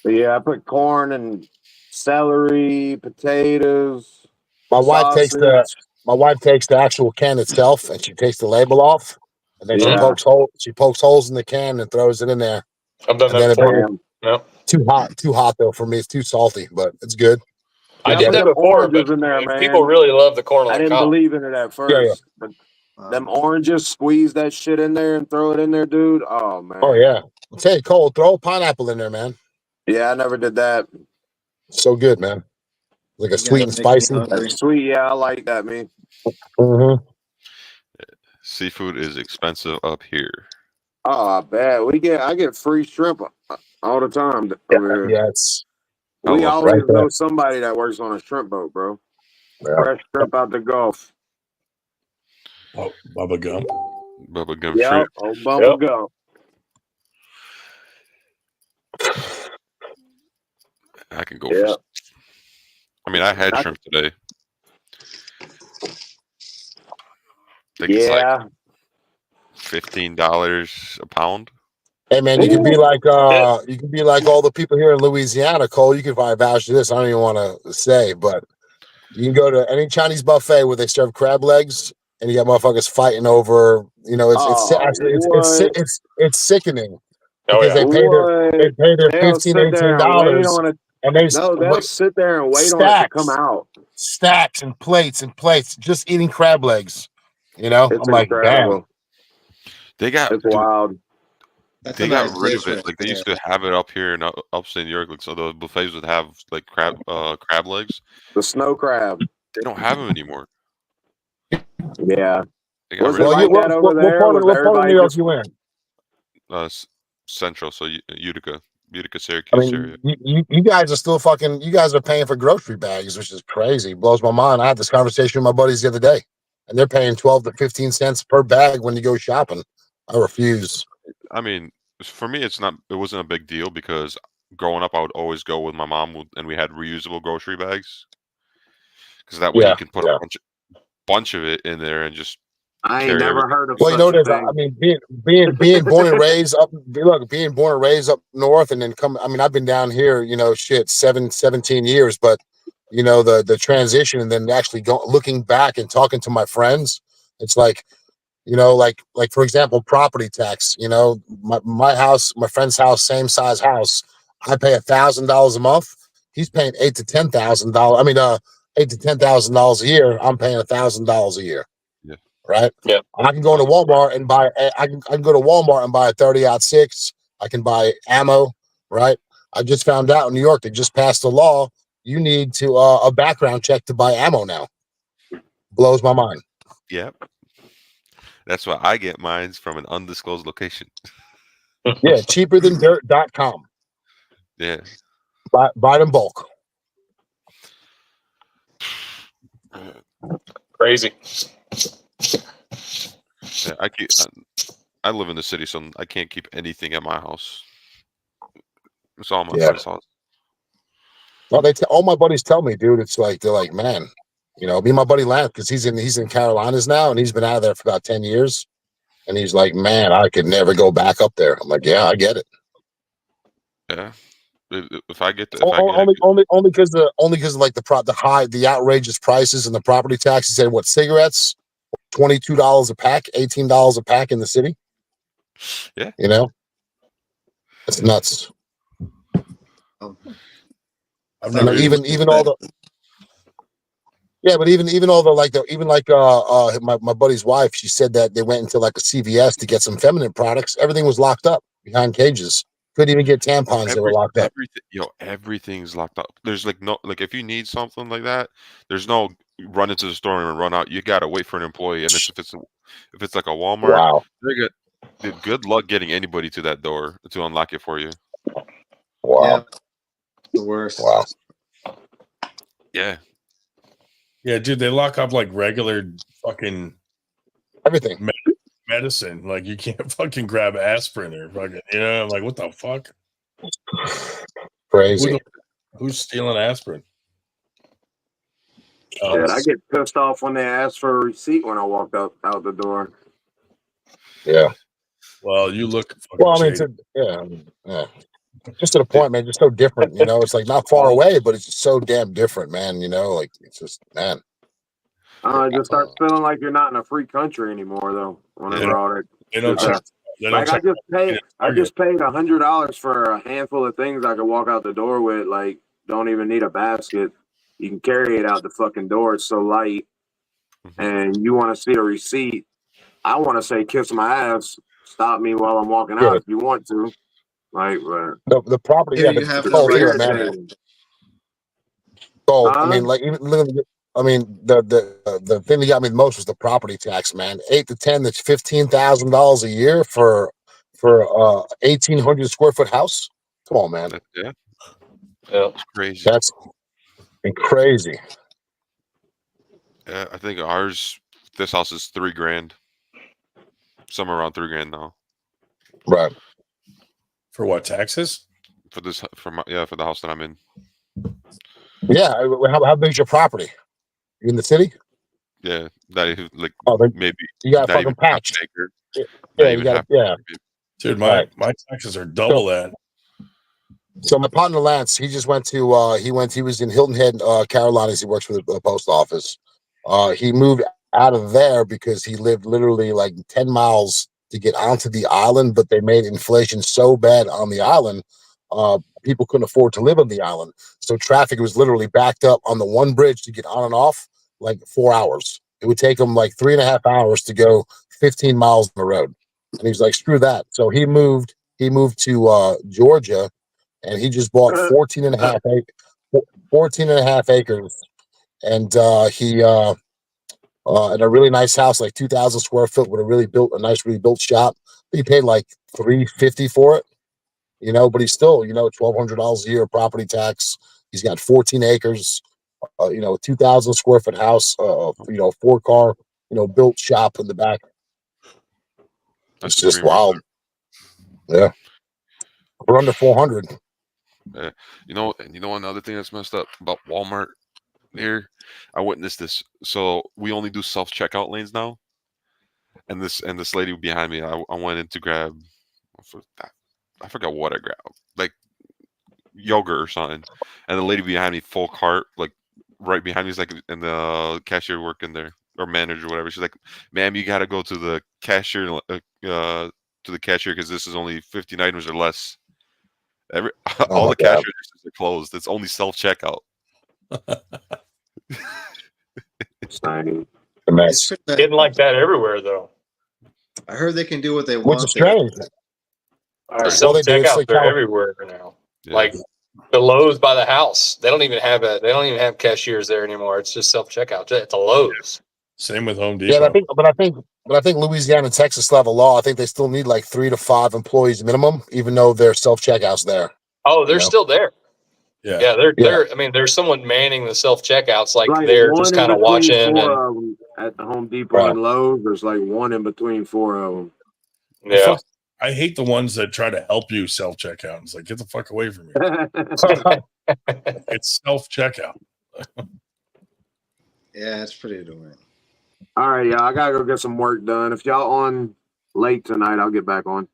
S7: But yeah, I put corn and celery, potatoes.
S17: My wife
S7: sausage.
S17: takes the actual can itself and she takes the label off, and then
S7: Yeah.
S17: she pokes holes in the can and throws it in there.
S19: I've done
S17: And then
S19: that before. Yep.
S17: Too hot though for me. It's too salty, but it's good.
S19: I did that
S7: them
S19: before,
S7: oranges
S19: but
S7: in there, man.
S19: people really love the corn on
S7: I
S19: the
S7: didn't
S19: cob.
S7: believe in it at first, but them oranges, squeeze that shit in there and throw it in there, dude. Oh man.
S17: Oh yeah. I'll tell you, Cole, throw a pineapple in there, man.
S7: Yeah, I never did that.
S17: So good, man. Like a sweet and spicy.
S7: Sweet, yeah, I like that, man.
S17: Mm-hmm.
S12: Seafood is expensive up here.
S7: Oh, I bet I get free shrimp all the time over here.
S17: Yes.
S7: We always
S17: right there.
S7: know somebody that works on a shrimp boat, bro.
S17: Yeah.
S7: Fresh shrimp out the Gulf.
S1: Oh, Bubba Gump.
S12: Bubba Gump
S7: Yeah,
S12: shrimp.
S7: oh, Bubba Gump.
S12: I can go for. I mean, I had shrimp today. I think it's like $15 a pound.
S17: Hey man, you can be like all the people here in Louisiana, Cole. You can probably vouch for this. I don't even want to say, but you can go to any Chinese buffet where they serve crab legs, and you got motherfuckers fighting over. You know, it's sickening because they pay their
S7: They'll
S17: $15,
S7: sit there and wait
S17: $18,
S7: on it.
S17: and they
S7: they'll sit there and wait on it to come out.
S17: Stacks and plates just eating crab legs. You know,
S7: It's
S17: I'm like,
S7: incredible.
S17: damn.
S12: They got
S7: It's
S12: dude,
S7: wild.
S16: That's
S12: they
S16: a
S12: got
S16: nice
S12: rid of
S16: dish
S12: it.
S16: right
S12: Like they used
S16: there.
S12: to have it up here in upstate New York. Like so, the buffets would have like crab legs.
S7: The snow crab.
S12: They don't have them anymore.
S7: Yeah.
S12: They got
S7: Was
S12: rid
S7: it
S12: of
S17: Well,
S12: them.
S7: like that over there? Was
S17: what part of New
S7: everybody
S17: York
S7: just
S17: you in?
S12: Central, so Utica,
S17: I
S12: Syracuse area.
S17: mean, you guys are still fucking. You guys are paying for grocery bags, which is crazy. It blows my mind. I had this conversation with my buddies the other day, and they're paying 12 to 15 cents per bag when you go shopping. I refuse.
S12: I mean, for me, it's not. It wasn't a big deal because growing up, I would always go with my mom, and we had reusable grocery bags because that way you
S17: Yeah,
S12: can put a
S17: yeah.
S12: bunch of it in there and just
S7: I ain't
S12: carry
S7: never
S12: everything.
S7: heard of
S17: Well, you know,
S7: such a
S17: there's. I
S7: thing.
S17: mean, being born and raised up. Look, being born and raised up north, and then come. I mean, I've been down here. You know, shit, 17 years, but you know the transition, and then actually looking back and talking to my friends, it's like. You know, like for example, property tax. You know, my house, my friend's house, same size house. I pay $1,000 a month. He's paying $8,000 to $10,000. I mean, $8,000 to $10,000 a year. I'm paying $1,000 a year.
S12: Yeah.
S17: Right.
S19: Yeah.
S17: I can go to Walmart and buy. I can go to Walmart and buy a 30-06. I can buy ammo. Right. I just found out in New York they just passed a law. You need to a background check to buy ammo now. Blows my mind.
S12: Yep. That's why I get mines from an undisclosed location.
S17: Yeah, cheaper than dirt.com.
S12: Yeah.
S17: Buy it in bulk.
S19: Crazy.
S12: Yeah, I live in the city, so I can't keep anything at my house. It's all my friend's house.
S17: Well, all my buddies tell me, dude. It's like they're like, man, you know, me and my buddy Lance, because he's in Carolinas now, and he's been out of there for about 10 years, and he's like, man, I could never go back up there. I'm like, yeah, I get it.
S12: Yeah. If I get
S17: Only because of like the outrageous prices and the property taxes and what cigarettes, $22 a pack, $18 a pack in the city.
S12: Yeah.
S17: You know, it's nuts.
S1: I've never
S17: even all the but even all the my buddy's wife, she said that they went into like a CVS to get some feminine products. Everything was locked up behind cages. Couldn't even get tampons. They were locked up.
S12: Everything's locked up. There's like no, like if you need something like that, there's no run into the store and run out. You gotta wait for an employee. And if it's like a Walmart,
S17: Wow.
S12: Good luck getting anybody to that door to unlock it for you.
S17: Wow.
S16: Yeah, the worst.
S17: Wow.
S12: Yeah.
S1: Yeah, dude, they lock up like regular fucking
S17: everything
S1: medicine. Like you can't fucking grab aspirin or fucking, you know, I'm like, what the fuck?
S17: Crazy.
S1: Who's stealing aspirin?
S7: Shit, I get pissed off when they ask for a receipt when I walk out the door.
S17: Yeah.
S1: Well, you look fucking
S17: Well, I mean,
S1: shady.
S17: yeah. Just to the point, man. Just so different, you know. It's like not far away, but it's just so damn different, man. You know, like it's just, man.
S7: It just starts feeling like you're not in a free country anymore, though. Whenever all that,
S1: they don't check. They don't
S7: like
S1: check.
S7: I just paid $100 for a handful of things I could walk out the door with. Like, don't even need a basket. You can carry it out the fucking door. It's so light. And you want to see a receipt? I want to say kiss my ass. Stop me while I'm walking out if you want to. Like,
S17: the property,
S16: Yeah,
S17: but
S16: you have
S17: it's
S16: the
S17: all
S16: right
S17: here,
S16: to
S17: man.
S16: say.
S17: So I mean, like even literally, I mean, the thing that got me the most was the property tax, man. 8 to 10, that's $15,000 a year for 1,800 square foot house. Come on, man.
S12: Yeah.
S19: It's
S12: crazy.
S17: That's crazy.
S12: Yeah, I think this house is $3,000. Somewhere around $3,000 now.
S17: Right.
S1: For what, taxes?
S12: For the house that I'm in.
S17: Yeah. How big is your property? You in the city?
S12: Yeah, not even like maybe
S17: you got a
S12: not even
S17: fucking
S12: half
S17: patch.
S12: an acre.
S17: Yeah,
S12: Not
S17: you
S12: even
S17: got
S12: half.
S17: yeah.
S1: Dude, my taxes are double that.
S17: So my partner Lance, he just went to he was in Hilton Head, Carolinas. He works for the post office. He moved out of there because he lived literally like 10 miles to get onto the island, but they made inflation so bad on the island, people couldn't afford to live on the island. So traffic was literally backed up on the one bridge to get on and off like 4 hours. It would take them like 3.5 hours to go 15 miles on the road. And he's like, screw that. So he moved to Georgia, and he just bought 14 and a half acres. And he in a really nice house, like 2,000 square foot, with a nice rebuilt shop. He paid like $350 for it, but he's still, $1,200 a year property tax. He's got 14 acres, 2,000 square foot house, 4-car, built shop in the back.
S12: That's
S17: It's
S12: a
S17: just
S12: dream right
S17: wild. Yeah. We're under 400.
S12: there. You know another thing that's messed up about Walmart here? I witnessed this. So we only do self-checkout lanes now. And this lady behind me, I went in to grab, I forgot what I grabbed, like yogurt or something. And the lady behind me, full cart, like right behind me, is like, and the cashier working there, or manager, or whatever. She's like, "Ma'am, you got to go to the cashier, because this is only 15 items or less." All the cash registers are closed. It's only self-checkout.
S16: It's
S19: Getting like that everywhere, though.
S16: I heard they can do what they
S17: Which
S16: want
S17: is
S16: there.
S17: strange.
S19: Self checkouts are everywhere now.
S12: Yeah.
S19: Like the Lowe's by the house, they don't even have cashiers there anymore. It's just self checkout at the Lowe's.
S1: Same with Home Depot.
S17: Yeah, but I think Louisiana and Texas still have a law. I think they still need like 3 to 5 employees minimum, even though they're self checkouts there.
S19: Oh, they're still there.
S1: Yeah,
S19: they're. I mean, there's someone manning the self checkouts. Like
S7: Like
S19: they're
S7: one
S19: just
S7: in
S19: kind of
S7: between
S19: watching. And
S7: four of them at the Home Depot and Lowe's. There's like one in between 4 of them.
S19: yeah,
S1: I hate the ones that try to help you self checkout. It's like, get the fuck away from me. It's self checkout.
S16: Yeah, it's pretty annoying.
S7: All right, y'all. I gotta go get some work done. If y'all on late tonight, I'll get back on.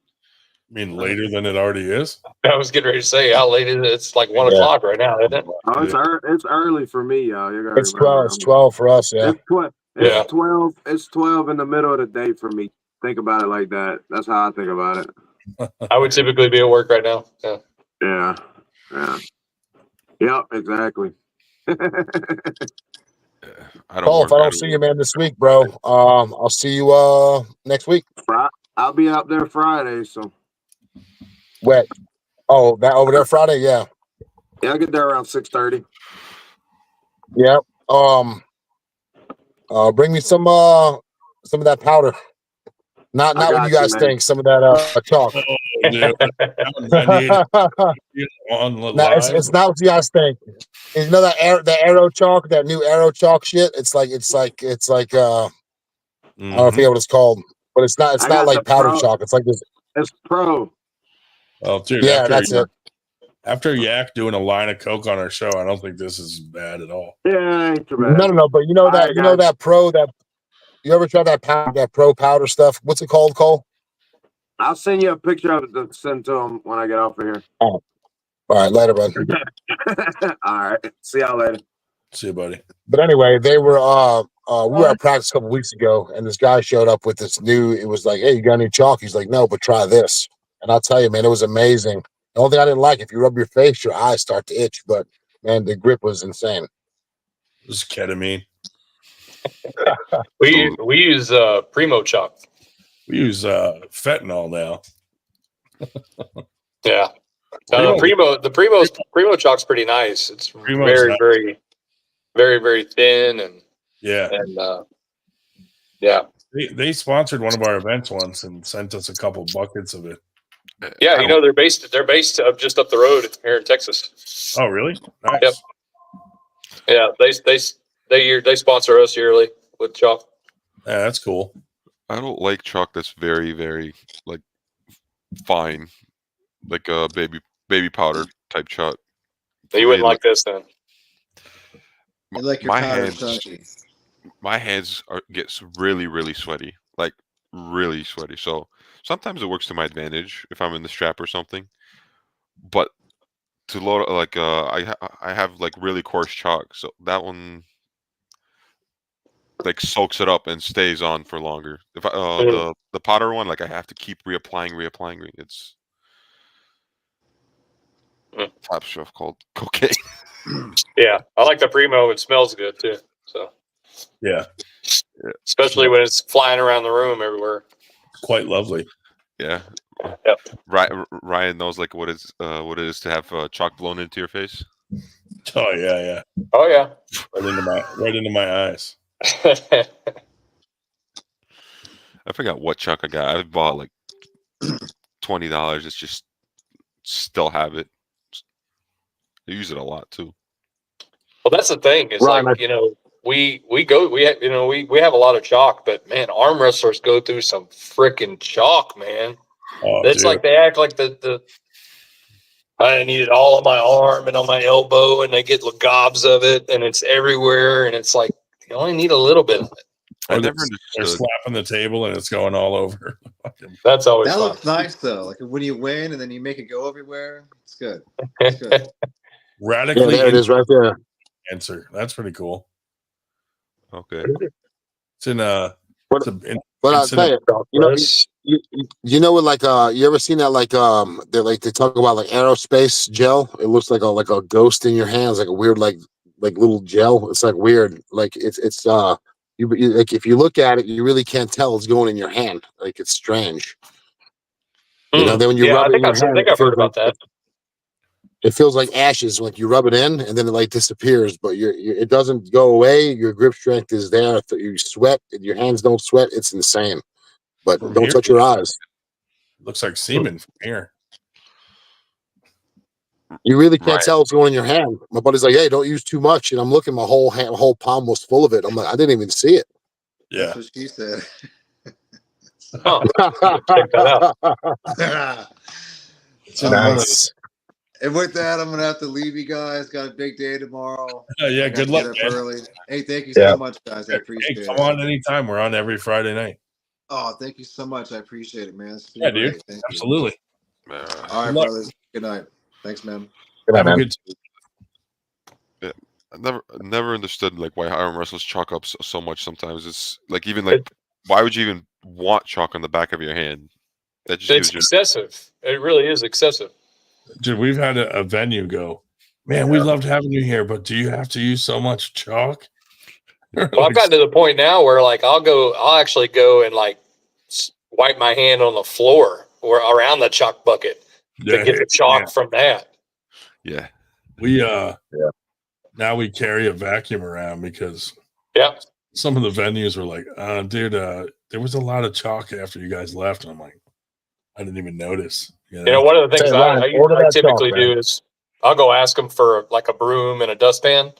S1: I mean, later than it already is.
S19: I was getting ready to say how late is it? It's like 1 o'clock right now, isn't it?
S7: Oh, it's early for me, y'all. You gotta
S17: It's
S7: remember.
S17: 12. It's 12 for us. Yeah.
S7: It's 12. It's 12. It's 12 in the middle of the day for me. Think about it like that. That's how I think about it.
S19: I would typically be at work right now. Yeah.
S7: Yeah. Yeah. Yep. Exactly.
S17: Paul, if I don't see you, man, this week, bro, I'll see you next week.
S7: I'll be out there Friday, so.
S17: Wet. Oh, that over there Friday, yeah.
S7: Yeah, I'll get there around 6:30.
S17: Yeah. Bring me some of that powder. Not what you guys think. Some of that chalk. No, it's not what you guys think. And you know the arrow chalk, that new arrow chalk shit. It's like I don't forget what it's called, but it's not like powder chalk. It's like this.
S7: It's pro.
S1: Well, dude,
S17: Yeah, that's it.
S1: After Yak doing a line of coke on our show, I don't think this is bad at all.
S7: Yeah, ain't too bad.
S17: No. But you know that pro that you ever tried that pro powder stuff? What's it called, Cole?
S7: I'll send you a picture of it to send to him when I get off of here.
S17: Oh. All right, later, bud.
S7: All right. See y'all later.
S1: See you, buddy.
S17: But anyway, they were we were at practice a couple weeks ago, and this guy showed up with this new. It was like, "Hey, you got any chalk?" He's like, "No, but try this." And I'll tell you, man, it was amazing. The only thing I didn't like, if you rub your face, your eyes start to itch. But man, the grip was insane.
S1: This is ketamine.
S19: We use Primo chalk.
S1: We use fentanyl now.
S19: Yeah. The Primo chalk's pretty nice. It's
S1: Primo's nice.
S19: very thin and
S1: yeah. They sponsored one of our events once and sent us a couple buckets of it.
S19: Yeah, they're based just up the road here in Texas.
S1: Oh, really? Nice.
S19: Yep. Yeah, they sponsor us yearly with chalk.
S1: Yeah, that's cool.
S12: I don't like chalk that's very, very like fine, like a baby powder type chalk.
S19: You wouldn't like this then.
S16: You like your powder chunky.
S12: My hands gets really, really sweaty, like really sweaty. So sometimes it works to my advantage if I'm in the strap or something. But to load like I have like really coarse chalk, so that one like soaks it up and stays on for longer. If the powder one, like I have to keep reapplying. It's top stuff called cocaine.
S19: Yeah, I like the Primo. It smells good too. So
S1: yeah.
S19: Especially when it's flying around the room everywhere.
S1: Quite lovely.
S12: Yeah.
S19: Yep.
S12: Ryan knows like what it is to have chalk blown into your face.
S1: Oh yeah.
S19: Oh yeah.
S1: Right into my eyes.
S12: I forgot what chalk I got. I bought like $20. It's just still have it. I use it a lot too.
S19: Well, that's the thing. Is
S17: Ryan,
S19: like we have a lot of chalk, but man, arm wrestlers go through some freaking chalk, man.
S1: Oh,
S19: It's like they act like the I need it all on my arm and on my elbow, and they get gobs of it, and it's everywhere, and it's like you only need a little bit of it.
S12: I
S1: Or
S12: never
S1: they're
S12: understood.
S1: slapping the table and it's going all over.
S19: That's always
S16: That
S19: fun.
S16: looks nice though. Like when you win and then you make it go everywhere. It's good. It's good.
S1: Radically
S17: there it is right there.
S1: answer. That's pretty cool.
S12: Okay.
S1: It's in
S17: But I'll tell you know what, like you ever seen that like they talk about like aerospace gel? It looks like a ghost in your hands, like a weird like little gel. It's like weird. Like it's like if you look at it, you really can't tell it's going in your hand. Like it's strange. You know, then when you rub it in your hand,
S19: I've heard about that.
S17: it feels like ashes. Like you rub it in and then it like disappears, but it doesn't go away. Your grip strength is there. You sweat, your hands don't sweat. It's insane. But
S1: From
S17: don't
S1: here,
S17: touch your eyes.
S1: looks like semen from here.
S17: You really can't
S12: Right.
S17: tell what's going in your hand. My buddy's like, "Hey, don't use too much." And I'm looking, my whole palm was full of it. I'm like, I didn't even see it.
S16: That's what she said.
S19: Huh. Check that out.
S17: Nice.
S16: And with that, I'm gonna have to leave you guys. Got a big day tomorrow.
S1: Yeah,
S16: I gotta
S1: good luck,
S16: get up
S1: man.
S16: early. Hey, thank you
S17: Yeah.
S16: so much, guys. I appreciate
S1: Hey,
S16: it.
S1: come on anytime. We're on every Friday night.
S16: Oh, thank you so much. I appreciate it, man. It's been
S1: Yeah,
S16: great.
S1: dude.
S16: Thank
S1: Absolutely.
S16: you. All
S1: Good
S16: right,
S1: luck.
S16: brothers. Good night. Thanks, man.
S1: Have a good.
S12: Yeah. I never understood like why arm wrestlers chalk up so much. Sometimes it's like even like why would you even want chalk on the back of your hand? That just
S19: It's
S12: gives you.
S19: excessive. It really is excessive.
S1: Dude, we've had a venue go, man, we loved having you here, but do you have to use so much chalk?
S19: Well, I've gotten to the point now where like I'll actually go and like wipe my hand on the floor or around the chalk bucket to get the chalk from that.
S12: Yeah.
S1: We now we carry a vacuum around because some of the venues were like, dude, there was a lot of chalk after you guys left. And I'm like, I didn't even notice. You know,
S19: One of the things
S17: Hey, Ryan, order
S19: I
S17: that
S19: typically
S17: chalk, man.
S19: do is I'll go ask them for like a broom and a dustpan,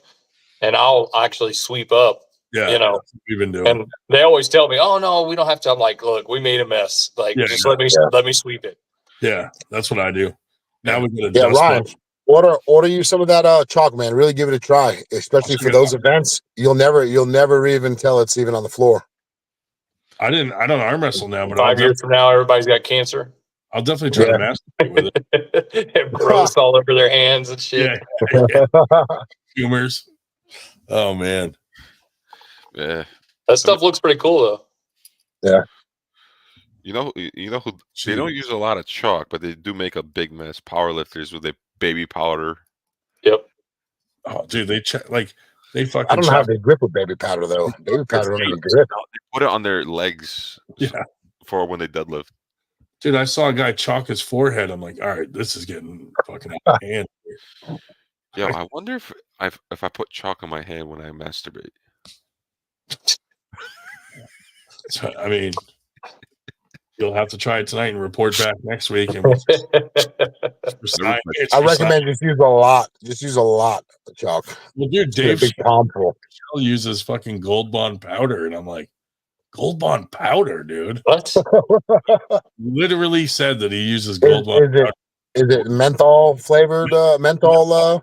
S19: and I'll actually sweep up.
S1: Yeah,
S19: You know,
S1: that's what we've been doing.
S19: and they always tell me, "Oh no, we don't have to." I'm like, "Look, we made a mess. Like, just let me sweep it."
S1: Yeah, that's what I do. Now we get a
S17: Yeah,
S1: dust
S17: Ryan, order you some of that chalk, man. Really give it a try, especially for those events. You'll never even tell it's even on the floor.
S1: I don't arm wrestle now, but
S19: 5 years from now, everybody's got cancer.
S1: I'll definitely try to masturbate with it.
S19: Have growth all over their hands and shit.
S1: Yeah. Humors. Oh man.
S12: Yeah.
S19: That stuff looks pretty cool though.
S17: Yeah.
S12: You know who they don't use a lot of chalk, but they do make a big mess. Powerlifters with their baby powder.
S19: Yep.
S1: Oh, dude, they they fucking.
S17: I don't know how they grip with baby powder though. Baby powder don't even grip.
S12: They put it on their legs. For when they deadlift.
S1: Dude, I saw a guy chalk his forehead. I'm like, all right, this is getting fucking out of hand.
S12: Yo, I wonder if I put chalk on my hand when I masturbate.
S1: So, I mean, you'll have to try it tonight and report back next week. And
S17: I recommend just use a lot. Just use a lot of chalk.
S1: Well, dude,
S17: Just get a
S1: Dave
S17: big palm full.
S1: uses fucking Gold Bond powder, and I'm like, Gold Bond powder, dude.
S19: What?
S1: Literally said that he uses Gold Bond powder.
S17: Is it menthol flavored? Menthol?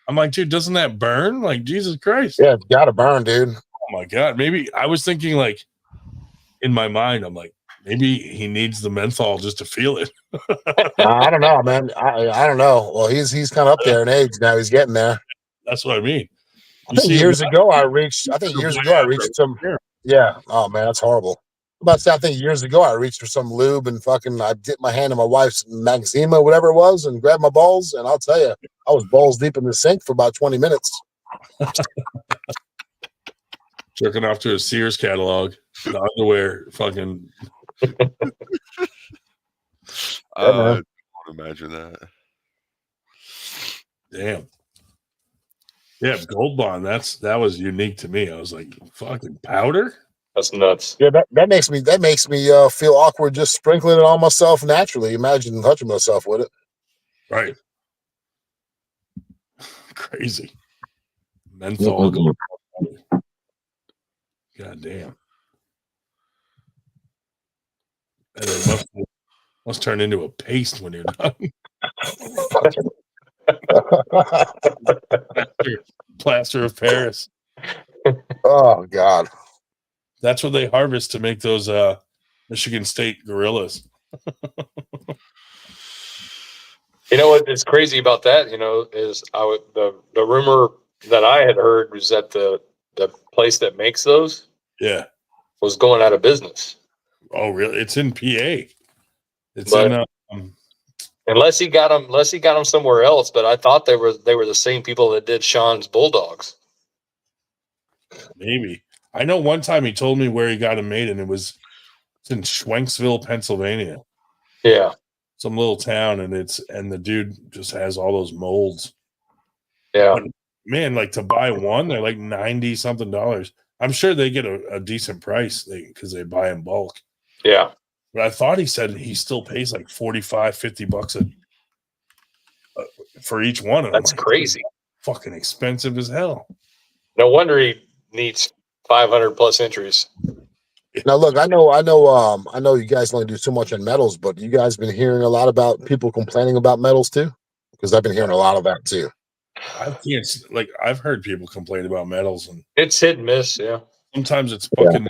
S1: I'm like, dude, doesn't that burn? Like, Jesus Christ.
S17: Yeah, it's gotta burn, dude.
S1: Oh my God. Maybe I was thinking, like, in my mind, I'm like, maybe he needs the menthol just to feel it.
S17: I don't know, man. I don't know. Well, he's kind of up there in age now. He's getting there.
S1: That's what I mean.
S17: I think years ago I reached some. Yeah. Oh man, that's horrible. I'm about to say, I think years ago I reached for some lube and fucking I dipped my hand in my wife's Maxima, whatever it was, and grabbed my balls. And I'll tell you, I was balls deep in the sink for about 20 minutes.
S1: Jerking off to a Sears catalog, the underwear, fucking.
S5: Yeah, man.
S12: I don't imagine that.
S1: Damn. Yeah, Gold Bond. That was unique to me. I was like, fucking powder.
S19: That's nuts.
S17: Yeah, that makes me feel awkward just sprinkling it on myself naturally. Imagine touching myself with it.
S1: Right. Crazy. Menthol. God damn. And it must turn into a paste when you're done. Plaster of Paris.
S17: Oh God.
S1: That's what they harvest to make those Michigan State gorillas.
S19: You know what is crazy about that? You know, is the rumor that I had heard was that the place that makes those was going out of business.
S1: Oh, really? It's in PA. It's
S19: But
S1: in
S19: unless he got them somewhere else. But I thought they were the same people that did Sean's Bulldogs.
S1: maybe. I know one time he told me where he got them made, and it's in Schwenksville, Pennsylvania.
S19: Yeah.
S1: Some little town, and the dude just has all those molds.
S19: Yeah.
S1: But man, like to buy one, they're like $90 something. I'm sure they get a decent price because they buy in bulk.
S19: Yeah.
S1: But I thought he said he still pays like $45-$50 for each one. And
S19: That's
S1: I'm like,
S19: crazy.
S1: Fucking expensive as hell.
S19: No wonder he needs 500 plus entries.
S17: Now look, I know you guys only do so much on metals, but you guys been hearing a lot about people complaining about metals too? Because I've been hearing a lot of that too.
S1: I've heard people complain about metals, and
S19: it's hit and miss. Yeah.
S1: Sometimes it's fucking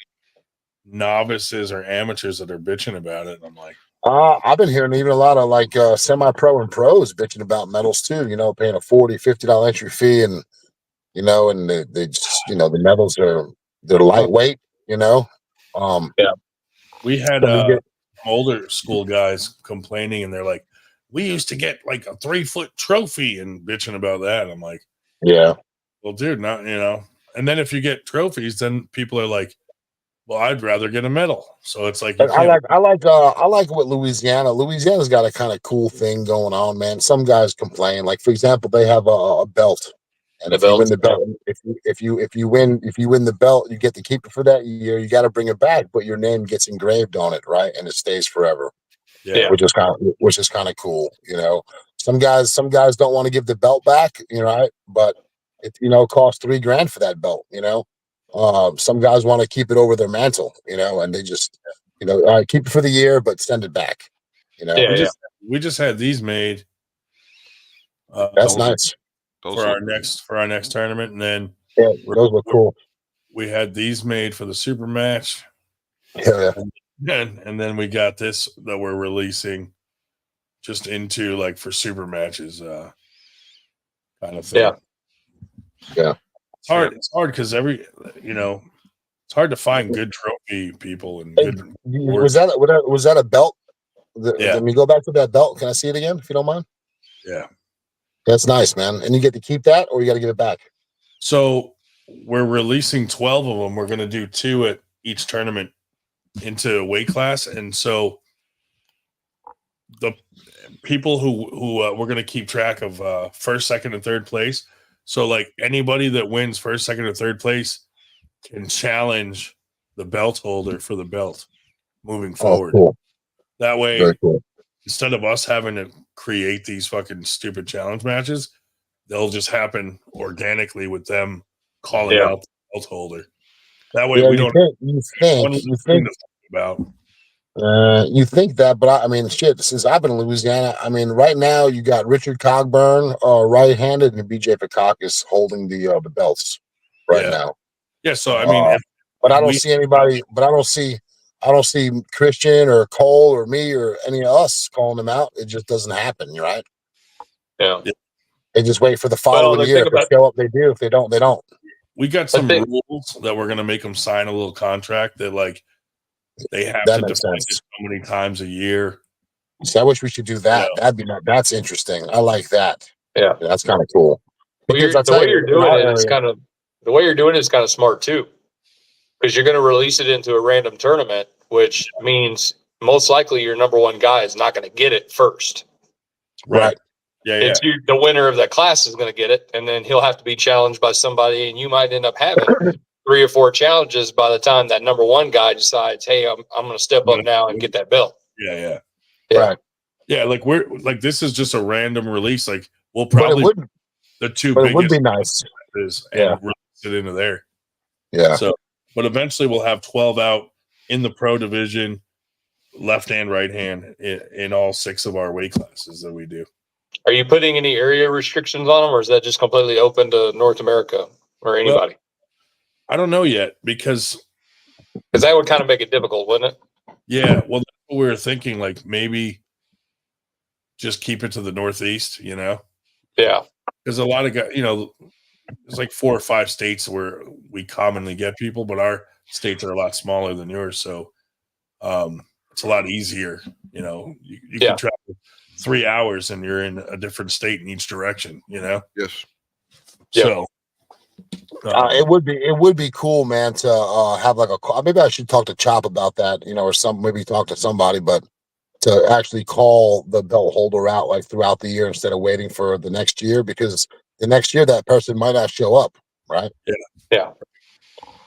S1: novices or amateurs that are bitching about it. And I'm like,
S17: I've been hearing even a lot of like semi-pro and pros bitching about metals too, you know, paying a $40-$50 entry fee, and you know, and they just, you know, the metals they're lightweight, you know.
S1: We had
S17: get
S1: older school guys complaining, and they're like, we used to get like a 3-foot trophy and bitching about that. I'm like,
S17: yeah,
S1: well, dude, not, you know. And then if you get trophies, then people are like, well, I'd rather get a medal. So it's like,
S17: I like what Louisiana's got a kind of cool thing going on, man. Some guys complain, like for example, they have a belt, and if you win the belt, if you win the belt, you get to keep it for that year. You got to bring it back, but your name gets engraved on it, right, and it stays forever.
S1: Yeah,
S17: which is kind of cool. You know, some guys don't want to give the belt back, you know, right? But it, you know, costs $3,000 for that belt. You know, some guys want to keep it over their mantle, you know, and they just, you know, all right, keep it for the year, but send it back. You know,
S1: we just had these made.
S17: That's nice
S1: for our next tournament, and then
S17: those look cool.
S1: We had these made for the super match.
S17: Yeah.
S1: And then we got this that we're releasing just into like for super matches, kind of thing.
S17: Yeah.
S1: It's hard. It's hard because it's hard to find good trophy people and good.
S17: Was that a belt?
S1: Yeah.
S17: Let me go back to that belt. Can I see it again, if you don't mind?
S1: Yeah.
S17: That's nice, man. And you get to keep that, or you got to give it back?
S1: So we're releasing 12 of them. We're going to do 2 at each tournament into a weight class, and so the people who we're going to keep track of first, second, and third place. So like anybody that wins first, second, or third place can challenge the belt holder for the belt moving forward.
S17: Cool.
S1: That way,
S17: Very cool.
S1: Instead of us having to create these fucking stupid challenge matches, they'll just happen organically with them calling out the belt holder. That way, we don't.
S17: You think
S1: about.
S17: You think that, but I mean, shit. Since I've been in Louisiana, I mean, right now you got Richard Cogburn, right-handed, and BJ Pekakis holding the belts right now.
S1: Yeah. So I mean,
S17: but I don't see anybody. But I don't see Christian or Cole or me or any of us calling them out. It just doesn't happen, right?
S19: Yeah.
S17: They just wait for the following year. If they show up, they do. If they don't, they don't.
S1: We got some rules that we're going to make them sign a little contract that like they have to defend it so many times a year.
S17: See, I wish we should do that. That's interesting. I like that.
S19: Yeah,
S17: that's kind of cool.
S19: Because the way you're doing it is kind of smart too, because you're going to release it into a random tournament, which means most likely your number one guy is not going to get it first.
S1: Right. Yeah.
S19: It's the winner of that class is going to get it, and then he'll have to be challenged by somebody, and you might end up having 3 or 4 challenges by the time that number one guy decides, hey, I'm going to step up now and get that belt.
S1: Yeah.
S5: Right.
S1: Yeah. Like we're like, this is just a random release. Like we'll
S17: But it
S1: probably
S17: would,
S1: the 2
S17: but it would
S1: biggest
S17: be nice.
S1: and release it into there.
S17: Yeah.
S1: So, but eventually we'll have 12 out in the pro division, left hand, right hand in all 6 of our weight classes that we do.
S19: Are you putting any area restrictions on them, or is that just completely open to North America or anybody?
S1: Well, I don't know yet because
S19: that would kind of make it difficult, wouldn't it?
S1: Yeah, well, that's what we were thinking. Like maybe just keep it to the Northeast, you know?
S19: Yeah,
S1: because a lot of guys, you know, there's like 4 or 5 states where we commonly get people, but our states are a lot smaller than yours, so it's a lot easier. You know, you can travel 3 hours and you're in a different state in each direction. You know.
S12: Yes.
S1: So.
S17: It would be cool, man, to have like a maybe I should talk to Chop about that, you know, or maybe talk to somebody, but to actually call the belt holder out like throughout the year instead of waiting for the next year, because the next year that person might not show up, right?
S19: Yeah.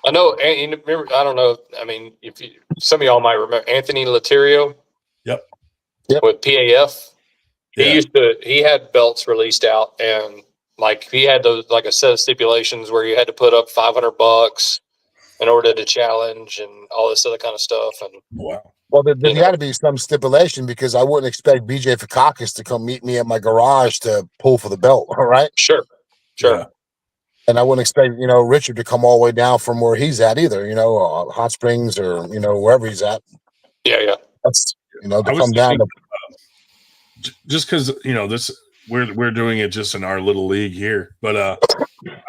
S19: I know, and remember, I don't know. I mean, if some of y'all might remember Anthony Laterio.
S1: Yep.
S19: With PAF, he had belts released out, and like he had those like a set of stipulations where you had to put up $500 in order to challenge and all this other kind of stuff. And
S1: wow.
S17: Well, there's got to be some stipulation, because I wouldn't expect BJ Fakakis to come meet me at my garage to pull for the belt. All right.
S19: Sure.
S1: Yeah.
S17: And I wouldn't expect, you know, Richard to come all the way down from where he's at either, you know, Hot Springs or, you know, wherever he's at.
S19: Yeah.
S17: That's, you know, to
S1: I was
S17: come down.
S1: Just because, you know, this we're doing it just in our little league here, but I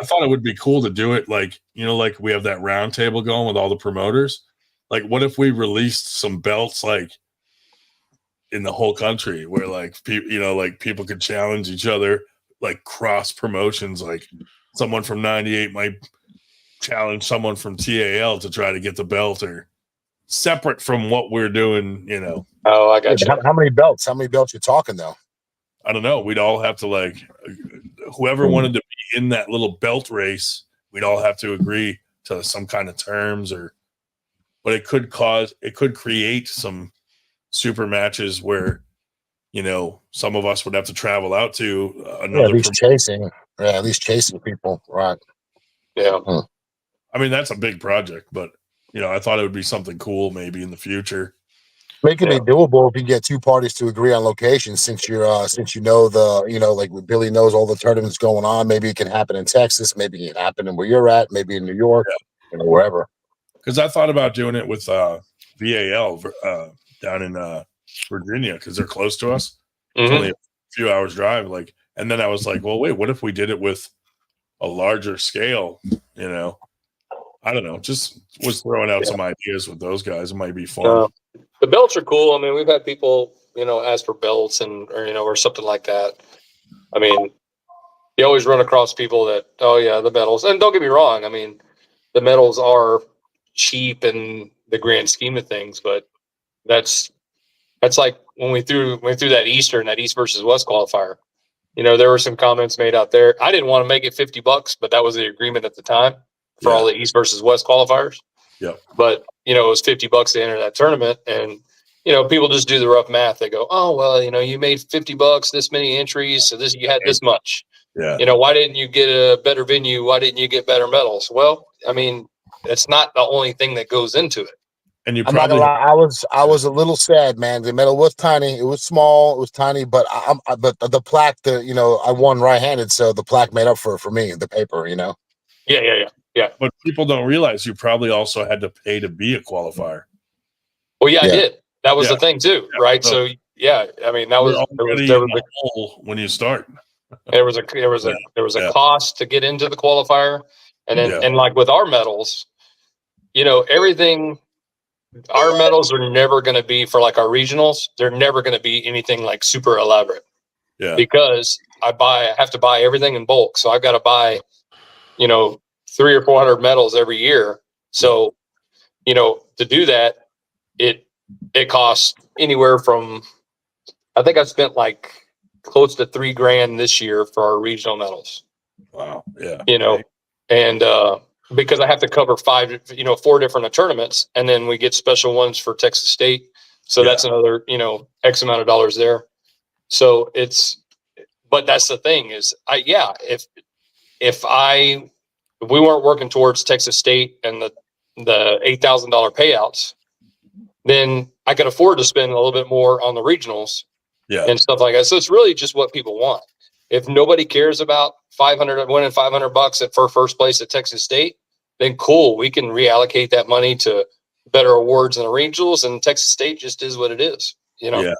S1: thought it would be cool to do it like, you know, like we have that round table going with all the promoters. Like, what if we released some belts like in the whole country where like you know, like people could challenge each other, like cross promotions, like someone from 98 might challenge someone from TAL to try to get the belt, or separate from what we're doing, you know.
S19: Oh, I got you.
S17: How many belts? How many belts you talking though?
S1: I don't know. We'd all have to like, whoever wanted to be in that little belt race, we'd all have to agree to some kind of terms, but it could create some super matches where, you know, some of us would have to travel out to another.
S17: At least chasing people. Right.
S19: Yeah.
S1: I mean, that's a big project, but you know, I thought it would be something cool maybe in the future.
S17: Make it be doable if you get 2 parties to agree on location. Since you're since you know like Billy knows all the tournaments going on. Maybe it can happen in Texas. Maybe it can happen in where you're at. Maybe in New York, you know, wherever.
S1: Because I thought about doing it with VAL down in Virginia, because they're close to us. It's only a few hours drive. Like, and then I was like, well, wait, what if we did it with a larger scale? You know, I don't know. Just was throwing out some ideas with those guys. It might be fun.
S19: The belts are cool. I mean, we've had people, you know, ask for belts or something like that. I mean, you always run across people that, oh yeah, the medals. And don't get me wrong. I mean, the medals are cheap in the grand scheme of things, but that's like when we threw that Eastern, that East versus West qualifier. You know, there were some comments made out there. I didn't want to make it $50, but that was the agreement at the time for all the East versus West qualifiers.
S1: Yeah.
S19: But, you know, it was $50 to enter that tournament. And, you know, people just do the rough math. They go, oh, well, you know, you made $50, this many entries. So you had this much.
S1: Yeah.
S19: You know, why didn't you get a better venue? Why didn't you get better medals? Well, I mean, it's not the only thing that goes into it.
S1: And you
S17: I'm not gonna lie, I was a little sad, man. The medal was tiny. It was small. It was tiny, but but the plaque, you know, I won right-handed, so the plaque made up for me. The paper, you know.
S19: Yeah.
S1: But people don't realize you probably also had to pay to be a qualifier.
S19: Well, I did. That was the thing too, right? So I mean, that was
S1: there was a hole when you start.
S19: There was a cost to get into the qualifier, and then and like with our medals, you know, everything. Our medals are never going to be for like our regionals. They're never going to be anything like super elaborate.
S1: Yeah.
S19: Because I have to buy everything in bulk, so I've got to buy, you know, 300 or 400 medals every year. So, you know, to do that, it it costs anywhere from, I think I spent like close to $3,000 this year for our regional medals.
S1: Wow. Yeah.
S19: You know, and because I have to cover 4 different tournaments, and then we get special ones for Texas State. So that's another, X amount of dollars there. So but that's the thing is, if we weren't working towards Texas State and the $8,000 payouts, then I could afford to spend a little bit more on the regionals and stuff like that. So it's really just what people want. If nobody cares about winning $500 for first place at Texas State, then cool, we can reallocate that money to better awards in the regionals, and Texas State just is what it is,
S1: Yeah.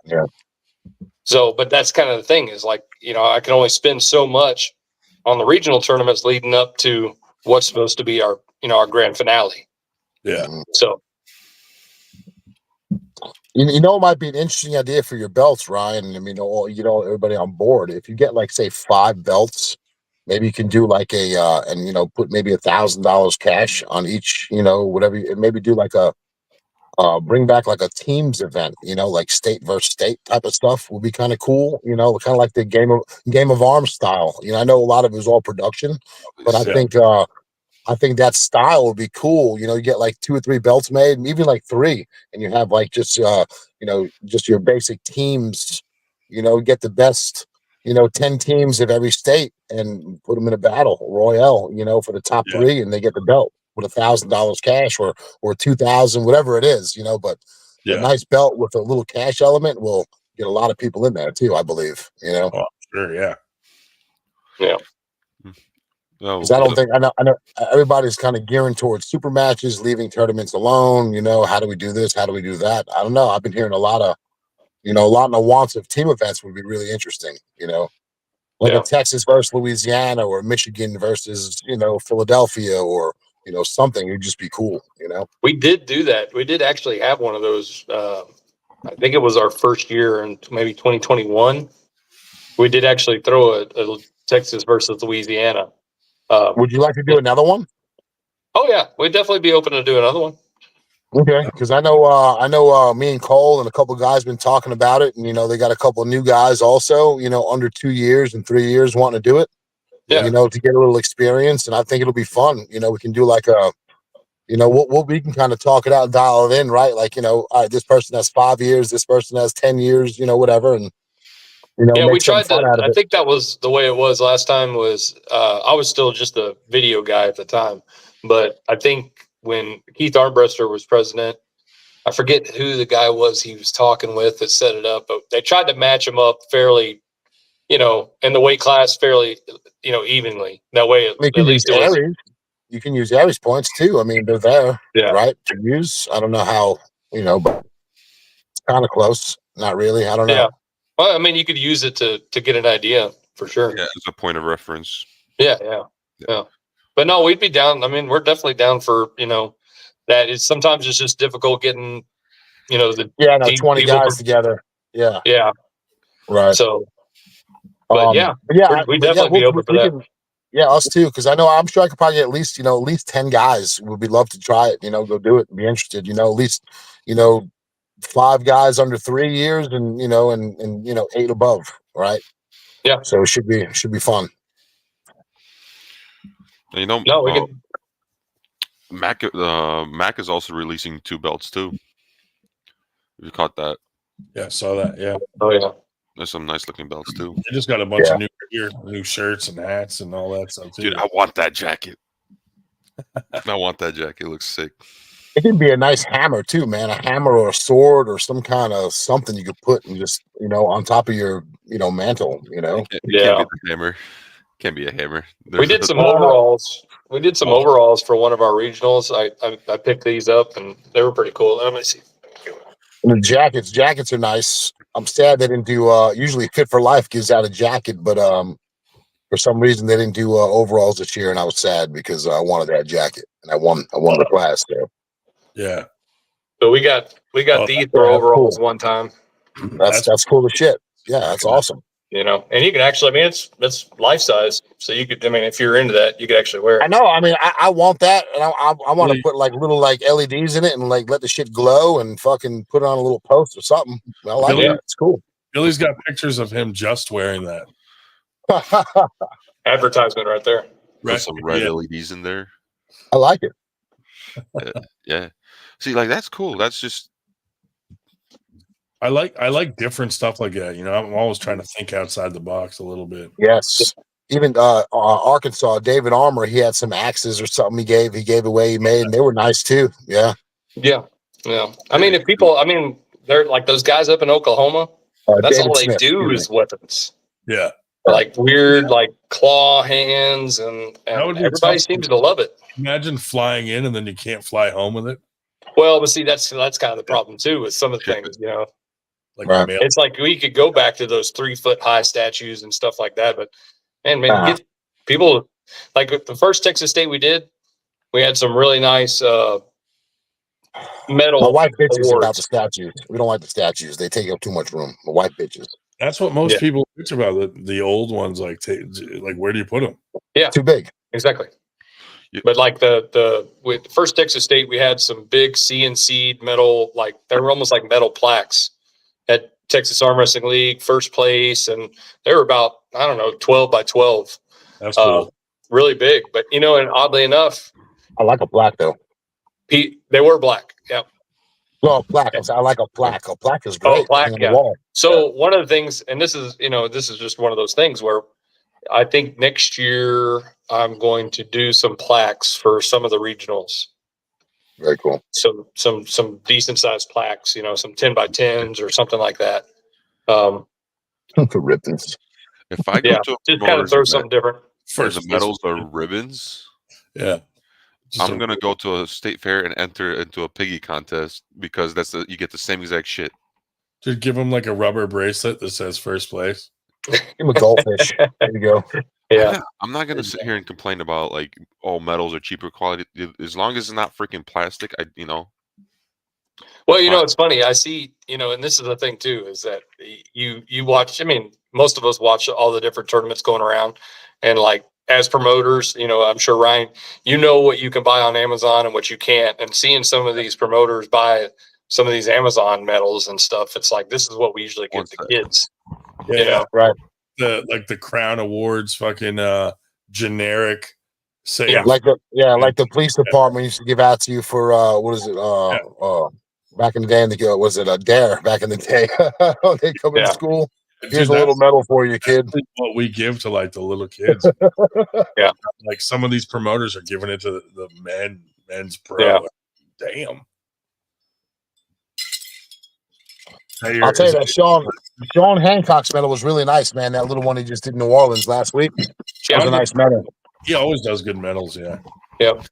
S19: So, but that's kind of the thing is like, I can only spend so much on the regional tournaments leading up to what's supposed to be our, our grand finale.
S1: Yeah.
S19: So,
S17: it might be an interesting idea for your belts, Ryan. I mean, everybody on board. If you get like, say, 5 belts, maybe you can do like put maybe $1,000 cash on each, whatever. Maybe do like bring back like a teams event, like state versus state type of stuff would be kind of cool. Kind of like the game of arms style. I know a lot of it was all production, but I think that style would be cool. You get like 2 or 3 belts made, even like 3, and you have like just just your basic teams. Get the best 10 teams of every state and put them in a battle royale. For the top 3, and they get the belt with $1,000 cash or 2,000, whatever it is. But a nice belt with a little cash element will get a lot of people in there too, I believe.
S1: Oh, sure, yeah.
S17: Because I don't think I know everybody's kind of gearing towards super matches, leaving tournaments alone. How do we do this? How do we do that? I don't know. I've been hearing a lot of wants of team events would be really interesting. Like a Texas versus Louisiana or Michigan versus Philadelphia or something. It'd just be cool.
S19: we did do that. We did actually have one of those. I think it was our first year in maybe 2021. We did actually throw a Texas versus Louisiana.
S17: Would you like to do another one?
S19: Oh yeah, we'd definitely be open to do another one.
S17: Okay, because I know me and Cole and a couple of guys been talking about it, and they got a couple of new guys also, under 2 years and 3 years wanting to do it.
S19: Yeah.
S17: To get a little experience, and I think it'll be fun. We can do like a, we can kind of talk it out and dial it in, right? Like, all right, this person has 5 years, this person has 10 years, whatever, and
S19: yeah,
S17: make
S19: we tried
S17: fun out of
S19: I
S17: it.
S19: think that was the way it was last time. Was I was still just a video guy at the time, but I think when Keith Armbrester was president, I forget who the guy was he was talking with that set it up, but they tried to match him up fairly, in the weight class fairly, evenly. That way,
S17: You
S19: at
S17: can use
S19: least it was.
S17: Aries. You can use Aries points too. I mean, they're there,
S19: Yeah.
S17: right, to use. I don't know how, but it's kind of close. Not really. I don't know.
S19: Yeah. Well, I mean, you could use it to get an idea for sure.
S12: Yeah, as a point of reference.
S19: Yeah. But no, we'd be down. I mean, we're definitely down for that. Is sometimes it's just difficult getting the
S17: 20
S19: people
S17: guys together. Yeah.
S19: Yeah.
S17: Right.
S19: So, but
S17: we
S19: we'd definitely be open for that.
S17: Yeah, us too. Because I'm sure I could probably get at least 10 guys. Would be love to try it. Go do it and be interested. At least 5 guys under 3 years, and and 8 above. Right.
S19: Yeah.
S17: So it should be fun.
S19: No, we can.
S12: Mac is also releasing 2 belts too. You caught that?
S1: Yeah, I saw that. Yeah.
S19: Oh yeah.
S12: There's some nice looking belts too.
S1: They just got a bunch of new gear, new shirts and hats and all that stuff too.
S12: Dude, I want that jacket. I want that jacket. It looks sick.
S17: It can be a nice hammer too, man. A hammer or a sword or some kind of something you could put and just on top of your mantle.
S12: It can't be the hammer. Can't be a hammer.
S19: We did some overalls. We did some overalls for one of our regionals. I picked these up and they were pretty cool. Let me see.
S17: And the jackets are nice. I'm sad they didn't do. Usually, Fit for Life gives out a jacket, but for some reason they didn't do overalls this year, and I was sad because I wanted that jacket, and I won the class there.
S1: Yeah.
S19: So we got these for overalls one time.
S17: That's cool as shit. Yeah, that's awesome.
S19: you know, and you can actually, I mean, it's life size, so you could, I mean, if you're into that, you could actually wear it.
S17: I know. I mean, I want that, and I want to put like little like LEDs in it and like let the shit glow and fucking put it on a little post or something. I like
S1: Billy,
S17: it. It's cool.
S1: Billy's got pictures of him just wearing that.
S19: Advertisement right there.
S12: Put some red LEDs in there.
S17: I like it.
S12: Yeah. See, like that's cool. That's just
S1: I like different stuff like that. You know, I'm always trying to think outside the box a little bit.
S17: Yes. Even Arkansas, David Armour, he had some axes or something he gave away, he made, and they were nice too. Yeah.
S19: Yeah. Yeah. I mean, if people, I mean, they're like those guys up in Oklahoma, that's
S17: David
S19: all they
S17: Smith,
S19: do
S17: excuse
S19: is weapons.
S1: Yeah.
S19: Like weird, like claw hands, and
S1: That would be
S19: everybody
S1: tough.
S19: seems to love it.
S1: Imagine flying in and then you can't fly home with it.
S19: Well, but see, that's kind of the problem too with some of the things, you know.
S1: Like
S19: It's like we could go back to those 3-foot high statues and stuff like that, but man, get people like the first Texas State we did. We had some really nice metal.
S17: My wife bitches
S19: awards.
S17: about the statues. We don't like the statues. They take up too much room. My wife bitches.
S1: That's what most people bitch about. The old ones, like where do you put them?
S19: Yeah,
S17: too big.
S19: Exactly. But like with the first Texas State, we had some big CNC metal, like they were almost like metal plaques at Texas Arm Wrestling League, first place, and they were about 12 by 12.
S1: That's cool.
S19: Really big, but you know, and oddly enough,
S17: I like a black though.
S19: They were black. Yeah.
S17: Well, plaque. I like a plaque. A plaque is great.
S19: Oh, plaque.
S17: On the
S19: Yeah.
S17: wall.
S19: So one of the things, and this is just one of those things where I think next year I'm going to do some plaques for some of the regionals.
S17: Very cool.
S19: Some decent sized plaques, you know, some 10 by 10s or something like that.
S17: For ribbons.
S12: if I go to a
S19: just kind of throw something different.
S12: The medals are ribbons.
S1: Yeah.
S12: I'm gonna go to a state fair and enter into a piggy contest because you get the same exact shit.
S1: Just give them like a rubber bracelet that says first place.
S17: Give him a goldfish. There you go.
S19: Yeah.
S12: I'm not gonna sit here and complain about like metals are cheaper quality as long as it's not freaking plastic.
S19: Well, you know, it's funny. I see, you know, and this is the thing too, is that you watch. I mean, most of us watch all the different tournaments going around, and like as promoters, you know, I'm sure Ryan, you know what you can buy on Amazon and what you can't, and seeing some of these promoters buy some of these Amazon medals and stuff, it's like this is what we usually give to kids.
S1: Yeah,
S19: you know,
S17: right?
S1: The Crown Awards, fucking generic. Say
S17: like the police department used to give out to you for what is it? Back in the day, was it a dare? Back in the day, they come into school. Here's a little medal for you, kid.
S1: What we give to like the little kids.
S19: Yeah,
S1: like some of these promoters are giving it to the men's pro.
S19: Yeah.
S1: Damn.
S17: I'll tell you that Sean Hancock's medal was really nice, man. That little one he just did in New Orleans last week. That was a nice medal.
S1: He always does good medals, yeah.
S19: Yep.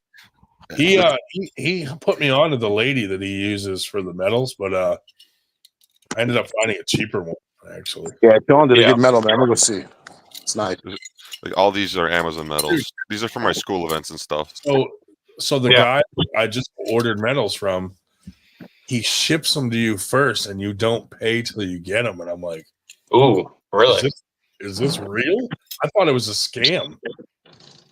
S1: He put me on to the lady that he uses for the medals, but I ended up finding a cheaper one actually.
S17: Yeah, Sean did a good medal, man. Let's see. It's nice.
S12: Like all these are Amazon medals. These are for my school events and stuff.
S1: So the guy I just ordered medals from, he ships them to you first, and you don't pay till you get them. And I'm like,
S19: "Ooh, really?
S1: Is this real? I thought it was a scam."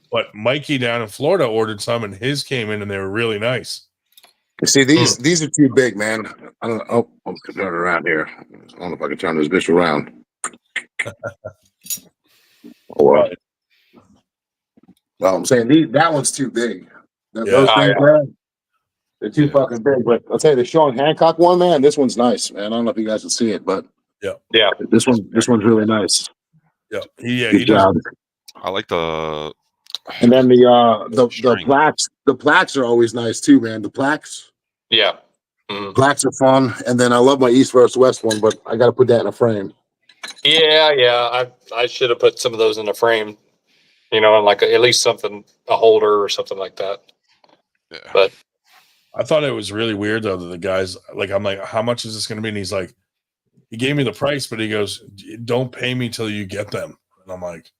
S1: But Mikey down in Florida ordered some, and his came in, and they were really nice.
S17: See, these are too big, man. I don't know. Oh, I'm turn it around here. I don't know if I can turn this bitch around. Well, I'm saying that one's too big. Those things, man, they're too fucking big. But I'll tell you, the Sean Hancock one, man, this one's nice, man. I don't know if you guys can see it, but
S19: yeah,
S17: this one's really nice.
S1: Yeah, he does.
S12: I like the.
S17: And then the plaques are always nice too, man. The plaques.
S19: Yeah.
S17: Plaques are fun. And then I love my East versus West one, but I got to put that in a frame.
S19: Yeah. I should have put some of those in a frame, you know, and like at least something, a holder or something like that.
S12: Yeah.
S19: But
S1: I thought it was really weird though that the guys like, I'm like, how much is this going to be? And he's like, he gave me the price, but he goes, "Don't pay me till you get them." And I'm like,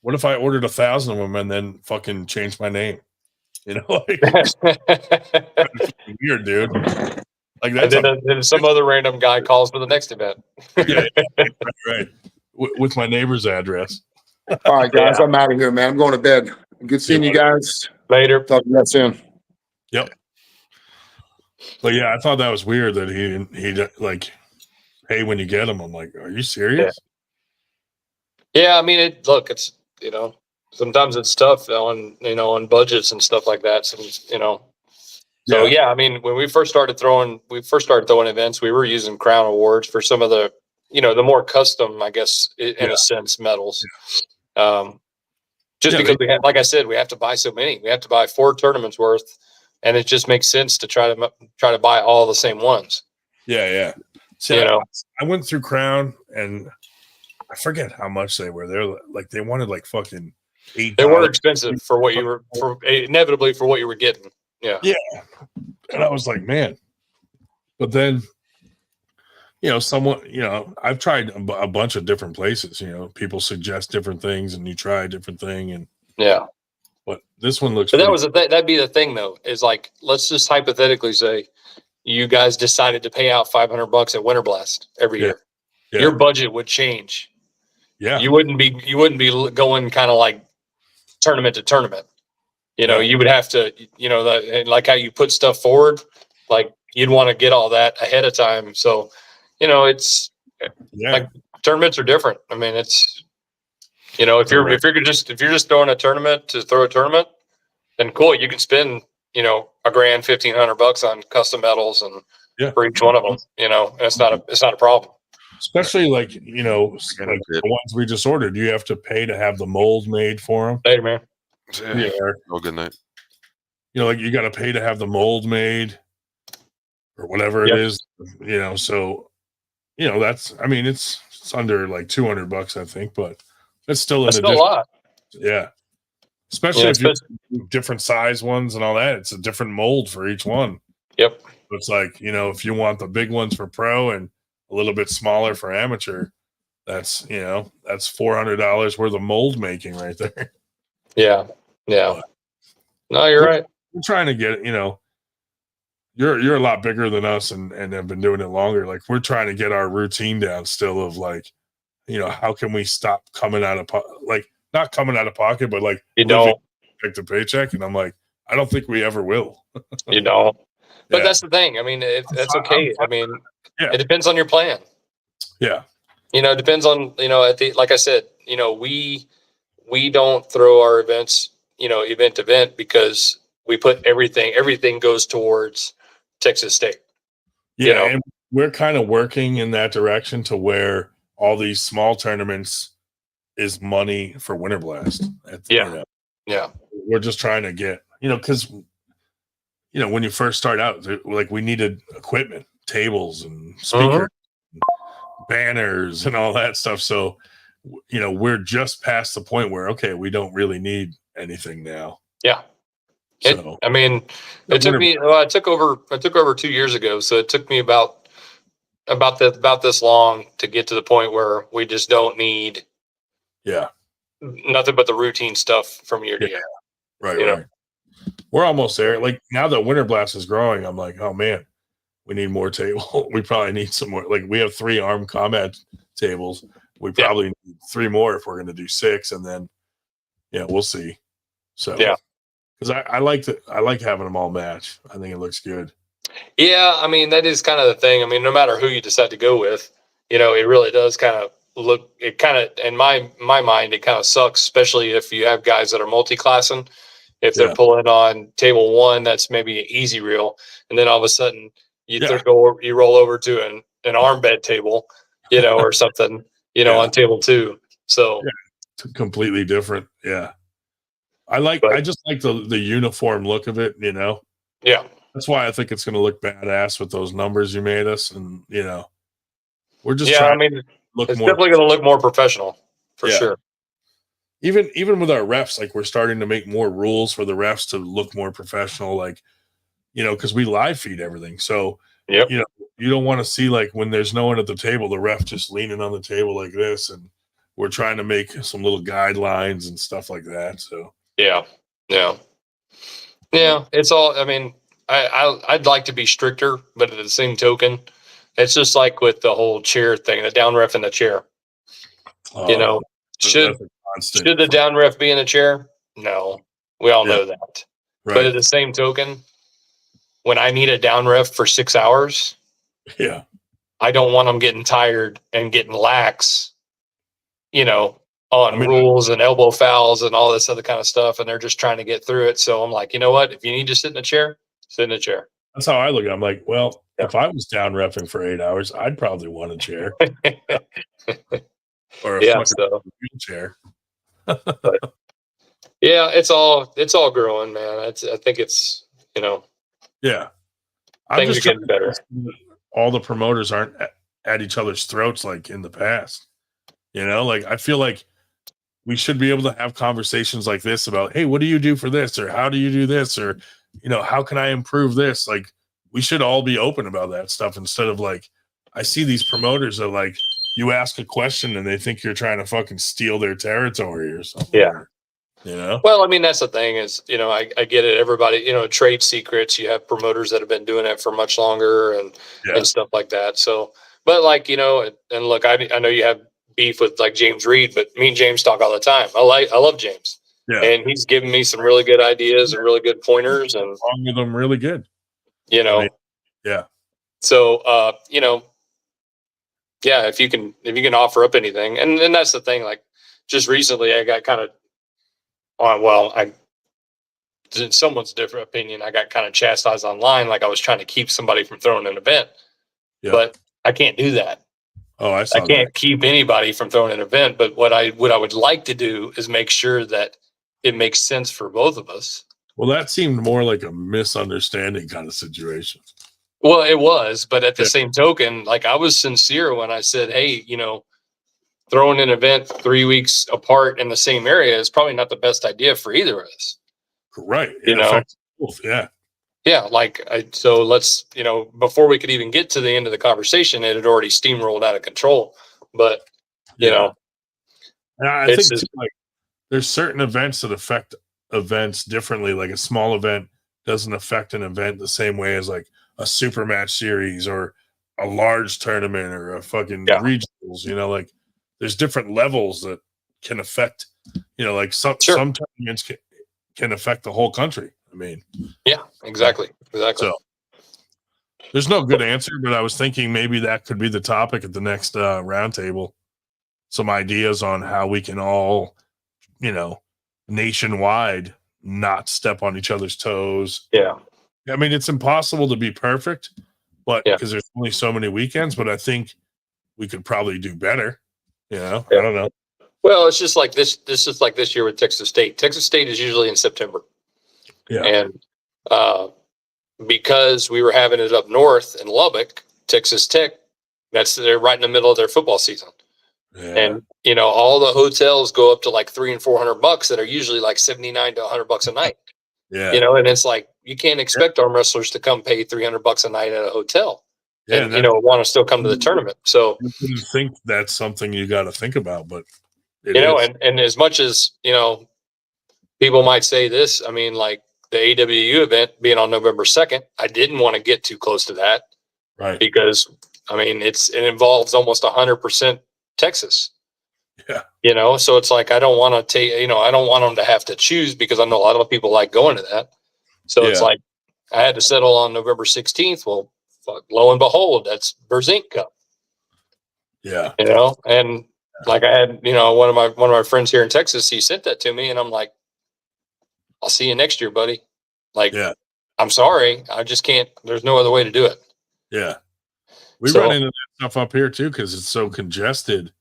S1: what if I ordered 1,000 of them and then fucking changed my name? You know, like weird, dude. Like that's
S19: then some other random guy calls for the next event.
S1: Yeah, right. with my neighbor's address.
S17: All right, guys, I'm out of here, man. I'm going to bed. Good seeing you guys.
S19: Later.
S17: Talk to you guys soon.
S1: Yep. But yeah, I thought that was weird that he like pay when you get them. I'm like, are you serious?
S19: Yeah, I mean, it's sometimes it's tough on budgets and stuff like that. So yeah, I mean, when we first started throwing events, we were using Crown Awards for some of the the more custom, I guess, in a sense, medals. Just because we have, like I said, we have to buy so many. We have to buy 4 tournaments worth, and it just makes sense to try to buy all the same ones.
S1: Yeah. See, I went through Crown and I forget how much they were. They're like they wanted like fucking $8.
S19: They were expensive for what you were inevitably for what you were getting. Yeah.
S1: And I was like, man. But then, I've tried a bunch of different places. People suggest different things, and you try a different thing, and But this one looks.
S19: But that'd be the thing, though, is like, let's just hypothetically say you guys decided to pay out $500 at Winter Blast every year.
S1: Yeah.
S19: Your budget would change.
S1: Yeah.
S19: You wouldn't be going kind of like tournament to tournament. You would have to, like how you put stuff forward, like you'd want to get all that ahead of time. So, it's like tournaments are different. I mean, it's, if you're just throwing a tournament to throw a tournament, then cool. You can spend, $1,000, $1,500 on custom medals and for each one of them, and it's not a problem.
S1: Especially like the ones we just ordered, you have to pay to have the mold made for them.
S19: Later, man.
S1: Yeah.
S12: Oh, good night.
S1: Like you got to pay to have the mold made or whatever it is. So that's. I mean, it's under like $200, I think, but it's still
S19: That's still a lot.
S1: Yeah. Especially if you different size ones and all that, it's a different mold for each one.
S19: Yep.
S1: It's like if you want the big ones for pro and a little bit smaller for amateur, that's $400 worth of mold making right there.
S19: Yeah. No, you're right.
S1: We're trying to get you're a lot bigger than us and have been doing it longer. Like we're trying to get our routine down still of like, how can we stop coming out of not coming out of pocket, but like paycheck to paycheck. And I'm like, I don't think we ever will.
S19: You don't. But that's the thing. I mean, that's okay. I mean, it depends on your plan.
S1: Yeah.
S19: It depends on, like I said, we don't throw our events, event to event because we put everything goes towards Texas State.
S1: Yeah. And we're kind of working in that direction to where all these small tournaments is money for Winter Blast.
S19: Yeah.
S1: We're just trying to get, because, when you first start out, like we needed equipment, tables and speakers, banners and all that stuff. So, we're just past the point where, okay, we don't really need anything now.
S19: Yeah.
S1: So,
S19: it took me, I took over 2 years ago. So it took me about this long to get to the point where we just don't need nothing but the routine stuff from year to year.
S1: Right. We're almost there. Like now that Winter Blast is growing, I'm like, oh man, we need more table. We probably need some more. Like we have 3 armed combat tables. We probably need 3 more if we're going to do 6, and then we'll see. So because I like having them all match. I think it looks good.
S19: Yeah, I mean that is kind of the thing. I mean, no matter who you decide to go with, it really does kind of look. It kind of, in my mind, it kind of sucks, especially if you have guys that are multi-classing. If they're pulling on table 1, that's maybe an easy reel, and then all of a sudden you roll over to an arm bed table, or something, on table 2. So
S1: it's completely different. Yeah, I just like the uniform look of it.
S19: Yeah.
S1: That's why I think it's going to look badass with those numbers you made us, and we're just
S19: I mean, it's definitely going to look more professional for sure.
S1: Even with our refs, like we're starting to make more rules for the refs to look more professional, like because we live feed everything. So you don't want to see like when there's no one at the table, the ref just leaning on the table like this, and we're trying to make some little guidelines and stuff like that. So
S19: yeah, it's all. I mean, I'd like to be stricter, but at the same token, it's just like with the whole chair thing, the down ref in the chair. You know, should
S1: that's a constant.
S19: should the down ref be in a chair? No, we all know that. But
S1: Right.
S19: at the same token, when I need a down ref for 6 hours,
S1: Yeah.
S19: I don't want them getting tired and getting lax, you know, on
S1: I mean,
S19: rules and elbow fouls and all this other kind of stuff. And they're just trying to get through it. So I'm like, you know what? If you need to sit in a chair, sit in a chair.
S1: That's how I look at it. I'm like, well, if I was down reffing for 8 hours, I'd probably want a chair. Or a
S19: Yeah,
S1: fucking
S19: so
S1: wheelchair.
S19: but yeah, it's all growing, man. I think it's, you know,
S1: Yeah. I'm
S19: things
S1: just
S19: are getting better.
S1: All the promoters aren't at each other's throats like in the past. You know, like I feel like we should be able to have conversations like this about, hey, what do you do for this? Or how do you do this? Or, you know, how can I improve this? Like, we should all be open about that stuff instead of like, I see these promoters that like, you ask a question and they think you're trying to fucking steal their territory or something.
S19: Yeah.
S1: You know?
S19: Well, I mean, that's the thing is, you know, I get it. Everybody, you know, trade secrets, you have promoters that have been doing it for much longer and stuff like that. So, but like, you know, and look, I know you have beef with like James Reed, but me and James talk all the time. I love James.
S1: Yeah.
S19: And he's given me some really good ideas and really good pointers and
S1: along with them really good.
S19: You know,
S1: I mean, yeah.
S19: So, you know, yeah, if you can offer up anything, and that's the thing. Like, just recently, I got kind of in someone's different opinion, I got kind of chastised online, like I was trying to keep somebody from throwing an event, but I can't do that.
S1: Oh, I saw
S19: I can't keep anybody from throwing an event. But what I would like to do is make sure that it makes sense for both of us.
S1: Well, that seemed more like a misunderstanding kind of situation.
S19: Well, it was, but at the same token, like I was sincere when I said, hey, you know, throwing an event 3 weeks apart in the same area is probably not the best idea for either of us.
S1: Right.
S19: You know?
S1: Affects both. Yeah.
S19: Yeah. Like, so let's, you know, before we could even get to the end of the conversation, it had already steamrolled out of control. But, you know,
S1: I think too, like there's certain events that affect events differently. Like a small event doesn't affect an event the same way as like a super match series or a large tournament or a fucking regionals. You know, like there's different levels that can affect, you know, like some tournaments can affect the whole country. I mean,
S19: yeah, exactly.
S1: So there's no good answer, but I was thinking maybe that could be the topic at the next roundtable. Some ideas on how we can all, you know, nationwide not step on each other's toes.
S19: Yeah.
S1: I mean, it's impossible to be perfect, but because there's only so many weekends, but I think we could probably do better. You know, I don't know.
S19: Well, it's just like this is like this year with Texas State. Texas State is usually in September.
S1: Yeah.
S19: And because we were having it up north in Lubbock, Texas Tech, they're right in the middle of their football season.
S1: Yeah.
S19: And you know, all the hotels go up to like $300 and $400 that are usually like $79 to $100 a night.
S1: Yeah.
S19: You know, and it's like you can't expect arm wrestlers to come pay $300 a night at a hotel.
S1: Yeah,
S19: and you know, want to still come to the tournament. So
S1: you wouldn't think that's something you got to think about, but
S19: you know, and as much as, you know, people might say this, I mean, like the AWU event being on November 2nd, I didn't want to get too close to that.
S1: Right.
S19: Because I mean, it involves almost 100% Texas.
S1: Yeah.
S19: You know, so it's like, I don't want to take, you know, I don't want them to have to choose because I know a lot of people like going to that. So it's like, I had to settle on November 16th. Well, lo and behold, that's Berzink Cup.
S1: Yeah.
S19: You know, and like I had, you know, one of my friends here in Texas, he sent that to me and I'm like, I'll see you next year, buddy. Like, I'm sorry. I just can't, there's no other way to do it.
S1: Yeah. We run into that stuff up here too, because it's so congested.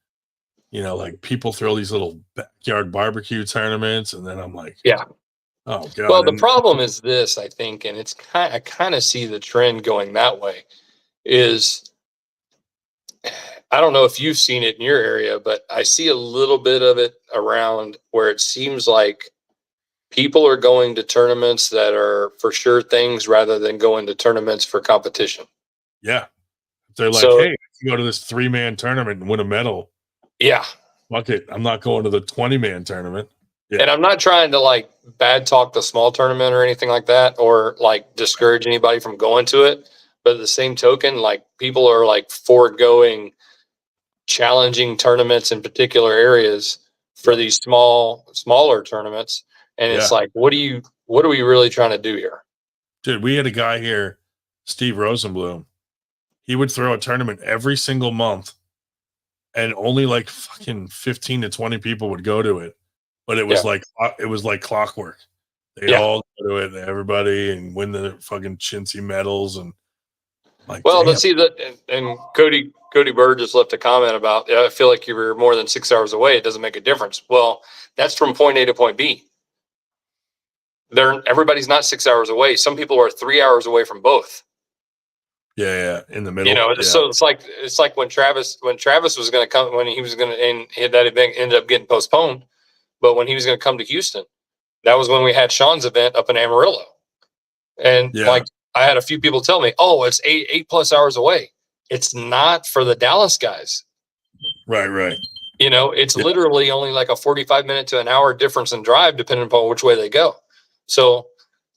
S1: You know, like people throw these little backyard barbecue tournaments, and then I'm like, oh god.
S19: Well, the problem is this, I think, and it's I kind of see the trend going that way. Is I don't know if you've seen it in your area, but I see a little bit of it around where it seems like people are going to tournaments that are for sure things rather than going to tournaments for competition.
S1: Yeah. They're like, hey, if you go to this 3-man tournament and win a medal.
S19: Yeah.
S1: Fuck it. I'm not going to the 20-man tournament. Yeah.
S19: And I'm not trying to like bad talk the small tournament or anything like that, or like discourage anybody from going to it. But at the same token, like people are like foregoing challenging tournaments in particular areas for these smaller tournaments. And it's like, what are we really trying to do here?
S1: Dude, we had a guy here, Steve Rosenblum. He would throw a tournament every single month, and only like fucking 15 to 20 people would go to it. But it was like clockwork. They'd all go to it, everybody, and win the fucking chintzy medals. And like,
S19: well,
S1: damn.
S19: let's see that. And Cody Bird just left a comment about, I feel like you were more than 6 hours away. It doesn't make a difference. Well, that's from point A to point B. Everybody's not 6 hours away. Some people are 3 hours away from both.
S1: Yeah, in the middle.
S19: You know, so it's like when Travis was going to come, when he was going to, and that event ended up getting postponed. But when he was going to come to Houston, that was when we had Sean's event up in Amarillo. And like, I had a few people tell me, oh, it's eight plus hours away. It's not for the Dallas guys.
S1: Right.
S19: You know, it's literally only like a 45-minute to an hour difference in drive, depending upon which way they go. So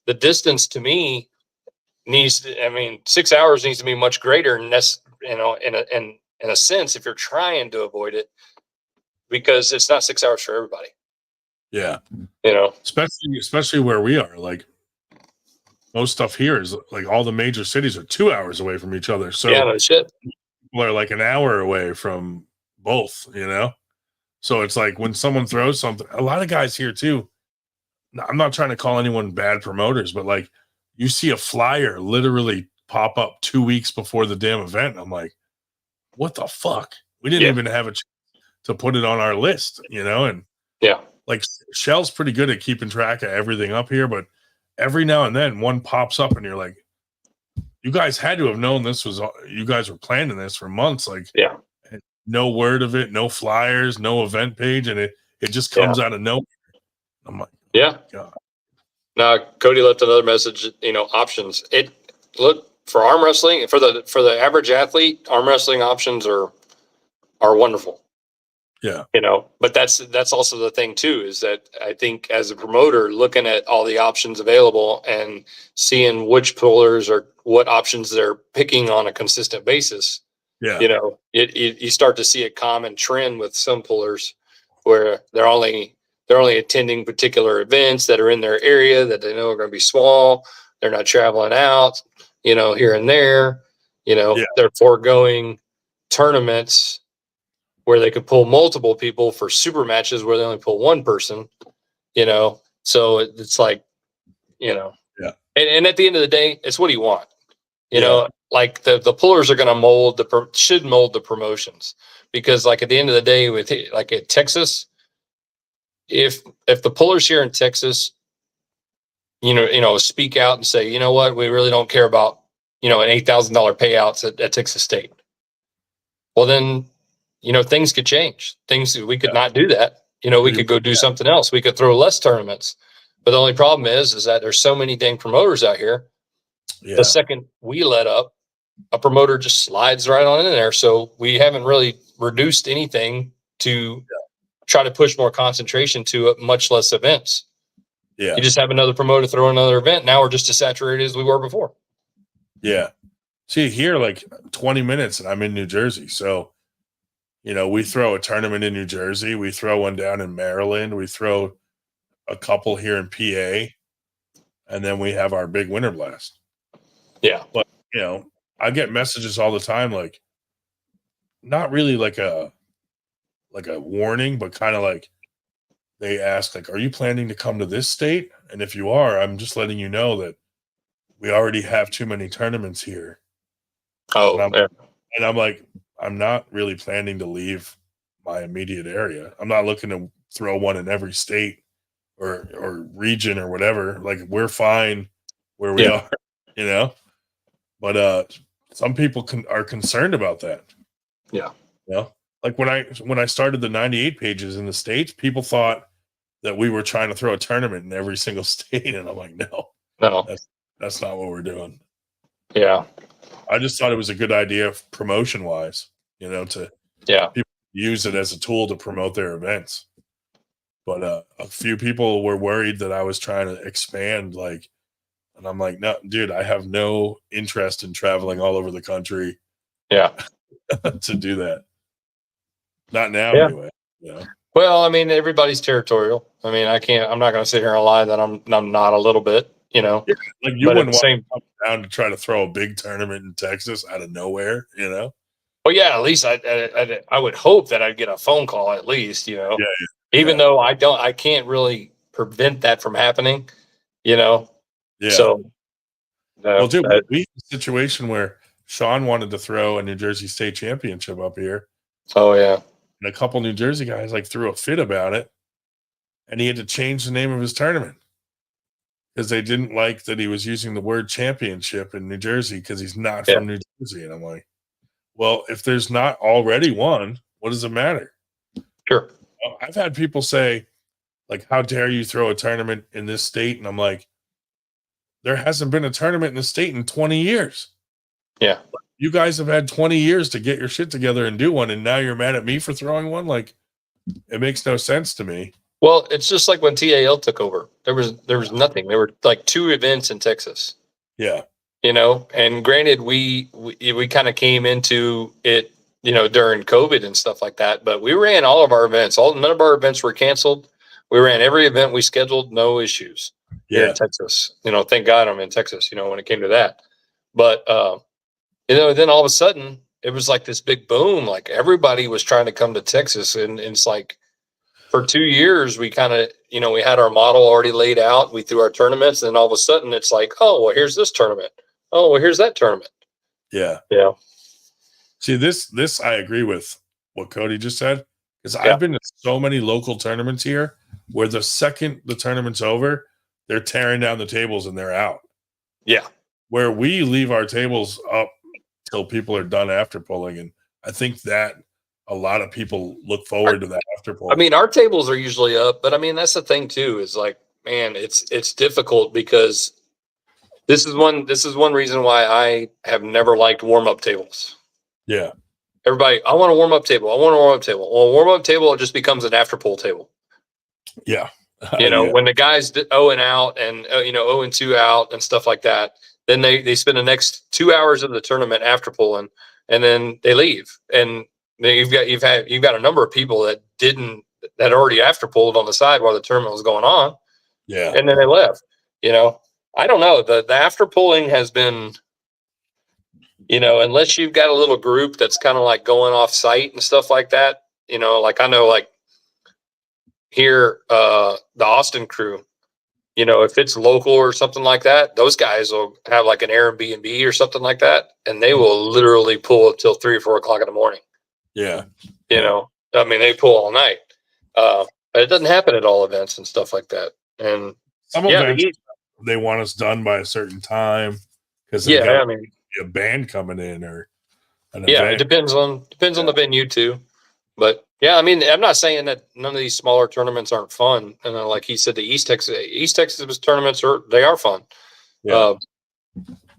S19: the distance to me needs, 6 hours needs to be much greater. And that's, you know, in a sense, if you're trying to avoid it, because it's not 6 hours for everybody.
S1: Yeah.
S19: You know,
S1: especially where we are, like most stuff here is like all the major cities are 2 hours away from each other. So
S19: yeah, no shit.
S1: People are like an hour away from both, you know? So it's like when someone throws something, a lot of guys here too. I'm not trying to call anyone bad promoters, but like you see a flyer literally pop up 2 weeks before the damn event. I'm like, what the fuck? We didn't even have a chance to put it on our list, you know? And like Shell's pretty good at keeping track of everything up here, but every now and then one pops up and you're like, you guys had to have known this was, you guys were planning this for months. Like, no word of it, no flyers, no event page. And it just comes out of nowhere. I'm like, God.
S19: Now, Cody left another message, you know, options. Look for arm wrestling, for the average athlete, arm wrestling options are wonderful.
S1: Yeah.
S19: You know, but that's also the thing too, is that I think as a promoter, looking at all the options available and seeing which pullers or what options they're picking on a consistent basis.
S1: Yeah.
S19: You know, you start to see a common trend with some pullers where they're only attending particular events that are in their area that they know are going to be small. They're not traveling out, you know, here and there. You know, they're foregoing tournaments where they could pull multiple people for super matches where they only pull one person, you know? So it's like, you know, and at the end of the day, it's what do you want? You know, like the pullers are going to should mold the promotions, because like at the end of the day with like at Texas, if the pullers here in Texas, you know, speak out and say, you know what, we really don't care about, you know, an $8,000 payouts at Texas State. Well, then, you know, things could change. We could not do that. You know, we could go do something else. We could throw less tournaments. But the only problem is that there's so many dang promoters out here. The second we let up, a promoter just slides right on in there. So we haven't really reduced anything to try to push more concentration to much less events.
S1: Yeah.
S19: You just have another promoter throw another event. Now we're just as saturated as we were before.
S1: Yeah. See, here, like 20 minutes and I'm in New Jersey. So, you know, we throw a tournament in New Jersey. We throw one down in Maryland. We throw a couple here in PA. And then we have our big Winter Blast.
S19: Yeah.
S1: But, you know, I get messages all the time, like, not really like a warning, but kind of like they ask, like, are you planning to come to this state? And if you are, I'm just letting you know that we already have too many tournaments here.
S19: Oh,
S1: and I'm like, I'm not really planning to leave my immediate area. I'm not looking to throw one in every state or region or whatever. Like, we're fine where we are, you know? But some people are concerned about that.
S19: Yeah.
S1: You know? Like when I started the 98 pages in the States, people thought that we were trying to throw a tournament in every single state. And I'm like, no, that's not what we're doing.
S19: Yeah.
S1: I just thought it was a good idea promotion wise, you know, to people use it as a tool to promote their events. But a few people were worried that I was trying to expand, like, and I'm like, no, dude, I have no interest in traveling all over the country.
S19: Yeah.
S1: To do that. Not now,
S19: Yeah.
S1: anyway. Yeah.
S19: Well, I mean, everybody's territorial. I mean, I'm not going to sit here and lie that I'm not a little bit, you know.
S1: Yeah, like you
S19: But at
S1: wouldn't
S19: the
S1: want
S19: same,
S1: to come down to try to throw a big tournament in Texas out of nowhere, you know?
S19: well, yeah, at least I would hope that I'd get a phone call at least, you know.
S1: Yeah.
S19: Even though I can't really prevent that from happening, you know.
S1: Yeah.
S19: So,
S1: Well, dude, we had a situation where Sean wanted to throw a New Jersey State Championship up here.
S19: Oh yeah.
S1: And a couple New Jersey guys like threw a fit about it, and he had to change the name of his tournament because they didn't like that he was using the word championship in New Jersey because he's not from New Jersey. And I'm like, well, if there's not already one, what does it matter?
S19: Sure.
S1: I've had people say, like, how dare you throw a tournament in this state? And I'm like, there hasn't been a tournament in the state in 20 years.
S19: Yeah.
S1: You guys have had 20 years to get your shit together and do one, and now you're mad at me for throwing one? Like, it makes no sense to me.
S19: Well, it's just like when TAL took over. There was nothing. There were like 2 events in Texas.
S1: Yeah.
S19: You know, and granted, we kind of came into it, you know, during COVID and stuff like that. But we ran all of our events. None of our events were canceled. We ran every event we scheduled, no issues here in Texas. You know, thank God I'm in Texas. You know, when it came to that, but you know, then all of a sudden it was like this big boom. Like everybody was trying to come to Texas, and it's like for 2 years we kind of, you know, we had our model already laid out. We threw our tournaments, and then all of a sudden it's like, oh well, here's this tournament. Oh well, here's that tournament.
S1: Yeah.
S19: Yeah.
S1: See, this I agree with what Cody just said, because I've been to so many local tournaments here where the second the tournament's over, they're tearing down the tables and they're out.
S19: Yeah.
S1: Where we leave our tables up till people are done after pulling, and I think that a lot of people look forward to that after pull.
S19: I mean, our tables are usually up, but I mean that's the thing too. Is like, man, it's difficult because this is one reason why I have never liked warm up tables.
S1: Yeah.
S19: Everybody, I want a warm up table. I want a warm up table. Well, a warm up table, it just becomes an after pull table.
S1: Yeah.
S19: You know,
S1: Yeah.
S19: when the guys 0 and out and you know 0 and 2 out and stuff like that, then they spend the next 2 hours of the tournament after pulling, and then they leave. And then you've got a number of people that already after pulled on the side while the tournament was going on.
S1: Yeah.
S19: And then they left. You know, I don't know. The after pulling has been, you know, unless you've got a little group that's kind of like going off site and stuff like that, you know, like I know like here, the Austin crew, you know, if it's local or something like that, those guys will have like an Airbnb or something like that, and they will literally pull until 3 or 4 o'clock in the morning.
S1: Yeah.
S19: You know, I mean, they pull all night. But it doesn't happen at all events and stuff like that. And
S1: Some events they want us done by a certain time because they got a band coming in or an event.
S19: It depends on the venue too. But yeah, I mean, I'm not saying that none of these smaller tournaments aren't fun. And like he said, the East Texas tournaments are fun.
S1: Yeah.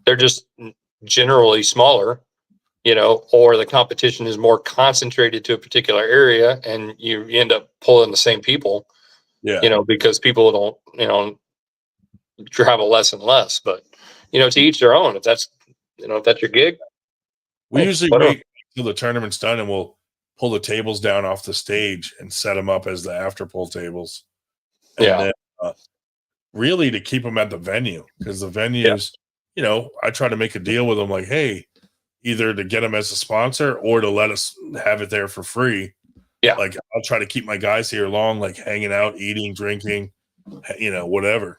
S19: They're just generally smaller, you know, or the competition is more concentrated to a particular area, and you end up pulling the same people.
S1: Yeah.
S19: You know, because people don't, you know, travel less and less. But you know, to each their own. If that's your gig,
S1: We usually wait until the tournament's done and we'll pull the tables down off the stage and set them up as the after pull tables. And then, really to keep them at the venue, because the venues, you know, I try to make a deal with them like, hey, either to get them as a sponsor or to let us have it there for free.
S19: Yeah.
S1: Like I'll try to keep my guys here long, like hanging out, eating, drinking, you know, whatever.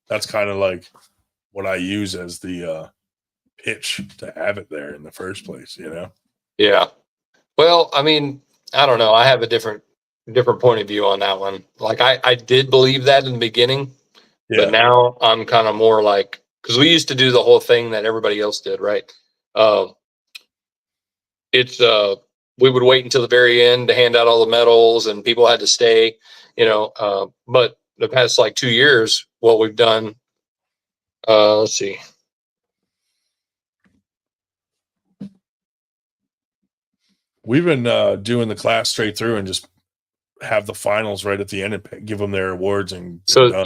S1: That's kind of like what I use as the pitch to have it there in the first place, you know?
S19: Yeah. Well, I mean, I don't know. I have a different point of view on that one. Like I did believe that in the beginning, but now I'm kind of more like, because we used to do the whole thing that everybody else did, right? We would wait until the very end to hand out all the medals, and people had to stay, you know. But the past like 2 years, what we've done, let's see.
S1: We've been doing the class straight through and just have the finals right at the end and give them their awards. And
S19: So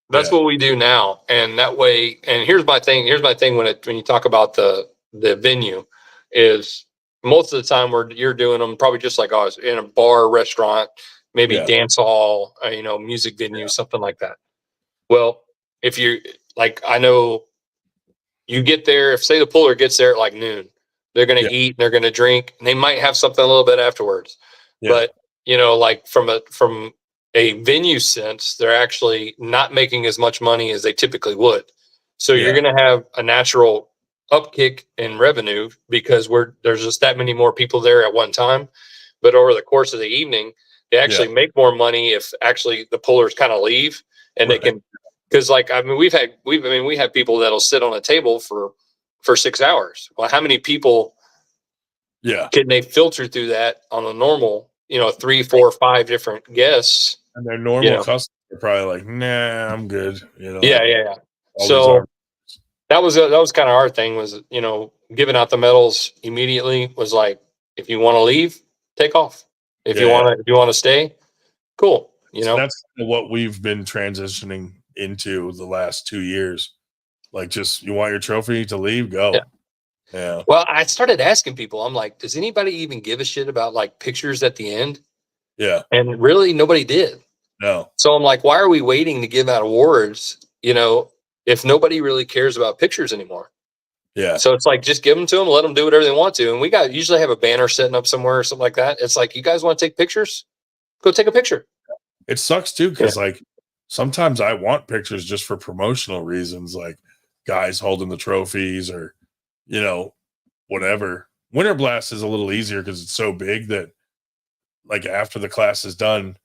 S19: that's what we do now. And that way, and here's my thing when you talk about the venue is most of the time you're doing them probably just like us in a bar, restaurant, maybe
S1: Yeah.
S19: dance hall, music venue, something like that. Well, if you like, I know you get there, if say the puller gets there at like noon, they're going to eat, they're going to drink, and they might have something a little bit afterwards.
S1: Yeah.
S19: But, like from a venue sense, they're actually not making as much money as they typically would. So you're going to have a natural upkick in revenue because there's just that many more people there at one time. But over the course of the evening, they actually make more money if actually the pullers kind of leave and they can, because like, I mean, we have people that'll sit on a table for 6 hours. Well, how many people can they filter through that on a normal, 3, 4, 5 different guests?
S1: And their normal customers are probably like, nah, I'm good.
S19: Yeah.
S1: all these
S19: So
S1: arm-
S19: that was kind of our thing was, giving out the medals immediately was like, if you want to leave, take off. If you want to stay, cool.
S1: So that's what we've been transitioning into the last 2 years. Like, just you want your trophy to leave, go. Yeah.
S19: Well, I started asking people, I'm like, does anybody even give a shit about like pictures at the end?
S1: Yeah.
S19: And really nobody did.
S1: No.
S19: So I'm like, why are we waiting to give out awards, if nobody really cares about pictures anymore?
S1: Yeah.
S19: So it's like, just give them to them, let them do whatever they want to. And we usually have a banner setting up somewhere or something like that. It's like, you guys want to take pictures? Go take a picture.
S1: It sucks too, because like sometimes I want pictures just for promotional reasons, like guys holding the trophies or, whatever. Winter Blast is a little easier because it's so big that like after the class is done,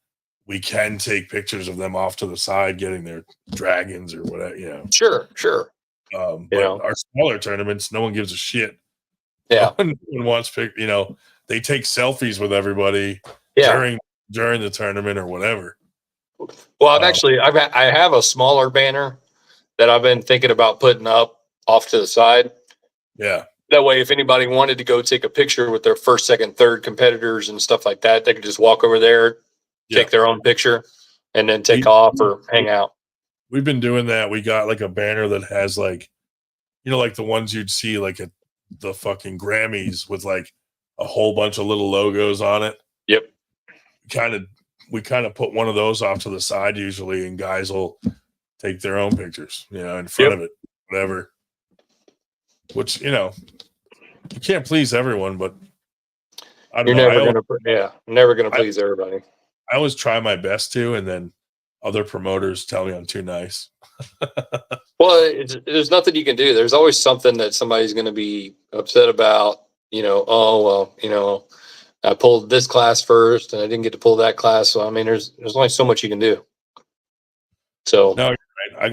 S1: we can take pictures of them off to the side getting their dragons or whatever,
S19: Sure.
S1: But our smaller tournaments, no one gives a shit.
S19: Yeah.
S1: No one wants they take selfies with everybody during the tournament or whatever.
S19: Well, I have a smaller banner that I've been thinking about putting up off to the side.
S1: Yeah.
S19: That way, if anybody wanted to go take a picture with their first, second, third competitors and stuff like that, they could just walk over there, take their own picture, and then take off or hang out.
S1: We've been doing that. We got like a banner that has like, like the ones you'd see like at the fucking Grammys with like a whole bunch of little logos on it.
S19: Yep.
S1: We kind of put one of those off to the side usually, and guys will take their own pictures, in front of it, whatever. Which, you can't please everyone, but I don't know.
S19: Never gonna please everybody.
S1: I always try my best to, and then other promoters tell me I'm too nice.
S19: Well, there's nothing you can do. There's always something that somebody's going to be upset about. I pulled this class first, and I didn't get to pull that class. So I mean, there's only so much you can do. So
S1: no, you're right. I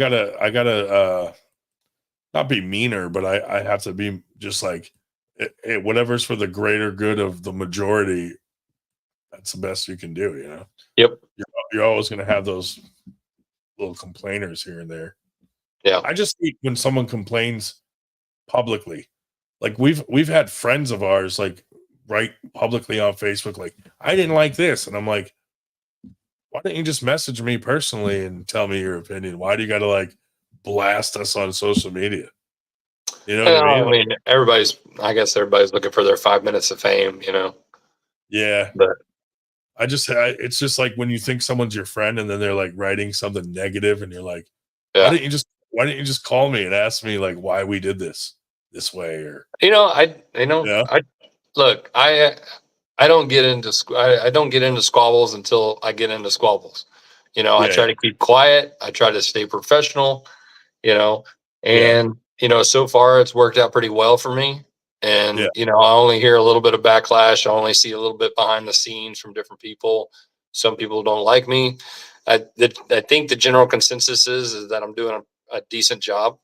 S1: gotta not be meaner, but I have to be just like whatever's for the greater good of the majority. That's the best you can do,
S19: Yep.
S1: You're always going to have those little complainers here and there.
S19: Yeah.
S1: I just hate when someone complains publicly. Like we've had friends of ours like write publicly on Facebook like, I didn't like this, and I'm like, why don't you just message me personally and tell me your opinion? Why do you got to like blast us on social media? You know what I mean?
S19: I guess everybody's looking for their 5 minutes of fame,
S1: Yeah.
S19: But
S1: it's just like when you think someone's your friend and then they're like writing something negative and you're like, why didn't you just call me and ask me like why we did this way? Or
S19: look, I don't get into squabbles until I get into squabbles. I try to keep quiet. I try to stay professional, and so far it's worked out pretty well for me. And, I only hear a little bit of backlash. I only see a little bit behind the scenes from different people. Some people don't like me. I think the general consensus is that I'm doing a decent job.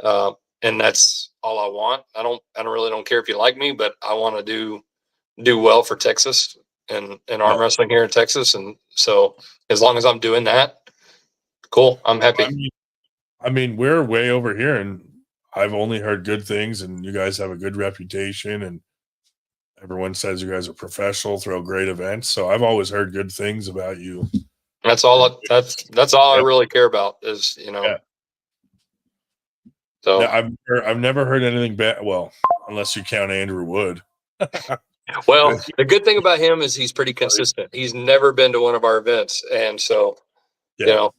S19: And that's all I want. I really don't care if you like me, but I want to do well for Texas and arm wrestling here in Texas. And so as long as I'm doing that, cool. I'm happy.
S1: I mean, we're way over here and I've only heard good things, and you guys have a good reputation, and everyone says you guys are professional, throw great events. So I've always heard good things about you.
S19: That's all. That's all I really care about is, So
S1: I've never heard anything bad. Well, unless you count Andrew Wood.
S19: Well, the good thing about him is he's pretty consistent. He's never been to one of our events, and so you know,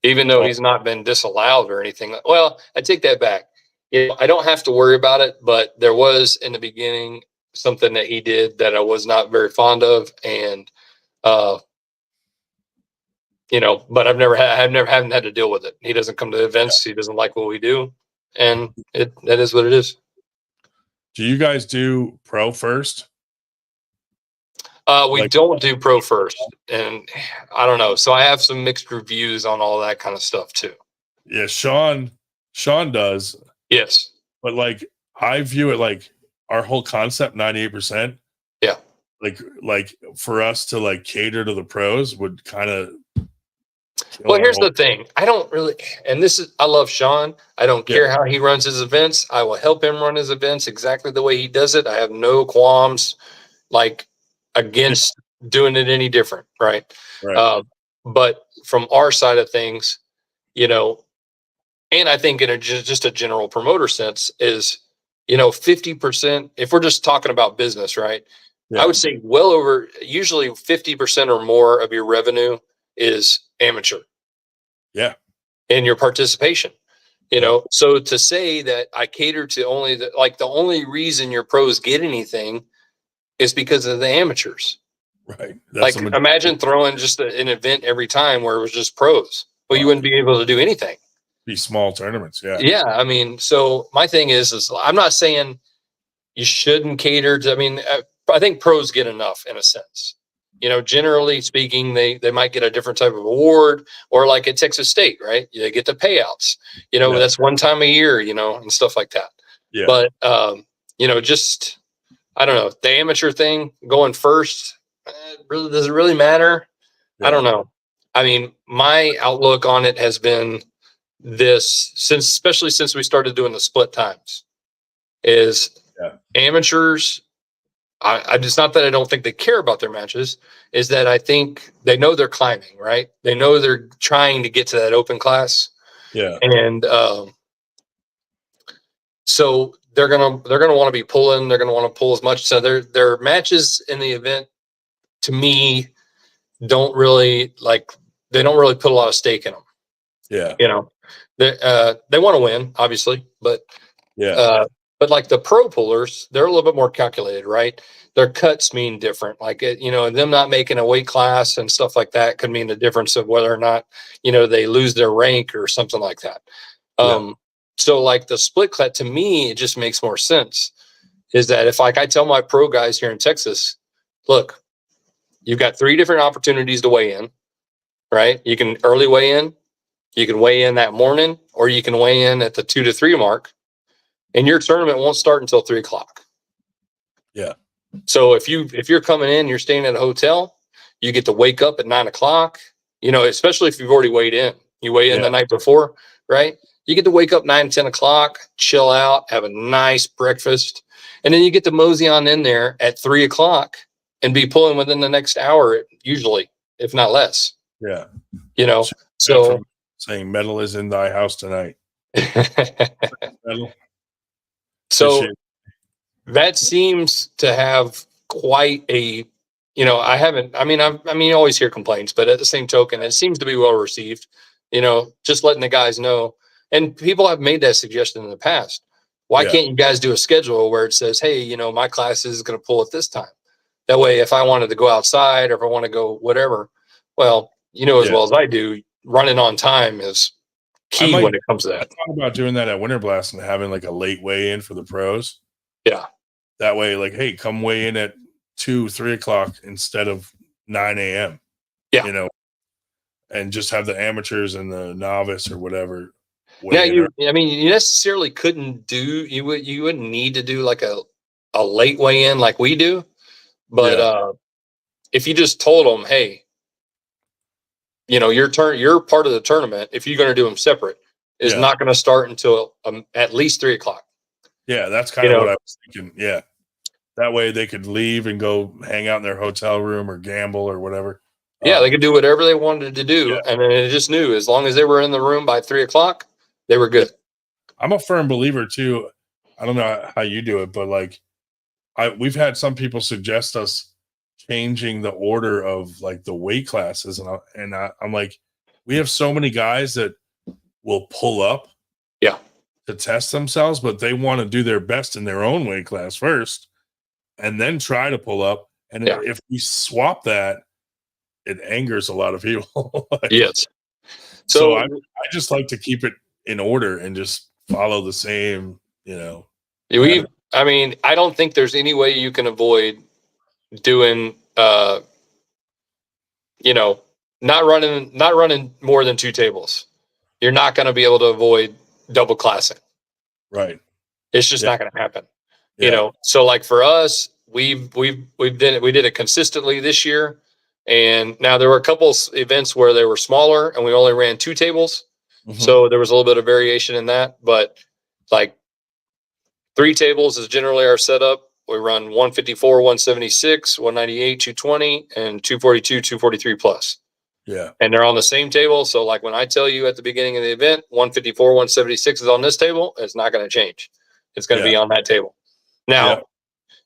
S19: even though he's not been disallowed or anything. Well, I take that back. You know, I don't have to worry about it, but there was in the beginning something that he did that I was not very fond of, and you know, but haven't had to deal with it. He doesn't come to events. He doesn't like what we do, and that is what it is.
S1: Do you guys do pro first?
S19: We don't do pro first, and I don't know. So I have some mixed reviews on all that kind of stuff too.
S1: Yeah, Sean does.
S19: Yes.
S1: But like I view it like our whole concept, 98%.
S19: Yeah.
S1: Like for us to like cater to the pros would kind of.
S19: Well, here's the thing. I don't really, and this is, I love Sean. I don't care how he runs his events. I will help him run his events exactly the way he does it. I have no qualms like against doing it any different. Right. But from our side of things, you know, and I think in just a general promoter sense is, you know, 50%, if we're just talking about business, right? I would say well over, usually 50% or more of your revenue is amateur.
S1: Yeah.
S19: And your participation, you know, so to say that I cater to only the only reason your pros get anything is because of the amateurs.
S1: Right.
S19: Like imagine throwing just an event every time where it was just pros. Well, you wouldn't be able to do anything.
S1: Be small tournaments. Yeah.
S19: Yeah. I mean, so my thing is I'm not saying you shouldn't cater to, I mean, I think pros get enough in a sense. You know, generally speaking, they might get a different type of award, or like at Texas State, right? They get the payouts. You know, that's one time a year, you know, and stuff like that.
S1: Yeah.
S19: But you know, just I don't know, the amateur thing going first, really does it really matter? I don't know. I mean, my outlook on it has been this especially since we started doing the split times, is amateurs. I just, not that I don't think they care about their matches, is that I think they know they're climbing, right? They know they're trying to get to that open class.
S1: Yeah.
S19: And so they're gonna want to be pulling, they're gonna want to pull as much. So their matches in the event to me don't really they don't really put a lot of stake in them.
S1: Yeah.
S19: You know, they want to win, obviously, but but like the pro pullers, they're a little bit more calculated, right? Their cuts mean different. Like, you know, them not making a weight class and stuff like that could mean the difference of whether or not, you know, they lose their rank or something like that. So like the split cut, to me, it just makes more sense. Is that if like I tell my pro guys here in Texas, look, you've got 3 different opportunities to weigh in, right? You can early weigh in, you can weigh in that morning, or you can weigh in at the 2 to 3 mark. And your tournament won't start until 3 o'clock.
S1: Yeah.
S19: So if you're coming in, you're staying at a hotel, you get to wake up at 9 o'clock, you know, especially if you've already weighed in, you weigh in the night before, right? You get to wake up 9, 10 o'clock, chill out, have a nice breakfast. And then you get to mosey on in there at 3 o'clock and be pulling within the next hour, usually, if not less.
S1: Yeah.
S19: You know, so
S1: saying metal is in thy house tonight. Metal.
S19: So that seems to have quite a, you know, I mean, you always hear complaints, but at the same token, it seems to be well received, you know, just letting the guys know. And people have made that suggestion in the past. Why can't you guys do a schedule where it says, hey, you know, my class is going to pull at this time? That way, if I wanted to go outside or if I want to go whatever, well, you know, as well as I do, running on time is key when it comes to that.
S1: I thought about doing that at Winter Blast and having like a late weigh in for the pros.
S19: Yeah.
S1: That way, like, hey, come weigh in at 2, 3 o'clock instead of 9 a.m.
S19: Yeah.
S1: You know, and just have the amateurs and the novice or whatever.
S19: Yeah, you necessarily couldn't do, you wouldn't need to do like a late weigh in like we do. But if you just told them, hey, you know, your part of the tournament, if you're going to do them separate, is not going to start until at least 3 o'clock.
S1: Yeah, that's kind of what I was thinking. Yeah. That way they could leave and go hang out in their hotel room or gamble or whatever.
S19: Yeah, they could do whatever they wanted to do. And then it just knew as long as they were in the room by 3 o'clock, they were good.
S1: I'm a firm believer too. I don't know how you do it, but like we've had some people suggest us changing the order of like the weight classes, and I'm like, we have so many guys that will pull up, to test themselves, but they want to do their best in their own weight class first, and then try to pull up. And if we swap that, it angers a lot of people.
S19: Yes.
S1: So I just like to keep it in order and just follow the same,
S19: I mean, I don't think there's any way you can avoid doing, not running more than 2 tables. You're not going to be able to avoid double classing.
S1: Right.
S19: It's just not going to happen. So like for us, we did it consistently this year. And now there were a couple events where they were smaller and we only ran 2 tables. So there was a little bit of variation in that, but like 3 tables is generally our setup. We run 154, 176, 198, 220, and 242, 243 plus.
S1: Yeah.
S19: And they're on the same table. So like when I tell you at the beginning of the event, 154, 176 is on this table, it's not going to change. It's going to be on that table. Now,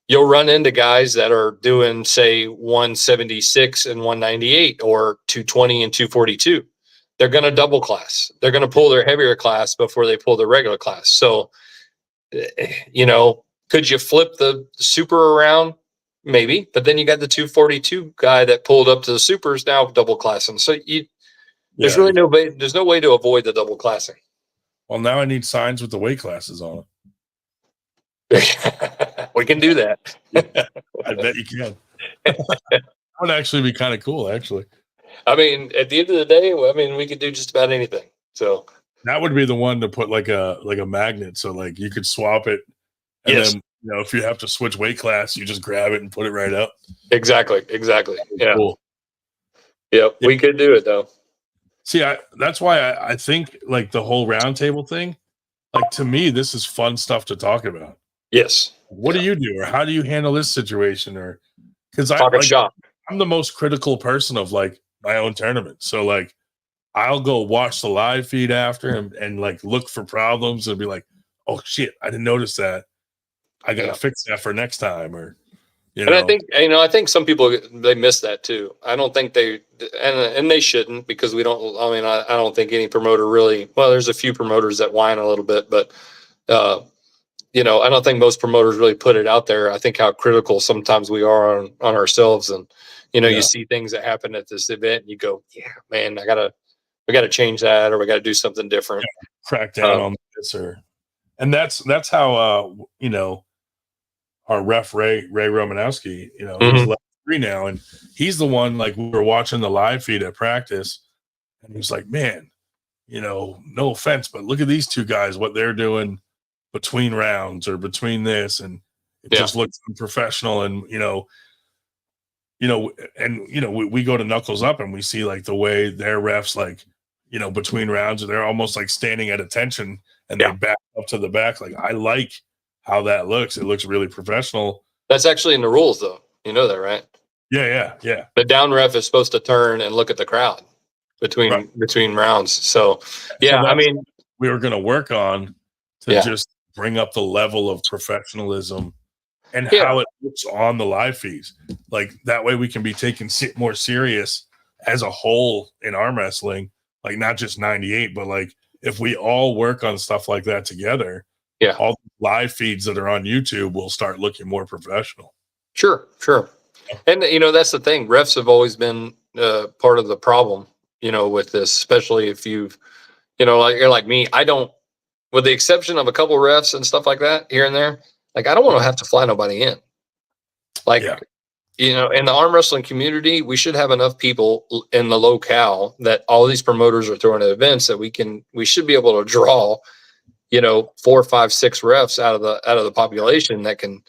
S19: you'll run into guys that are doing, say, 176 and 198 or 220 and 242. They're going to double class. They're going to pull their heavier class before they pull their regular class. So, could you flip the super around? Maybe, but then you got the 242 guy that pulled up to the supers now double classing. So there's really no way. There's no way to avoid the double classing.
S1: Well, now I need signs with the weight classes on
S19: it. We can do that.
S1: I bet you can. That would actually be kind of cool. Actually,
S19: I mean, at the end of the day, we could do just about anything. So
S1: that would be the one to put like a magnet, so like you could swap it, and then if you have to switch weight class, you just grab it and put it right up.
S19: Exactly. Yeah.
S1: Cool.
S19: Yep. We could do it though.
S1: See, that's why I think like the whole roundtable thing, like to me, this is fun stuff to talk about.
S19: Yes.
S1: What do you do, or how do you handle this situation, or because I'm the most critical person of like my own tournament. So like I'll go watch the live feed after and like look for problems and be like, oh shit, I didn't notice that. I gotta fix that for next time, or
S19: I think I think some people they miss that too. I don't think they and they shouldn't, because we don't. I mean, I don't think any promoter really. Well, there's a few promoters that whine a little bit, but I don't think most promoters really put it out there. I think how critical sometimes we are on ourselves, and you see things that happen at this event, and you go, yeah, man, we gotta change that, or we gotta do something different.
S1: Crack down on this, and that's how our ref Ray Romanowski, he's level 3 now, and he's the one, like, we were watching the live feed at practice, and he was like, man, no offense, but look at these 2 guys, what they're doing between rounds or between this, and it just looks unprofessional. And we go to Knuckles Up and we see like the way their refs, like, between rounds, they're almost like standing at attention and they back up to the back. Like, I like how that looks. It looks really professional.
S19: That's actually in the rules, though. You know that, right?
S1: Yeah.
S19: The down ref is supposed to turn and look at the crowd between rounds. So I mean,
S1: we were going to work on to just bring up the level of professionalism and how it looks on the live feeds. Like, that way we can be taken more serious as a whole in arm wrestling, like not just 98, but like if we all work on stuff like that together, all the live feeds that are on YouTube will start looking more professional.
S19: Sure. And that's the thing. Refs have always been part of the problem, with this, especially if you've, like you're like me. I don't, with the exception of a couple refs and stuff like that here and there, like I don't want to have to fly nobody in. Like, in the arm wrestling community, we should have enough people in the locale that all these promoters are throwing at events that we should be able to draw, 4, 5, 6 refs out of the population that can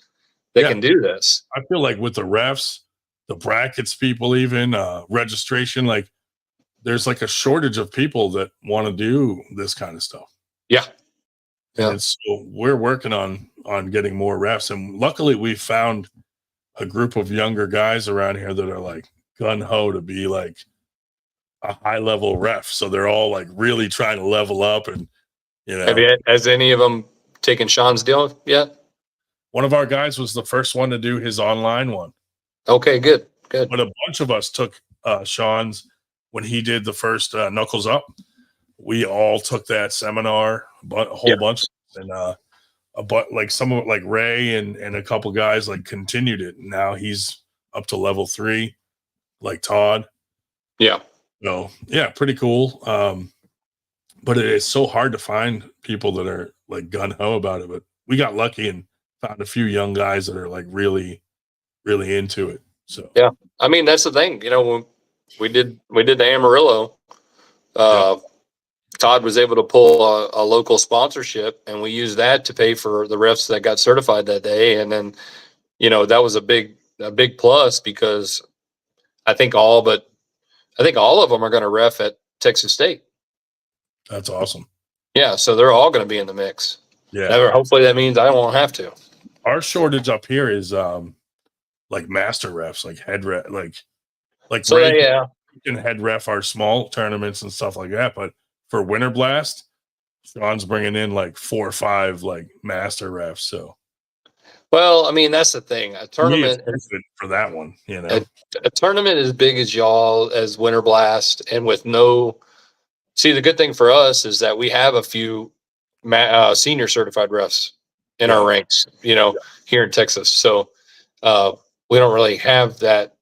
S19: do this.
S1: I feel like with the refs, the brackets people, even registration, like there's like a shortage of people that want to do this kind of stuff. And so we're working on getting more refs, and luckily we found a group of younger guys around here that are like gun-ho to be like a high level ref. So they're all like really trying to level up, and
S19: has any of them taken Sean's deal yet?
S1: one of our guys was the first one to do his online one.
S19: Okay, good.
S1: But a bunch of us took Sean's when he did the first Knuckles Up. We all took that seminar, but a whole bunch, and like some of like Ray and a couple guys like continued it. And now he's up to level 3, like Todd.
S19: Yeah.
S1: So yeah, pretty cool. But it is so hard to find people that are like gun ho about it. But we got lucky and found a few young guys that are like really, really into it. So
S19: yeah, I mean that's the thing. You know, when we did the Amarillo, Todd was able to pull a local sponsorship, and we used that to pay for the refs that got certified that day. And then, you know, that was a big plus because I think all of them are going to ref at Texas State.
S1: That's awesome.
S19: Yeah, so they're all going to be in the mix.
S1: Yeah.
S19: Hopefully that means I won't have to.
S1: Our shortage up here is like master refs, like head ref, like
S19: So
S1: Ray
S19: yeah,
S1: can head ref our small tournaments and stuff like that. But for Winter Blast, Sean's bringing in like 4 or 5 like master refs. So
S19: well, I mean that's the thing. A tournament
S1: good for that one, you know.
S19: A tournament as big as y'all as Winter Blast, and with no. See, the good thing for us is that we have a few senior certified refs in our ranks, you know, here in Texas. So we don't really have that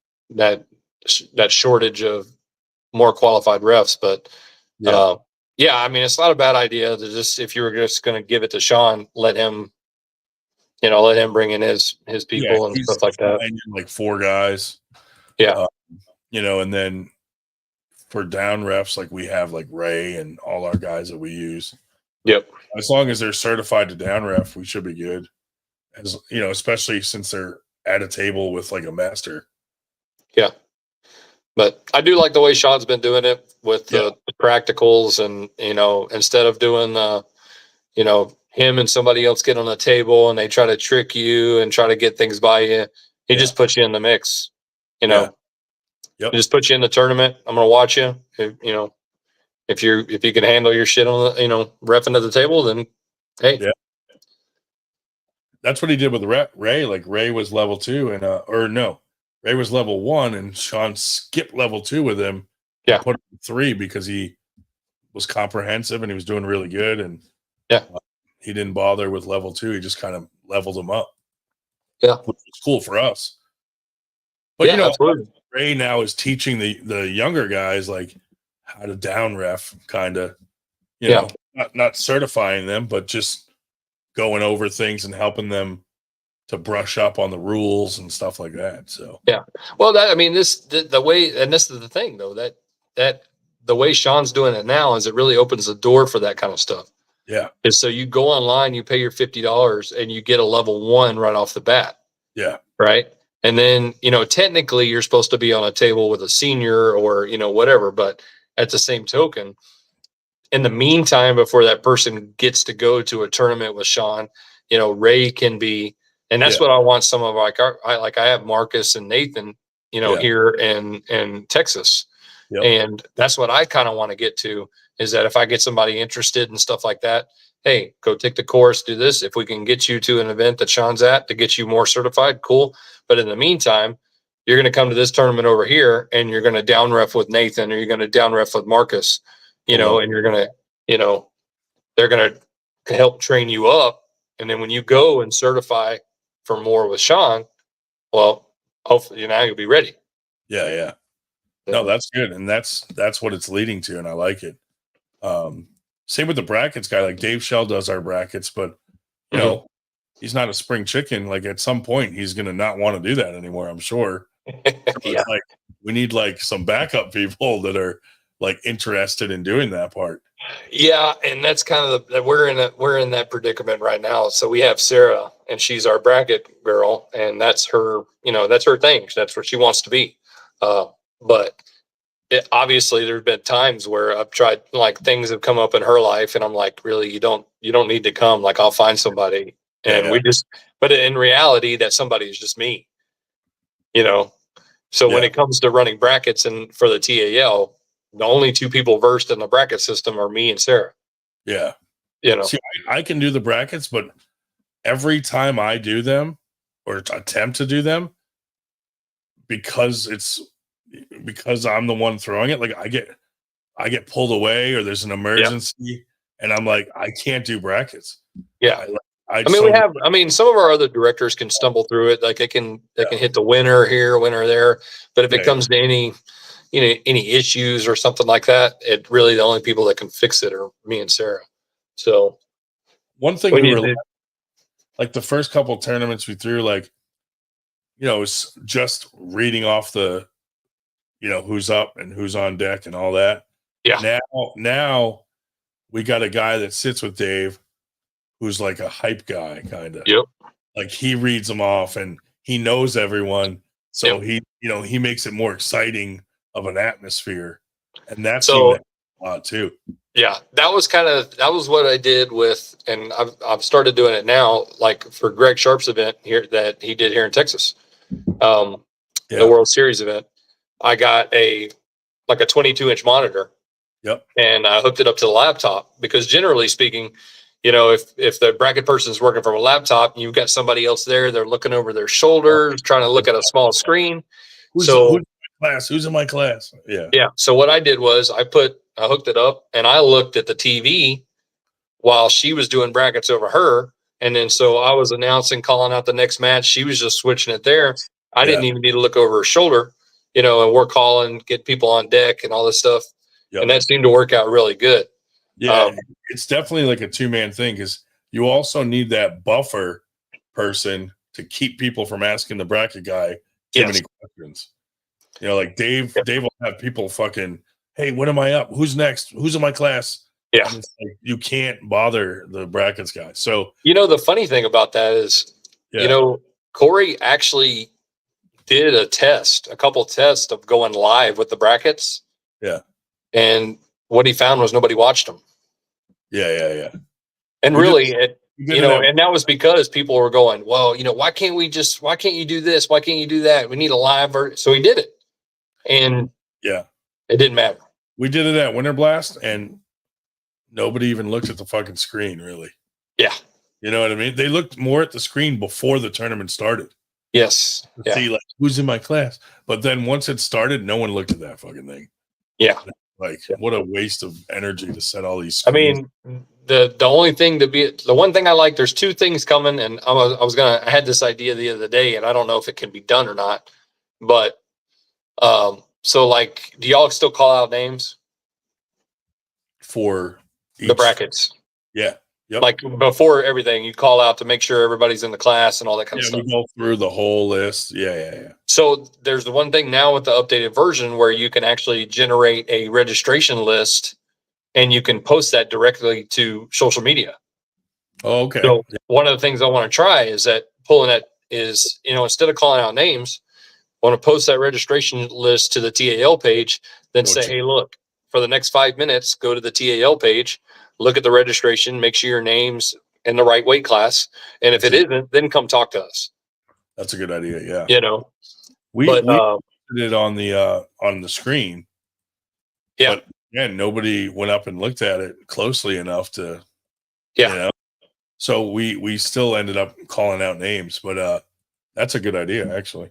S19: shortage of more qualified refs. But yeah, I mean, it's not a bad idea to just, if you were just going to give it to Sean, let him bring in his people and stuff like that.
S1: Like 4 guys.
S19: Yeah.
S1: You know, and then for down refs, like we have like Ray and all our guys that we use.
S19: Yep.
S1: As long as they're certified to down ref, we should be good. As you know, especially since they're at a table with like a master.
S19: Yeah. But I do like the way Sean's been doing it with the practicals, and, you know, instead of doing you know, him and somebody else get on a table and they try to trick you and try to get things by you, he just puts you in the mix, you know.
S1: Yep.
S19: He just puts you in the tournament. I'm going to watch you. You know, if you can handle your shit on the, you know, reffing at the table, then hey.
S1: Yeah. That's what he did with Ray. Like Ray was level 2 and or no, Ray was level 1 and Sean skipped level 2 with him.
S19: Yeah.
S1: Put him 3 because he was comprehensive and he was doing really good, and he didn't bother with level 2. He just kind of leveled him up.
S19: Yeah.
S1: Which was cool for us. But you know,
S19: absolutely.
S1: Ray now is teaching the younger guys like how to down ref, kind of, you know, not certifying them, but just going over things and helping them to brush up on the rules and stuff like that. So
S19: yeah, well, that, I mean, the way, and this is the thing though, that the way Sean's doing it now is it really opens the door for that kind of stuff.
S1: Yeah.
S19: Is so you go online, you pay your $50 and you get a level 1 right off the bat.
S1: Yeah.
S19: Right. And then, you know, technically you're supposed to be on a table with a senior or, you know, whatever, but at the same token, in the meantime, before that person gets to go to a tournament with Sean, you know, Ray can be, and that's what I want some of I have Marcus and Nathan, you know, here in Texas.
S1: Yep.
S19: And that's what I kind of want to get to, is that if I get somebody interested in stuff like that, hey, go take the course, do this. If we can get you to an event that Sean's at to get you more certified, cool. But in the meantime, you're going to come to this tournament over here and you're going to down ref with Nathan, or you're going to down ref with Marcus, you know, and you're going to, you know, they're going to help train you up. And then when you go and certify for more with Sean, well, hopefully now you'll be ready.
S1: Yeah. Yeah. No, that's good. And that's what it's leading to. And I like it. Same with the brackets guy, like Dave Shell does our brackets, but you know, he's not a spring chicken. Like at some point he's going to not want to do that anymore, I'm sure. It's like, we need like some backup people that are like interested in doing that part.
S19: Yeah, and that's kind of we're in that predicament right now. So we have Sarah, and she's our bracket girl, and that's her, you know, that's her thing. That's where she wants to be. But obviously, there's been times where I've tried, like things have come up in her life, and I'm like, really, you don't need to come. Like I'll find somebody, and we just. But in reality, that somebody is just me. You know, so when it comes to running brackets and for the TAL. The only 2 people versed in the bracket system are me and Sarah.
S1: Yeah.
S19: You know,
S1: see, I can do the brackets, but every time I do them or attempt to do them, because I'm the one throwing it, like I get pulled away or there's an emergency and I'm like, I can't do brackets.
S19: Yeah.
S1: I
S19: I mean, some of our other directors can stumble through it. Like they can hit the winner here, winner there. But if it comes to any issues or something like that, it really, the only people that can fix it are me and Sarah. So
S1: one thing we were like the first couple tournaments we threw, like, it was just reading off the, who's up and who's on deck and all that.
S19: Yeah.
S1: Now we got a guy that sits with Dave who's like a hype guy, kind of.
S19: Yep.
S1: Like he reads them off and he knows everyone. So he makes it more exciting of an atmosphere. And that's a lot too.
S19: Yeah, that was what I did with, and I've started doing it now, like for Greg Sharp's event here that he did here in Texas, the World Series event. I got a 22-inch monitor.
S1: Yep.
S19: And I hooked it up to the laptop because generally speaking, if the bracket person is working from a laptop, you've got somebody else there, they're looking over their shoulders, trying to look at a small screen.
S1: Who's in my class? Who's in my class? Yeah.
S19: Yeah. So what I did was I hooked it up and I looked at the TV while she was doing brackets over her. And then so I was announcing, calling out the next match. She was just switching it there. I didn't even need to look over her shoulder, and we're calling, get people on deck and all this stuff.
S1: Yep.
S19: And that seemed to work out really good.
S1: Yeah. It's definitely like a 2-man thing because you also need that buffer person to keep people from asking the bracket guy too many questions. Like Dave will have people fucking, hey, when am I up? Who's next? Who's in my class?
S19: Yeah.
S1: And it's like, you can't bother the brackets guy. So,
S19: the funny thing about that is, Corey actually did a couple tests of going live with the brackets.
S1: Yeah.
S19: And what he found was nobody watched them.
S1: Yeah.
S19: And really, and that was because people were going, well, why can't you do this? Why can't you do that? We need a live version. So he did it. And it didn't matter.
S1: We did it at Winter Blast and nobody even looked at the fucking screen, really.
S19: Yeah.
S1: You know what I mean? They looked more at the screen before the tournament started.
S19: Yes.
S1: To see like who's in my class. But then once it started, no one looked at that fucking thing.
S19: Yeah.
S1: Like what a waste of energy to set all these
S19: screens. I mean, the one thing I like, there's two things coming, and I had this idea the other day, and I don't know if it can be done or not. But so like, do y'all still call out names
S1: for
S19: the brackets?
S1: Yeah. Yep.
S19: Like before everything, you call out to make sure everybody's in the class and all that kind of stuff.
S1: We go through the whole list. Yeah.
S19: So there's the one thing now with the updated version where you can actually generate a registration list and you can post that directly to social media.
S1: Oh, okay.
S19: So one of the things I want to try is that instead of calling out names, I want to post that registration list to the TAL page, then say, hey, look, for the next 5 minutes, go to the TAL page, look at the registration, make sure your name's in the right weight class. And if it isn't, then come talk to us.
S1: That's a good idea. Yeah. We did it on the screen.
S19: Yeah.
S1: But nobody went up and looked at it closely enough to, so we still ended up calling out names, but that's a good idea actually.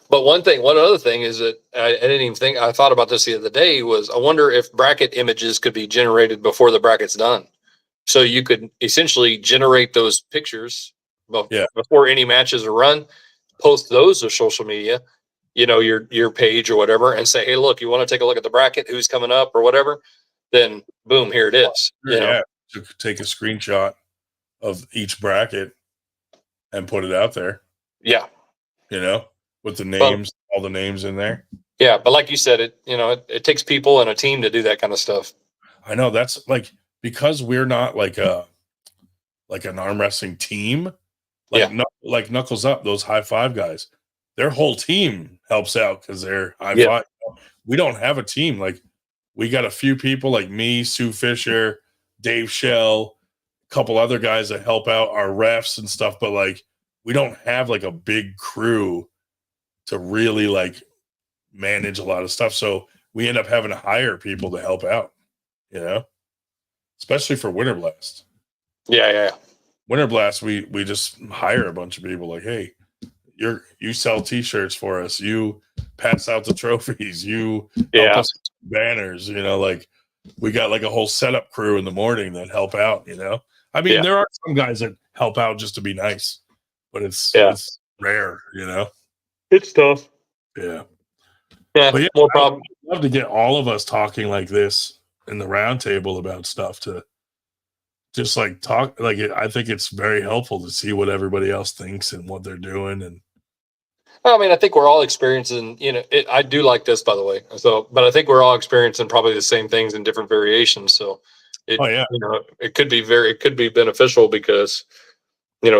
S19: But one other thing is that I didn't even think, I thought about this the other day, was I wonder if bracket images could be generated before the bracket's done. So you could essentially generate those pictures before any matches are run, post those to social media, your page or whatever, and say, hey, look, you want to take a look at the bracket, who's coming up or whatever, then boom, here it is.
S1: To take a screenshot of each bracket and put it out there.
S19: Yeah.
S1: With the names, all the names in there.
S19: Yeah, but like you said, it takes people and a team to do that kind of stuff.
S1: I know, that's like, because we're not like an arm wrestling team. Like Knuckles Up, those high five guys, their whole team helps out because they're high five. We don't have a team. Like we got a few people like me, Sue Fisher, Dave Shell, a couple other guys that help out, our refs and stuff. But like we don't have like a big crew to really like manage a lot of stuff. So we end up having to hire people to help out, especially for Winter Blast.
S19: Yeah.
S1: Winter Blast, we just hire a bunch of people. Like, hey, you sell T-shirts for us. You pass out the trophies. You help us with banners. Like we got like a whole setup crew in the morning that help out. I mean, there are some guys that help out just to be nice, but it's rare.
S19: It's tough.
S1: Yeah.
S19: Yeah,
S1: But yeah,
S19: no problem.
S1: I'd love to get all of us talking like this in the round table about stuff to just like talk. Like, I think it's very helpful to see what everybody else thinks and what they're doing. And
S19: I mean, I think we're all experiencing, I do like this, by the way. So, but I think we're all experiencing probably the same things in different variations. So it could be beneficial because,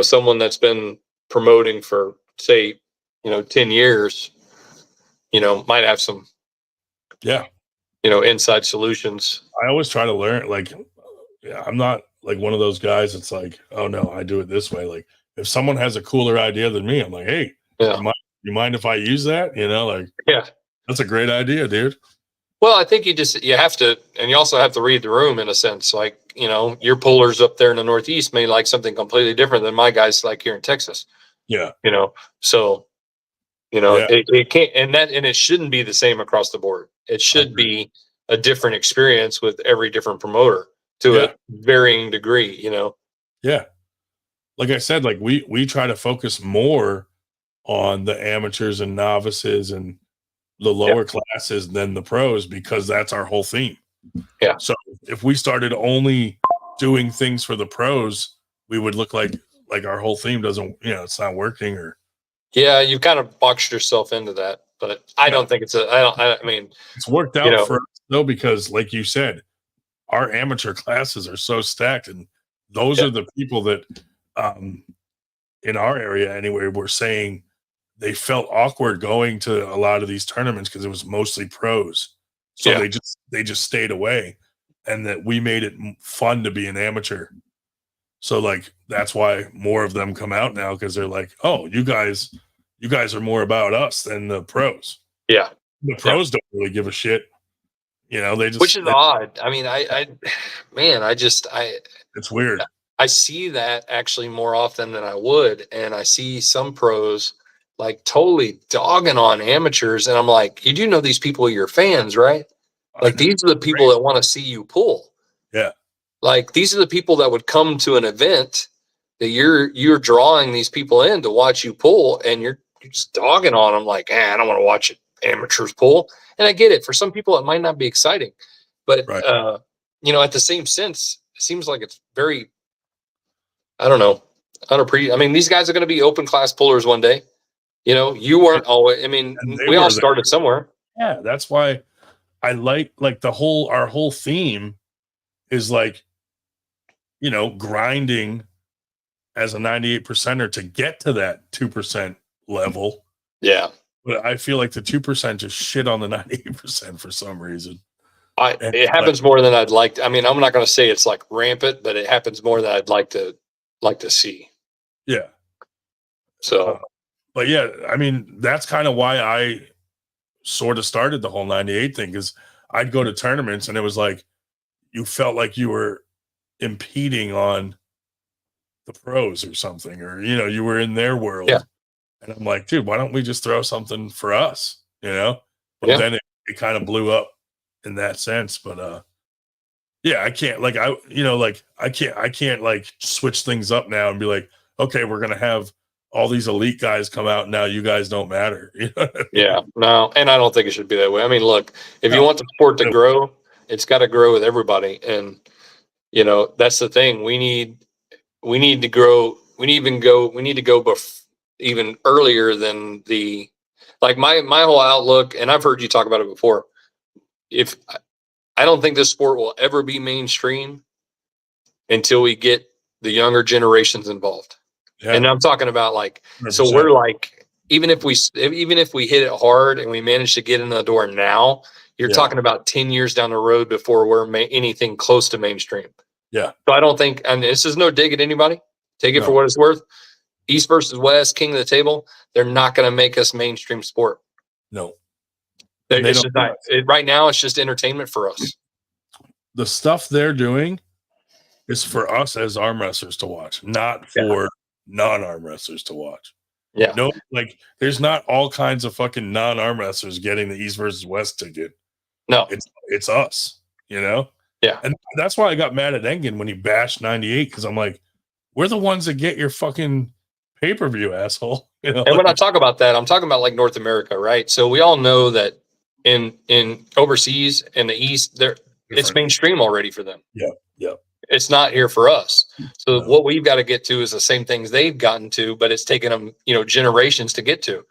S19: someone that's been promoting for say, 10 years, might have some, inside solutions.
S1: I always try to learn. Like, I'm not like one of those guys that's like, oh no, I do it this way. Like, if someone has a cooler idea than me, I'm like, hey, you mind if I use that? That's a great idea, dude.
S19: Well, I think you have to, and you also have to read the room in a sense. Like, your pullers up there in the Northeast may like something completely different than my guys like here in Texas.
S1: Yeah.
S19: So, it can't, and it shouldn't be the same across the board. It should be a different experience with every different promoter to a varying degree,
S1: Yeah. Like I said, like we try to focus more on the amateurs and novices and the lower classes than the pros because that's our whole theme.
S19: Yeah.
S1: So if we started only doing things for the pros, we would look like our whole theme doesn't, it's not working or.
S19: Yeah, you've kind of boxed yourself into that, but I don't think I mean,
S1: it's worked out for us though, because like you said, our amateur classes are so stacked and those are the people that, in our area anyway, were saying they felt awkward going to a lot of these tournaments because it was mostly pros. So they just stayed away, and that we made it fun to be an amateur. So like that's why more of them come out now because they're like, oh, you guys are more about us than the pros.
S19: Yeah,
S1: the pros don't really give a shit. They just,
S19: which is odd. I mean,
S1: it's weird.
S19: I see that actually more often than I would, and I see some pros like totally dogging on amateurs, and I'm like, you do know these people are your fans, right? Like these are the people that want to see you pull.
S1: Yeah.
S19: Like these are the people that would come to an event that you're drawing these people in to watch you pull, and you're just dogging on them like, I don't want to watch amateurs pull. And I get it. For some people, it might not be exciting, but at the same sense, it seems like it's very, I don't know. I mean, these guys are going to be open class pullers one day. You weren't always. I mean, we all started somewhere.
S1: Yeah, that's why I like our whole theme is like, grinding as a 98%er to get to that 2% level.
S19: Yeah.
S1: But I feel like the 2% just shit on the 98% for some reason.
S19: It happens more than I'd like. I mean, I'm not going to say it's like rampant, but it happens more than I'd like to see.
S1: Yeah.
S19: So,
S1: but yeah, I mean, that's kind of why I sort of started the whole 98 thing, because I'd go to tournaments and it was like you felt like you were impeding on the pros or something, or you were in their world.
S19: Yeah.
S1: And I'm like, dude, why don't we just throw something for us? But then it kind of blew up in that sense. But I can't I can't like switch things up now and be like, okay, we're gonna have all these elite guys come out now, you guys don't matter.
S19: Yeah, no, and I don't think it should be that way. I mean, look, if you want the sport to grow, it's got to grow with everybody, and that's the thing. We need to grow. We need to go even earlier than my whole outlook. And I've heard you talk about it before. If I don't think this sport will ever be mainstream until we get the younger generations involved. Yeah. And I'm talking about 100%. So we're even if we hit it hard and we manage to get in the door now, you're talking about 10 years down the road before we're anything close to mainstream.
S1: Yeah.
S19: So I don't think, and this is no dig at anybody, take it for what it's worth. East versus West, king of the table, they're not going to make us mainstream sport.
S1: No.
S19: It's just not, right now, it's just entertainment for us.
S1: The stuff they're doing is for us as arm wrestlers to watch, not for non-arm wrestlers to watch.
S19: Yeah.
S1: No, like there's not all kinds of fucking non-arm wrestlers getting the East versus West ticket.
S19: No.
S1: It's us, you know?
S19: Yeah.
S1: And that's why I got mad at Engen when he bashed 98, because I'm like, we're the ones that get your fucking pay-per-view, asshole. You know?
S19: And when I talk about that, I'm talking about like North America, right? So we all know that in overseas in the East, it's
S1: Different.
S19: mainstream already for them.
S1: Yeah.
S19: It's not here for us. So what we've got to get to is the same things they've gotten to, but it's taken them, generations to get to.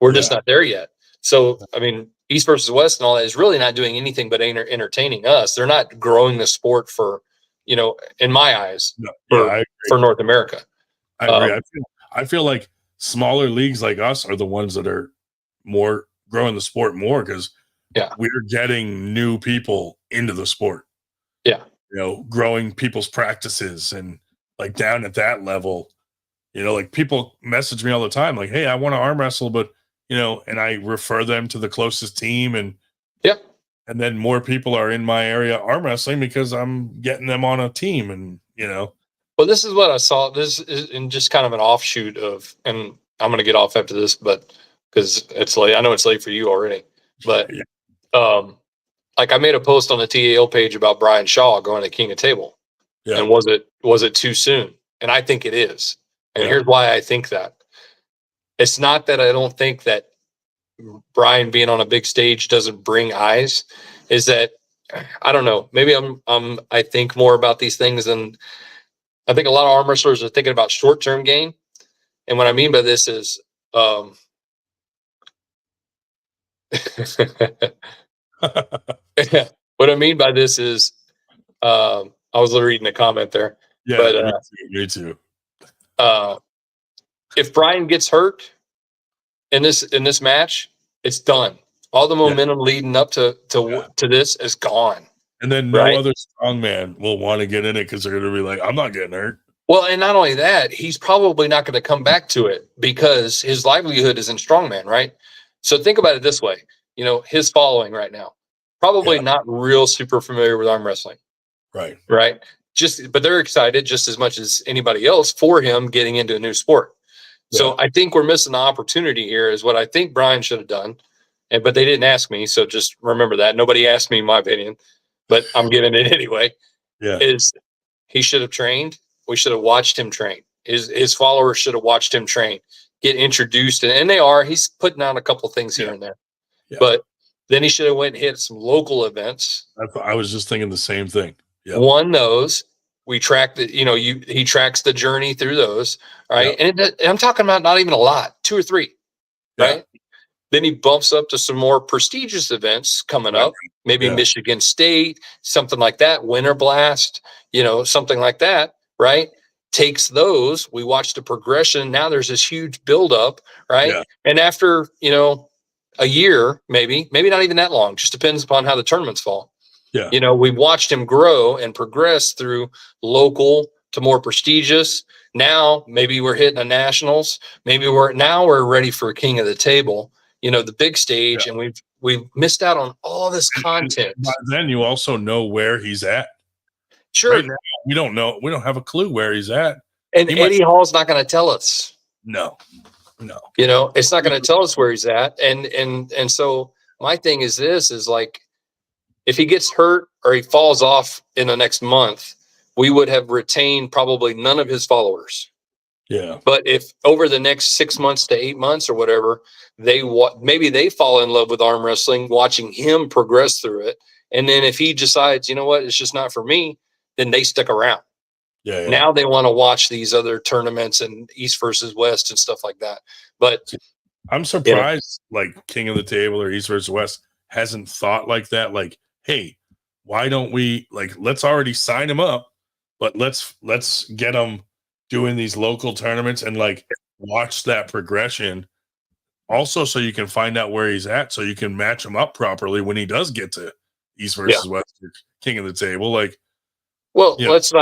S19: We're just not there yet. So, I mean, East versus West and all that is really not doing anything but entertaining us. They're not growing the sport for, in my eyes, for North America.
S1: I agree. I feel like smaller leagues like us are the ones that are more growing the sport more, because we're getting new people into the sport.
S19: Yeah.
S1: Growing people's practices and like down at that level, like people message me all the time, like, hey, I want to arm wrestle, but and I refer them to the closest team, and then more people are in my area arm wrestling because I'm getting them on a team, and
S19: Well, this is what I saw. This is in just kind of an offshoot of, and I'm going to get off after this, but because it's late, I know it's late for you already, but like I made a post on the TAL page about Brian Shaw going to King of Table.
S1: Yeah.
S19: And was it too soon? And I think it is. And here's why I think that. It's not that I don't think that Brian being on a big stage doesn't bring eyes. Is that, I don't know, maybe I think more about these things than I think a lot of arm wrestlers are thinking about short-term gain. And what I mean by this is, what I mean by this is, I was reading a comment there.
S1: Yeah,
S19: but
S1: me too.
S19: If Brian gets hurt in this match, it's done. All the momentum leading up to this is gone.
S1: And then no other strongman will want to get in it because they're going to be like, I'm not getting hurt.
S19: Well, and not only that, he's probably not going to come back to it because his livelihood is in strongman, right? So think about it this way. His following right now, probably not real super familiar with arm wrestling.
S1: Right.
S19: Right. But they're excited just as much as anybody else for him getting into a new sport. So I think we're missing the opportunity here is what I think Brian should have done. But they didn't ask me. So just remember that. Nobody asked me my opinion, but I'm giving it anyway.
S1: Yeah.
S19: Is he should have trained. We should have watched him train. His followers should have watched him train, get introduced. And they are. He's putting out a couple things here and there. Yeah. But then he should have went and hit some local events.
S1: I was just thinking the same thing. Yep.
S19: Won those. We track he tracks the journey through those. Right. Yep. And I'm talking about not even a lot, 2 or 3. Right. Then he bumps up to some more prestigious events coming up, maybe Michigan State, something like that, Winter Blast, something like that, right? Takes those. We watch the progression. Now there's this huge buildup, right? Yeah. And after, a year, maybe not even that long, just depends upon how the tournaments fall.
S1: Yeah.
S19: We watched him grow and progress through local to more prestigious. Now, maybe we're hitting the nationals. Maybe we're ready for a King of the Table. The big stage, and we've missed out on all this content.
S1: By then you also know where he's at.
S19: Sure.
S1: Right now, we don't know. We don't have a clue where he's at.
S19: And Eddie Hall's not going to tell us.
S1: No.
S19: It's not going to tell us where he's at. And so my thing is this is like, if he gets hurt or he falls off in the next month, we would have retained probably none of his followers.
S1: Yeah.
S19: But if over the next 6 months to 8 months or whatever, maybe they fall in love with arm wrestling, watching him progress through it. And then if he decides, you know what, it's just not for me, then they stick around.
S1: Yeah.
S19: Now they want to watch these other tournaments and East versus West and stuff like that. But
S1: I'm surprised like King of the Table or East versus West hasn't thought like that. Like, hey, why don't we let's already sign him up, but let's get him doing these local tournaments and watch that progression also, so you can find out where he's at, so you can match him up properly when he does get to East versus West or King of the Table.
S19: Let's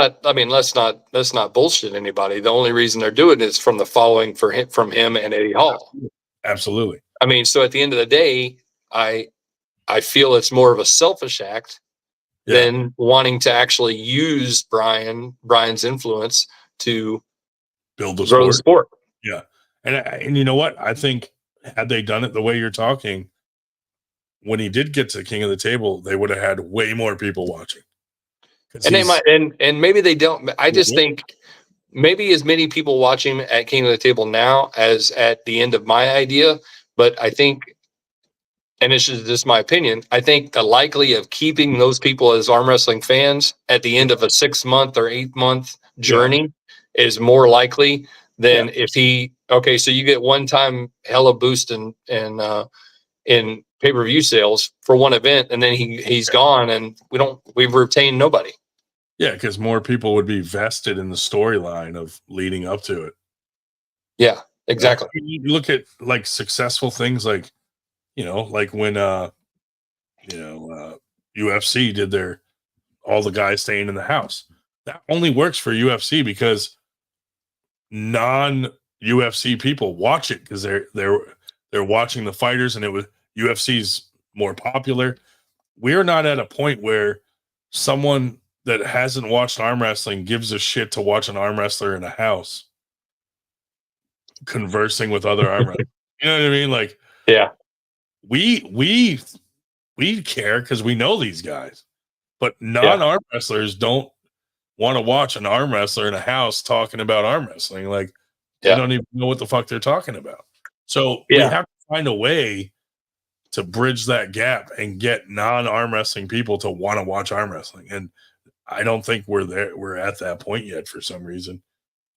S19: not bullshit anybody. The only reason they're doing it is from the following from him and Eddie Hall.
S1: Absolutely.
S19: So at the end of the day, I feel it's more of a selfish act than wanting to actually use Brian's influence to
S1: build the
S19: grow the sport.
S1: Yeah. And you know what? I think had they done it the way you're talking, when he did get to King of the Table, they would have had way more people watching.
S19: And they might, and maybe they don't. I just think maybe as many people watching at King of the Table now as at the end of my idea. But I think, and this is just my opinion, I think the likely of keeping those people as arm wrestling fans at the end of a 6-month or 8-month journey is more likely than if he, okay, so you get one time hella boost in pay-per-view sales for one event, and then he's gone, and we've retained nobody.
S1: Yeah, because more people would be vested in the storyline of leading up to it.
S19: Yeah, exactly.
S1: You look at like successful things like, like when UFC did all the guys staying in the house. That only works for UFC because non-UFC people watch it because they're watching the fighters, and UFC's more popular. We're not at a point where someone that hasn't watched arm wrestling gives a shit to watch an arm wrestler in a house conversing with other arm wrestlers. You know what I mean? Like,
S19: yeah,
S1: we care because we know these guys, but non-arm wrestlers don't want to watch an arm wrestler in a house talking about arm wrestling. Like, they don't even know what the fuck they're talking about. So we have to find a way to bridge that gap and get non-arm wrestling people to want to watch arm wrestling. And I don't think we're there. We're at that point yet for some reason.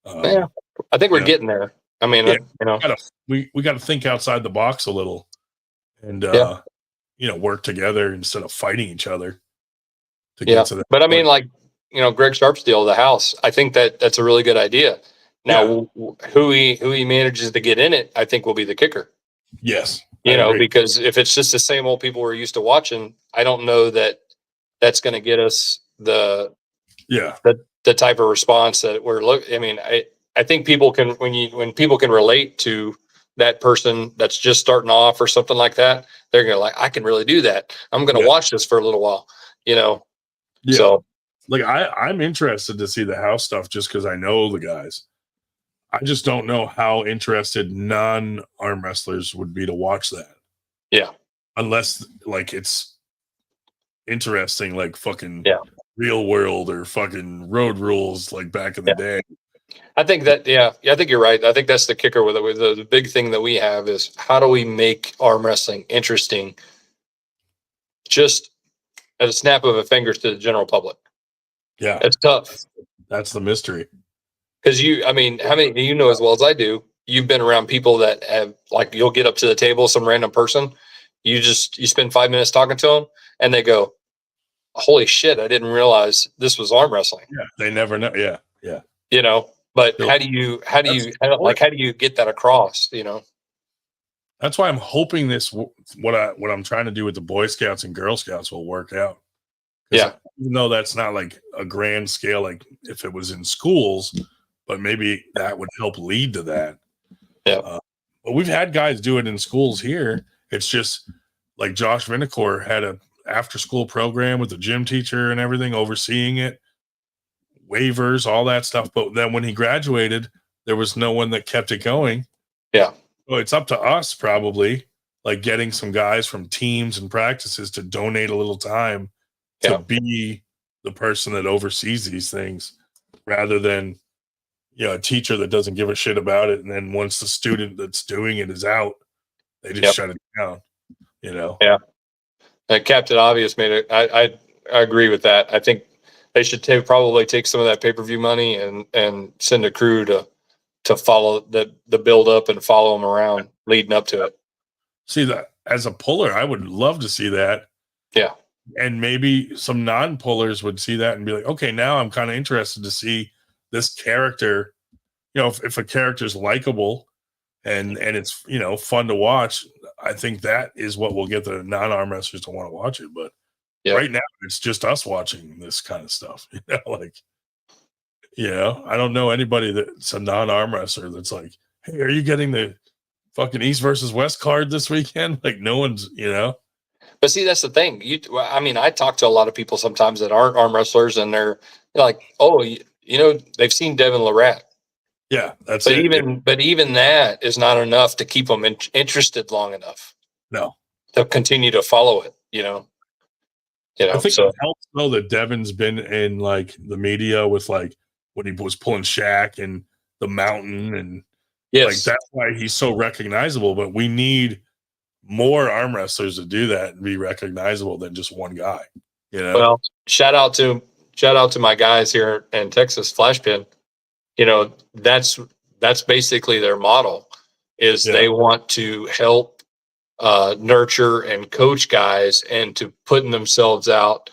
S19: I think we're getting there. I mean,
S1: we got to think outside the box a little and, work together instead of fighting each other to get to that.
S19: But I mean, like, Greg Sharpsdale, the house, I think that's a really good idea. Now, who he manages to get in it, I think will be the kicker.
S1: Yes.
S19: Because if it's just the same old people we're used to watching, I don't know that that's going to get us the type of response that we're looking. I mean, I think people can, when people can relate to that person that's just starting off or something like that, they're going to like, I can really do that. I'm going to watch this for a little while, So
S1: like, I'm interested to see the house stuff just because I know the guys. I just don't know how interested non-arm wrestlers would be to watch that.
S19: Yeah.
S1: Unless like it's interesting, like fucking Real World or fucking Road Rules, like back in the day.
S19: I think that, I think you're right. I think that's the kicker with it. The big thing that we have is how do we make arm wrestling interesting just at a snap of a finger to the general public?
S1: Yeah.
S19: It's tough.
S1: That's the mystery.
S19: Because how many as well as I do, you've been around people that have, like, you'll get up to the table, some random person, you spend 5 minutes talking to them and they go, holy shit, I didn't realize this was arm wrestling.
S1: Yeah. They never know. Yeah. Yeah.
S19: But how do you get that across,
S1: That's why I'm hoping what I'm trying to do with the Boy Scouts and Girl Scouts will work out. Even though that's not like a grand scale, like if it was in schools, but maybe that would help lead to that.
S19: Yeah.
S1: But we've had guys do it in schools here. It's just like Josh Vinacore had a after school program with a gym teacher and everything overseeing it, waivers, all that stuff. But then when he graduated, there was no one that kept it going.
S19: Yeah.
S1: So it's up to us probably, like getting some guys from teams and practices to donate a little time to be the person that oversees these things rather than, a teacher that doesn't give a shit about it. And then once the student that's doing it is out, they just shut it down,
S19: Yeah. Captain Obvious made it. I agree with that. I think they should probably take some of that pay-per-view money and send a crew to follow the build up and follow them around leading up to it.
S1: See, that as a puller, I would love to see that.
S19: Yeah.
S1: And maybe some non-pullers would see that and be like, okay, now I'm kind of interested to see this character. If a character's likable and it's, fun to watch, I think that is what will get the non-arm wrestlers to want to watch it. But right now it's just us watching this kind of stuff, I don't know anybody that's a non-arm wrestler that's like, hey, are you getting the fucking East versus West card this weekend? Like, no one's,
S19: But But see, that's the thing. I mean, I talk to a lot of people sometimes that aren't arm wrestlers, and they're like, "Oh, they've seen Devin Larratt."
S1: Yeah, that's
S19: But
S1: it.
S19: even that is not enough to keep them interested long enough.
S1: No,
S19: to continue to follow it.
S1: I think
S19: So
S1: it helps though that Devin's been in like the media with like when he was pulling Shaq and the mountain, and like
S19: yes,
S1: that's why he's so recognizable. But we need more arm wrestlers to do that and be recognizable than just one guy.
S19: Well, shout out to my guys here in Texas, Flashpin. That's basically their model is they want to help nurture and coach guys and to putting themselves out,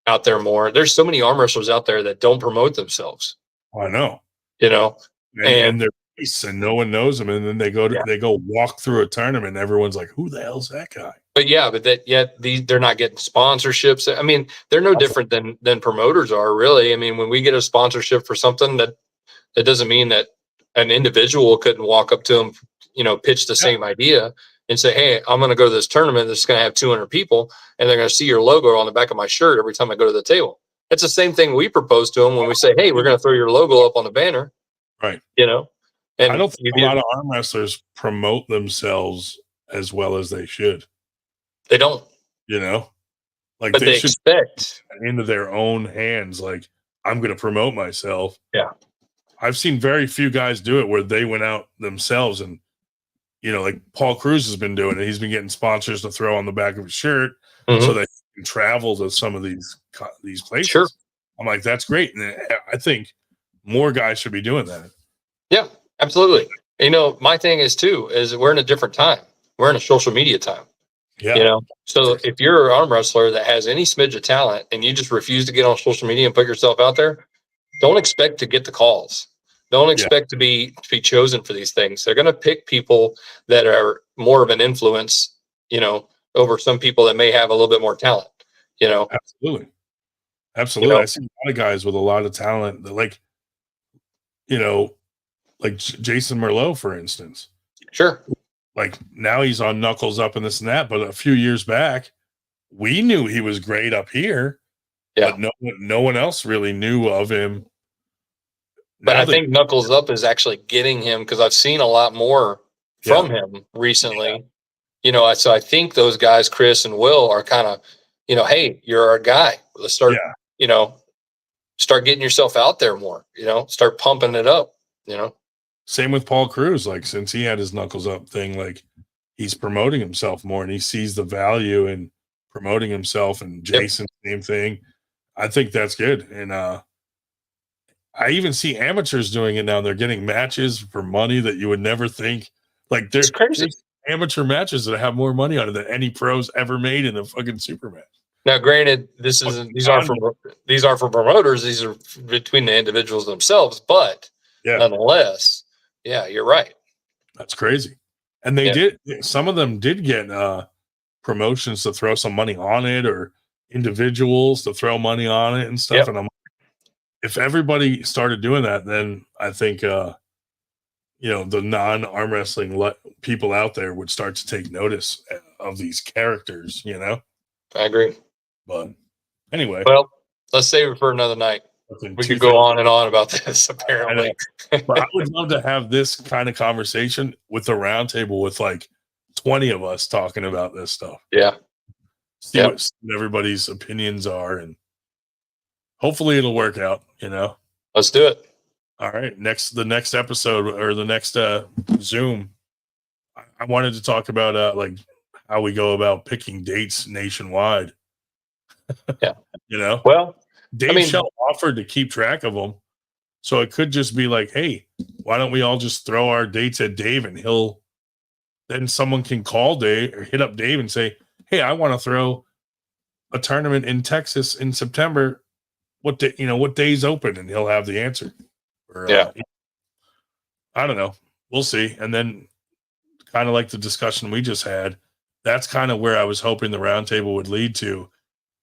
S19: out there more. There's so many arm wrestlers out there that don't promote themselves.
S1: I know.
S19: And
S1: they're beasts and no one knows them, and then they go walk through a tournament and everyone's like, who the hell's that guy?
S19: but they're not getting sponsorships. I mean, they're no different than promoters are, really. I mean, when we get a sponsorship for something, that doesn't mean that an individual couldn't walk up to them, pitch the same idea and say, "Hey, I'm going to go to this tournament that's going to have 200 people, and they're going to see your logo on the back of my shirt every time I go to the table." It's the same thing we propose to them when we say, "Hey, we're going to throw your logo up on the banner."
S1: Right.
S19: And
S1: I don't think a lot of arm wrestlers promote themselves as well as they should.
S19: They don't.
S1: Like
S19: But they
S1: should
S19: expect
S1: into their own hands. Like, I'm going to promote myself.
S19: Yeah.
S1: I've seen very few guys do it where they went out themselves, and like Paul Cruz has been doing it. He's been getting sponsors to throw on the back of his shirt so that he can travel to some of these places.
S19: Sure.
S1: I'm like, that's great, and I think more guys should be doing that.
S19: Yeah, absolutely. My thing is we're in a different time. We're in a social media time.
S1: Yeah.
S19: So if you're an arm wrestler that has any smidge of talent and you just refuse to get on social media and put yourself out there, don't expect to get the calls. Don't expect to be chosen for these things. They're going to pick people that are more of an influence, over some people that may have a little bit more talent.
S1: Absolutely. I see a lot of guys with a lot of talent that like Jason Merlot, for instance.
S19: Sure.
S1: Like now he's on Knuckles Up and this and that, but a few years back, we knew he was great up here.
S19: Yeah.
S1: But no one else really knew of him.
S19: But I think Knuckles Up is actually getting him because I've seen a lot more from him recently. So I think those guys, Chris and Will, are kind of, hey, you're our guy. Let's start, start getting yourself out there more, start pumping it up,
S1: Same with Paul Cruz. Like, since he had his Knuckles Up thing, like he's promoting himself more and he sees the value in promoting himself, and Jason, same thing. I think that's good. And I even see amateurs doing it now. They're getting matches for money that you would never think. Like, there's amateur matches that have more money on it than any pros ever made in a fucking super match.
S19: Now, granted, these aren't for promoters. These are between the individuals themselves. But nonetheless, yeah, you're right.
S1: That's crazy. And they did. Some of them did get promotions to throw some money on it, or individuals to throw money on it and stuff. And I'm like, if everybody started doing that, then I think the non-arm wrestling people out there would start to take notice of these characters.
S19: I agree.
S1: But anyway,
S19: well, let's save it for another night. We could go on and on about this, apparently.
S1: But I would love to have this kind of conversation with the roundtable with like 20 of us talking about this stuff.
S19: Yeah.
S1: See what everybody's opinions are, and hopefully it'll work out,
S19: Let's do it.
S1: All right. The next episode, or the next Zoom, I wanted to talk about like how we go about picking dates nationwide.
S19: Yeah. Well,
S1: Dave Shell offered to keep track of them. So it could just be like, hey, why don't we all just throw our dates at Dave, and then someone can call Dave or hit up Dave and say, hey, I want to throw a tournament in Texas in September. What day's open? And he'll have the answer. Or, I don't know. We'll see. And then kind of like the discussion we just had, that's kind of where I was hoping the roundtable would lead to,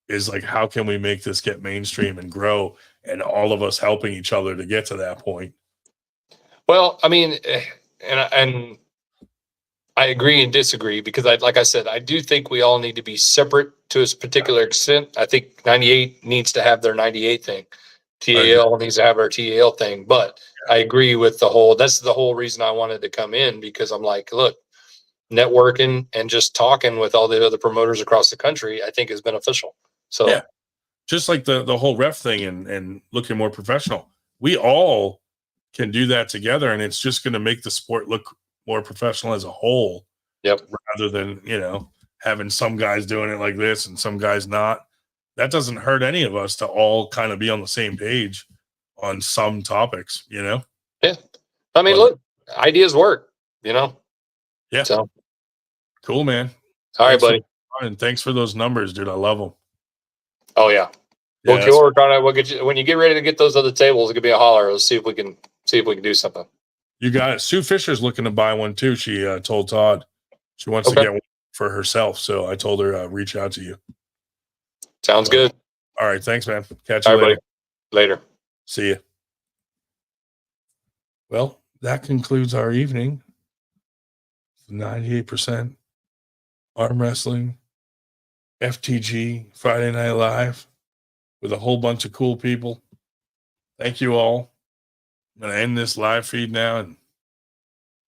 S1: is like, how can we make this get mainstream and grow, and all of us helping each other to get to that point?
S19: Well, I mean, and I agree and disagree because like I said, I do think we all need to be separate to a particular extent. I think 98 needs to have their 98 thing. TAL needs to have our TAL thing, but I agree with that's the whole reason I wanted to come in, because I'm like, look, networking and just talking with all the other promoters across the country, I think is beneficial. So
S1: yeah, just like the whole ref thing and looking more professional, we all can do that together, and it's just going to make the sport look more professional as a whole.
S19: Yep.
S1: Rather than, having some guys doing it like this and some guys not. That doesn't hurt any of us to all kind of be on the same page on some topics,
S19: Yeah. I mean, look, ideas work,
S1: Yeah.
S19: So
S1: cool, man.
S19: All right, buddy.
S1: And thanks for those numbers, dude. I love them.
S19: Oh yeah. We'll work on it. We'll get you when you get ready to get those other tables. It could be a holler. Let's see if we can do something.
S1: You got it. Sue Fisher's looking to buy one too. She told Todd she wants to get one for herself. So I told her reach out to you.
S19: Sounds good.
S1: All right. Thanks, man. Catch you
S19: All right,
S1: later.
S19: Buddy. Later.
S1: See you. Well, that concludes our evening. 98% arm wrestling, FTG, Friday Night Live with a whole bunch of cool people. Thank you all. I'm going to end this live feed now and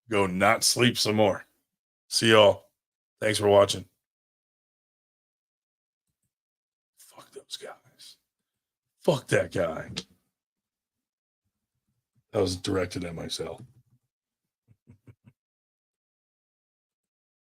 S1: go not sleep some more. See y'all. Thanks for watching. Fuck those guys. Fuck that guy. That was directed at myself.